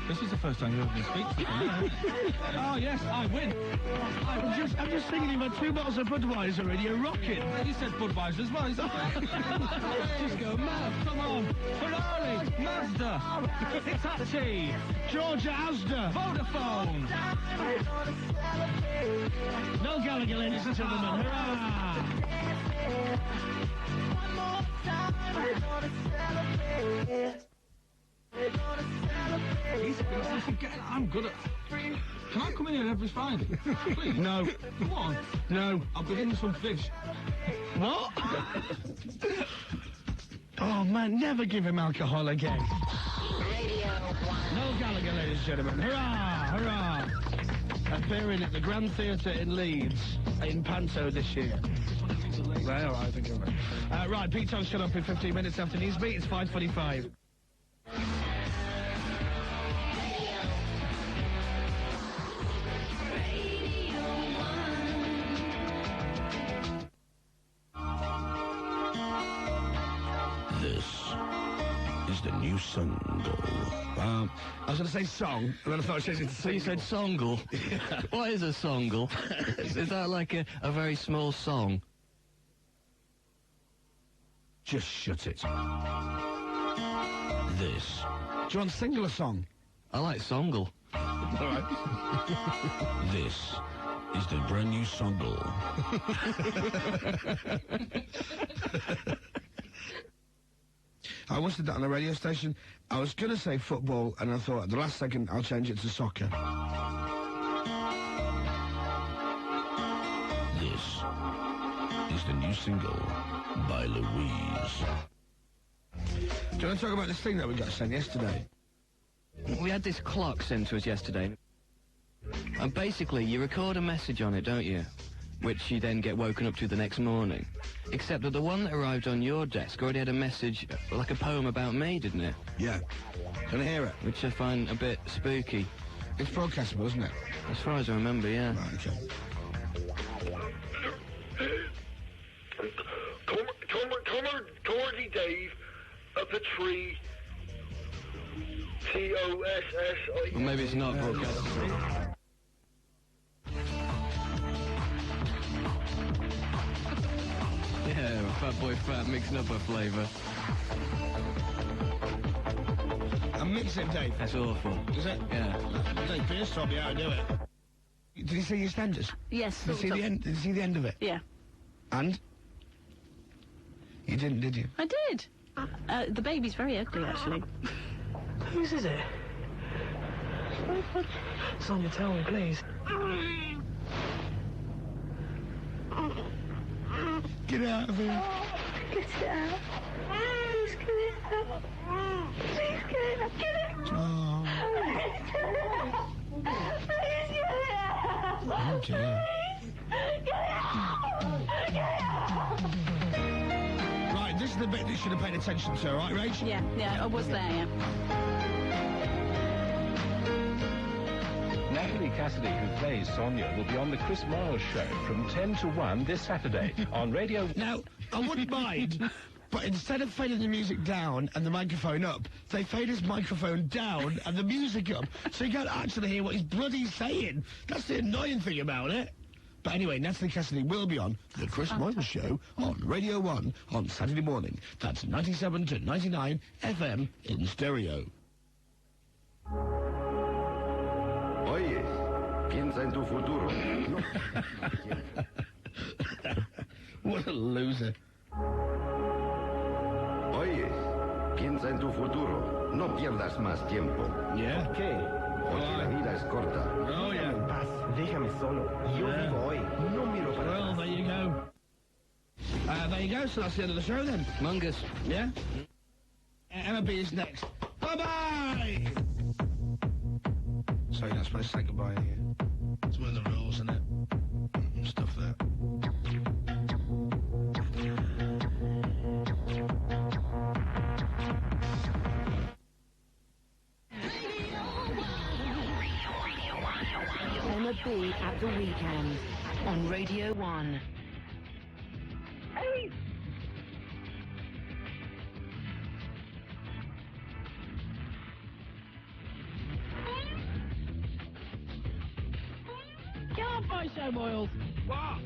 This is the first time you've heard me speak to me, isn't it? Oh, yes, I win. I'm just thinking about 2 bottles of Budweiser and you're rocking. You said Budweiser as well, is that right? Just go mad. Come on. Ferrari, Mazda, Hitachi, Georgia Asda, Vodafone. Noel Gallagher, ladies and gentlemen. Hurrah! I'm good at... Can I come in here every Friday? Please? No. Come on. No. I'll be in some fish. What? Oh, man, never give him alcohol again. No Gallagher, ladies and gentlemen. Hurrah! Hurrah! Appearing at the Grand Theatre in Leeds in Panto this year. Right, all right, I think you're right. Right, Pete Tong's coming up in 15 minutes after Newsbeat. It's 5:45. This is the new single. I was going to say song, and then I thought I changed it to So you said songle? What is a songle? Is that like a very small song? Just shut it. This. Do you want single or song? I like songle. All right. This is the brand new single. I once did that on a radio station. I was going to say football, and I thought at the last second I'll change it to soccer. This is the new single by Louise. Do you want to talk about this thing that we got sent yesterday? We had this clock sent to us yesterday. And basically, you record a message on it, don't you? Which you then get woken up to the next morning. Except that the one that arrived on your desk already had a message, like a poem about me, didn't it? Yeah. Can I hear it? Which I find a bit spooky. It's broadcastable, isn't it? As far as I remember, yeah. Right, okay. Tordy Dave up a tree. T-O-S-S-I... Well, maybe it's not broadcastable. Yeah, Fat Boy Fat mixing up a flavour. A mix-it, Dave. That's awful. Is it? Yeah. Dave Pierce taught me how to do it. Did you see your standards? Yes. Did you see the end? Did you see the end of it? Yeah. And? You didn't, did you? I did. The baby's very ugly, actually. Whose is it? Sonia, tell me, please. Get out of here. Get it out. Please get it out. Please get it out. Get it out. Oh. Please get it out. Oh, dear. Get it out. Get it out. Right, this is the bit that you should have paid attention to, right, Rach? Yeah, I was there, yeah. Natalie Cassidy, who plays Sonia, will be on the Chris Moyles Show from 10 to 1 this Saturday on Radio... Now, I wouldn't mind, but instead of fading the music down and the microphone up, they fade his microphone down and the music up, so you can't actually hear what he's bloody saying. That's the annoying thing about it. But anyway, Natalie Cassidy will be on the Chris Moyles Show on Radio 1 on Saturday morning. That's 97 to 99 FM in stereo. Oye, piensa en tu futuro. What a loser. Oye, piensa en tu futuro. No pierdas más tiempo. Yeah. ¿Por qué? Porque la vida es corta. Oh, yeah. En paz, déjame solo. Yo vivo hoy. No miro para Well, there you go. There you go, so that's the end of the show then. Mungus. Yeah? Emma B is next. Bye-bye! Sorry, you're not supposed to say goodbye here. It's one of the rules, isn't it? Stuff there. Emma B at the weekend on Radio 1. Hey! Get off my show, Moyles! What?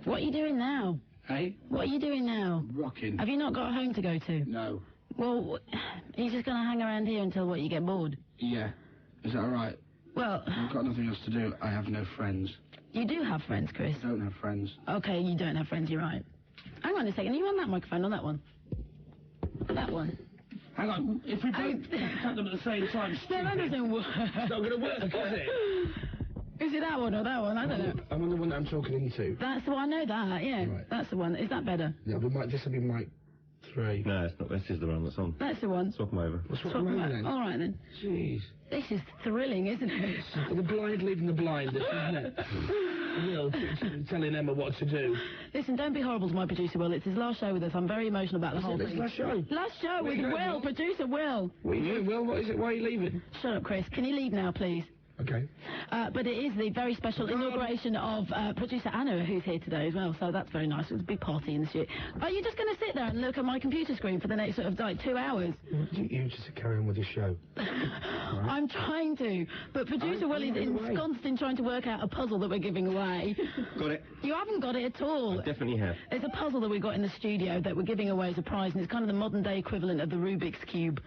What are you doing now? Hey? What are you doing now? Rocking. Have you not got home to go to? No. Well, are you just going to hang around here until, what, you get bored? Yeah. Is that all right? Well... I've got nothing else to do. I have no friends. You do have friends, Chris. I don't have friends. Okay, you don't have friends, you're right. Hang on a second. Are you on that microphone or that one? That one. Hang on. If we both cut them at the same time, that doesn't work. It's not going to work, is it? Is it that one or that one? I don't know. I'm on the one that I'm talking into. That's the one. I know that. Yeah, Right. that's the one. Is that better? Yeah, this will be mic 3. No, it's not. This is the one that's on. That's the one. Swap them over. What's Swap them over. All right then. Jeez. This is thrilling, isn't it? The blind leading the blind, isn't it? Will telling Emma what to do. Listen, don't be horrible to my producer, Will. It's his last show with us. I'm very emotional about the whole thing. Last show? Last show with Will? Will, producer Will. What are you doing, Will? What is it? Why are you leaving? Shut up, Chris. Can you leave now, please? Okay. But it is the very special inauguration of producer Anna, who's here today as well, so that's very nice. It was a big party in the studio. Are you just going to sit there and look at my computer screen for the next sort of, 2 hours? You just carry on with your show. Right. I'm trying to, but producer Will is ensconced in trying to work out a puzzle that we're giving away. Got it. You haven't got it at all. I definitely have. It's a puzzle that we've got in the studio that we're giving away as a prize, and it's kind of the modern-day equivalent of the Rubik's Cube.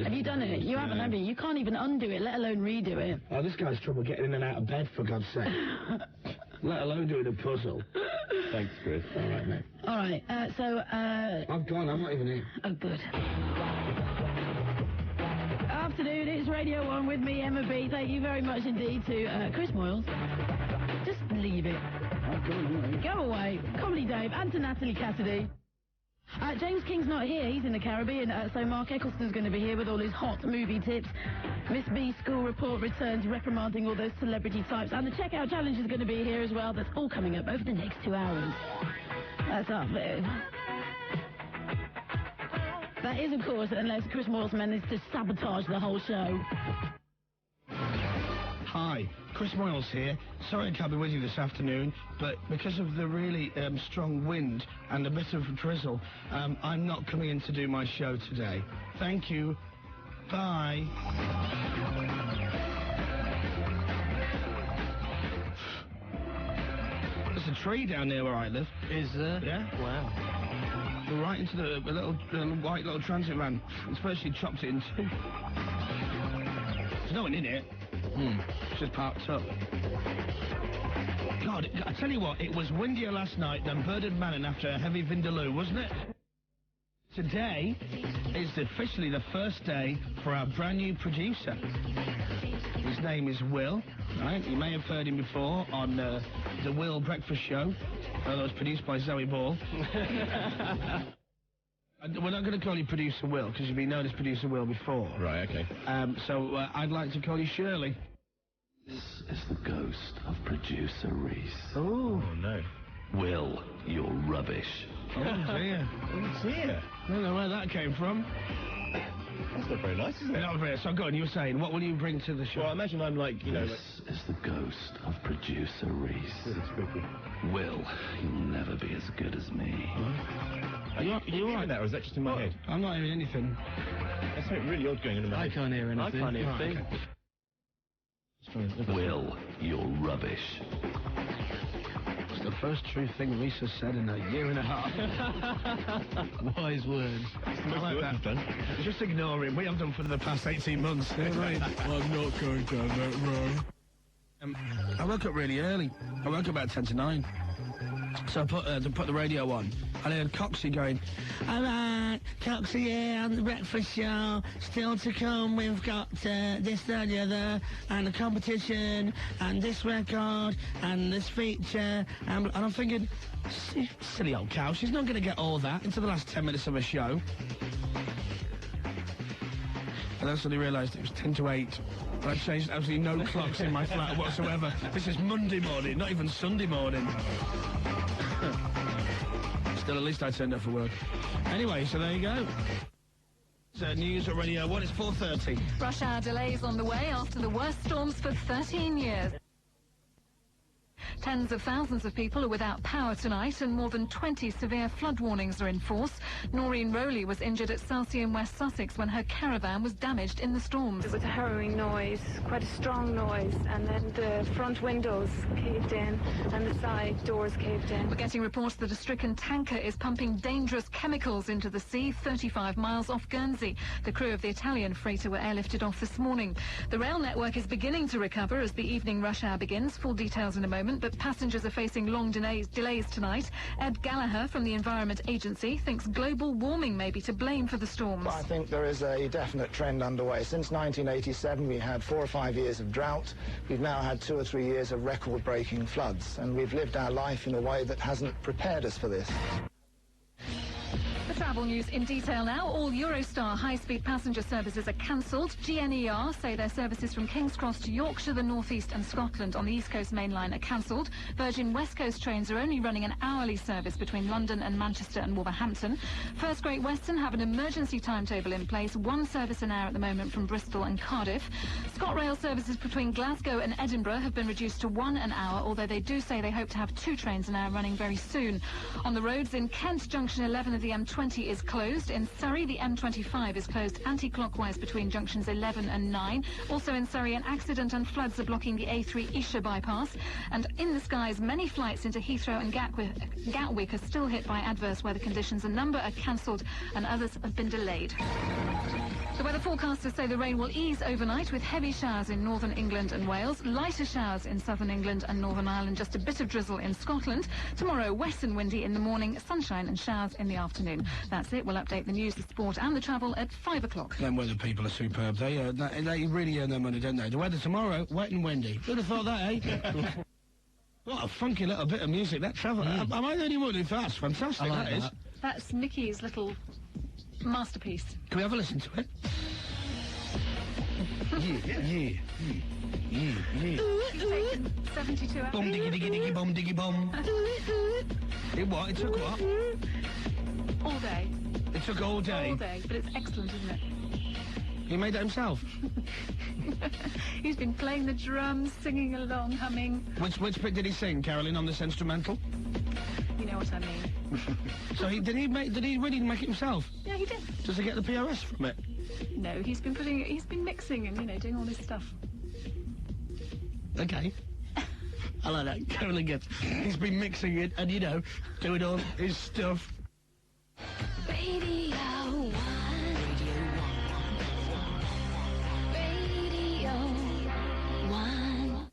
Have you done it? You haven't, have you? You can't even undo it, let alone redo it. Oh, this guy's trouble getting in and out of bed, for God's sake. Let alone doing a puzzle. Thanks, Chris. All right, mate. All right, I've gone, I'm not even here. Oh, good. Afternoon, it's Radio 1 with me, Emma B. Thank you very much indeed to Chris Moyles. Just leave it. Go away. Comedy Dave and to Natalie Cassidy. James King's not here, he's in the Caribbean, so Mark Eccleston's going to be here with all his hot movie tips. Miss B School Report returns reprimanding all those celebrity types, and the Checkout Challenge is going to be here as well. That's all coming up over the next 2 hours. That's up there. That is, of course, unless Chris Moyles manages to sabotage the whole show. Hi, Chris Moyles here. Sorry I can't be with you this afternoon, but because of the really strong wind and a bit of drizzle, I'm not coming in to do my show today. Thank you. Bye. There's a tree down there where I live. Is there? Yeah. Wow. We're right into the little white little transit van. It's virtually chopped it in two. There's no one in it. It's just parked up. God, I tell you what, it was windier last night than Birded Manning after a heavy vindaloo, wasn't it? Today is officially the first day for our brand new producer. His name is Will, right? You may have heard him before on the Will Breakfast Show. That was produced by Zoe Ball. We're not going to call you Producer Will, because you've been known as Producer Will before. Right, okay. So I'd like to call you Shirley. This is the ghost of Producer Reese. Oh, no. Will, you're rubbish. Oh, dear. Oh, dear. I don't know where that came from. That's not very nice, is it? Not very. So go on, you were saying, what will you bring to the show? Well, I imagine I'm like, you know... This is the ghost of Producer Reese. Really spooky. Will, you'll never be as good as me. Are you hearing that, or is that just in my head? I'm not hearing anything. There's something really odd going on in my head. I can't hear anything. I can't hear a thing. Okay. Will, you're rubbish. It's the first true thing Reese has said in a year and a half. Wise words. Not like that. Just ignore him. We have done for the past 18 months. Right. I'm not going down that road. I woke up really early. I woke up about 10 to 9. So I put the radio on, and I heard Coxie going, all right, Coxie here on the breakfast show, still to come, we've got this, that, the other, and the competition, and this record, and this feature, and I'm thinking, silly old cow, she's not going to get all that into the last 10 minutes of a show. And I suddenly realised it was 10 to 8. I changed absolutely no clocks in my flat whatsoever. This is Monday morning, not even Sunday morning. Still, at least I turned up for work. Anyway, so there you go. News at Radio 1, it's 4:30. Rush hour delays on the way after the worst storms for 13 years. Tens of thousands of people are without power tonight, and more than 20 severe flood warnings are in force. Noreen Rowley was injured at Selsey in West Sussex when her caravan was damaged in the storms. It was a harrowing noise, quite a strong noise, and then the front windows caved in and the side doors caved in. We're getting reports that a stricken tanker is pumping dangerous chemicals into the sea 35 miles off Guernsey. The crew of the Italian freighter were airlifted off this morning. The rail network is beginning to recover as the evening rush hour begins. Full details in a moment. but passengers are facing long delays tonight. Ed Gallagher from the Environment Agency thinks global warming may be to blame for the storms. I think there is a definite trend underway. Since 1987, we had 4 or 5 years of drought. We've now had 2 or 3 years of record-breaking floods, and we've lived our life in a way that hasn't prepared us for this. The travel news in detail now. All Eurostar high-speed passenger services are cancelled. GNER say their services from King's Cross to Yorkshire, the North East and Scotland on the East Coast main line are cancelled. Virgin West Coast trains are only running an hourly service between London and Manchester and Wolverhampton. First Great Western have an emergency timetable in place, 1 service an hour at the moment from Bristol and Cardiff. ScotRail services between Glasgow and Edinburgh have been reduced to 1 an hour, although they do say they hope to have 2 trains an hour running very soon. On the roads in Kent, junction 11 of the M20 is closed. In Surrey, the M25 is closed anti-clockwise between junctions 11 and 9. Also in Surrey, an accident and floods are blocking the A3 Esher bypass. And in the skies, many flights into Heathrow and Gatwick are still hit by adverse weather conditions. A number are cancelled and others have been delayed. The weather forecasters say the rain will ease overnight with heavy showers in northern England and Wales, lighter showers in southern England and Northern Ireland, just a bit of drizzle in Scotland. Tomorrow, west and windy in the morning, sunshine and showers in the afternoon. That's it. We'll update the news, the sport and the travel at 5 o'clock. Them weather people are superb. They really earn their money, don't they? The weather tomorrow, wet and windy. Who'd have thought that, eh? What a funky little bit of music, that travel. Am I the only one who thinks that's fantastic, like that is? That's Nicky's little masterpiece. Can we have a listen to it? Yeah. It's taken 72 hours. Bum diggy diggy diggy bum diggy bum. It what? It took what? All day. It took all day? All day, but it's excellent, isn't it? He made that himself? He's been playing the drums, singing along, humming. Which bit did he sing, Carolyn, on this instrumental? You know what I mean. So did he really make it himself? Yeah, he did. Does he get the PRS from it? No, he's been mixing and, doing all this stuff. Okay. I like that. Carolyn gets. He's been mixing it and, doing all his stuff. Radio 1. Radio 1.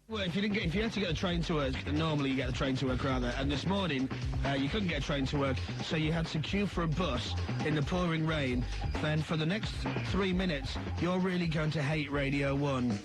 Well, if you had to get a train to work, normally you get a train to work rather, and this morning you couldn't get a train to work, so you had to queue for a bus in the pouring rain. Then for the next 3 minutes, you're really going to hate Radio 1.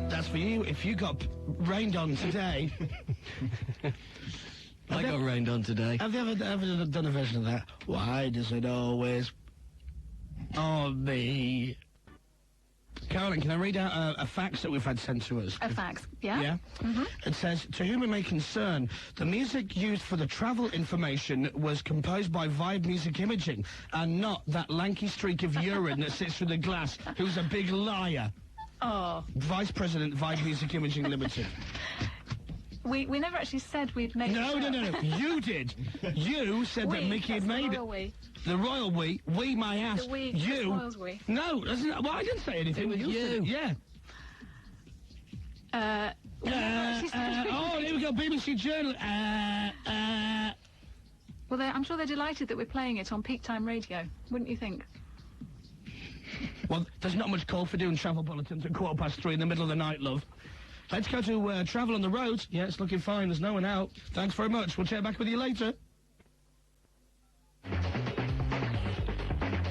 That's for you if you got rained on today. I got rained on today. Have you ever done a version of that? Why does it always on me? Carolyn, can I read out a fax that we've had sent to us? A fax, yeah? Yeah? Mm-hmm. It says, to whom it may concern, the music used for the travel information was composed by Vibe Music Imaging, and not that lanky streak of urine that sits through the glass, who's a big liar. Oh. Vice President, Vibe Music Imaging Limited. We never actually said we'd made No, you did. You said that Mickey had made it. We. The royal we, my ass. The we, you. Chris Moyles we. No, well, I didn't say anything. It was you. Said it. Yeah. Oh, here we go, BBC Journal. Well, I'm sure they're delighted that we're playing it on peak time radio, wouldn't you think? Well, there's not much call for doing travel bulletins at 3:15 in the middle of the night, love. Let's go to travel on the road. Yeah, it's looking fine. There's no one out. Thanks very much. We'll check back with you later.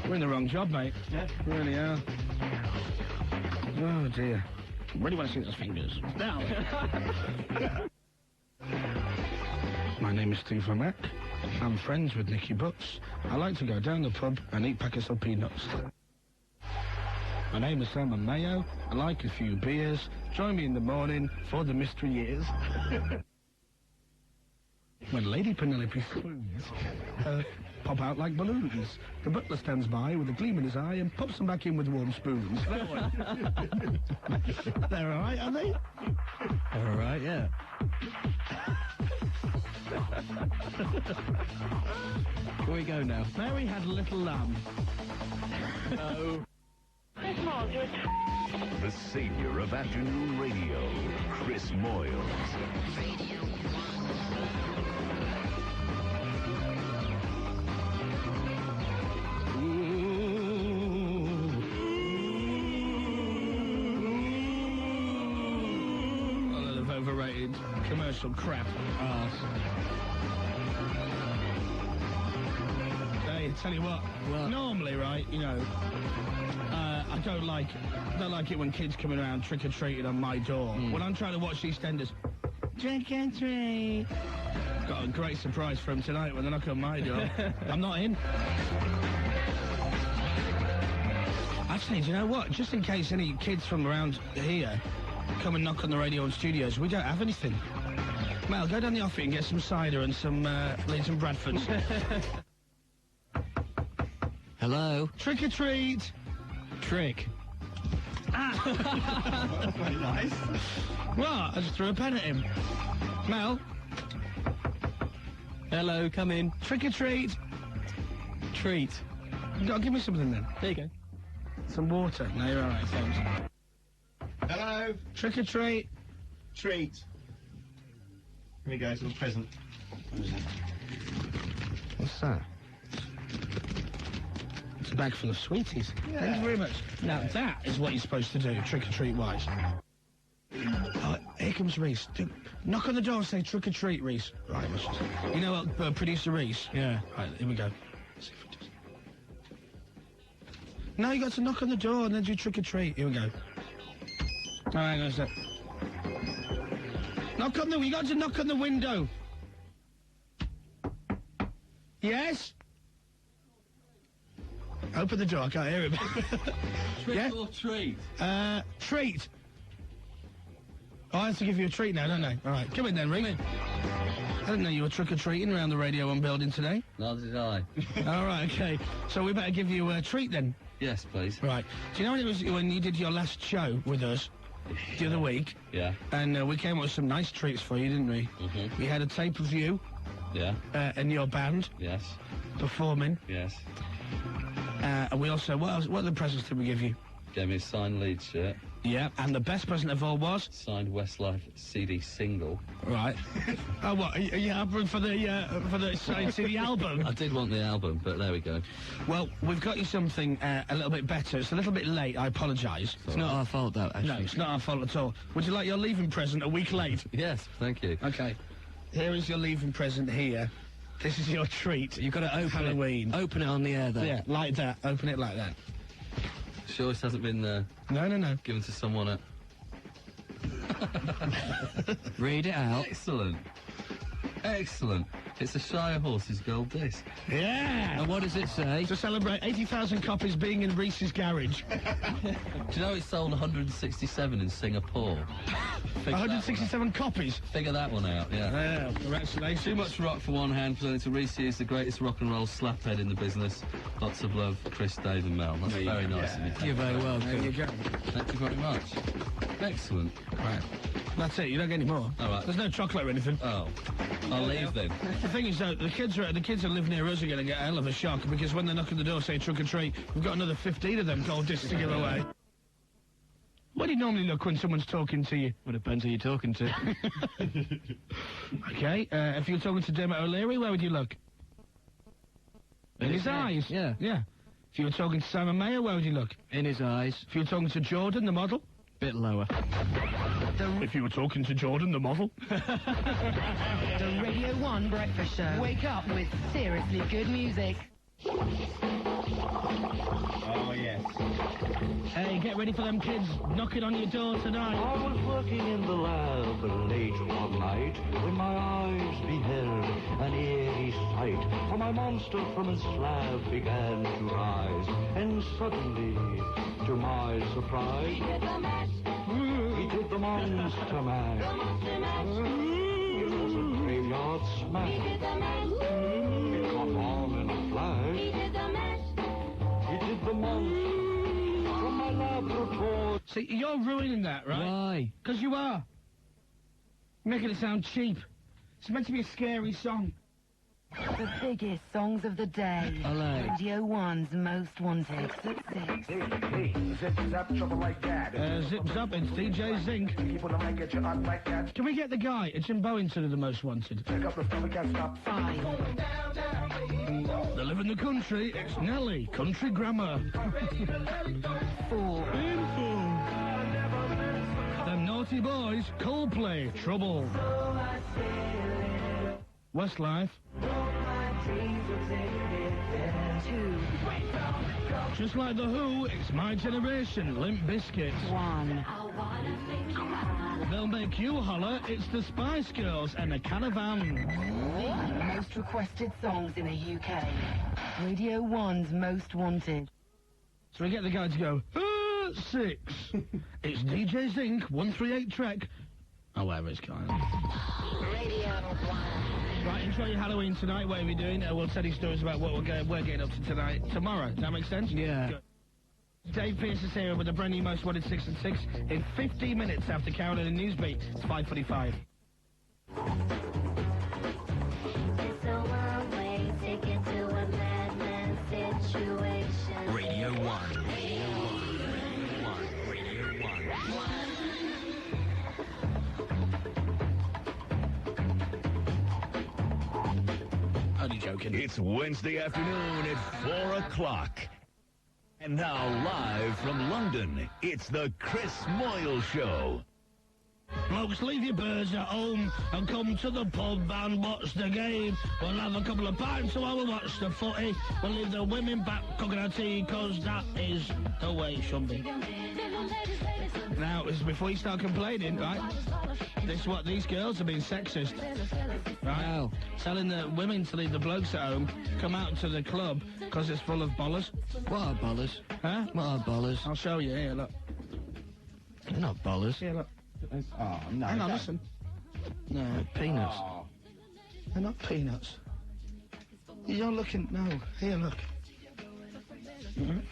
We're in the wrong job, mate. Yeah, really are. Oh, dear. Really want to see those fingers. Now. My name is Steve Mack. I'm friends with Nicky Butts. I like to go down the pub and eat packets of peanuts. My name is Simon Mayo. I like a few beers. Join me in the morning for the mystery years. when Lady Penelope swoons, pop out like balloons. The butler stands by with a gleam in his eye and pops them back in with warm spoons. That one. They're all right, aren't they? They're all right, yeah. Where we go now? Mary had a little lamb. No. Chris Moyles, you're The savior of afternoon radio, Chris Moyles. A lot of overrated commercial crap. Hey, tell you what. Normally, right, you know, I don't like it when kids come around trick-or-treating on my door. When I'm trying to watch EastEnders, trick-or-treat. Got a great surprise for them tonight when they knock on my door. I'm not in. Actually, do you know what? Just in case any kids from around here come and knock on the Radio 1 studios, we don't have anything. Mel, go down the offit and get some cider and some Leeds and Bradfords. Hello? Trick-or-treat! Trick. That's very nice. What? I just threw a pen at him. Mel? Hello, come in. Trick-or-treat! Treat. No, give me something then. There you go. Some water. No, you're all right, thanks. Hello. Trick-or-treat. Treat. Here we go, it's a little present. What's that? It's a bag full of sweeties. Yeah. Thank you very much. Now, that is what you're supposed to do, trick-or-treat-wise. Oh, here comes Reese. Knock on the door and say trick-or-treat, Reese. Right, you know what, producer Reese? Yeah. Right, here we go. Let's see if he does. No, you got to knock on the door and then do trick-or-treat. Here we go. Oh, hang on a sec. You got to knock on the window. Yes? Open the door, I can't hear him. Trick or treat? Treat. Oh, I have to give you a treat now, don't I? All right, come in then, Reese. I didn't know you were trick-or-treating around the Radio 1 building today. Neither did I. All right, okay. So we better give you a treat then. Yes, please. Right. Do you know when it was when you did your last show with us the other week? Yeah. And we came up with some nice treats for you, didn't we? Mm-hmm. We had a tape of you. Yeah. And your band. Yes. Performing. Yes. And we also, what other presents did we give you? Gave me a signed Leeds shirt. Yeah, and the best present of all was? Signed Westlife CD single. Right. Oh, what? Are you happy for the signed CD album? I did want the album, but there we go. Well, we've got you something a little bit better. It's a little bit late, I apologise. It's not our fault, though, actually. No, it's not our fault at all. Would you like your leaving present a week late? Yes, thank you. Okay. Here is your leaving present here. This is your treat. You've got to open Halloween. it. Open it on the air, though. Yeah, like that. Open it like that. Sure this hasn't been No. given to someone at... Read it out. Excellent. Excellent. It's a Shire Horses gold disc. Yeah! And what does it say? To celebrate 80,000 copies being in Reese's garage. Do you know it sold 167 in Singapore? 167 copies? Figure that one out, yeah. Yeah, congratulations. Too much rock for one hand, presenting to Reese is the greatest rock and roll slaphead in the business. Lots of love, Chris, Dave and Mel. That's very nice of you. You're very welcome. There you go. Thank you very much. Excellent. Right. That's it, you don't get any more. All right. There's no chocolate or anything. Oh. I'll leave then. The thing is, though, the kids that live near us are going to get a hell of a shock, because when they knock on the door saying trick or treat, we've got another 15 of them gold discs to give away. Where do you normally look when someone's talking to you? Well, depends who you're talking to. Okay, if you're talking to Dermot O'Leary, where would you look? In his eyes? Yeah. Yeah. If you were talking to Simon Mayer, where would you look? In his eyes. If you were talking to Jordan, the model? Bit lower. If you were talking to Jordan, the model? The Radio 1 Breakfast Show. Wake up with seriously good music. Oh, yes. Hey, get ready for them kids knocking on your door tonight. I was working in the lab late one night when my eyes beheld an eerie sight. For my monster from his slab began to rise, and suddenly, to my surprise, he did the monster mash. It was a graveyard smash. See, you're ruining that, right? Why? Because you are. Making it sound cheap. It's meant to be a scary song. The biggest songs of the day. Hello. Radio 1's Most Wanted. 6 at 6. Hey, zip zap, trouble like that. Zip zap, it's DJ Zinc. People don't like get you out like that. Can we get the guy, Jim Bowen, to do the Most Wanted? Pick up the stomach and stop. 5. They live in the country, it's Nelly, country grammar. 4. Them naughty boys, Coldplay, Trouble. Westlife. 2. Just like The Who, it's My Generation, Limp Bizkit. 1. They'll make you holler, it's the Spice Girls and the Caravan. The most requested songs in the UK. Radio 1's Most Wanted. So we get the guy to go, 6. It's DJ Zinc, 138 Trek. Oh, whatever it's going on. Radio 1. Right, enjoy your Halloween tonight, whatever you're doing. We'll tell you stories about what we're getting up to tonight, tomorrow. Does that make sense? Yeah. Good. Dave Pierce is here with a brand new Most Wanted 6 at 6 in 15 minutes after Carolyn and Newsbeat. It's 5:45. Radio 1. Radio 1. Radio 1. Only joking. It's Wednesday afternoon at 4 o'clock. And now, live from London, it's the Chris Moyles Show. Blokes, leave your birds at home and come to the pub and watch the game. We'll have a couple of pints while we watch the footy. We'll leave the women back cooking our tea, because that is the way it should be. Now, this is before you start complaining, right? This is what these girls are being sexist. Right? Wow. Telling the women to leave the blokes at home, come out to the club, because it's full of bollers. What are bollers? Huh? What are bollers? I'll show you. Here, look. They're not bollers. Here, look. Oh, no. Hang on, listen. No. Peanuts. Oh. They're not peanuts. You're looking... No. Here, look.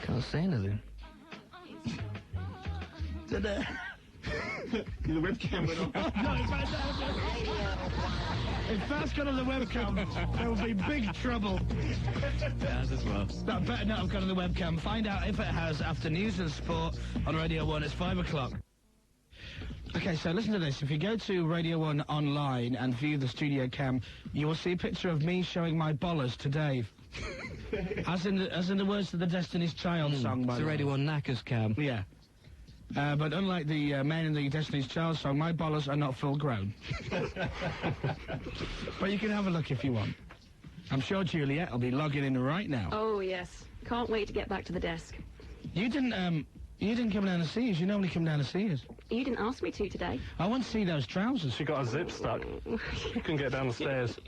Can't see anything. Did it? The webcam went off. No, if that's gone on the webcam, there will be big trouble. It has as well. That better not have gone on the webcam. Find out if it has after news and sport on Radio 1. It's 5 o'clock. Okay, so listen to this. If you go to Radio 1 online and view the studio cam, you will see a picture of me showing my bollers to Dave. as in the words of the Destiny's Child song, by It's the a way. Radio 1 knackers cam. Yeah. But unlike the men in the Destiny's Child song, my bollers are not full grown. But you can have a look if you want. I'm sure Juliet will be logging in right now. Oh, yes. Can't wait to get back to the desk. You didn't come down to see us. You normally come down to see us. You didn't ask me to today. I want to see those trousers. She got a zip stuck. Couldn't get down the stairs.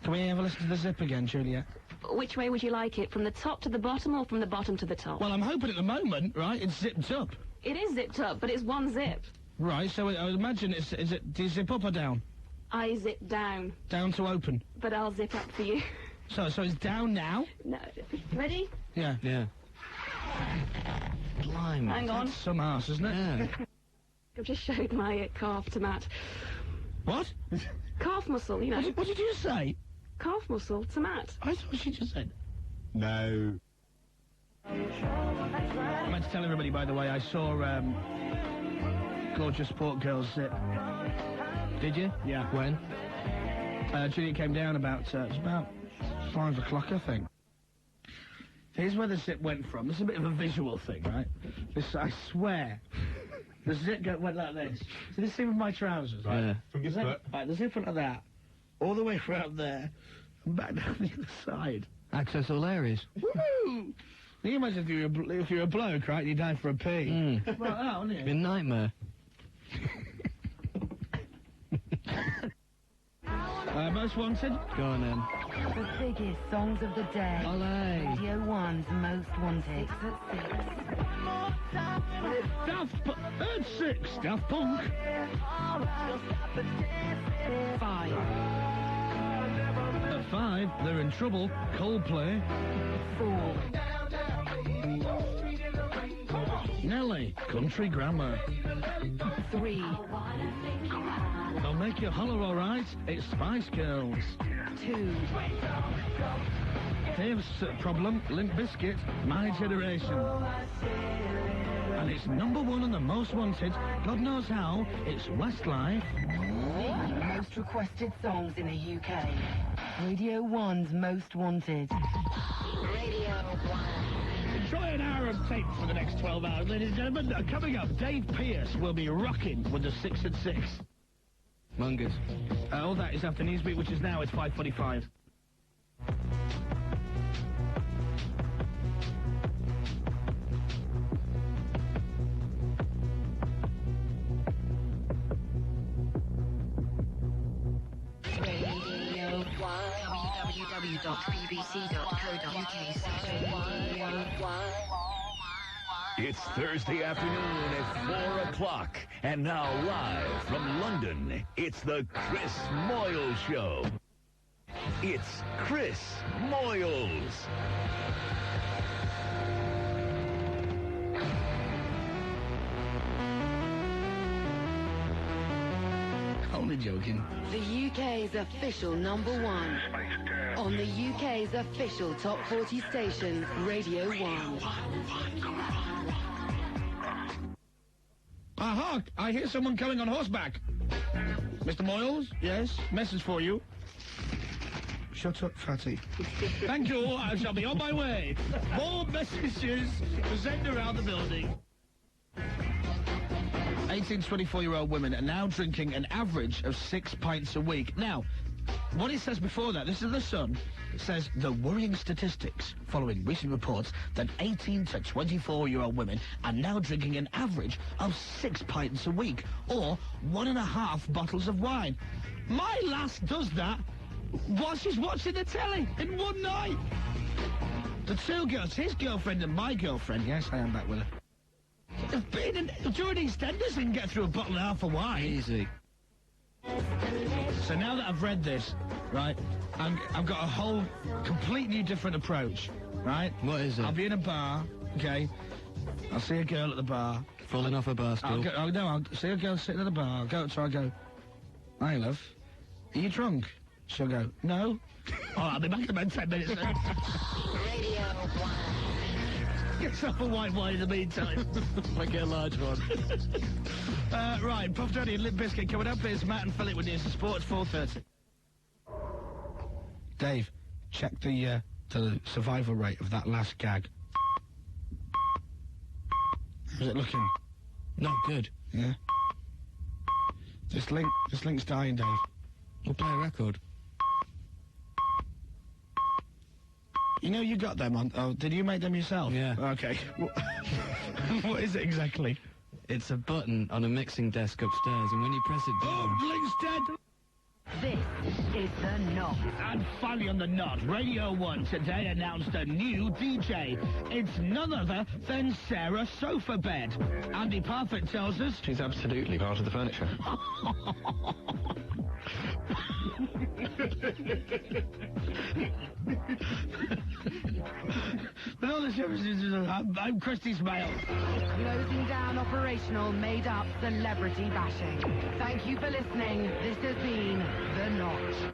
Can we have a listen to the zip again, Juliet? Which way would you like it? From the top to the bottom or from the bottom to the top? Well, I'm hoping at the moment, right, it's zipped up. It is zipped up, but it's one zip. Right, so I would imagine do you zip up or down? I zip down. Down to open. But I'll zip up for you. So it's down now? No. Ready? Yeah. Yeah. Blimey. Hang on. That's some arse, isn't it? Yeah. I've just showed my calf to Matt. What? Calf muscle, you know. What did you say? Calf muscle to Matt. I thought she just said... No. I meant to tell everybody, by the way, I saw Gorgeous Sport Girls zip. Did you? Yeah. When? Juliet came down it was about 5 o'clock, I think. Here's where the zip went from. This is a bit of a visual thing, right? I swear. The zip went like this. See the seam of my trousers? Right. Yeah. From your foot. Right, the zip went like that. All the way around there. And back down the other side. Access all areas. Woo! Can you imagine if you're a bloke, right, and you die for a pee? Well, oh, wouldn't It'd be you? a nightmare. Most Wanted? Go on then. The biggest songs of the day. Olé. Radio 1's Most Wanted. 6 at 6. Daft Punk. 5. At 5, they're in trouble. Coldplay. 4. No, Nelly, Country Grammar. 3. They'll make you holler, all right. It's Spice Girls. 2. Here's Problem, Limp Bizkit, My Generation. And it's number 1 on the most wanted. God knows how. It's Westlife. The most requested songs in the UK. Radio 1's Most Wanted. Radio 1. Enjoy an hour of tape for the next 12 hours, ladies and gentlemen. Coming up, Dave Pearce will be rocking with the 6 at 6. Mungus. All that is after Newsbeat, which is now at 5:45. It's Thursday afternoon at 4 o'clock. And now live from London, it's the Chris Moyles Show. It's Chris Moyles. Only joking. The UK's official number 1. On the UK's official top 40 station, Radio 1. Aha! I hear someone coming on horseback. Mr. Moyles? Yes? Message for you. Shut up, fatty. Thank you. I shall be on my way. More messages to send around the building. 18 to 24-year-old women are now drinking an average of 6 pints a week. Now, what it says before that, this is The Sun, it says the worrying statistics following recent reports that 18 to 24-year-old women are now drinking an average of 6 pints a week, or 1.5 bottles of wine. My lass does that while she's watching the telly in one night. The two girls, his girlfriend and my girlfriend, yes, I am back with her, have been during EastEnders and get through a bottle and a half of wine. Easy. So now that I've read this, right, I've got a whole completely different approach, right? What is it? I'll be in a bar, okay? I'll see a girl at the bar. Falling off a bar stool. I'll see a girl sitting at the bar. I'll go up to her, I'll go, "Hi, love. Are you drunk?" She'll go, "No." "Oh, I'll be back in about 10 minutes." Radio 1. Get yourself a white wine in the meantime. Like a large one. Right, Puff Daddy and Limp Bizkit coming up. Here's Matt and Philip with News and Sports, 4:30. Dave, check the survival rate of that last gag. How's it looking? Not good. Yeah. This link's dying, Dave. We'll play a record. You know you got them on... Oh, did you make them yourself? Yeah. Okay. What is it exactly? It's a button on a mixing desk upstairs, and when you press it down... Oh, link's dead! This is The Knot. And finally on The Knot, Radio 1 today announced a new DJ. It's none other than Sarah Sofa Bed. Andy Parfitt tells us... She's absolutely part of the furniture. With all the services, I'm Christy Smale. Closing down operational made-up celebrity bashing. Thank you for listening. This has been The Knot.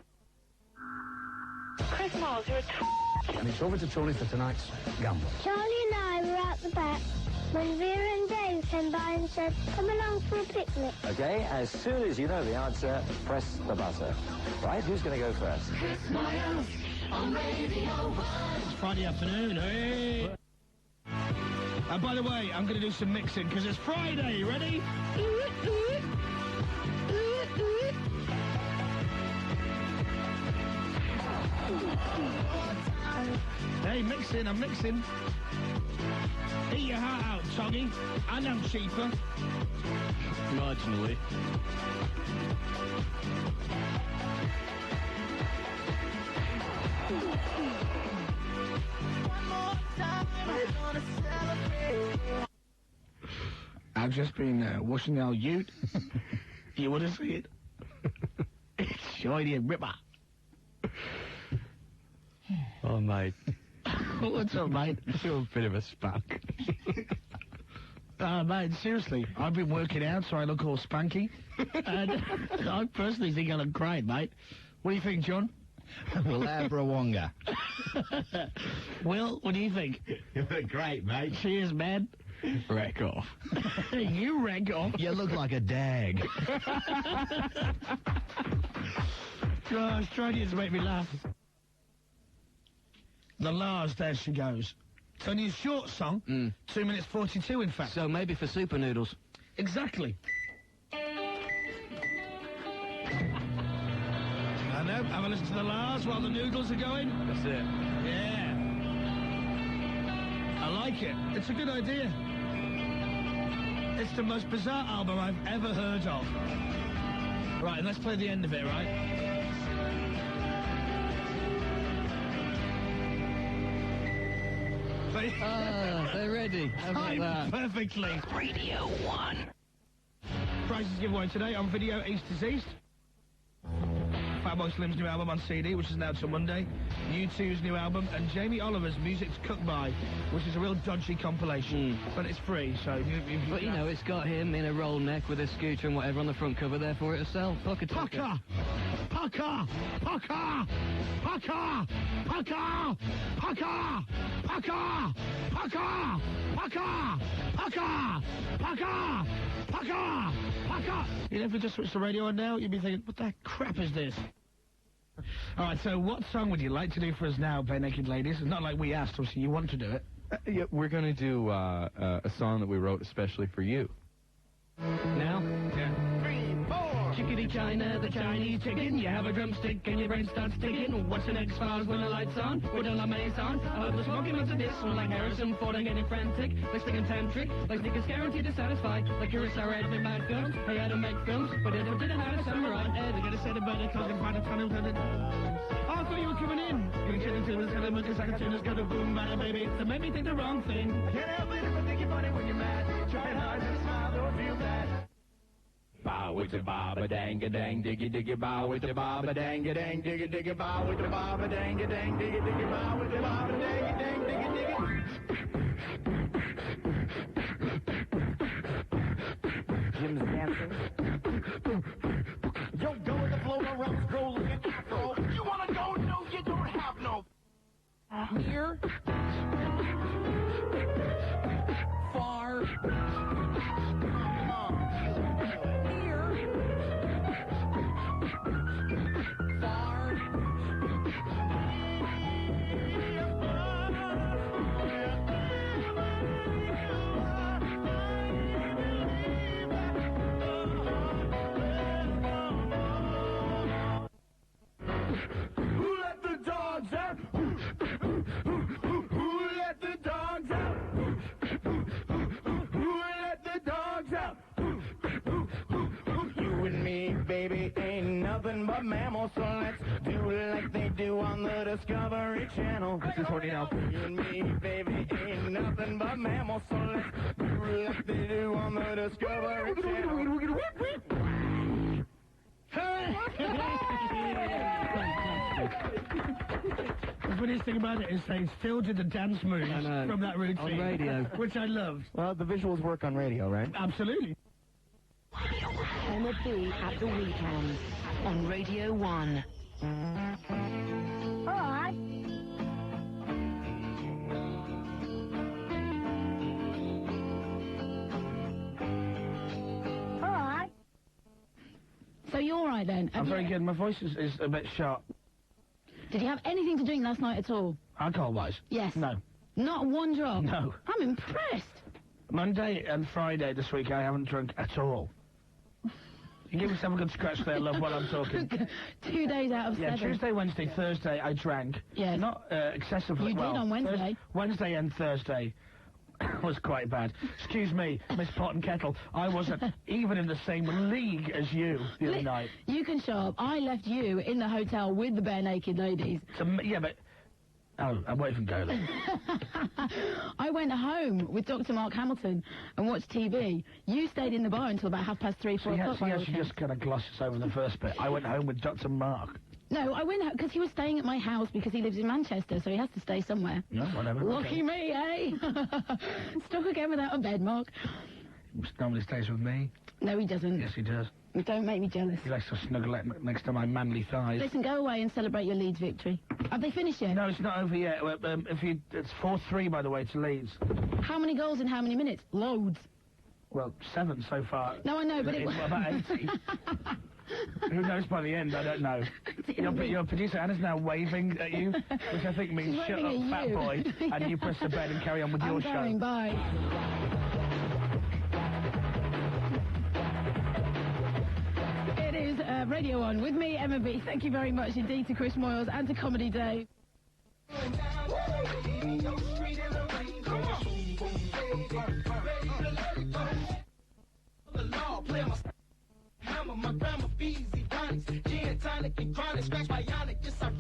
Chris Moyles, you're a And it's over to Tony for tonight's gamble. Charlie and I were at the back when Vera and Dave came by and said, "Come along for a picnic." Okay, as soon as you know the answer, press the buzzer. Right, who's going to go first? Chris Moyles on Radio 1. It's Friday afternoon, hey! And by the way, I'm going to do some mixing because it's Friday. Ready? Hey, mixing, I'm mixing. Eat your heart out, Toggy. And I'm cheaper. Marginally. I've just been washing the old ute. You want to see it? It's shiny and ripper. Oh, mate. What's up, mate? You're a bit of a spunk. Mate, seriously, I've been working out so I look all spunky. And I personally think I look great, mate. What do you think, John? Well, Abrawonga. Will, what do you think? You look great, mate. Cheers, man. Wreck off. You wreck off. You look like a dag. Gosh, trying to make me laugh. The last, there she goes. It's only a short song. 2 minutes 42, in fact. So maybe for super noodles. Exactly. I know. Have a listen to the last while the noodles are going. That's it. Yeah. I like it. It's a good idea. It's the most bizarre album I've ever heard of. Right, and let's play the end of it, right? They're ready. How about that? Perfectly. Radio 1. Prizes giveaway today on video East is East. Fatboy Slim's new album on CD, which is now till Monday. U2's new album, and Jamie Oliver's Music's Cooked By, which is a real dodgy compilation. But it's free, so... But, you know, it's got him in a roll neck with a scooter and whatever on the front cover, therefore it'll sell. Pucker! Pucker! Pucker! Pucker! Pucker! Pucker! Pucker! Pucker! Pucker! Pucker! Pucker! Pucker! You know, if we just switch the radio on now, you'd be thinking, what the crap is this? All right, so what song would you like to do for us now, Bare Naked Ladies? It's not like we asked, obviously you want to do it. Yeah, we're going to do a song that we wrote especially for you. Now? Yeah. 3, 4. Chickadee China, the Chinese chicken. You have a drumstick and your brain starts ticking. What's the next Files when the light's on? We're done on many songs. I love the smoking makes a diss. One like Harrison Ford, I'm getting frantic. Like sticking tantric. Like sneakers guaranteed to satisfy. Like Carissa Red, they bad films. Hey, I don't make films, but I never did have a summer on. They gotta set about it, cause I'm fine, Oh, I thought you were coming in. You're chilling till it's gonna look like a tuner's gonna boom, bada baby. So make me think the wrong thing. I can't help it if I think you're funny when you're mad. Try hard to smile, don't feel bad. Bow with the baba dang a dang diggy diggy bow with the baba dang a dang diggy diggy bow with the baba dang a dang diggy diggy bow with the baba dang a dang diggy diggy. Jim's dancing. Yo, go with the flow, no rumps, grow, look at afro. You wanna go? No, you don't have no. Here. Far. Baby, ain't nothing but mammals, so let's do like they do on the Discovery Channel. This is Horny now. You and me, baby, ain't nothing but mammals, so let's do like they do on the Discovery Channel. The funniest thing about it is they still did the dance moves from that routine. On radio. Which I loved. Well, the visuals work on radio, right? Absolutely. Emma B at the weekend on Radio 1. Alright. Alright. So you're all right then? I'm very good. My voice is a bit sharp. Did you have anything to drink last night at all? Alcohol-wise? Yes. No. Not one drop? No. I'm impressed. Monday and Friday this week I haven't drunk at all. You give yourself a good scratch there, love, while I'm talking. 2 days out of 7. Tuesday, Wednesday, Thursday I drank. Yes. Not excessively. You did on Wednesday. Wednesday and Thursday was quite bad. Excuse me, Miss Pot and Kettle. I wasn't even in the same league as you the other night. You can show up. I left you in the hotel with the Bare Naked Ladies. Yeah, but... Oh, I won't even go there. I went home with Dr. Mark Hamilton and watched TV. You stayed in the bar until about 3:30, 4 o'clock. See how she just kind of glosses over the first bit. I went home with Dr. Mark. No, I went because he was staying at my house because he lives in Manchester, so he has to stay somewhere. No, whatever. Lucky me, eh? Stuck again without a bed, Mark. normally stays with me. No, he doesn't. Yes, he does. Don't make me jealous. He likes to snuggle next to my manly thighs. Listen, go away and celebrate your Leeds victory. Have they finished yet? No, it's not over yet. It's 4-3, by the way, to Leeds. How many goals in how many minutes? Loads. Well, 7 so far. No, I know, but about 80. Who knows by the end? I don't know. Your producer Anna's now waving at you, which I think means shut up, fat boy, and you press the bed and carry on with your show. Bye. It is Radio 1 with me, Emma B. Thank you very much indeed to Chris Moyles and to Comedy Dave.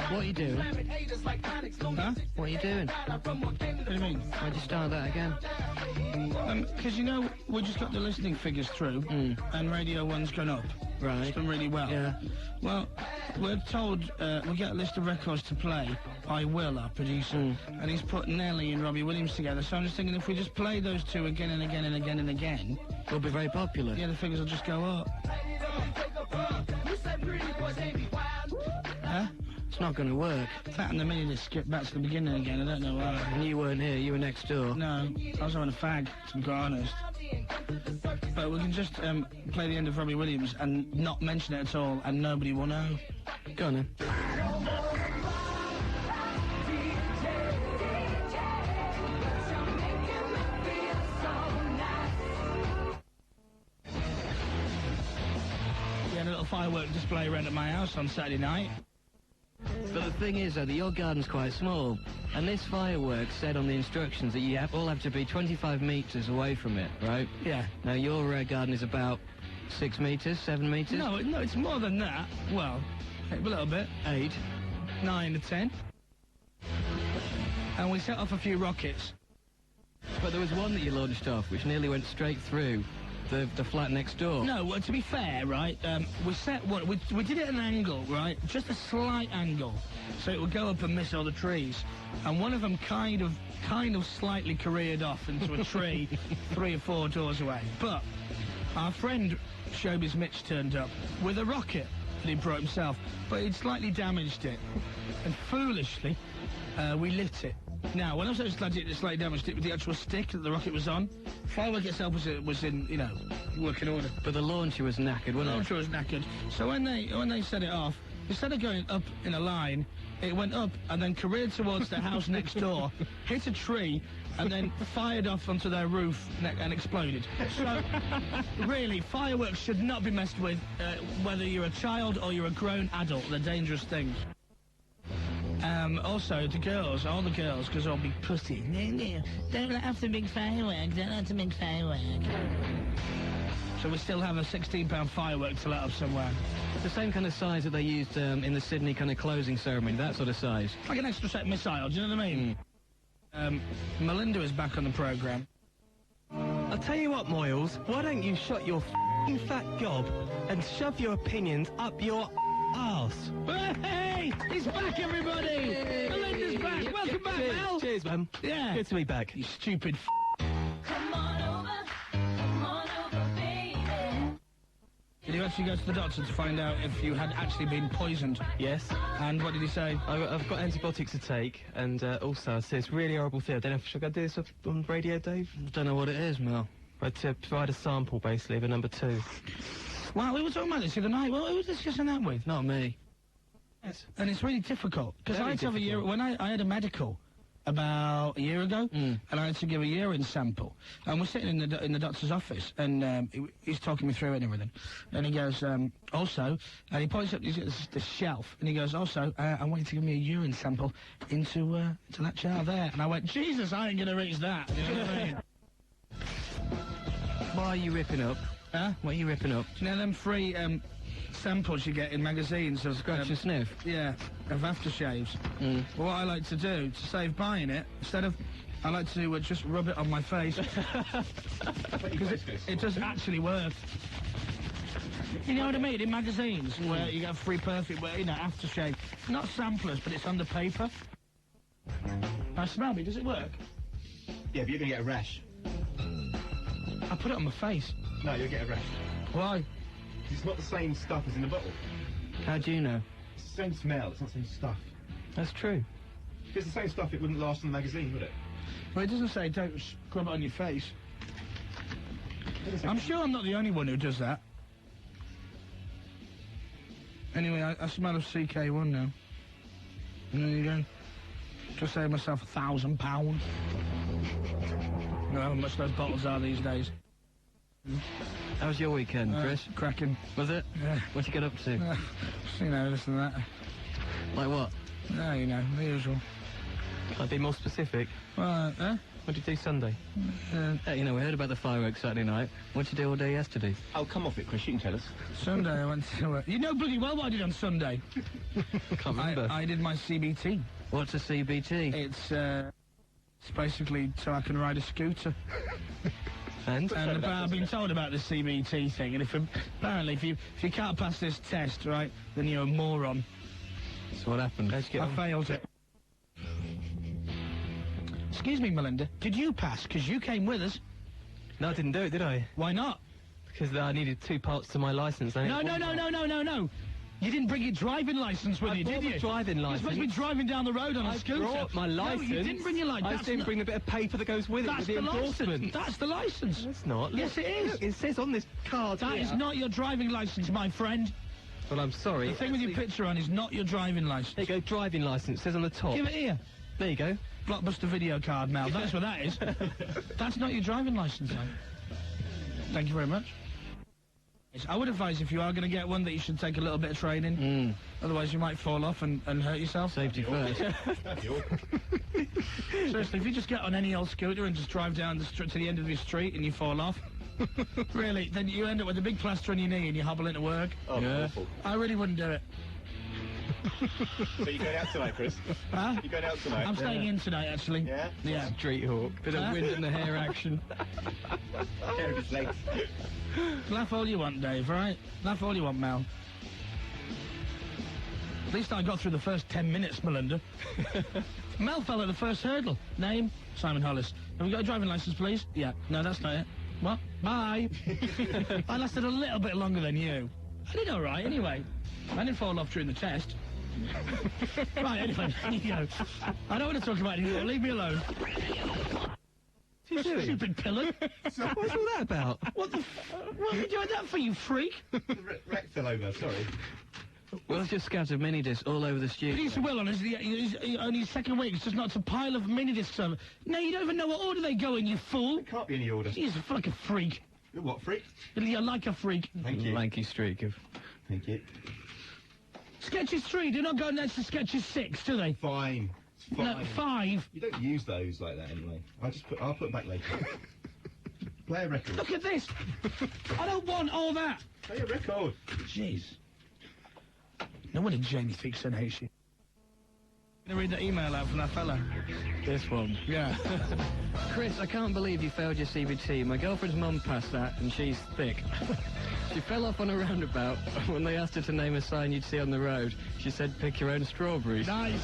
What are you doing? Huh? What are you doing? What do you mean? Why'd you start that again? Because, you know, we just got the listening figures through, and Radio 1's gone up. Right. It's done really well. Yeah. Well, we're told we get a list of records to play by Will, our producer, and he's put Nelly and Robbie Williams together, so I'm just thinking if we just play those two again and again and again and again... We'll be very popular. Yeah, the figures will just go up. Huh? It's not going to work. That and the minute it skipped back to the beginning again, I don't know why. And you weren't here, you were next door. No, I was having a fag, to be quite honest. But we can just play the end of Robbie Williams and not mention it at all, and nobody will know. Go on then. We had a little firework display around at my house on Saturday night. But the thing is, though, that your garden's quite small, and this firework said on the instructions that you all have to be 25 metres away from it, right? Yeah. Now, your garden is about 6 metres, 7 metres? No, it's more than that. Well, a little bit. 8. 9 to 10. And we set off a few rockets. But there was one that you launched off, which nearly went straight through the flat next door. No, well, to be fair, right, we set one, we did it at an angle, right, just a slight angle, so it would go up and miss all the trees, and one of them kind of slightly careered off into a tree 3 or 4 doors away. But our friend Showbiz Mitch turned up with a rocket that he brought himself, but he'd slightly damaged it, and foolishly, we lit it. Now, when I was slightly damaged it with the actual stick that the rocket was on, firework itself was in, you know, working order. But the launcher was knackered, wasn't it? The launcher was knackered. So when they set it off, instead of going up in a line, it went up and then careered towards the house next door, hit a tree, and then fired off onto their roof and exploded. So, really, fireworks should not be messed with, whether you're a child or you're a grown adult. They're dangerous things. Also, the girls, all the girls, because they'll be pussy. No, don't let off the big firework, don't let off the big firework. So we still have a £16 firework to let off somewhere. It's the same kind of size that they used in the Sydney kind of closing ceremony, that sort of size. Like an extra set missile, do you know what I mean? Melinda is back on the programme. I'll tell you what, Moyles, why don't you shut your f***ing fat gob and shove your opinions up your arse? Hey! He's back, everybody! Hey. Melinda's back! Welcome back, Mel! Cheers, man. Yeah. Good to be back. You stupid f***. Come on over, baby. Did you actually go to the doctor to find out if you had actually been poisoned? Yes. And what did he say? I've got antibiotics to take, and also, it's a really horrible thing. I don't know if should I do this on radio, Dave? Don't know what it is, Mel. But to provide a sample, basically, of a number 2. Wow, we were talking about this the other night. Well, who was discussing that with? Not me. Yes. And it's really difficult, because I had to have a year... difficult. When I had a medical about a year ago, and I had to give a urine sample, and we're sitting in the doctor's office, and he's talking me through it and everything, and he goes, also, and he points up this shelf, and he goes, also, I want you to give me a urine sample into that jar there. And I went, Jesus, I ain't gonna reach that. You know what I mean? Why are you ripping up? Huh? What are you ripping up? You know them free samples you get in magazines of... Scratch and sniff? Yeah, of aftershaves. Well, what I like to do, to save buying it, instead of... I like to just rub it on my face. Because it does actually work. You know what I mean? In magazines, where you get free perfume, where, you know, aftershave. Not samplers, but it's on the paper. Now, smell me, does it work? Yeah, but you're going to get a rash. I put it on my face. No, you'll get arrested. Why? It's not the same stuff as in the bottle. How do you know? It's the same smell, it's not the same stuff. That's true. If it's the same stuff, it wouldn't last in the magazine, would it? Well, it doesn't say don't scrub it on your face. I'm sure I'm not the only one who does that. Anyway, I smell of CK1 now. And there you go. Just saved myself £1,000. You know how much those bottles are these days. How was your weekend, Chris? Cracking. Was it? Yeah. What'd you get up to? You know, this and that. Like what? No, you know, the usual. Can I be more specific? What did you do Sunday? You know, we heard about the fireworks Saturday night. What'd you do all day yesterday? Oh, come off it, Chris. You can tell us. Sunday, I went to... you know bloody well what I did on Sunday. Can't remember. I did my CBT. What's a CBT? It's basically so I can ride a scooter. And I've been told about the CBT thing, and apparently if you can't pass this test, right, then you're a moron. So what happened? I failed it. Excuse me, Melinda, did you pass? Because you came with us. No, I didn't do it, did I? Why not? Because I needed 2 parts to my licence. No. You didn't bring your driving licence with you, did you? Driving licence. You're supposed to be driving down the road on a scooter. I brought my licence. No, you didn't bring your licence. I didn't bring the bit of paper that goes with it, with the endorsement. That's the licence. It's not. Yes, it is. Look, it says on this card That is not your driving licence, my friend. Well, I'm sorry. The thing with your picture on is not your driving licence. There you go, driving licence. Says on the top. Give it here. There you go. Blockbuster video card, Mel. That's what that is. That's not your driving licence, though. Thank you very much. I would advise if you are going to get one that you should take a little bit of training. Otherwise you might fall off and hurt yourself. Safety first. Seriously, if you just get on any old scooter and just drive down to the end of your street and you fall off, really, then you end up with a big plaster on your knee and you hobble into work. Oh, yeah. Awful. I really wouldn't do it. So you're going out tonight, Chris? Huh? You're going out tonight? I'm staying in tonight, actually. Yeah? Yeah. Street hawk. Bit of wind in the hair action. Hair of his legs. Laugh all you want, Dave, right? Laugh all you want, Mel. At least I got through the first 10 minutes, Melinda. Mel fell at the first hurdle. Name? Simon Hollis. Have you got a driving licence, please? Yeah. No, that's not it. What? Bye. I lasted a little bit longer than you. I did all right, anyway. I didn't fall off during the test. Right, anyway, there you go. I don't want to talk about it anymore. Leave me alone. Stupid pillar. What's all that about? What are you doing that for, you freak? The wreck fell over, sorry. Will's just scattered mini-discs all over the studio. Producer Will, on his only his second week, it's just not a pile of mini-discs over. No, you don't even know what order they go in, you fool. It can't be any order. He's like a freak. You're what, freak? You're like a freak. Thank you. Lanky streak of... Thank you. Sketches 3 do not go next to Sketches 6, do they? Fine. It's fine. No, 5. You don't use those like that anyway. I'll put them back later. Play a record. Look at this. I don't want all that. Play a record. Jeez. No wonder Jamie thinks so hates you. I'm going to read the email out from that fella. This one. Yeah. Chris, I can't believe you failed your CBT. My girlfriend's mum passed that, and she's thick. She fell off on a roundabout. When they asked her to name a sign you'd see on the road, she said, pick your own strawberries. Nice.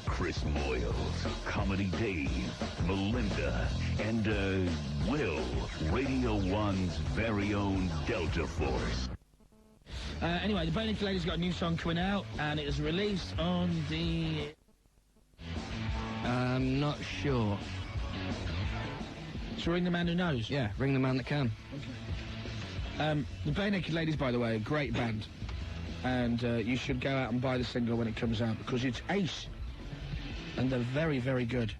Chris Moyles, Comedy Dave, Melinda, and, Will, Radio 1's very own Delta Force. Anyway, the Boney Lady's got a new song coming out, and it is released on the... I'm not sure. So Ring the Man Who Knows? Yeah, Ring the Man That Can. Okay. The Bare Naked Ladies, by the way, a great band. And you should go out and buy the single when it comes out, because it's ace. And they're very, very good.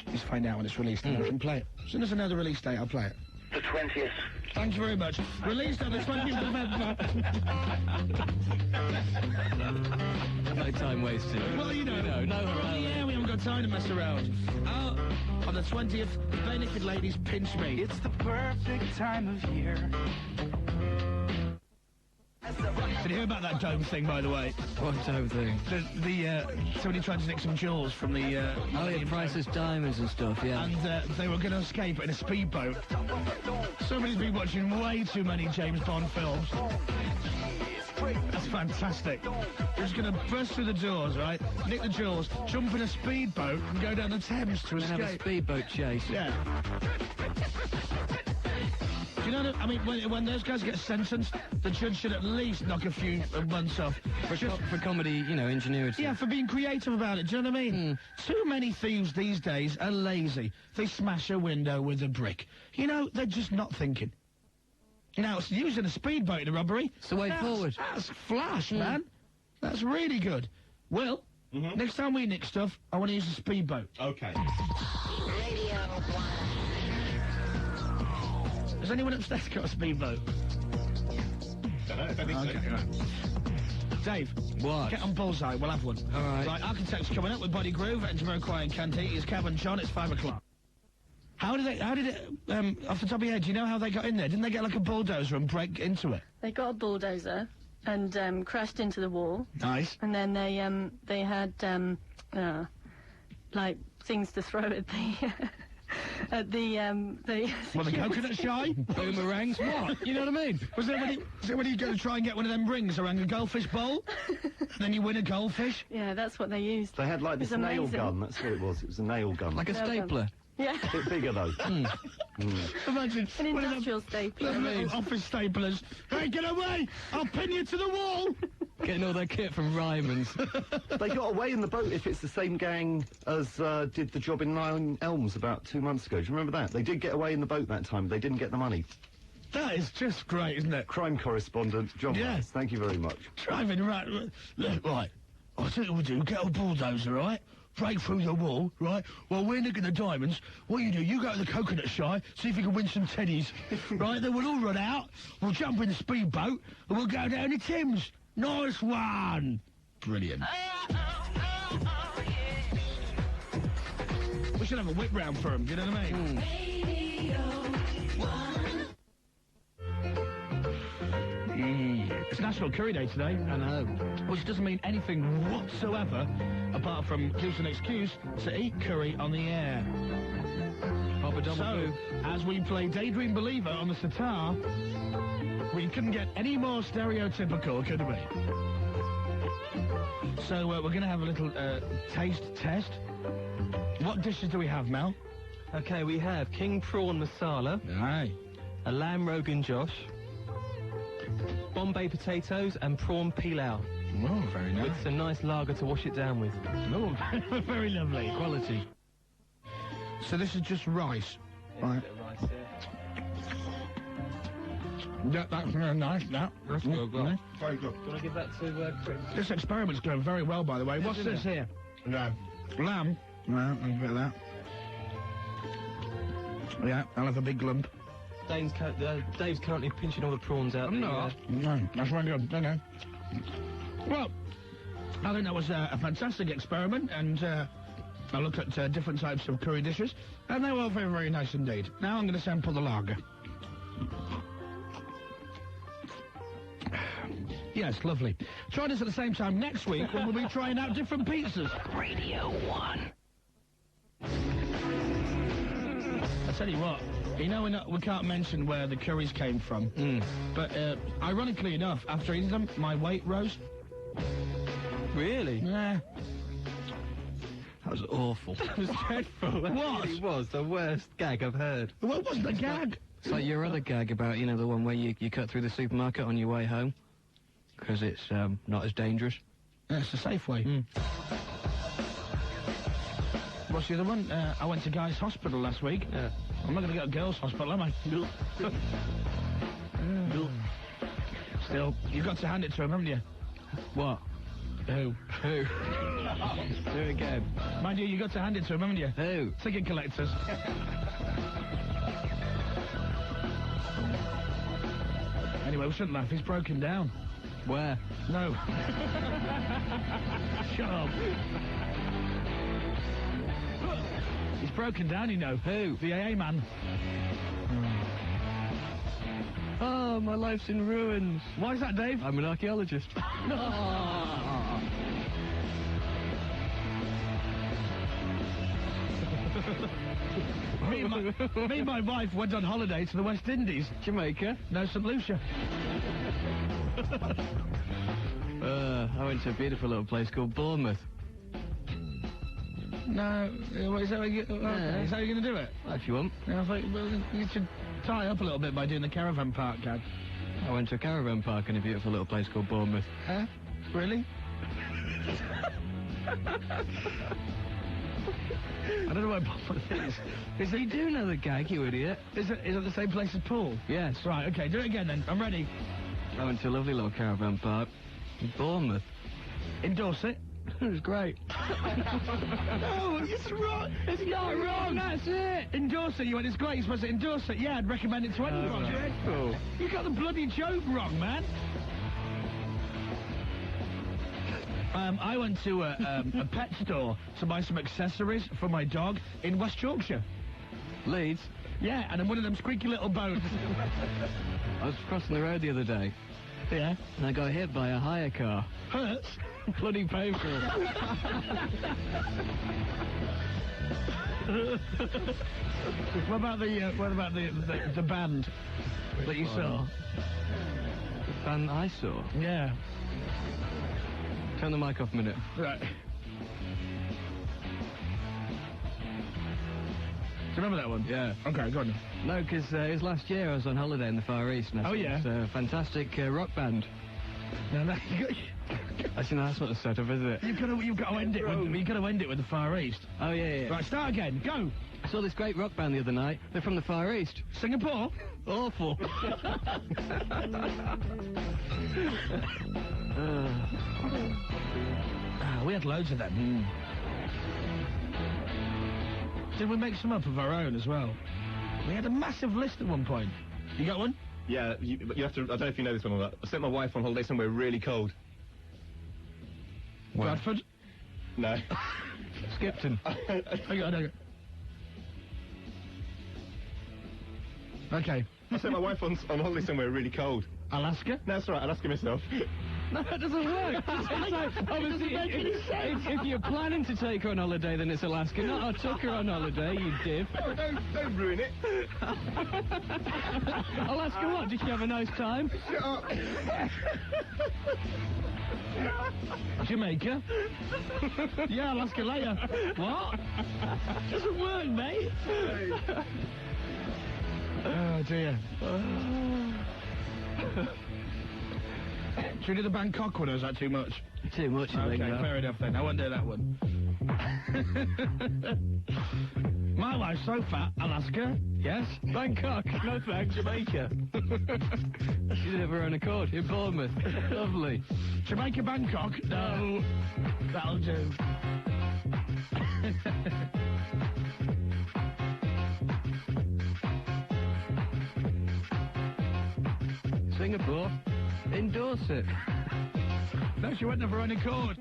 Let's find out when it's released and I can play it. As soon as I know the release date, I'll play it. The 20th. Thank you very much. Released on the 20th of November. No time wasted. Well, you know. No, yeah, we haven't got time to mess around. On the 20th, the Bare Naked Ladies, Pinch Me. It's the perfect time of year. Did you hear about that dome thing, by the way? What dome thing? Somebody tried to nick some jewels from the... oh, yeah, priceless diamonds and stuff, yeah. And they were going to escape in a speedboat. Somebody's been watching way too many James Bond films. That's fantastic. We're just going to burst through the doors, right? Nick the jewels, jump in a speedboat and go down the Thames to escape. And have a speedboat chase. Yeah. Do you know that, I mean, when those guys get sentenced, the judge should at least knock a few months off. For comedy, you know, ingenuity. Yeah, for being creative about it, do you know what I mean? Too many thieves these days are lazy. They smash a window with a brick. You know, they're just not thinking. Now, it's using a speedboat in a robbery. It's the way forward. That's flash, man. That's really good. Will, next time we nick stuff, I want to use a speedboat. Okay. Radio 1. Has anyone upstairs got a speedboat? Don't know, I don't think so. Right. Dave. What? Get on bullseye, we'll have one. All right. Right, Architects coming up with Body Groove and Jamiroquai and Canty. It's Cav and John, it's 5 o'clock. How did it, off the top of your head, do you know how they got in there? Didn't they get like a bulldozer and break into it? They got a bulldozer and crashed into the wall. Nice. And then they had like things to throw at the Well, the coconut shy? Boomerangs? What? You know what I mean? Was it when you go to try and get one of them rings around a goldfish bowl? And then you win a goldfish? Yeah, that's what they used. They had like this nail gun, that's what it was. It was a nail gun. Like a stapler. Yeah. A bit bigger, though. Imagine. An industrial stapler. Office staplers. Hey, get away! I'll pin you to the wall! Getting all their kit from Ryman's. They got away in the boat if it's the same gang as did the job in Nine Elms about 2 months ago. Do you remember that? They did get away in the boat that time. They didn't get the money. That is just great, isn't it? Crime correspondent, John Rice. Thank you very much. Driving right. Look, right. I'll tell you what we'll do. Get a bulldozer, right? Break through the wall, right? While we're nicking the diamonds, what you do, you go to the coconut shy, see if you can win some teddies, right? Then we'll all run out, we'll jump in the speedboat, and we'll go down the Thames. Nice one! Brilliant. We should have a whip round for him, do you know what I mean? It's National Curry Day today. I know. Which doesn't mean anything whatsoever, apart from gives an excuse to eat curry on the air. So, as we play Daydream Believer on the sitar, we couldn't get any more stereotypical, could we? So, we're going to have a little taste test. What dishes do we have, Mel? Okay, we have king prawn masala. Aye. A lamb rogan josh. Bombay potatoes and prawn pilau. Oh, very nice. With some nice lager to wash it down with. Oh, very lovely. Quality. So this is just rice. Right. That's very nice, that. That's good. Very good. Do you want to give that to Chris? This experiment's going very well, by the way. What's this here? Lamb. Lamb? Well, I'll give it that. Yeah, I'll have a big lump. Dave's currently pinching all the prawns out. No, that's really good. Okay. Well, I think that was a fantastic experiment, and I looked at different types of curry dishes, and they were very, very nice indeed. Now I'm going to sample the lager. Yes, lovely. Join us at the same time next week when we'll be trying out different pizzas. Radio 1. I tell you what, you know we can't mention where the curries came from, but ironically enough, after eating them, my weight rose. Really? Yeah. That was awful. That was dreadful. That really was the worst gag I've heard. Well, it wasn't a gag. It's like your other gag about, you know, the one where you cut through the supermarket on your way home. Because it's not as dangerous. Yeah, it's a safe way. What's the other one? I went to Guy's Hospital last week. Yeah. I'm not going to go to girls' hospital, am I? No. Still, you've got to hand it to him, haven't you? What? Who? Who? Do it again. Mind you, you've got to hand it to him, haven't you? Who? Ticket collectors. Anyway, we shouldn't laugh. He's broken down. Where? No. Shut up. He's broken down, you know. Who? The AA man. Oh, my life's in ruins. Why is that, Dave? I'm an archaeologist. Me and my wife went on holiday to the West Indies. Jamaica? No, St. Lucia. I went to a beautiful little place called Bournemouth. No, is that how you're going to do it? If you want. Yeah, I thought, well, you should tie up a little bit by doing the caravan park gag. I went to a caravan park in a beautiful little place called Bournemouth. Huh? Really? I don't know where Bournemouth is. You do know the gag, you idiot. Is it the same place as Poole? Yes. Right, okay, do it again then. I'm ready. I went to a lovely little caravan park in Bournemouth. In Dorset? It was great. No, it's wrong. It's not wrong. That's it. In Dorset, you went, it's great. You're supposed to in Dorset. Yeah, I'd recommend it to anyone. Right. Cool. You got the bloody joke wrong, man. I went to a pet store to buy some accessories for my dog in West Yorkshire. Leeds? Yeah, and in one of them squeaky little boats. I was crossing the road the other day. Yeah? And I got hit by a hire car. Hurts? Bloody painful. What about the band that you saw? The band I saw? Yeah. Turn the mic off a minute. Right. Do you remember that one? Yeah. Okay, go on. No, because it was last year I was on holiday in the Far East. And I saw this, fantastic rock band. No, Actually, no, that's not the setup, is it? You've got to end it with the Far East. Oh, yeah. Right, start again. Go. I saw this great rock band the other night. They're from the Far East. Singapore? Awful. We had loads of them. Did we make some up of our own as well? We had a massive list at one point. You got one? Yeah, you have to... I don't know if you know this one or not. I sent my wife on holiday somewhere really cold. Bradford? No. Skipton. Hang on. Okay. I sent my wife on holiday somewhere really cold. Alaska? No, that's all right. Alaska myself. No, that doesn't work. Obviously, if you're planning to take her on holiday, then it's Alaska. Not I took her on holiday, you div. Oh, don't ruin it. Alaska what? Did she have a nice time? Shut up. Jamaica? Yeah, Alaska later. What? Doesn't work, mate. Oh, dear. Should we do the Bangkok one, or is that too much? Too much, I think. Okay, fair enough then. I won't do that one. My wife's so fat. Alaska? Yes. Bangkok? No thanks. Jamaica. She did it of her own accord. In Bournemouth. Lovely. Jamaica, Bangkok? No. That'll do. Singapore? In Dorset. No, she went of her own accord.